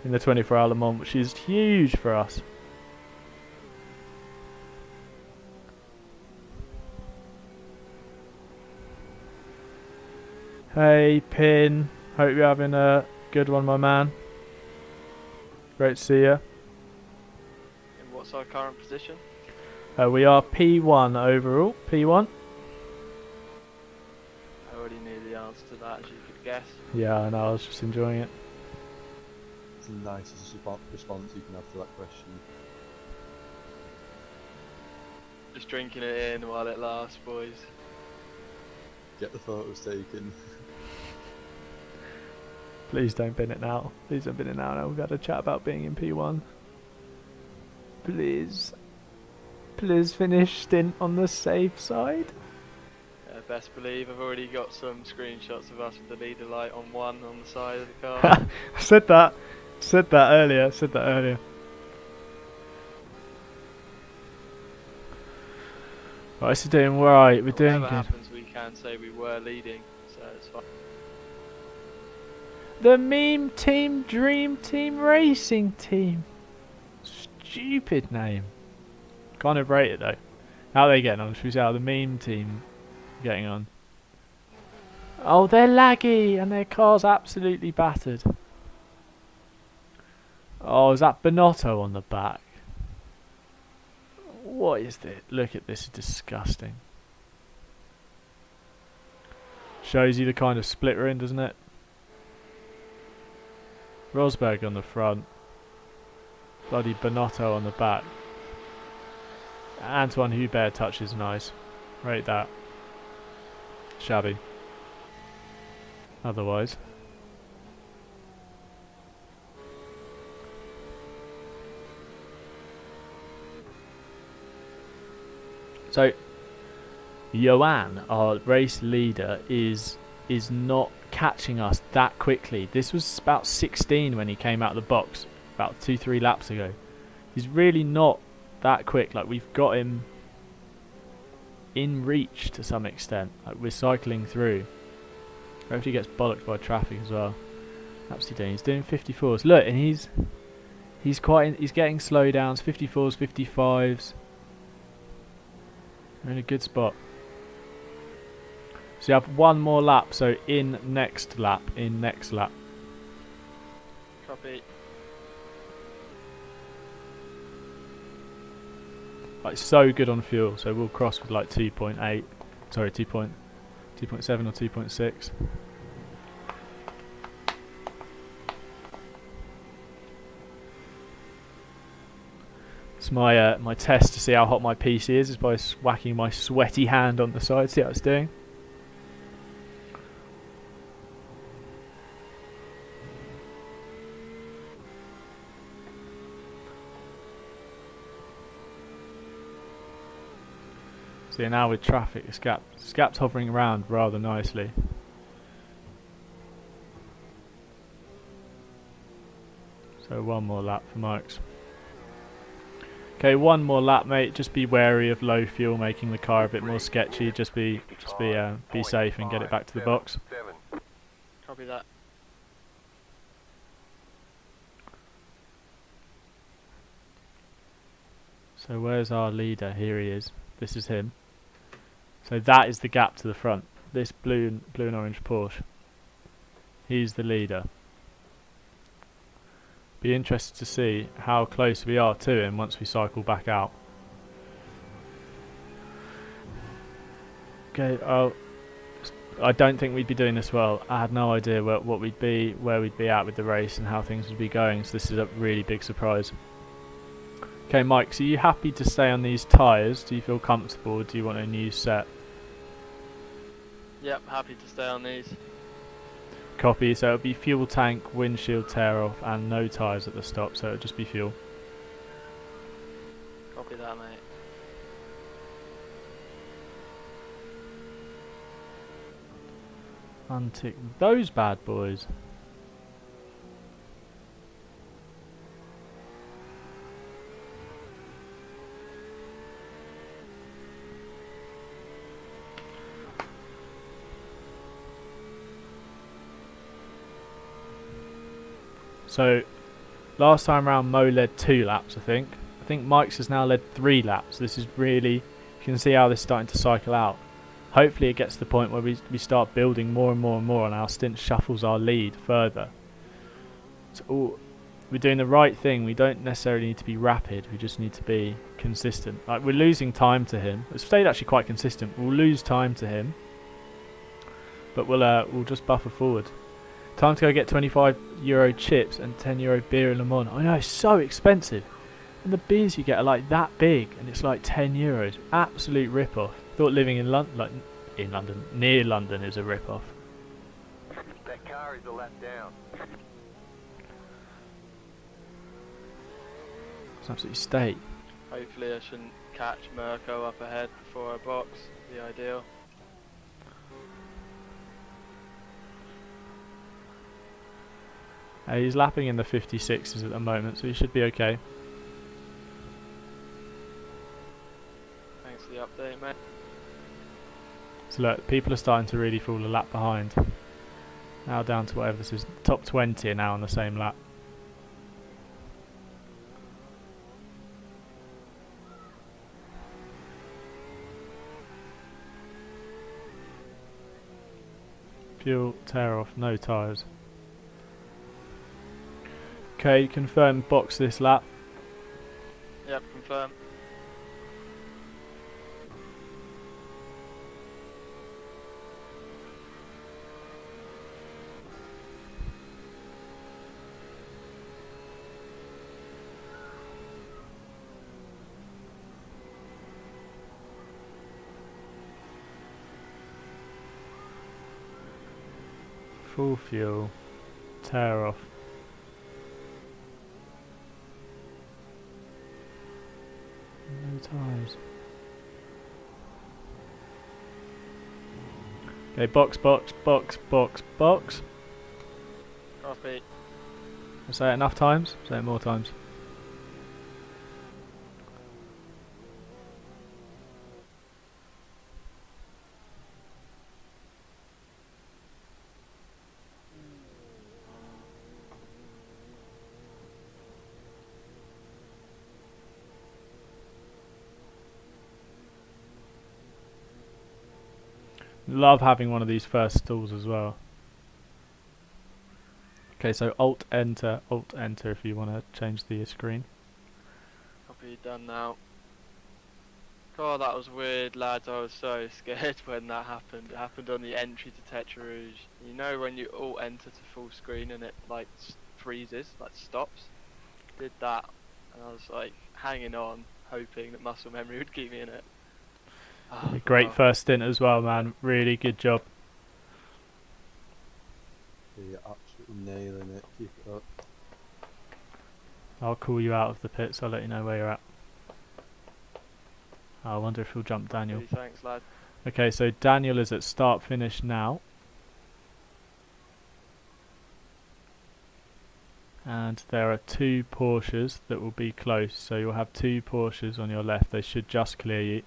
Speaker 1: in the 24-hour Le Mans, which is huge for us. Hey, Pin. Hope you're having a good one, my man. Great to see you.
Speaker 3: In what What's our current position?
Speaker 1: We are P1 overall. P1.
Speaker 3: I already knew the answer to that, as you could guess.
Speaker 1: Yeah, I know. I was just enjoying it.
Speaker 2: It's the nicest response you can have to that question.
Speaker 3: Just drinking it in while it lasts, boys.
Speaker 2: Get the photos taken.
Speaker 1: Please don't bin it now. Please don't bin it now. We've got to chat about being in P1. Please. Please finish stint on the safe side.
Speaker 3: Best believe I've already got some screenshots of us with the leader light on 1 on the side of the car.
Speaker 1: I said that. Said that earlier. Right, so doing right. We're doing
Speaker 3: Whatever
Speaker 1: good.
Speaker 3: happens, we can say we were leading, so it's fine.
Speaker 1: The meme team, dream team, racing team. Stupid name. Kind of rate it though. How are they getting on? Should we see how the meme team getting on? Oh, they're laggy and their car's absolutely battered. Oh, is that Bonotto on the back? What is this? Look at this, it's disgusting. Shows you the kind of split we're in, doesn't it? Rosberg on the front. Bloody Bonotto on the back. Antoine Hubert touch is nice. Rate that. Shabby. Otherwise. So, Johan, our race leader, is not catching us that quickly. This was about 16 when he came out of the box, about 2-3 laps ago. He's really not that quick. Like, we've got him in reach to some extent. Like, we're cycling through. I hope he gets bollocked by traffic as well. Absolutely, he's doing 54s. Look, and he's getting slowdowns, 54s, 55s. We're in a good spot. So you have one more lap, so in next lap.
Speaker 3: Copy.
Speaker 1: Like, so good on fuel, so we'll cross with like 2.8, sorry, 2.7 or 2.6. It's my test to see how hot my PC is by whacking my sweaty hand on the side, see how it's doing. So now with traffic, Scap's hovering around rather nicely. So one more lap for Mike's. Okay, one more lap, mate. Just be wary of low fuel, making the car a bit more sketchy. Just be safe and get it back to the box.
Speaker 3: Copy that.
Speaker 1: So where's our leader? Here he is. This is him. So that is the gap to the front. This blue and orange Porsche. He's the leader. Be interested to see how close we are to him once we cycle back out. Okay, I don't think we'd be doing this well. I had no idea where we'd be at with the race and how things would be going, so this is a really big surprise. Okay, Mike, so are you happy to stay on these tyres? Do you feel comfortable? Do you want a new set?
Speaker 3: Yep, happy to stay on these.
Speaker 1: Copy, so it'll be fuel tank, windshield tear off, and no tyres at the stop, so it'll just be fuel.
Speaker 3: Copy that, mate.
Speaker 1: Untick those bad boys. So, last time round Mo led 2 laps, I think. I think Mike's has now led 3 laps. This is really, you can see how this is starting to cycle out. Hopefully it gets to the point where we start building more and more and more, and our stint shuffles our lead further. So, we're doing the right thing. We don't necessarily need to be rapid. We just need to be consistent. Like, we're losing time to him. It's stayed actually quite consistent. We'll lose time to him, but we'll just buffer forward. Time to go get €25 chips and €10 beer in Le Mans. I know, it's so expensive. And the beers you get are like that big, and it's like €10. Absolute rip-off. Thought living in London, near London, is a rip-off.
Speaker 4: That car is a lap down.
Speaker 1: It's absolutely state.
Speaker 3: Hopefully I shouldn't catch Mirko up ahead before I box. The ideal.
Speaker 1: He's lapping in the 56s at the moment, so he should be okay.
Speaker 3: Thanks for the update, mate.
Speaker 1: So look, people are starting to really fall a lap behind. Now down to whatever this is. Top 20 are now on the same lap. Fuel, tear off, no tyres. Okay, confirm box this lap.
Speaker 3: Yep, confirm.
Speaker 1: Full fuel, tear off. No tyres. Okay, box, box, box, box, box.
Speaker 3: Copy.
Speaker 1: I say it enough times? Say it more times. Love having one of these first stalls as well. Okay, so Alt Enter if you want to change the screen.
Speaker 3: Copy, done now. God, that was weird, lads. I was so scared when that happened. It happened on the entry to Tetra Rouge. You know when you alt enter to full screen and it like freezes, like stops? Did that, and I was like hanging on, hoping that muscle memory would keep me in it. Oh,
Speaker 1: Great
Speaker 3: God.
Speaker 1: first stint as well, man. Really good job.
Speaker 2: You're absolutely nailing it. Keep it up.
Speaker 1: I'll call you out of the pits. I'll let you know where you're at. I wonder if he'll jump Daniel.
Speaker 3: Really, thanks, lad.
Speaker 1: Okay, so Daniel is at start finish now. And there are two Porsches that will be close. So you'll have two Porsches on your left. They should just clear you.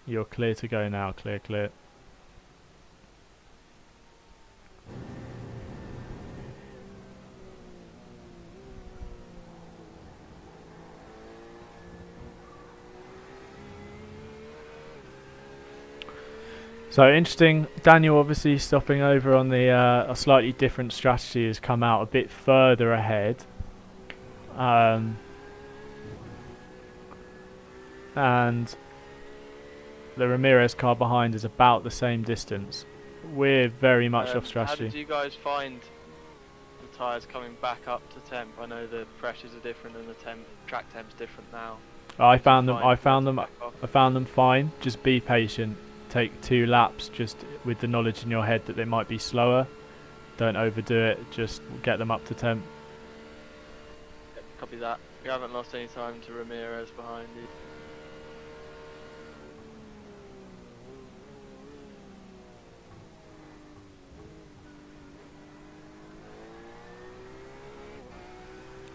Speaker 1: You're clear to go now. Clear, clear. So interesting. Daniel obviously stopping over on the a slightly different strategy has come out a bit further ahead. And the Ramirez car behind is about the same distance. We're very much off strategy.
Speaker 3: How did you guys find the tyres coming back up to temp? I know the pressures are different and the track temp's different now.
Speaker 1: I found them fine. Just be patient. Take 2 laps just with the knowledge in your head that they might be slower. Don't overdo it. Just get them up to temp.
Speaker 3: Yep, copy that. We haven't lost any time to Ramirez behind you.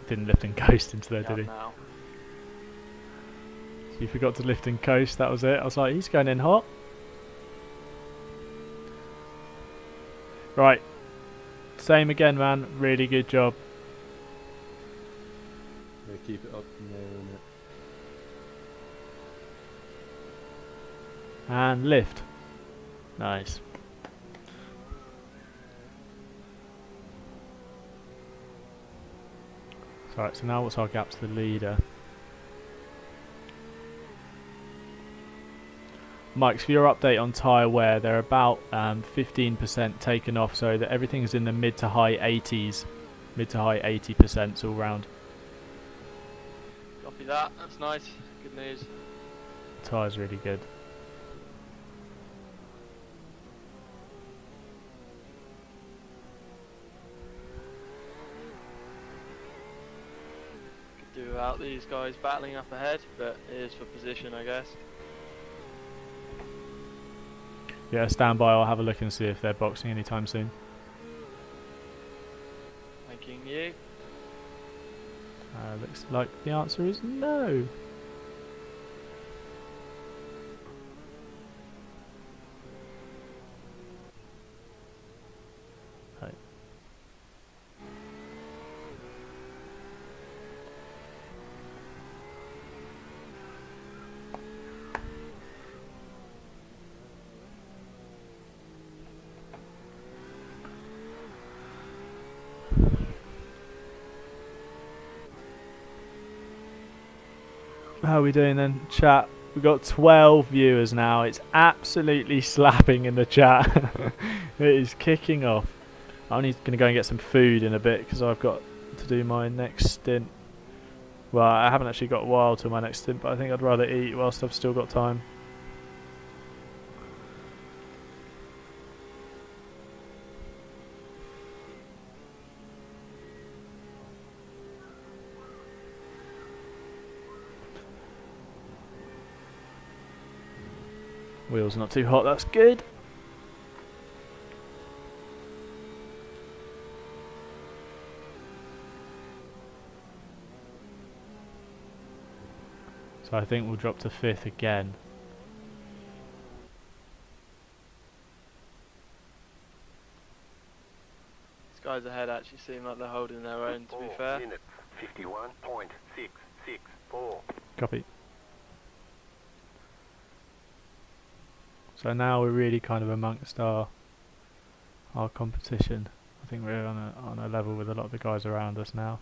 Speaker 1: Didn't lift and coast into there,
Speaker 3: Yep,
Speaker 1: did he?
Speaker 3: now.
Speaker 1: He forgot to lift and coast. That was it. I was like, he's going in hot. Right. Same again, man. Really good job.
Speaker 2: Yeah, keep it up, nailing it.
Speaker 1: And lift. Nice. Alright, so now what's our gap to the leader? Mike, for your update on tyre wear, they're about 15% taken off, so that everything's in the mid to high 80s, mid to high 80% all round.
Speaker 3: Copy that. That's nice. Good news.
Speaker 1: Tyre's really good.
Speaker 3: Could do without these guys battling up ahead, but it is for position, I guess.
Speaker 1: Yeah, stand by, I'll have a look and see if they're boxing anytime soon.
Speaker 3: Thanking you.
Speaker 1: Looks like the answer is no. Right. How are we doing then, chat? We've got 12 viewers now. It's absolutely slapping in the chat. It is kicking off. I'm only going to go and get some food in a bit because I've got to do my next stint. Well, I haven't actually got a while till my next stint, but I think I'd rather eat whilst I've still got time. Wheels not too hot, that's good. So I think we'll drop to 5th again.
Speaker 3: These guys ahead actually seem like they're holding their own, to be fair.
Speaker 4: Minutes, 51.664.
Speaker 1: Copy. So now we're really kind of amongst our competition. I think we're on a level with a lot of the guys around us now.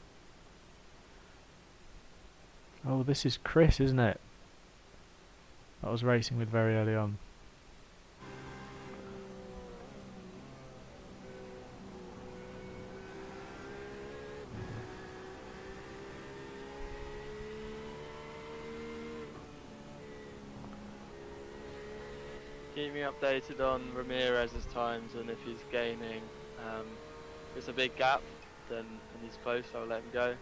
Speaker 1: Oh, this is Chris, isn't it? That I was racing with very early on.
Speaker 3: Keep me updated on Ramirez's times, and if he's gaining, if it's a big gap, then and he's close, I'll let him go.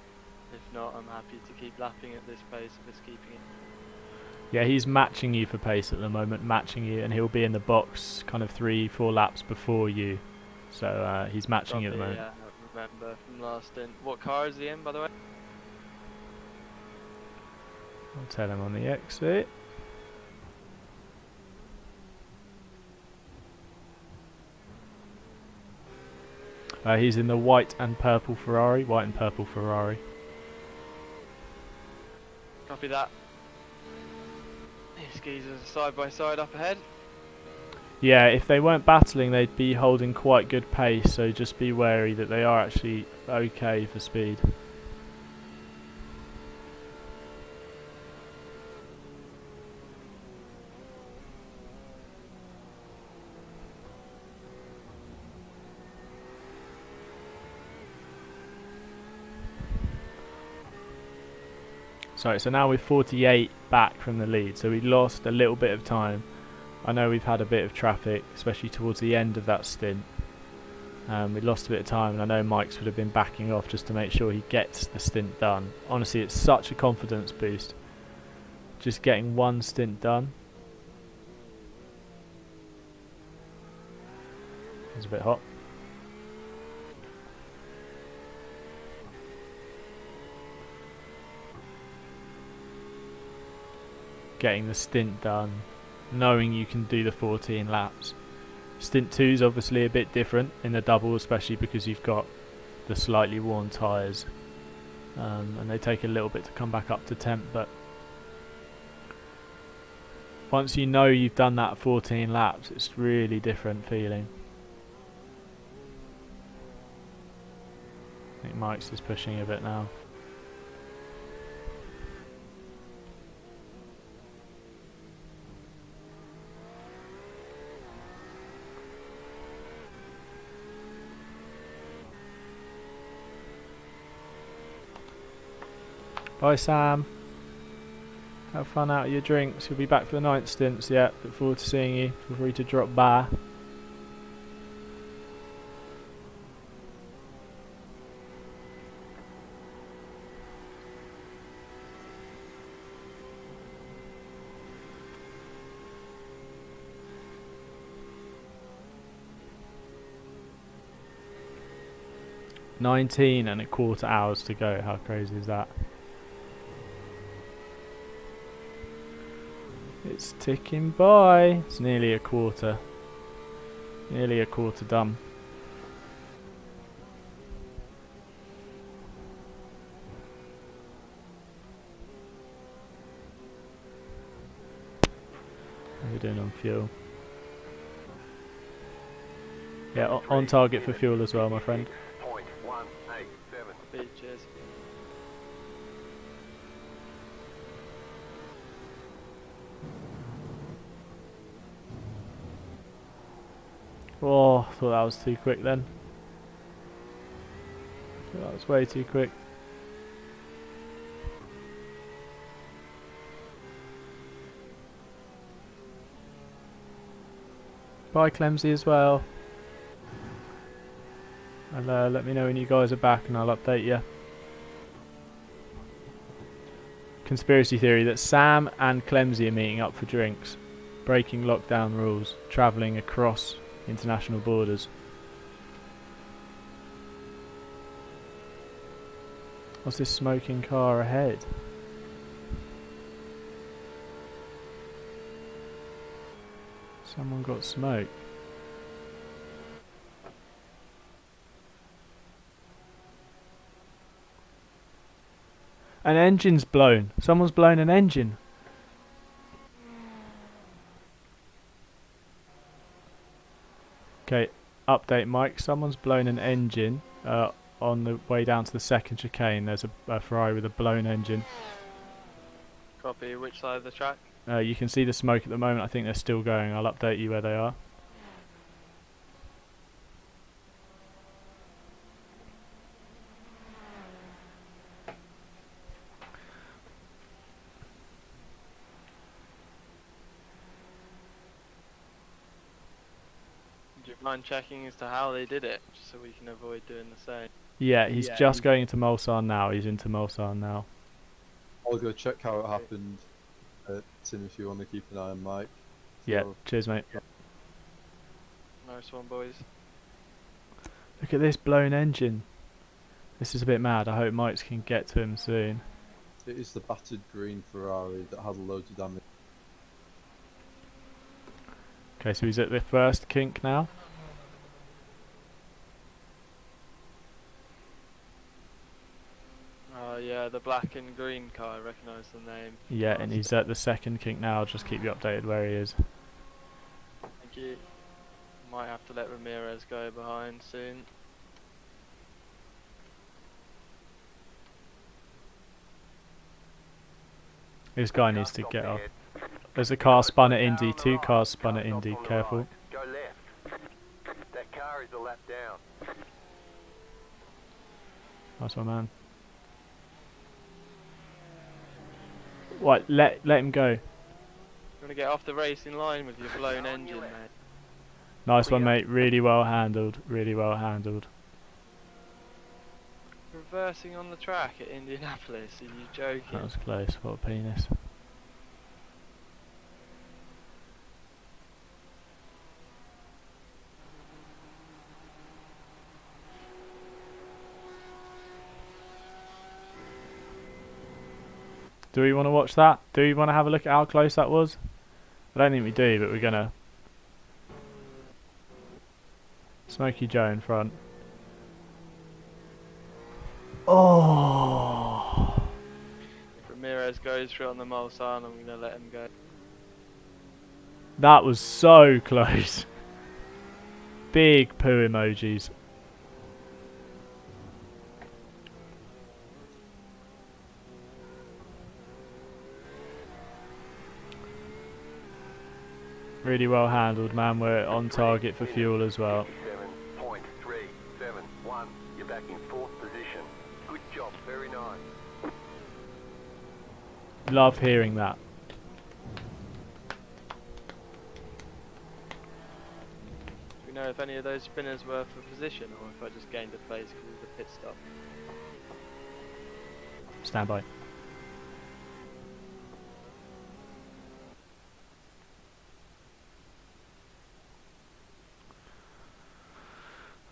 Speaker 3: If not, I'm happy to keep lapping at this pace if it's keeping it.
Speaker 1: Yeah, he's matching you for pace at the moment, matching you, and he'll be in the box kind of 3-4 laps before you. So he's matching you at the moment.
Speaker 3: Yeah, I remember from last stint. What car is he in, by the way?
Speaker 1: I'll tell him on the exit. He's in the white and purple Ferrari. White and purple Ferrari.
Speaker 3: Copy that. These geezers are side by side up ahead.
Speaker 1: Yeah, if they weren't battling, they'd be holding quite good pace. So just be wary that they are actually okay for speed. Sorry, so now we're 48 back from the lead, so we lost a little bit of time. I know we've had a bit of traffic, especially towards the end of that stint. We lost a bit of time, and I know Mike's would have been backing off just to make sure he gets the stint done. Honestly, it's such a confidence boost. Just getting one stint done. It's a bit hot. Getting the stint done, knowing you can do the 14 laps. Stint 2 is obviously a bit different in the double, especially because you've got the slightly worn tyres, and they take a little bit to come back up to temp, but once you know you've done that 14 laps, it's really different feeling. I think Mike's is pushing a bit now. Bye, Sam. Have fun out of your drinks. You'll be back for the 9th stints. Yeah, look forward to seeing you. Feel free to drop by. "19.25 hours to go." How crazy is that? It's ticking by. It's nearly a quarter. Nearly a quarter done. How are we doing on fuel? Yeah, on target for fuel as well, my friend.
Speaker 4: 0.187.
Speaker 3: Cheers.
Speaker 1: Oh, I thought that was too quick then. That was way too quick. Bye, Clemsy, as well. And let me know when you guys are back and I'll update you. Conspiracy theory that Sam and Clemsy are meeting up for drinks, breaking lockdown rules, travelling across international borders. What's this smoking car ahead? Someone got smoke. An engine's blown. Someone's blown an engine. Okay, update Mike. Someone's blown an engine on the way down to the second chicane. There's a Ferrari with a blown engine.
Speaker 3: Copy. Which side of the track?
Speaker 1: You can see the smoke at the moment. I think they're still going. I'll update you where they are.
Speaker 3: Do you mind checking as to how they did it, just so we can avoid doing the same?
Speaker 1: Yeah, he's just going into Mulsanne now. He's into Mulsanne now.
Speaker 2: I'll go check how it happened. Tim, if you want to keep an eye on Mike.
Speaker 1: Yeah,
Speaker 2: So,
Speaker 1: cheers, mate.
Speaker 3: Nice one, boys.
Speaker 1: Look at this blown engine. This is a bit mad. I hope Mike's can get to him soon.
Speaker 2: it is the battered green Ferrari that had loads of damage.
Speaker 1: Okay, so he's at the first kink now.
Speaker 3: Yeah, the black and green car, I recognise the name.
Speaker 1: Yeah, and he's at the second kink now. I'll just keep you updated where he is.
Speaker 3: Thank you. Might have to let Ramirez go behind soon.
Speaker 1: This guy needs to get off. There's a car spun at Indy. 2 cars spun at Indy. Careful.
Speaker 4: Go left. That car is a lap down.
Speaker 1: Nice one, man. What? Let him go.
Speaker 3: You want to get off the racing line with your blown engine, mate?
Speaker 1: Nice one, mate. Really well handled. Really well handled.
Speaker 3: Reversing on the track at Indianapolis, are you joking?
Speaker 1: That was close. What a penis. Do we want to watch that? Do we want to have a look at how close that was? I don't think we do, but we're gonna. Smokey Joe in front. Oh!
Speaker 3: If Ramirez goes through on the Mulsanne, I'm going to let him go.
Speaker 1: That was so close. Big poo emojis. Really well handled, man. We're on target for fuel as well.
Speaker 4: 7.371. You're back in 4th position. Good job. Very nice.
Speaker 1: Love hearing that.
Speaker 3: Do we know if any of those spinners were for position or if I just gained a place because of the pit stop?
Speaker 1: Stand by.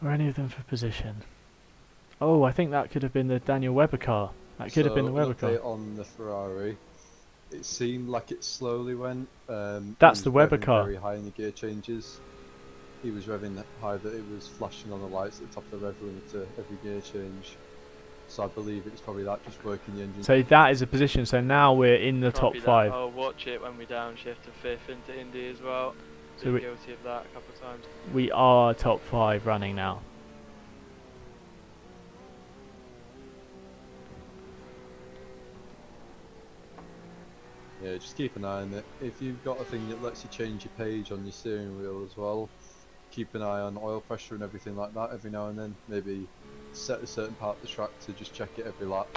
Speaker 1: Were any of them for position? Oh, I think that could have been the Daniel Webber car. That could have been the Webber car.
Speaker 2: On the Ferrari, it seemed like it slowly went.
Speaker 1: That's
Speaker 2: he
Speaker 1: the
Speaker 2: was
Speaker 1: Webber
Speaker 2: revving
Speaker 1: car.
Speaker 2: Very high in the gear changes. He was revving that high that it was flashing on the lights at the top of the rev limiter every gear change. So I believe it's probably that, just working the engine.
Speaker 1: So that is a position. So now we're in the top
Speaker 3: Copy that.
Speaker 1: 5.
Speaker 3: I'll watch it when we downshift to 5th into Indy as well.
Speaker 1: So
Speaker 3: Been
Speaker 1: we-
Speaker 3: guilty of that a couple of times.
Speaker 1: We are top 5 running now.
Speaker 2: Yeah, just keep an eye on it. If you've got a thing that lets you change your page on your steering wheel as well, keep an eye on oil pressure and everything like that every now and then. Maybe set a certain part of the track to just check it every lap.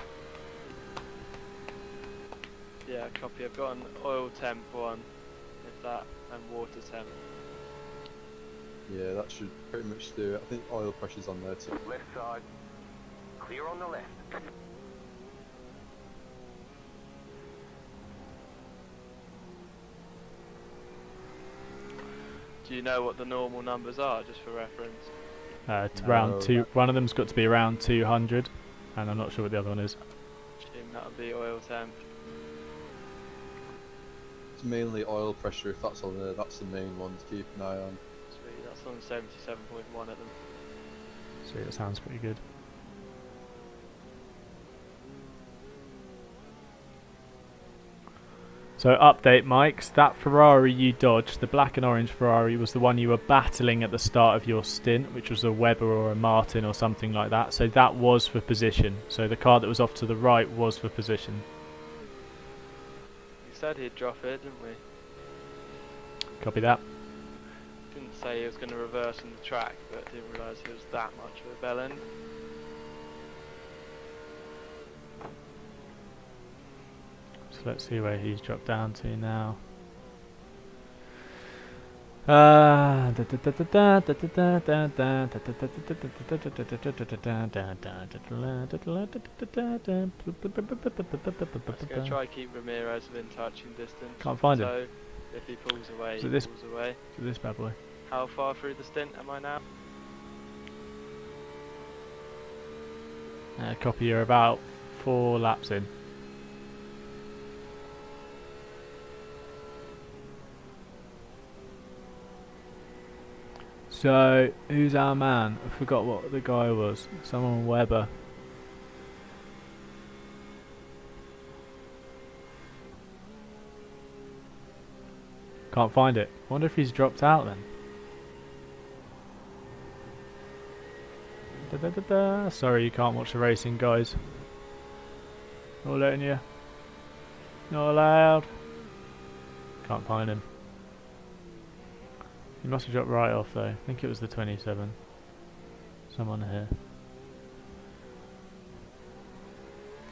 Speaker 3: Yeah, copy. I've got an oil temp one, if that, and water temp.
Speaker 2: Yeah, that should pretty much do it. I think oil pressure's on there too.
Speaker 4: Left side. Clear on the left.
Speaker 3: Do you know what the normal numbers are, just for reference?
Speaker 1: Round
Speaker 2: No.
Speaker 1: 2. One of them's got to be around 200, and I'm not sure what the other one is.
Speaker 3: Assume that would be oil temp.
Speaker 2: It's mainly oil pressure. If that's on there, that's the main one to keep an eye on.
Speaker 3: Sweet, that's on 77.1 at them.
Speaker 1: See, that sounds pretty good. So update, Mikes, that Ferrari you dodged, the black and orange Ferrari, was the one you were battling at the start of your stint, which was a Webber or a Martin or something like that. So that was for position. So the car that was off to the right was for position.
Speaker 3: We said he'd drop it, didn't we?
Speaker 1: Copy that.
Speaker 3: Didn't say he was going to reverse on the track, but didn't realise he was that much of a bell end.
Speaker 1: So let's see where he's dropped down to now.
Speaker 3: I'm just going to try keep Ramirez within touching distance.
Speaker 1: Can't find him.
Speaker 3: So, if he pulls away,
Speaker 1: So
Speaker 3: he
Speaker 1: this-
Speaker 3: pulls away.
Speaker 1: To this bad boy.
Speaker 3: How far through the stint am I now?
Speaker 1: Copy, you're about 4 laps in. So, who's our man? I forgot what the guy was. Someone Webber. Can't find it. Wonder if he's dropped out then. Sorry, you can't watch the racing, guys. Not letting you. Not allowed. Can't find him. He must have dropped right off though. I think it was the 27. Someone here.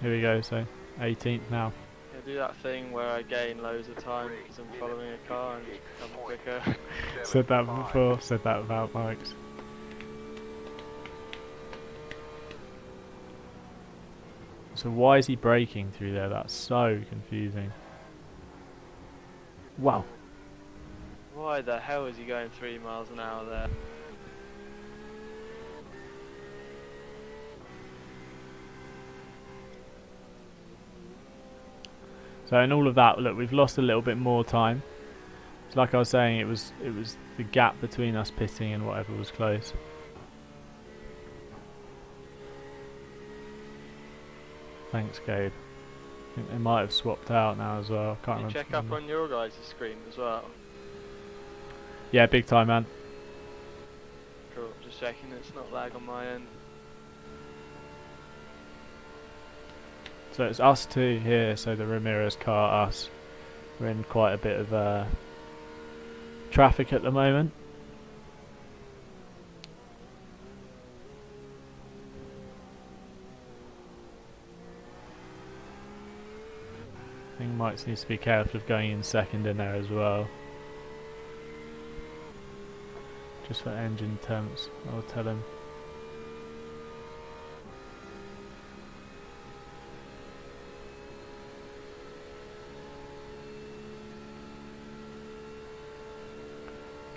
Speaker 1: Here we go, so 18th now.
Speaker 3: I do that thing where I gain loads of time because I'm following a car and just become quicker.
Speaker 1: Said that before, said that about bikes. So why is he braking through there? That's so confusing. Wow.
Speaker 3: Why the hell is he going 3 miles an hour there?
Speaker 1: So in all of that, look, we've lost a little bit more time. So like I was saying, it was the gap between us pitting and whatever was close. Thanks, Gabe. I think they might have swapped out now as well. Can't
Speaker 3: Can you
Speaker 1: remember.
Speaker 3: check up on your guys' screen as well?
Speaker 1: Yeah, big time, man.
Speaker 3: Cool, just checking it's not lag on my end.
Speaker 1: So it's us two here, so the Ramirez car, us. We're in quite a bit of traffic at the moment. Mike needs to be careful of going in second in there as well. Just for engine temps, I'll tell him.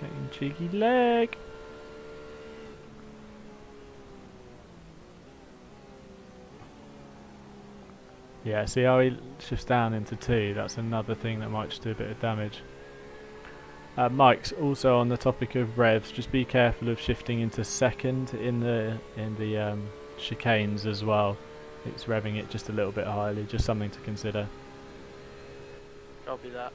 Speaker 1: Getting cheeky leg. Yeah, see how he shifts down into 2? That's another thing that might just do a bit of damage. Mike's also on the topic of revs. Just be careful of shifting into second in the chicanes as well. It's revving it just a little bit highly. Just something to consider.
Speaker 3: Copy that.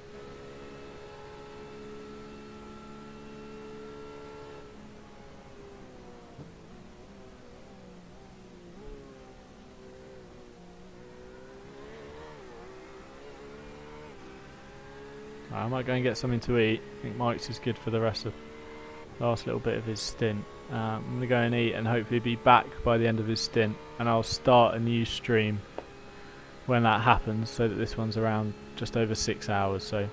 Speaker 1: I might go and get something to eat. I think Mike's is good for the rest of last little bit of his stint. I'm going to go and eat and hopefully be back by the end of his stint, and I'll start a new stream when that happens, so that this one's around just over 6 hours. So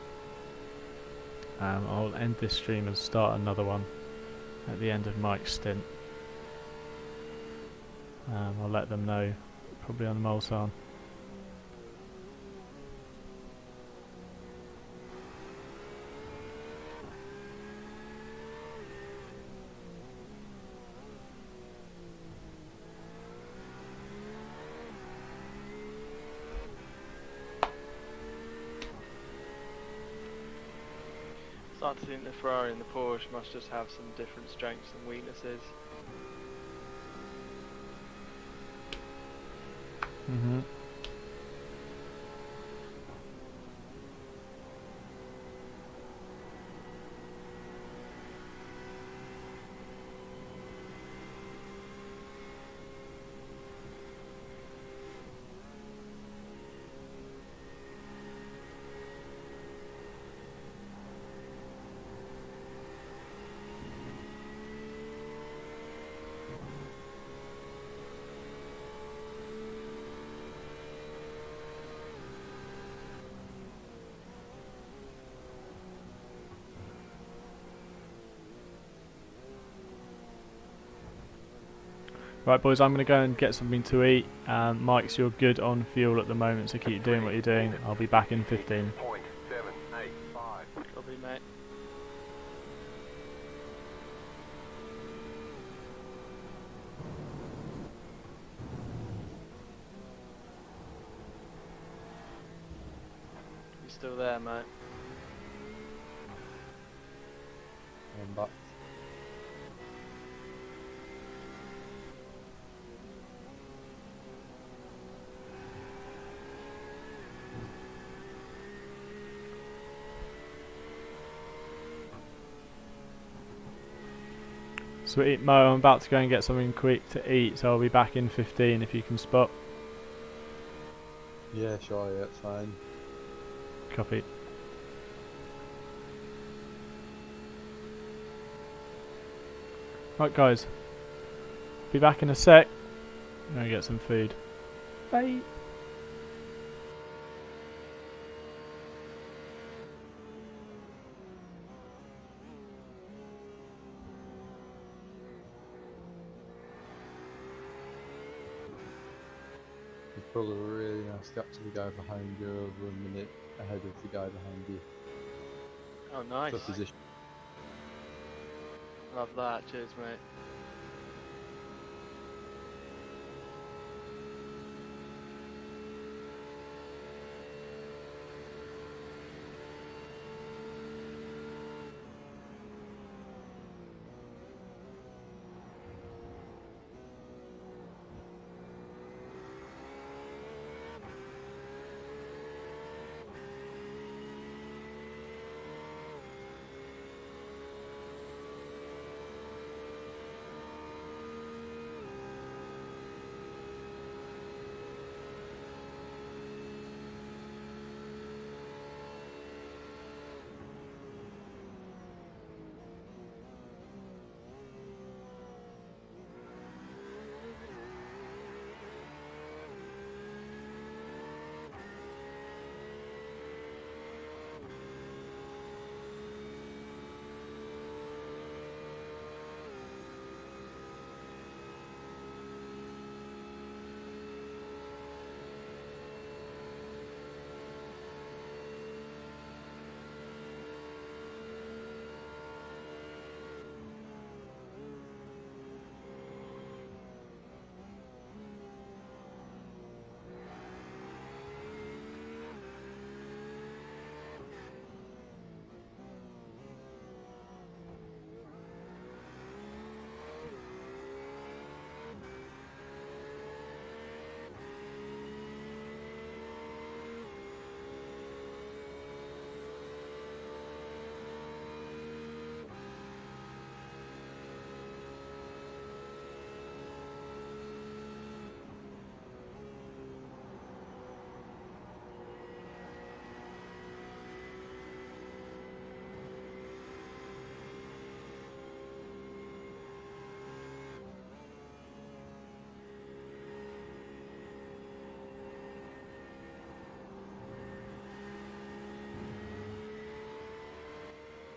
Speaker 1: I'll end this stream and start another one at the end of Mike's stint. I'll let them know, probably on the Mulsanne.
Speaker 3: Starting to think the Ferrari and the Porsche must just have some different strengths and weaknesses.
Speaker 1: Mm-hmm. Right, boys, I'm going to go and get something to eat. Mike's, you're good on fuel at the moment, so keep doing what you're doing. I'll be back in 15.
Speaker 3: Copy, mate. You still there, mate?
Speaker 2: I'm back.
Speaker 1: Sweet, Mo, I'm about to go and get something quick to eat, so I'll be back in 15 if you can spot.
Speaker 2: Yeah, sure, yeah, it's fine.
Speaker 1: Copy. Right, guys. Be back in a sec. I'm going to get some food. Bye.
Speaker 2: You pulled a really nice gap to the guy behind you, over a minute ahead of the guy behind you.
Speaker 3: Oh, nice.
Speaker 2: Good position.
Speaker 3: Love that. Cheers, mate.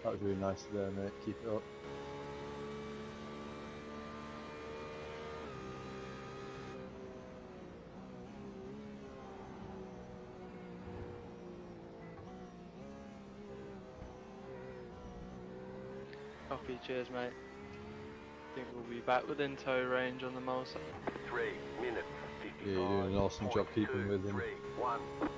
Speaker 2: That was really nice there, mate. Keep it up.
Speaker 3: Copy, cheers mate. I think we'll be back within tow range on the Mulsa.
Speaker 4: 3 minutes,
Speaker 2: Yeah, you're doing an awesome job keeping with him.
Speaker 4: 55.231.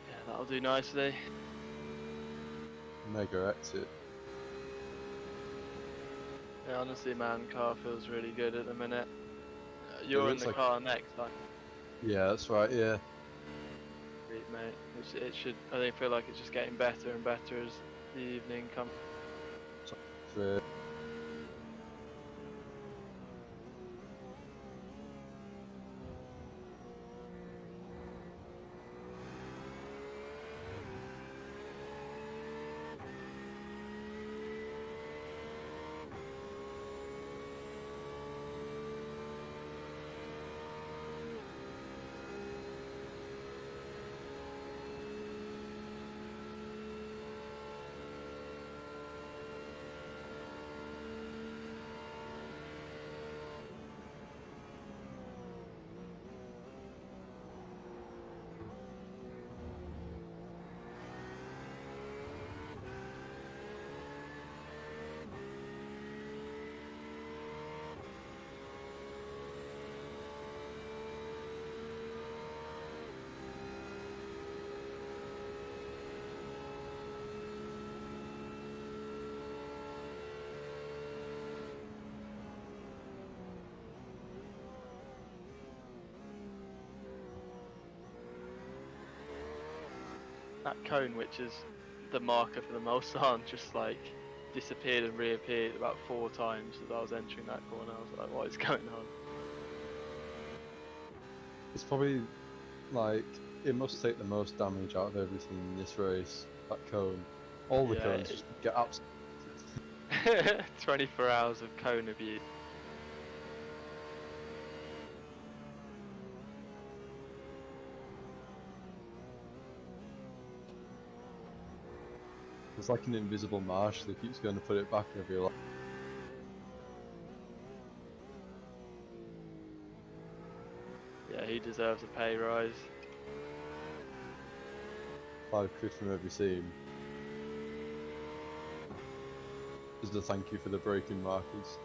Speaker 3: Yeah, that'll do nicely.
Speaker 2: Mega exit.
Speaker 3: Yeah, honestly man, car feels really good at the minute. You're in
Speaker 2: looks
Speaker 3: the
Speaker 2: like-
Speaker 3: car next time.
Speaker 2: Yeah, that's right. Yeah.
Speaker 3: Sweet, mate. It should. I feel like it's just getting better and better as the evening comes.
Speaker 2: For
Speaker 3: That cone, which is the marker for the Mulsanne, just like disappeared and reappeared about 4 times as I was entering that corner. I was like, what is going on?
Speaker 2: it's probably like it must take the most damage out of everything in this race. That cone, all the
Speaker 3: Yeah,
Speaker 2: cones
Speaker 3: it-
Speaker 2: just get absolutely.
Speaker 3: 24 hours of cone abuse.
Speaker 2: It's like an invisible marsh that keeps going to put it back every lap.
Speaker 3: Yeah, he deserves a pay rise.
Speaker 2: £5 from every seam. Just a thank you for the braking markers.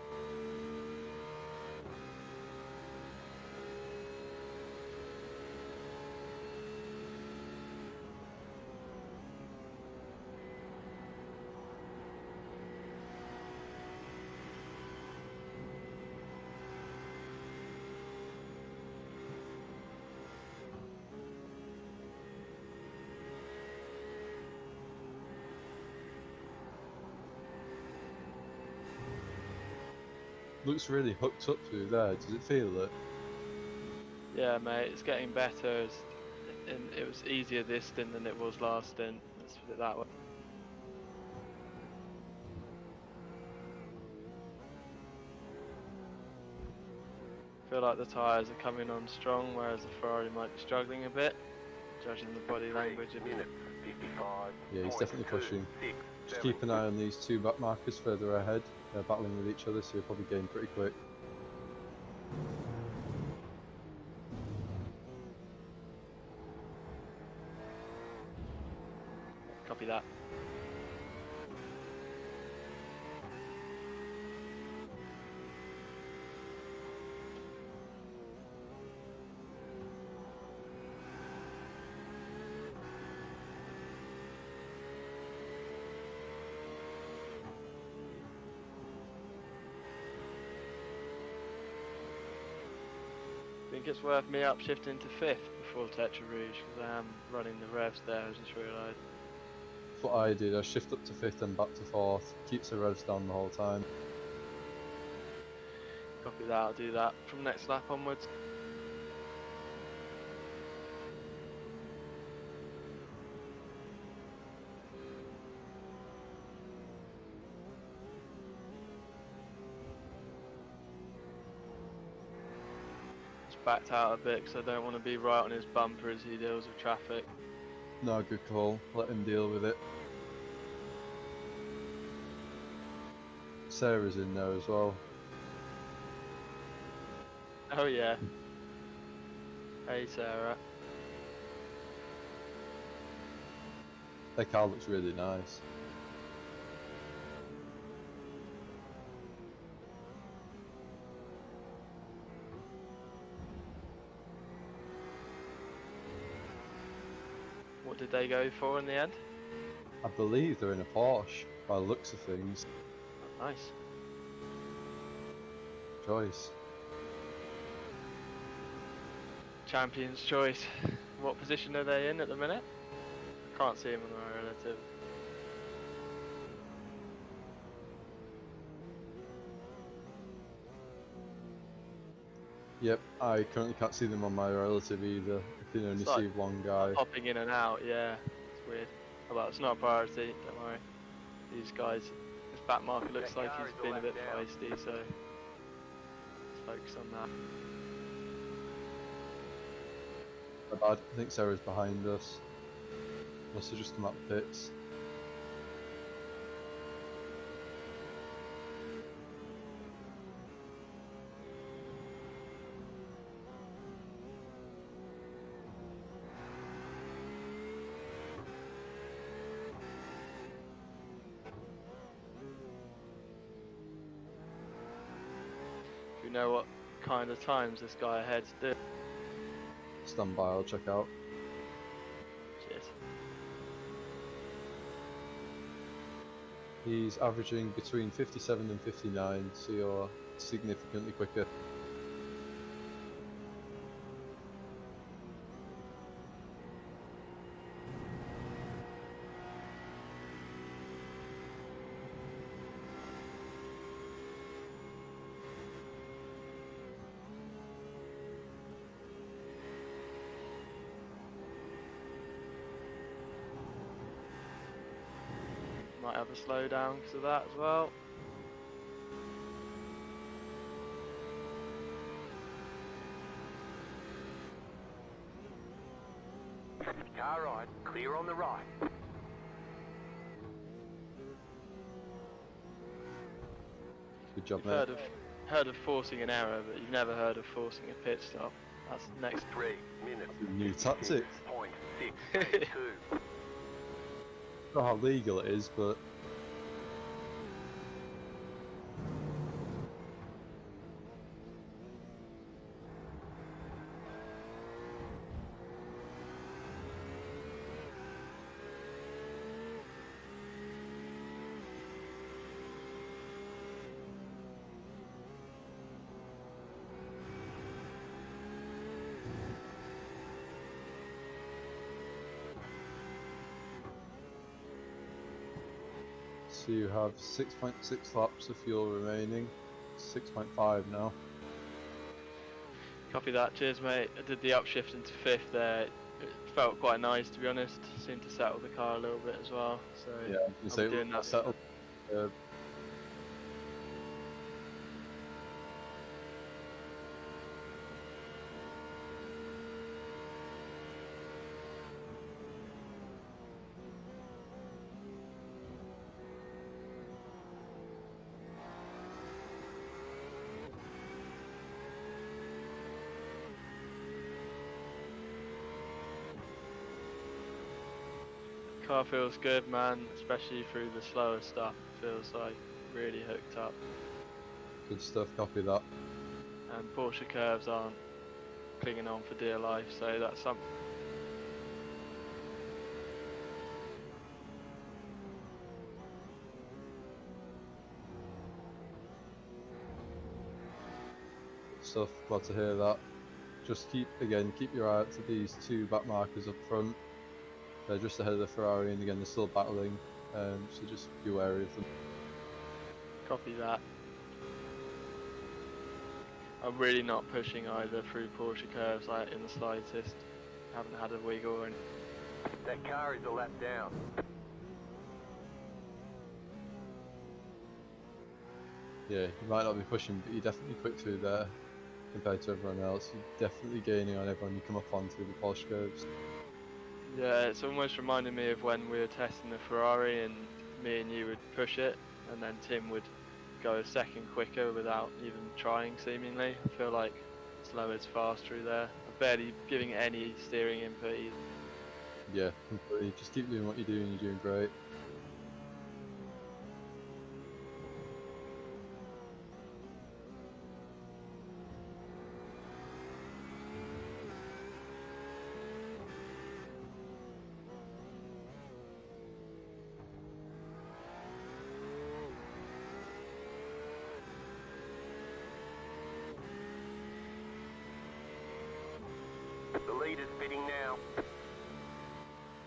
Speaker 2: Looks really hooked up through there. Does it feel it?
Speaker 3: Yeah, mate, it's getting better. And it was easier this stint than it was last stint. Let's put it that way. I feel like the tyres are coming on strong, whereas the Ferrari might be struggling a bit, judging the body
Speaker 4: 3
Speaker 3: language a bit.
Speaker 4: minutes, 55.
Speaker 2: Yeah, he's definitely pushing. Just keep an eye on these two back markers further ahead. They're battling with each other, so you'll probably gain pretty quick.
Speaker 3: Copy that. Think it's worth me upshifting to 5th before Tetra Rouge because I am running the revs there, I just realised.
Speaker 2: That's what I did. I shift up to 5th and back to 4th. Keeps the revs down the whole time.
Speaker 3: Copy that, I'll do that from next lap onwards. Backed out a bit because I don't want to be right on his bumper as he deals with traffic.
Speaker 2: No, good call. Let him deal with it. Sarah's in there as well.
Speaker 3: Oh yeah. Hey Sarah.
Speaker 2: Their car looks really nice.
Speaker 3: What did they go for in the end?
Speaker 2: I believe they're in a Porsche by the looks of things.
Speaker 3: Oh, nice.
Speaker 2: Choice.
Speaker 3: Champion's choice. What position are they in at the minute? I can't see him on my relative.
Speaker 2: Yep, I currently can't see them on my relative either. I can only
Speaker 3: It's like
Speaker 2: see one guy.
Speaker 3: Popping in and out, yeah. It's weird. Oh, well, it's not a priority, don't worry. These guys, his back marker looks
Speaker 4: That
Speaker 3: like
Speaker 4: car
Speaker 3: he's
Speaker 4: is
Speaker 3: been a bit
Speaker 4: left down.
Speaker 3: feisty, so let's focus on that.
Speaker 2: My bad. I think Sarah's behind us. Must have just come out the pits.
Speaker 3: Do you know what kind of times this guy ahead's doing?
Speaker 2: Stand by, I'll check out.
Speaker 3: Cheers.
Speaker 2: He's averaging between 57 and 59, so you're significantly quicker.
Speaker 3: Might have a slowdown because of that as well.
Speaker 4: Car right, clear on the right.
Speaker 2: Good job,
Speaker 3: You've
Speaker 2: mate.
Speaker 3: heard of forcing an error, but you've never heard of forcing a pit stop. That's next.
Speaker 4: 3 minutes.
Speaker 2: New tactic.
Speaker 4: 6.682.
Speaker 2: I don't know how legal it is, but so you have 6.6 laps of fuel remaining. 6.5 now.
Speaker 3: Copy that. Cheers, mate. I did the upshift into fifth there. It felt quite nice, to be honest. Seemed to settle the car a little bit as well. So
Speaker 2: Yeah, I was
Speaker 3: I'll
Speaker 2: gonna
Speaker 3: be doing
Speaker 2: say,
Speaker 3: that.
Speaker 2: settled.
Speaker 3: Car feels good, man. Especially through the slower stuff. It feels like really hooked up.
Speaker 2: Good stuff, copy that.
Speaker 3: And Porsche curves aren't clinging on for dear life. So that's something.
Speaker 2: Good stuff, glad to hear that. just keep your eye out to these two back markers up front. They're just ahead of the Ferrari, and again they're still battling, so just be wary of them.
Speaker 3: Copy that. I'm really not pushing either through Porsche curves like in the slightest. Haven't had a wiggle or anything.
Speaker 4: That car is a lap down.
Speaker 2: Yeah, you might not be pushing, but you're definitely quick through there compared to everyone else. You're definitely gaining on everyone you come up on through the Porsche curves.
Speaker 3: Yeah, it's almost reminded me of when we were testing the Ferrari and me and you would push it and then Tim would go a second quicker without even trying seemingly. I feel like slow is fast through there. I'm barely giving any steering input either.
Speaker 2: Yeah, completely. Just keep doing what you're doing. You're doing great.
Speaker 4: The lead is fitting now.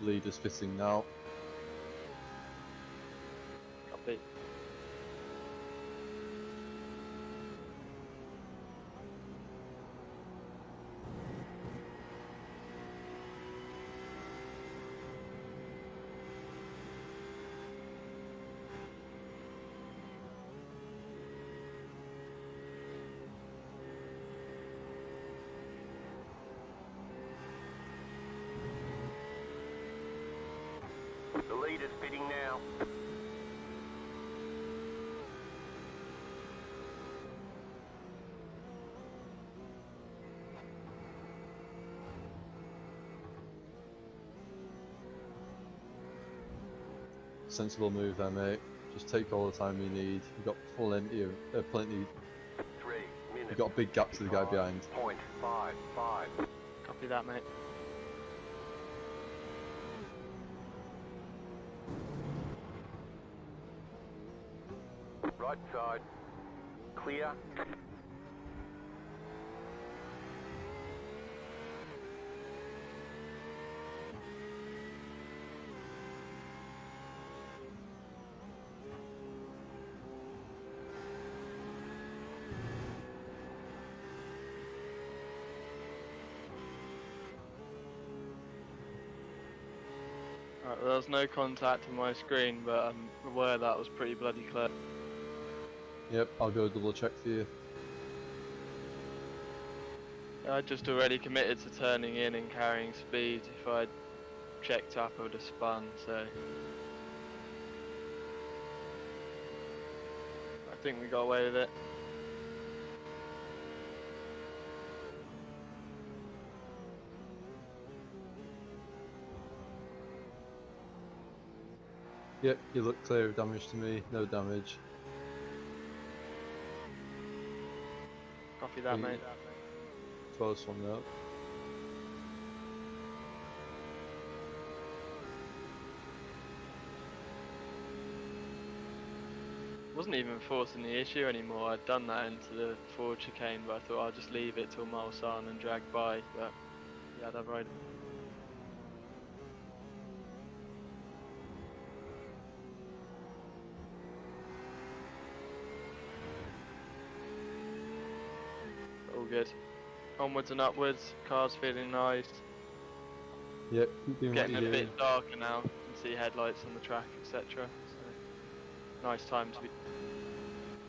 Speaker 2: Leader's fitting now.
Speaker 3: Copy.
Speaker 4: The lead is fitting now.
Speaker 2: Sensible move there, mate. Just take all the time you need. You've got plenty.
Speaker 4: 3 minutes.
Speaker 2: You've got a big gap to the guy behind.
Speaker 4: 0.55.
Speaker 3: Copy that, mate.
Speaker 4: Right side. Clear.
Speaker 3: Right, well, there was no contact on my screen, but I'm aware that was pretty bloody close.
Speaker 2: Yep, I'll go double check for you.
Speaker 3: I just already committed to turning in and carrying speed. If I'd checked up, I would have spun, so I think we got away with it.
Speaker 2: Yep, you look clear of damage to me. No damage.
Speaker 3: Copy that,
Speaker 2: Yeah.
Speaker 3: mate.
Speaker 2: Close one though.
Speaker 3: Wasn't even forcing the issue anymore. I'd done that into the forward chicane, but I thought I'll just leave it till Mulsanne and drag by. But yeah, that right. All good. Onwards and upwards. Car's feeling nice.
Speaker 2: Yep, keep doing
Speaker 3: Getting
Speaker 2: what
Speaker 3: a
Speaker 2: you're doing.
Speaker 3: bit darker now. You can see headlights on the track, etc. So nice time to be.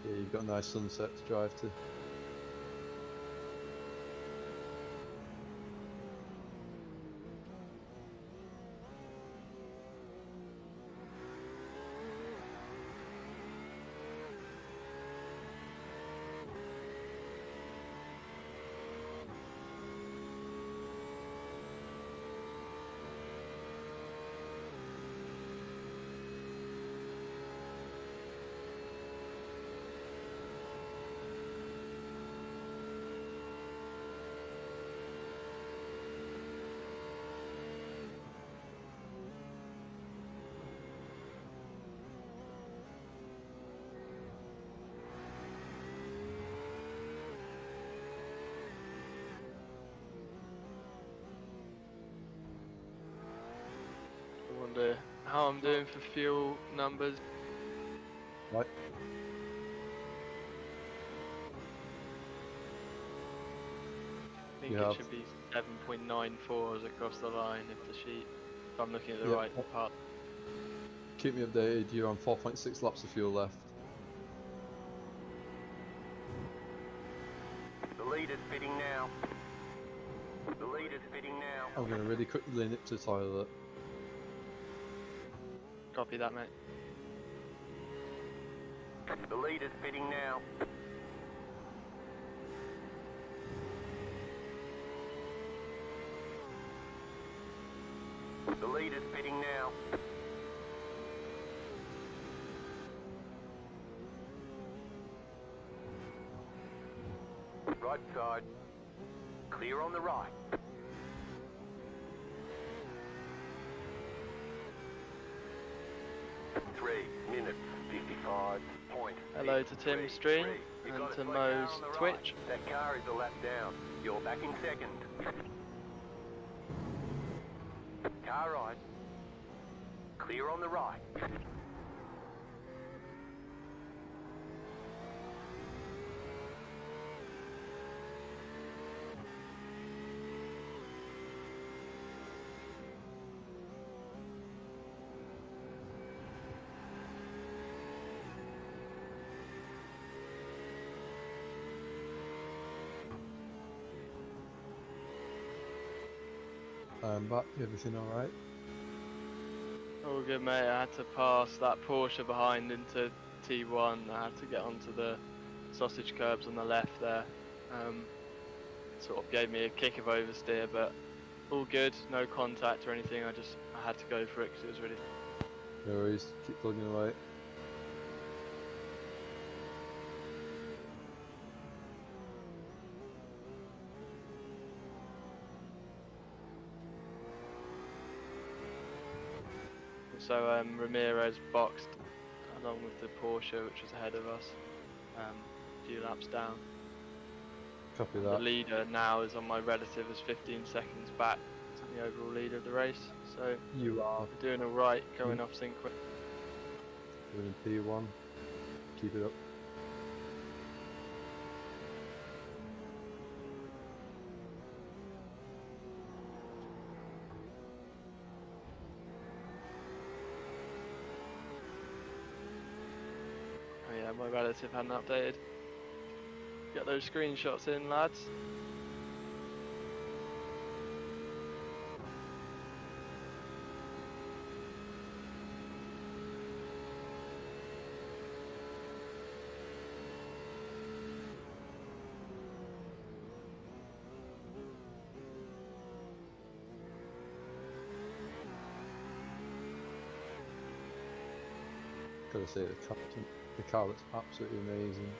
Speaker 2: Yeah, you've got a nice sunset to drive to.
Speaker 3: how I'm doing for fuel numbers.
Speaker 2: Right.
Speaker 3: I think
Speaker 2: Yeah.
Speaker 3: it should be 7.94s across the line if the sheet, if I'm looking at the
Speaker 2: Yep.
Speaker 3: right part.
Speaker 2: Keep me updated. You're on 4.6 laps of fuel left.
Speaker 4: The lead is fitting now. The lead is fitting now.
Speaker 2: I'm going to really quickly nip to the toilet.
Speaker 3: Copy that, mate.
Speaker 4: The lead is fitting now. The lead is fitting now. Right side. Clear on the right. Three minutes, 55 point.
Speaker 3: Hello to Tim Stream and to Mo's Twitch.
Speaker 4: That car is a lap down. You're back in second. Car right. Clear on the right.
Speaker 2: I'm back. Everything alright?
Speaker 3: All good, mate. I had to pass that Porsche behind into T1. I had to get onto the sausage curbs on the left there. Sort of gave me a kick of oversteer, but all good. No contact or anything. I had to go for it because it was really.
Speaker 2: No worries. Keep plugging away.
Speaker 3: So Ramirez boxed along with the Porsche, which was ahead of us, a few laps down.
Speaker 2: Copy
Speaker 3: The
Speaker 2: that.
Speaker 3: leader now is on my relative, is 15 seconds back to the overall leader of the race. So
Speaker 2: You are
Speaker 3: we're doing all right, going off sync.
Speaker 2: doing in P1. Keep it up.
Speaker 3: Oh yeah, my relative hadn't updated. Get those screenshots in, lads.
Speaker 2: Gotta say, the car looks absolutely amazing.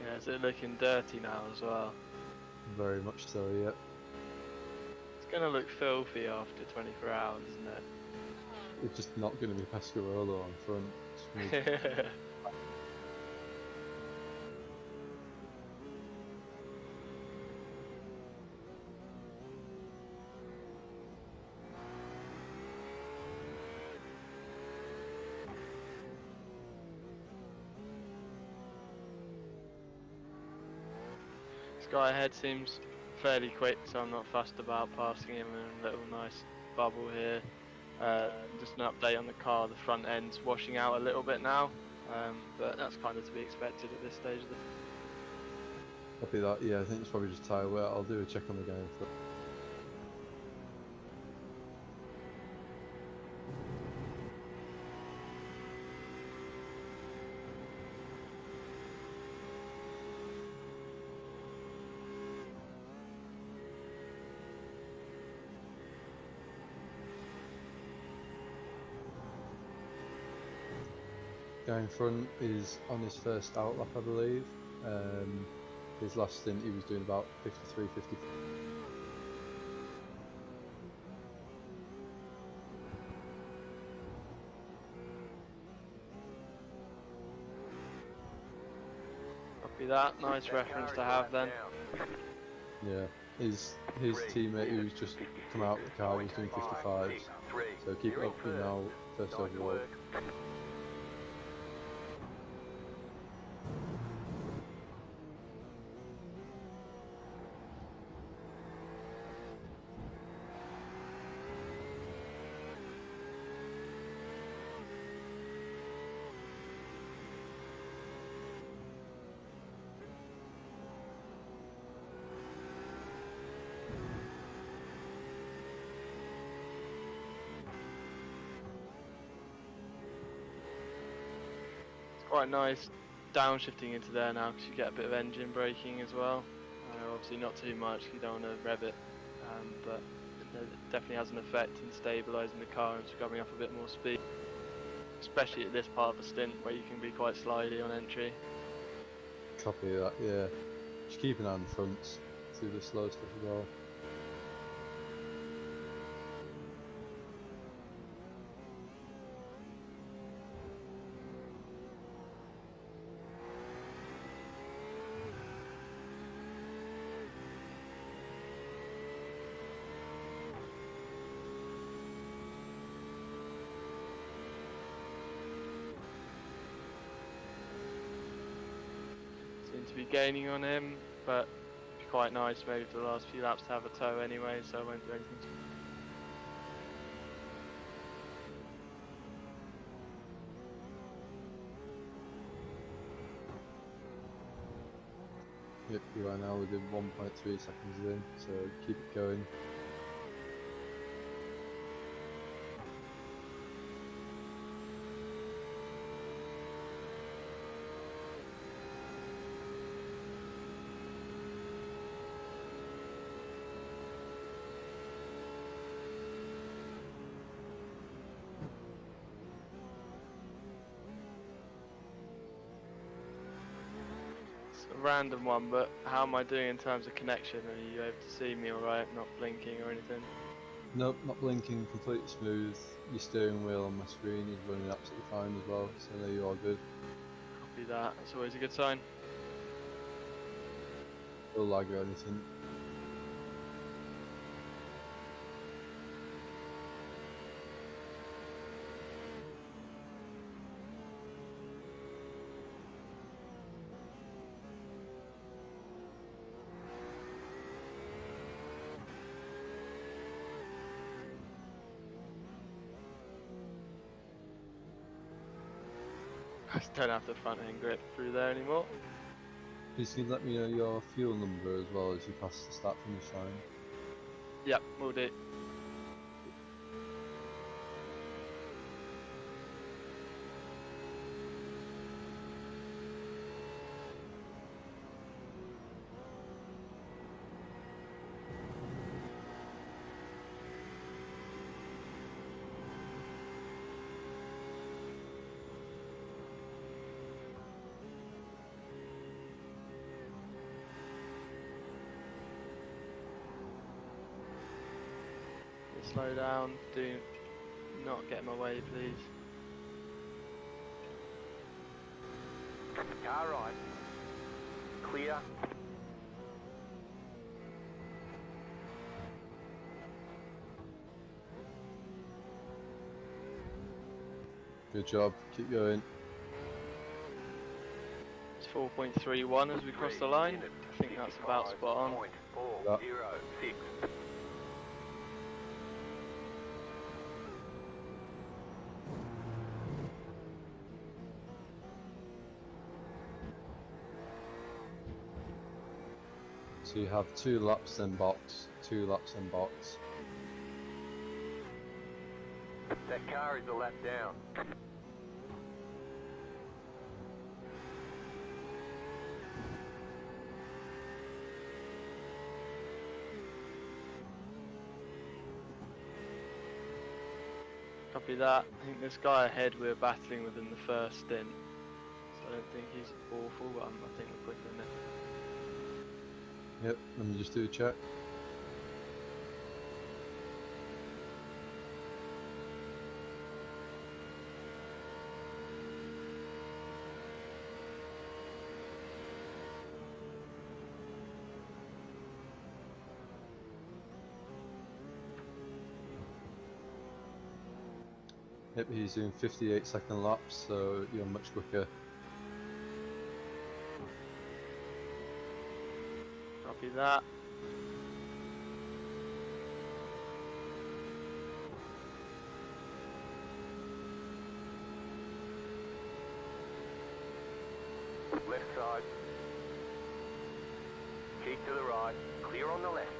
Speaker 3: Yeah, is it looking dirty now as well?
Speaker 2: Very much so, yeah.
Speaker 3: It's gonna look filthy after 24 hours, isn't it?
Speaker 2: It's just not going to be Pescarolo on front. It's
Speaker 3: This guy ahead seems fairly quick, so I'm not fussed about passing him in a little nice bubble here. Just an update on the car, the front end's washing out a little bit now, but that's kind of to be expected at this stage of the.
Speaker 2: Copy that, yeah, I think it's probably just tyre wear. I'll do a check on the guy in front. Guy in front is on his first out lap, I believe. His last stint he was doing about 53, 54.
Speaker 3: Copy that, nice reference to have then.
Speaker 2: Yeah, he's his teammate who's just come out of the car was doing 55s. So keep it up, you're now first
Speaker 4: Nice
Speaker 2: overall.
Speaker 4: work.
Speaker 3: Quite nice downshifting into there now because you get a bit of engine braking as well. Obviously not too much, you don't want to rev it, but it definitely has an effect in stabilising the car and scrubbing up a bit more speed, especially at this part of the stint where you can be quite slidey on entry.
Speaker 2: Copy that, yeah. Just keep an eye on the fronts through the slow stuff as well.
Speaker 3: Seem to be gaining on him, but it'd be quite nice maybe for the last few laps to have a tow anyway, so I won't do anything to.
Speaker 2: Yep, you are now within 1.3 seconds in, so keep it going.
Speaker 3: It's a random one, but how am I doing in terms of connection? Are you able to see me alright, not blinking or anything?
Speaker 2: Nope, not blinking, completely smooth. Your steering wheel on my screen is running absolutely fine as well, so there you are good.
Speaker 3: Copy that, that's always a good sign.
Speaker 2: No lag or anything.
Speaker 3: I just don't have the front end grip through there anymore.
Speaker 2: Please can you let me know your fuel number as well as you pass the start finish line.
Speaker 3: Yep, will do. Slow down, do not get in my way please.
Speaker 4: Car right. Clear.
Speaker 2: Good job, keep going.
Speaker 3: It's 4.31 as we cross the line. I think that's about spot on.
Speaker 4: 0.406.
Speaker 2: So you have 2 laps then box, 2 laps then box.
Speaker 4: That car is a lap down.
Speaker 3: Copy that. I think this guy ahead we're battling with in the first stint. So I don't think he's awful, but I think we're quicker than him.
Speaker 2: Yep, let me just do a check. Yep, he's doing 58-second laps, so you're much quicker.
Speaker 3: Copy that.
Speaker 4: Left side. Keep to the right. Clear on the left.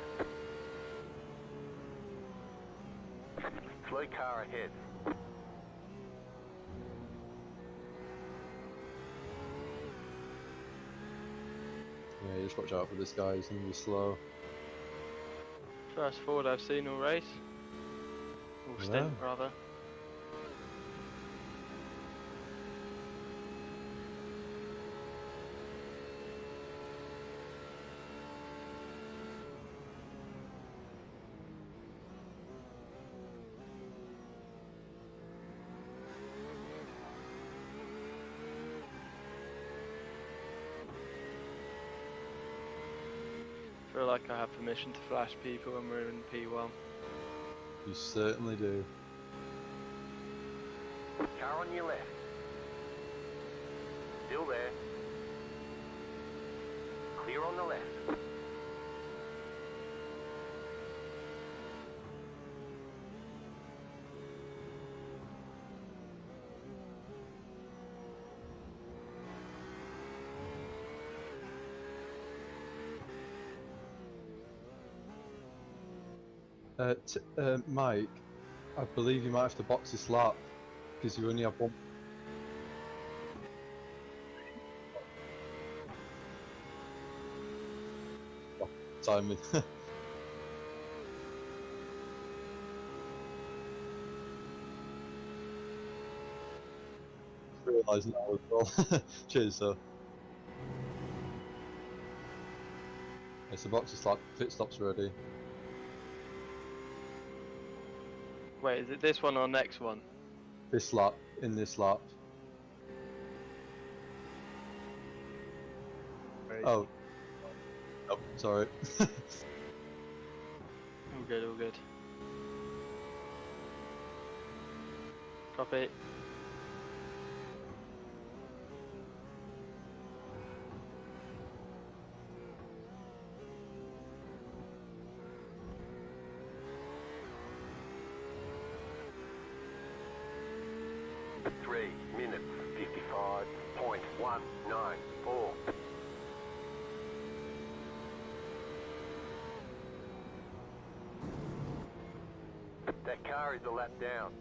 Speaker 4: Slow car ahead.
Speaker 2: Yeah, just watch out for this guy, he's going to be slow.
Speaker 3: First Ford I've seen all race. All stint,
Speaker 2: Yeah.
Speaker 3: rather. Feel like I have permission to flash people when we're in P1.
Speaker 2: You certainly do.
Speaker 4: Car on your left. Still there. Clear on the left.
Speaker 2: Mike, I believe you might have to box this lap, because you only have one. Timing. Realise now as well. Cheers, sir. It's the boxes lap, pit stops ready.
Speaker 3: Wait, is it this one or next one?
Speaker 2: This lap, in this lap. Oh. Oh, sorry.
Speaker 3: All good, all good. Copy.
Speaker 4: Three minutes 55.194. That car is a lap down.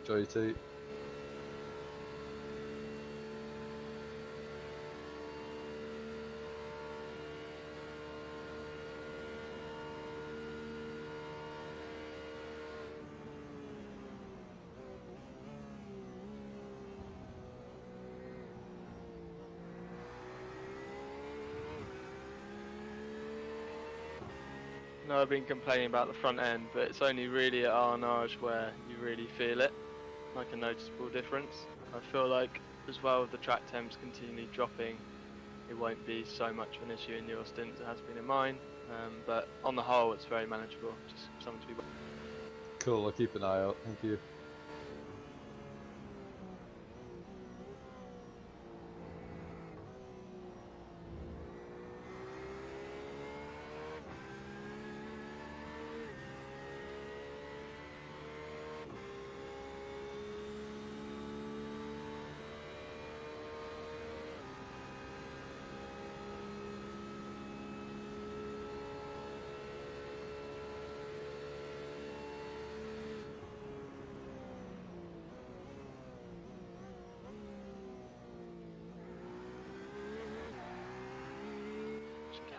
Speaker 2: JT.
Speaker 3: No, I've been complaining about the front end, but it's only really at Arnage where you really feel it, like a noticeable difference. I feel like as well with the track temps continually dropping, it won't be so much of an issue in your stint as it has been in mine, but on the whole it's very manageable, just something to be.
Speaker 2: Cool, I'll keep an eye out, thank you.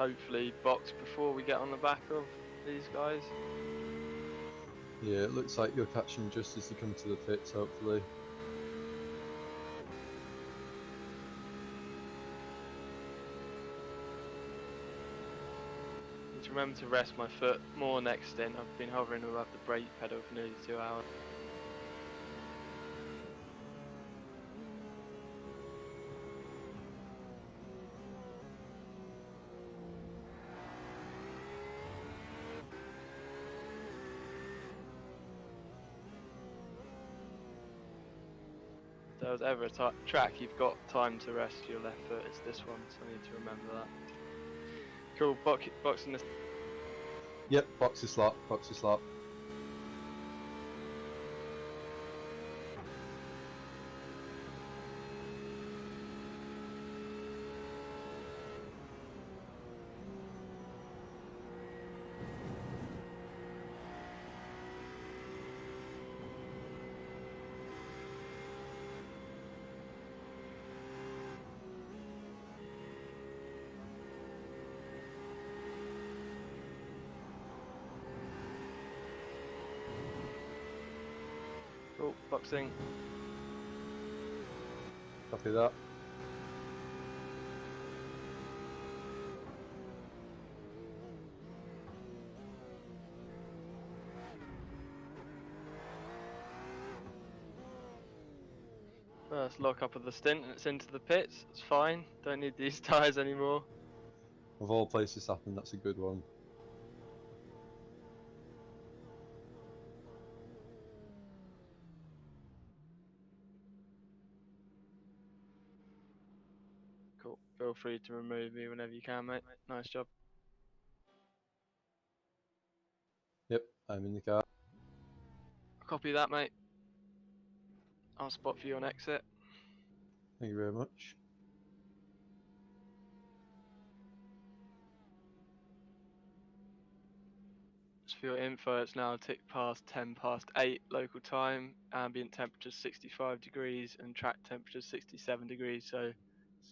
Speaker 3: hopefully box before we get on the back of these guys.
Speaker 2: Yeah, it looks like you're catching just as you come to the pits, hopefully.
Speaker 3: Need to remember to rest my foot more next stint. I've been hovering above the brake pedal for nearly 2 hours. If there was ever a track you've got time to rest your left foot, it's this one, so I need to remember that. Cool, boxing this.
Speaker 2: Yep, box is slot, box is slot.
Speaker 3: Cool, boxing.
Speaker 2: Copy that.
Speaker 3: First lock up of the stint and it's into the pits. It's fine. Don't need these tyres anymore.
Speaker 2: Of all places happen, that's a good one.
Speaker 3: Cool. Feel free to remove me whenever you can, mate. Nice job.
Speaker 2: Yep, I'm in the car.
Speaker 3: Copy that, mate. I'll spot for you on exit.
Speaker 2: Thank you very much.
Speaker 3: Just for your info, it's now ticked past 10 past 8 local time. Ambient temperature 65 degrees and track temperature 67 degrees. So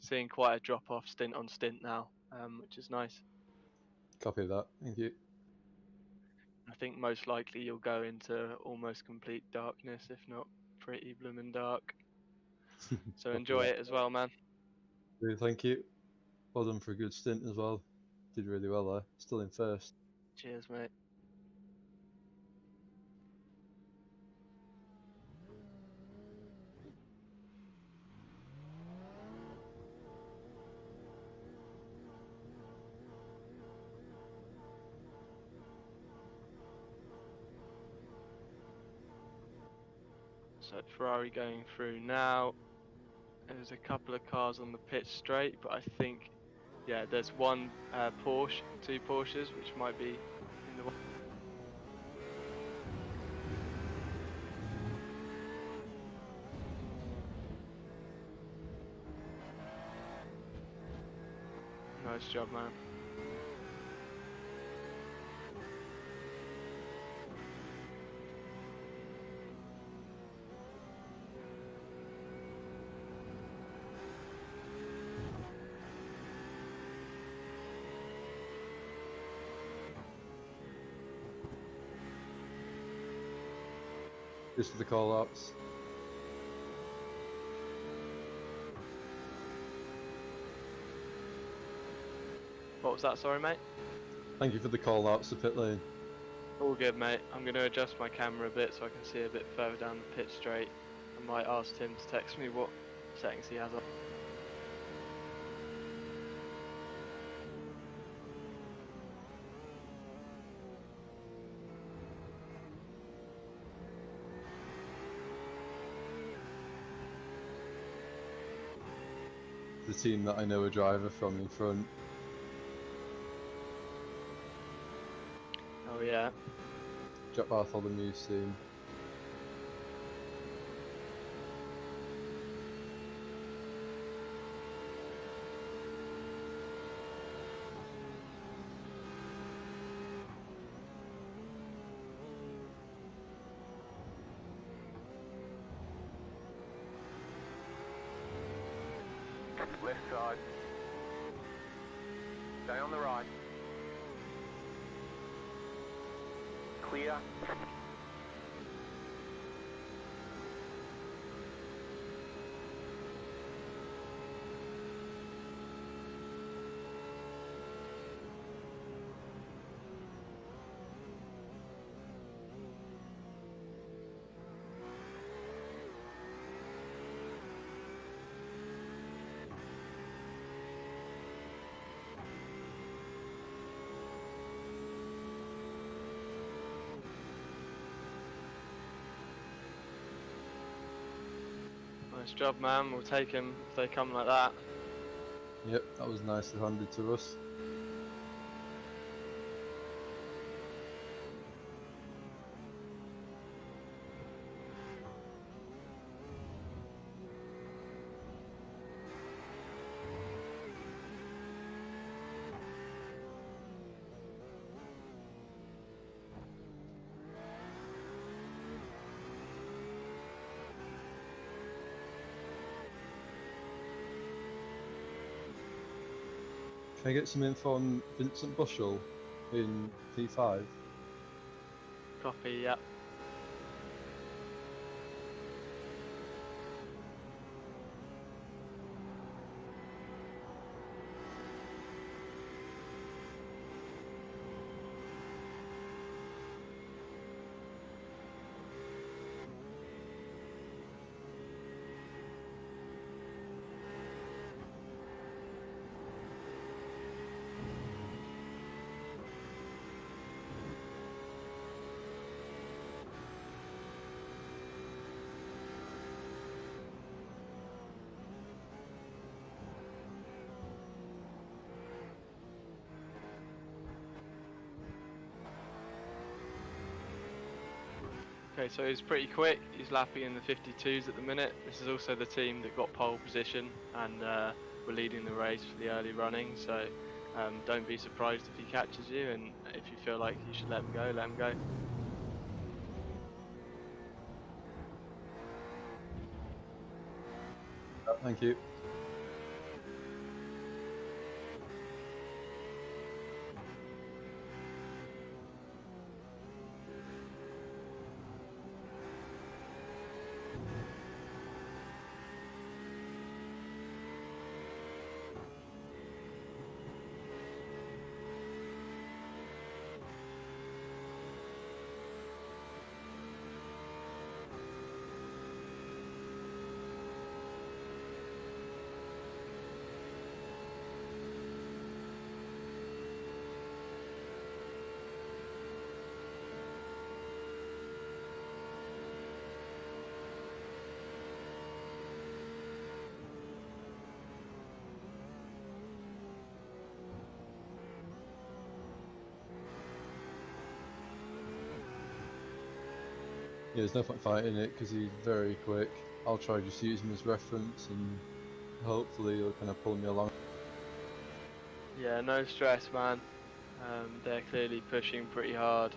Speaker 3: seeing quite a drop off stint on stint now, which is nice.
Speaker 2: Copy that, thank you.
Speaker 3: I think most likely you'll go into almost complete darkness, if not pretty bloomin' dark. So enjoy it as well, man.
Speaker 2: Thank you. Well done for a good stint as well. Did really well there. Still in first.
Speaker 3: Cheers, mate. So Ferrari going through now. There's a couple of cars on the pitch straight, but I think, yeah, there's one Porsche, two Porsches, which might be in the way. Nice job, man.
Speaker 2: Just for the call outs.
Speaker 3: What was that, sorry, mate?
Speaker 2: Thank you for the call outs to pit lane.
Speaker 3: All good, mate. I'm going to adjust my camera a bit so I can see a bit further down the pit straight. I might ask Tim to text me what settings he has on.
Speaker 2: The team that I know a driver from in front.
Speaker 3: Oh, yeah.
Speaker 2: Jack Bartholomew soon.
Speaker 4: Left side. Stay on the right. Clear.
Speaker 3: Nice job, man. We'll take him if they come like that.
Speaker 2: Yep, that was nicely handed to us. Can I get some info on Vincent Bushell in P5?
Speaker 3: Copy, yep. Okay, so he's pretty quick. He's lapping in the 52s at the minute. This is also the team that got pole position and were leading the race for the early running. So don't be surprised if he catches you, and if you feel like you should let him go, let him go.
Speaker 2: Thank you. Yeah, there's no point fighting it because he's very quick. I'll try just use him as reference and hopefully he'll kind of pull me along.
Speaker 3: Yeah, no stress, man. They're clearly pushing pretty hard.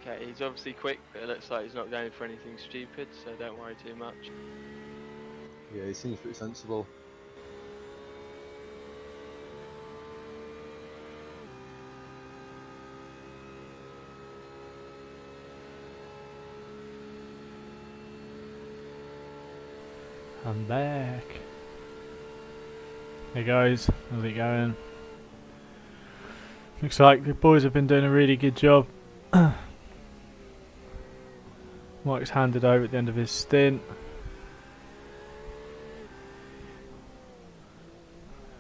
Speaker 3: Okay, he's obviously quick, but it looks like he's not going for anything stupid, so don't worry too much.
Speaker 2: Yeah, he seems pretty sensible.
Speaker 1: I'm back. Hey guys, how's it going? Looks like the boys have been doing a really good job. Mike's handed over at the end of his stint.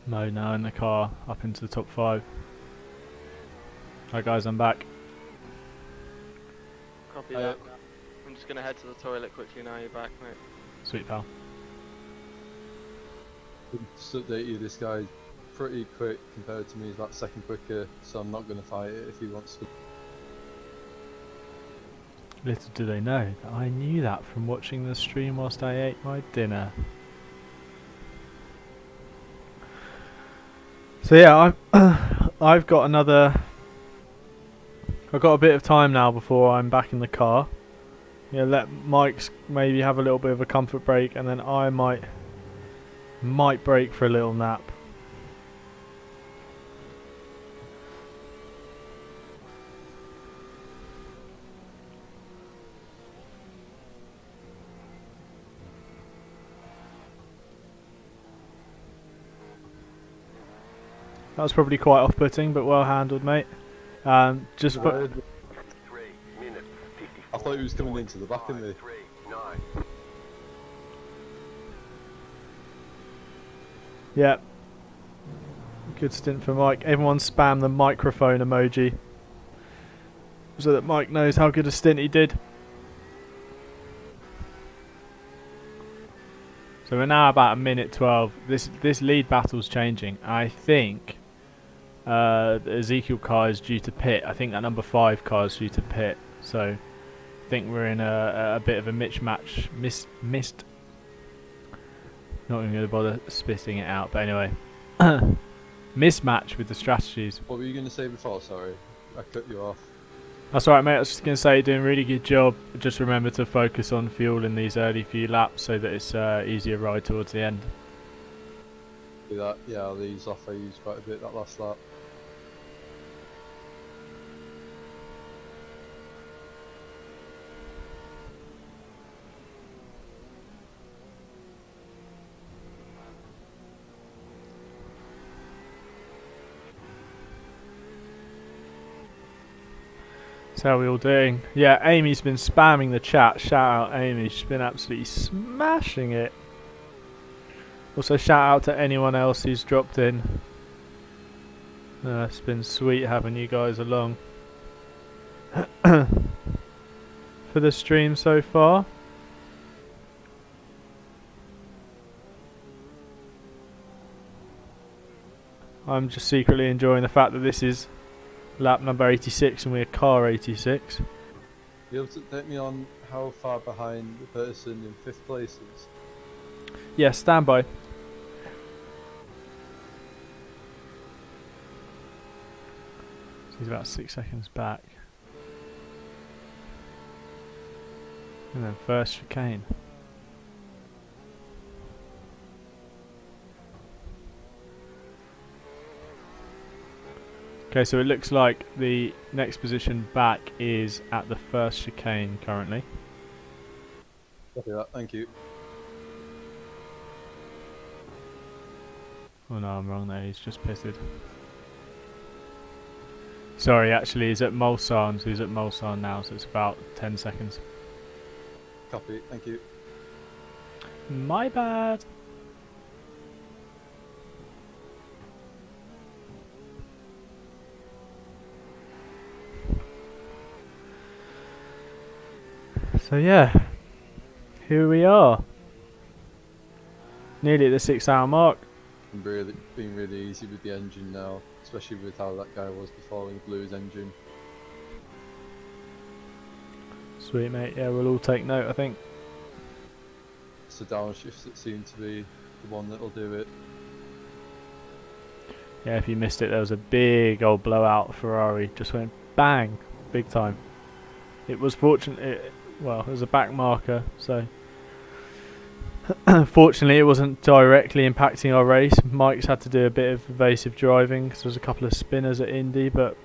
Speaker 1: Mo now in the car, up into the top 5. Hi guys, I'm back.
Speaker 3: Copy
Speaker 2: Oh,
Speaker 3: that. I'm just gonna head to the toilet quickly now you're back, mate.
Speaker 1: Sweet pal.
Speaker 2: Just to update you, this guy's pretty quick compared to me. He's about a second quicker, so I'm not going to fight it if he wants to.
Speaker 1: Little do they know that I knew that from watching the stream whilst I ate my dinner. So yeah, I've got a bit of time now before I'm back in the car. Yeah, let Mike's maybe have a little bit of a comfort break, and then I might break for a little nap. That was probably quite off-putting, but well handled, mate. Just for
Speaker 4: 3 minutes, 54.
Speaker 2: I thought he was coming into the back of me.
Speaker 4: 39.
Speaker 1: yeah, good stint for Mike. Everyone spam the microphone emoji so that Mike knows how good a stint he did. So we're now about a minute 12. This lead battle's changing. I think the Ezekiel car is due to pit. I think that number 5 car is due to pit. So I think we're in a bit of a mismatch. Missed. Not even going to bother spitting it out. But anyway, mismatch with the strategies.
Speaker 2: What were you going to say before? Sorry, I cut you off.
Speaker 1: That's alright, mate. I was just going to say, you're doing a really good job. Just remember to focus on fuel in these early few laps so that it's easier ride towards the end.
Speaker 2: Do that. Yeah, I'll ease off. I used quite a bit that last lap.
Speaker 1: So how are we all doing? Yeah, Amy's been spamming the chat. Shout out Amy. She's been absolutely smashing it. Also shout out to anyone else who's dropped in. It's been sweet having you guys along for the stream so far. I'm just secretly enjoying the fact that this is lap number 86 and we're car 86.
Speaker 2: You able to update me on how far behind the person in 5th place is?
Speaker 1: Yeah, stand by. He's about 6 seconds back. And then first chicane. Okay, so it looks like the next position back is at the first chicane currently.
Speaker 2: Copy that. Thank you.
Speaker 1: Oh no, I'm wrong there, he's just pitted. Sorry, actually he's at Mulsanne, so he's at Mulsanne now, so it's about 10 seconds.
Speaker 2: Copy. Thank you.
Speaker 1: My bad. So yeah, here we are. Nearly at the 6 hour mark.
Speaker 2: Being really easy with the engine now, especially with how that guy was before when he blew his engine.
Speaker 1: Sweet mate, yeah, we'll all take note I think.
Speaker 2: It's the downshifts that seem to be the one that'll do it.
Speaker 1: Yeah, if you missed it, there was a big old blowout. Ferrari just went bang, big time. It was fortunate, well, it was a back marker, so fortunately it wasn't directly impacting our race. Mike's had to do a bit of evasive driving because there was a couple of spinners at Indy, but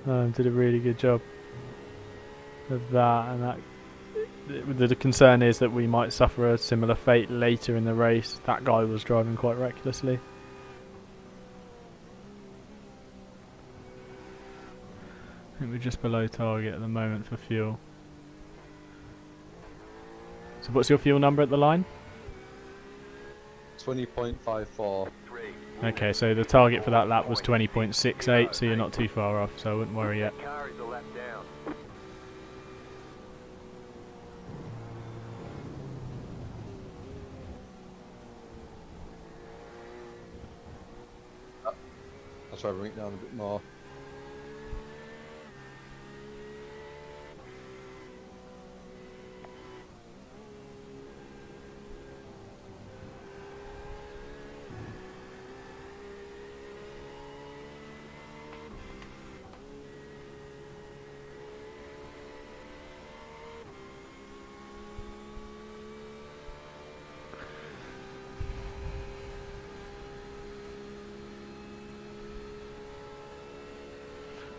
Speaker 1: did a really good job of that. And that the concern is that we might suffer a similar fate later in the race. That guy was driving quite recklessly. I think we're just below target at the moment for fuel. So what's your fuel number at the line?
Speaker 2: 20.54.
Speaker 4: 3
Speaker 1: Okay, so the target for that lap was 20.68, so you're not too far off, so I wouldn't worry yet.
Speaker 4: Car is a lap down.
Speaker 2: I'll try to bring it down a bit more.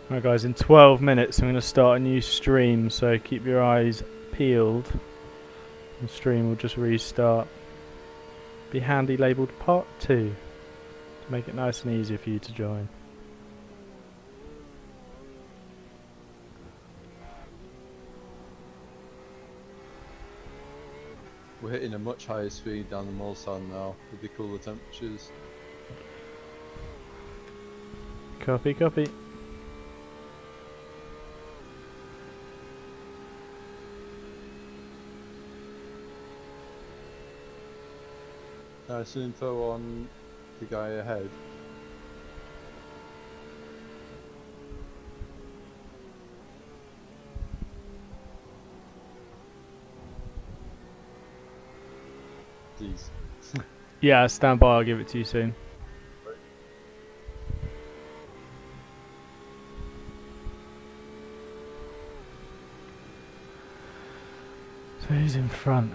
Speaker 1: Right guys, in 12 minutes I'm going to start a new stream, so keep your eyes peeled. The stream will just restart. Be handy labelled part 2 to make it nice and easy for you to join.
Speaker 2: We're hitting a much higher speed down the Mulsanne now with the cooler temperatures.
Speaker 1: Copy, copy.
Speaker 2: Nice info on the guy ahead. Jeez.
Speaker 1: Yeah, stand by, I'll give it to you soon. So who's in front?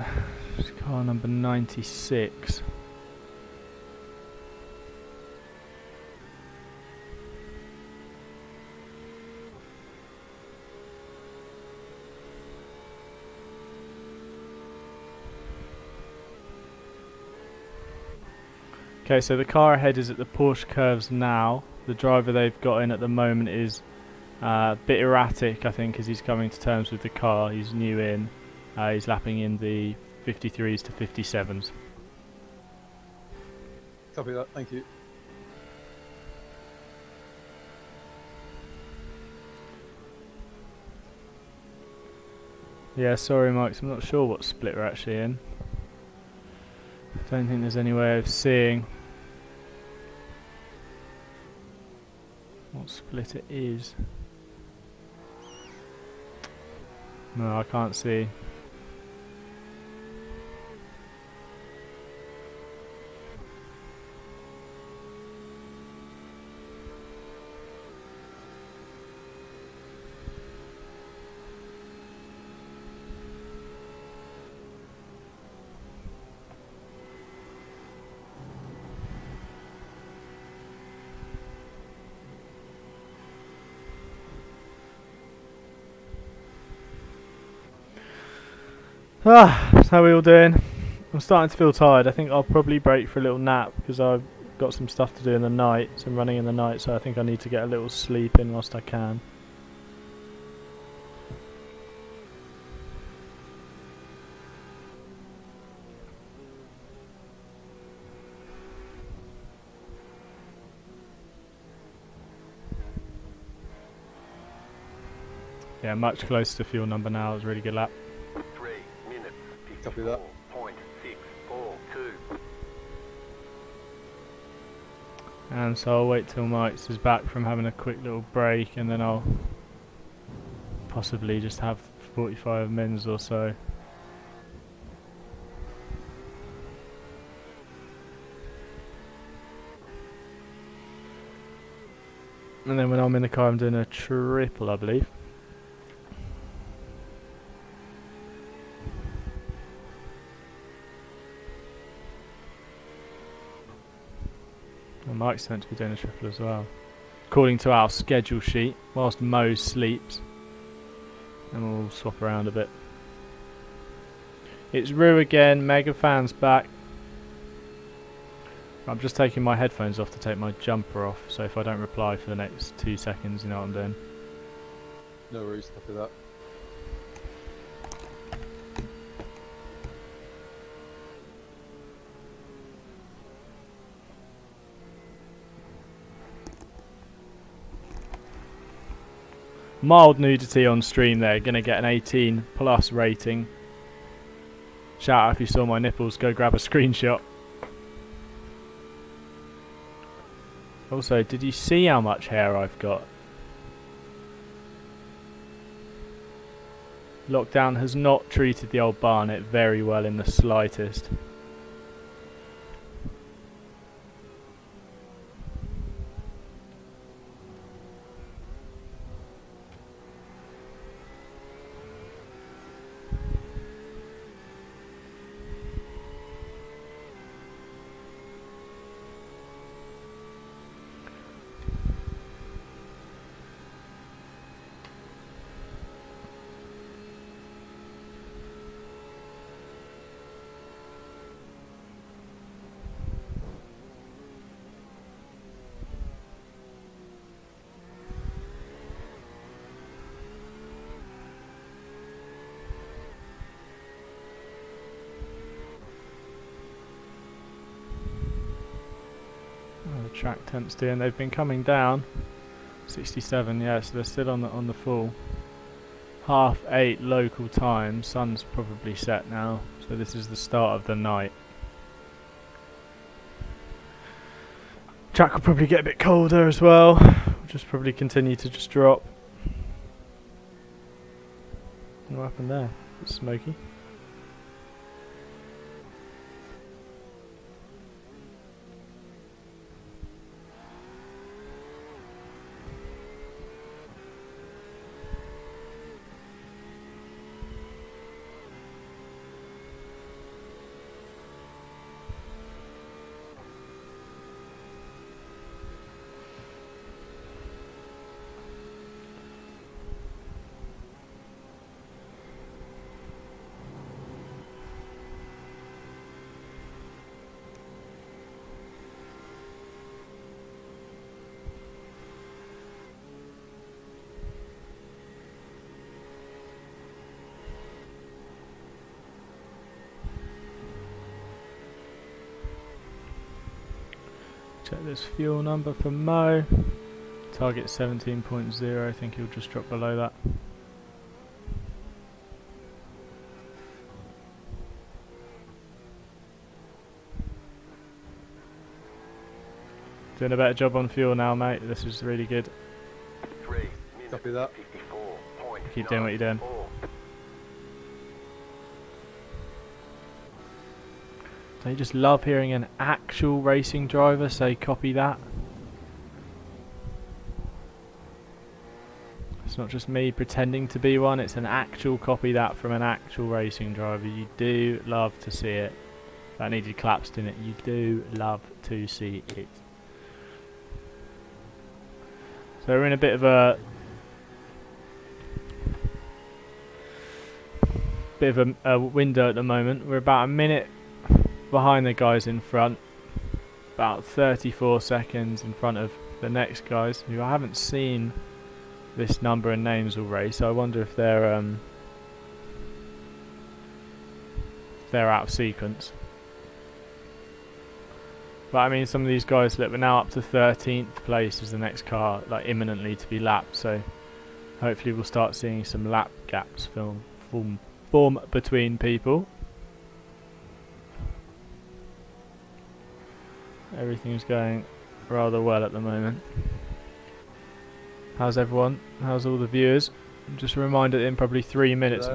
Speaker 1: It's car number 96. Okay, so the car ahead is at the Porsche curves now. The driver they've got in at the moment is a bit erratic, I think, as he's coming to terms with the car. He's new in. He's lapping in the 53s to 57s.
Speaker 2: Copy that, thank you.
Speaker 1: Yeah, sorry Mike, I'm not sure what split we're actually in. Don't think there's any way of seeing what split it is. No, I can't see. So how are we all doing? I'm starting to feel tired. I think I'll probably break for a little nap because I've got some stuff to do in the night, some running in the night, so I think I need to get a little sleep in whilst I can. Yeah, much closer to fuel number now. It was a really good lap.
Speaker 4: 3 minutes.
Speaker 2: Copy that.
Speaker 4: 54.642.
Speaker 1: And so I'll wait till Mike's is back from having a quick little break, and then I'll possibly just have 45 minutes or so. And then when I'm in the car I'm doing a triple, I believe. And Mike's meant to be doing a triple as well, according to our schedule sheet, whilst Mo sleeps. And we'll swap around a bit. It's Rue again, Mega Fan's back. I'm just taking my headphones off to take my jumper off, so if I don't reply for the next 2 seconds, you know what I'm doing.
Speaker 2: No worries, copy that.
Speaker 1: Mild nudity on stream there, gonna get an 18 plus rating. Shout out if you saw my nipples, go grab a screenshot. Also, did you see how much hair I've got? Lockdown has not treated the old Barnet very well in the slightest. Track temps doing. They've been coming down. 67, yeah, so they're still on the full. 8:30 local time. Sun's probably set now, so this is the start of the night. Track will probably get a bit colder as well. We'll just probably continue to just drop. What happened there? It's smoky. Check this fuel number for Mo. Target 17.0. I think he'll just drop below that. Doing a better job on fuel now, mate. This is really good.
Speaker 2: Copy that.
Speaker 1: Keep doing what you're doing. Don't you just love hearing an actual racing driver say copy that? It's not just me pretending to be one, it's an actual copy that from an actual racing driver. You do love to see it. That needed claps, didn't it? You do love to see it. So we're in a bit of a window at the moment. We're about a minute behind the guys in front, about 34 seconds in front of the next guys who I haven't seen this number and names all race, so I wonder if they're out of sequence. But I mean, some of these guys, look, we're now up to 13th place as the next car, like imminently to be lapped, so hopefully we'll start seeing some lap gaps form between people. Everything's going rather well at the moment. How's everyone? How's all the viewers? Just a reminder, in probably 3 minutes.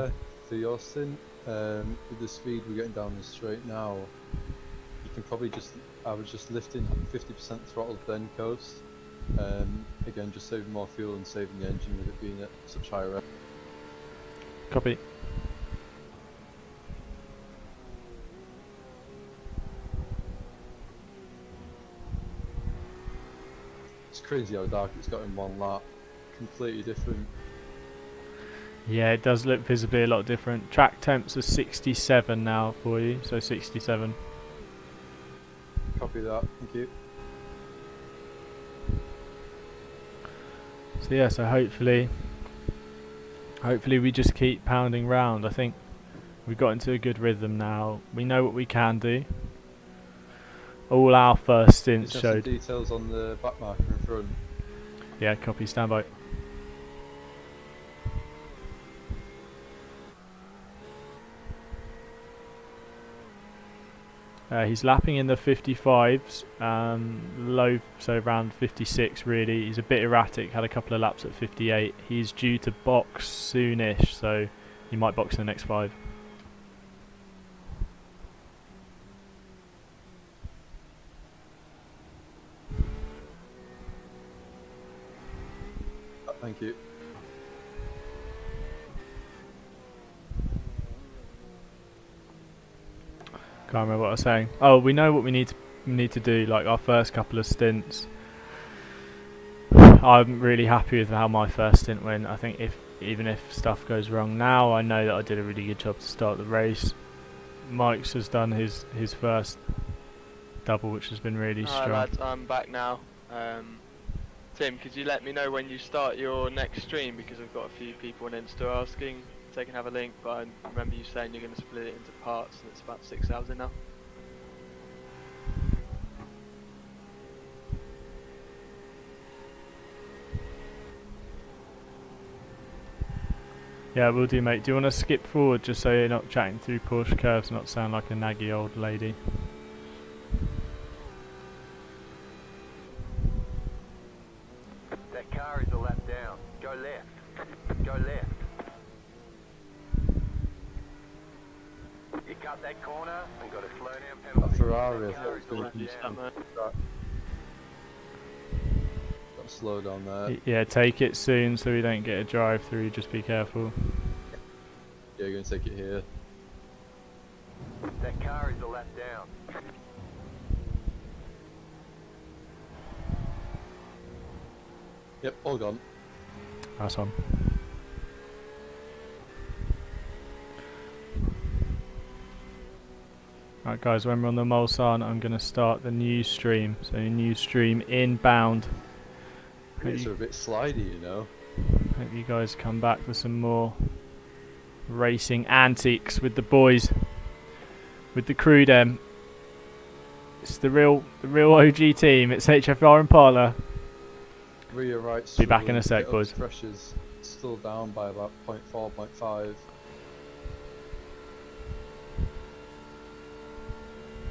Speaker 2: For your stint, with the speed we're getting down the straight now, you can probably I was just lifting 50% throttle then coast. Again, just saving more fuel and saving the engine with it being at such high rep.
Speaker 1: Copy.
Speaker 2: It's crazy how dark it's got in one lap. Completely different.
Speaker 1: Yeah, it does look visibly a lot different. Track temps are 67 now for you, so 67.
Speaker 2: Copy that, thank you.
Speaker 1: So yeah, so hopefully we just keep pounding round. I think we've got into a good rhythm now. We know what we can do. All our first stints
Speaker 2: Just
Speaker 1: showed.
Speaker 2: some details on the back marker in front.
Speaker 1: Yeah, copy, stand by. He's lapping in the 55s, low, so around 56 really. He's a bit erratic, had a couple of laps at 58. He's due to box soonish, so he might box in the next 5.
Speaker 2: Thank you.
Speaker 1: Can't remember what I was saying. Oh, we know what we need to do. Like our first couple of stints, I'm really happy with how my first stint went. I think even if stuff goes wrong now, I know that I did a really good job to start the race. Mike's has done his first double, which has been really strong.
Speaker 3: Lads, I'm back now. Tim, could you let me know when you start your next stream, because I've got a few people on Insta asking if they can have a link, but I remember you saying you're going to split it into parts, and it's about 6 hours in now.
Speaker 1: Yeah, we'll do, mate. Do you want to skip forward just so you're not chatting through Porsche curves, not sound like a naggy old lady?
Speaker 4: That car is a lap down. Go left. Go left. You cut that corner and got a slow down
Speaker 2: A
Speaker 4: penalty.
Speaker 2: Ferrari, I
Speaker 4: That
Speaker 2: thought
Speaker 4: car
Speaker 2: was
Speaker 4: is a
Speaker 2: going
Speaker 4: lap
Speaker 2: to
Speaker 4: down.
Speaker 2: got to slow down there.
Speaker 1: Yeah, take it soon so we don't get a drive through. Just be careful.
Speaker 2: Yeah, you're going to take it here.
Speaker 4: That car is a lap down.
Speaker 2: Yep, all gone.
Speaker 1: Nice one. Right, guys, when we're on the Mulsanne, I'm going to start the new stream. So, new stream inbound.
Speaker 2: It's a bit slidey, you know.
Speaker 1: Hope you guys come back for some more racing antics with the boys, with the crew. Dem. It's the real OG team. It's HFR Impala.
Speaker 2: Rear right.
Speaker 1: Be back in a
Speaker 2: struggling to
Speaker 1: sec,
Speaker 2: get up
Speaker 1: boys.
Speaker 2: to pressures still down by about 0.4, 0.5.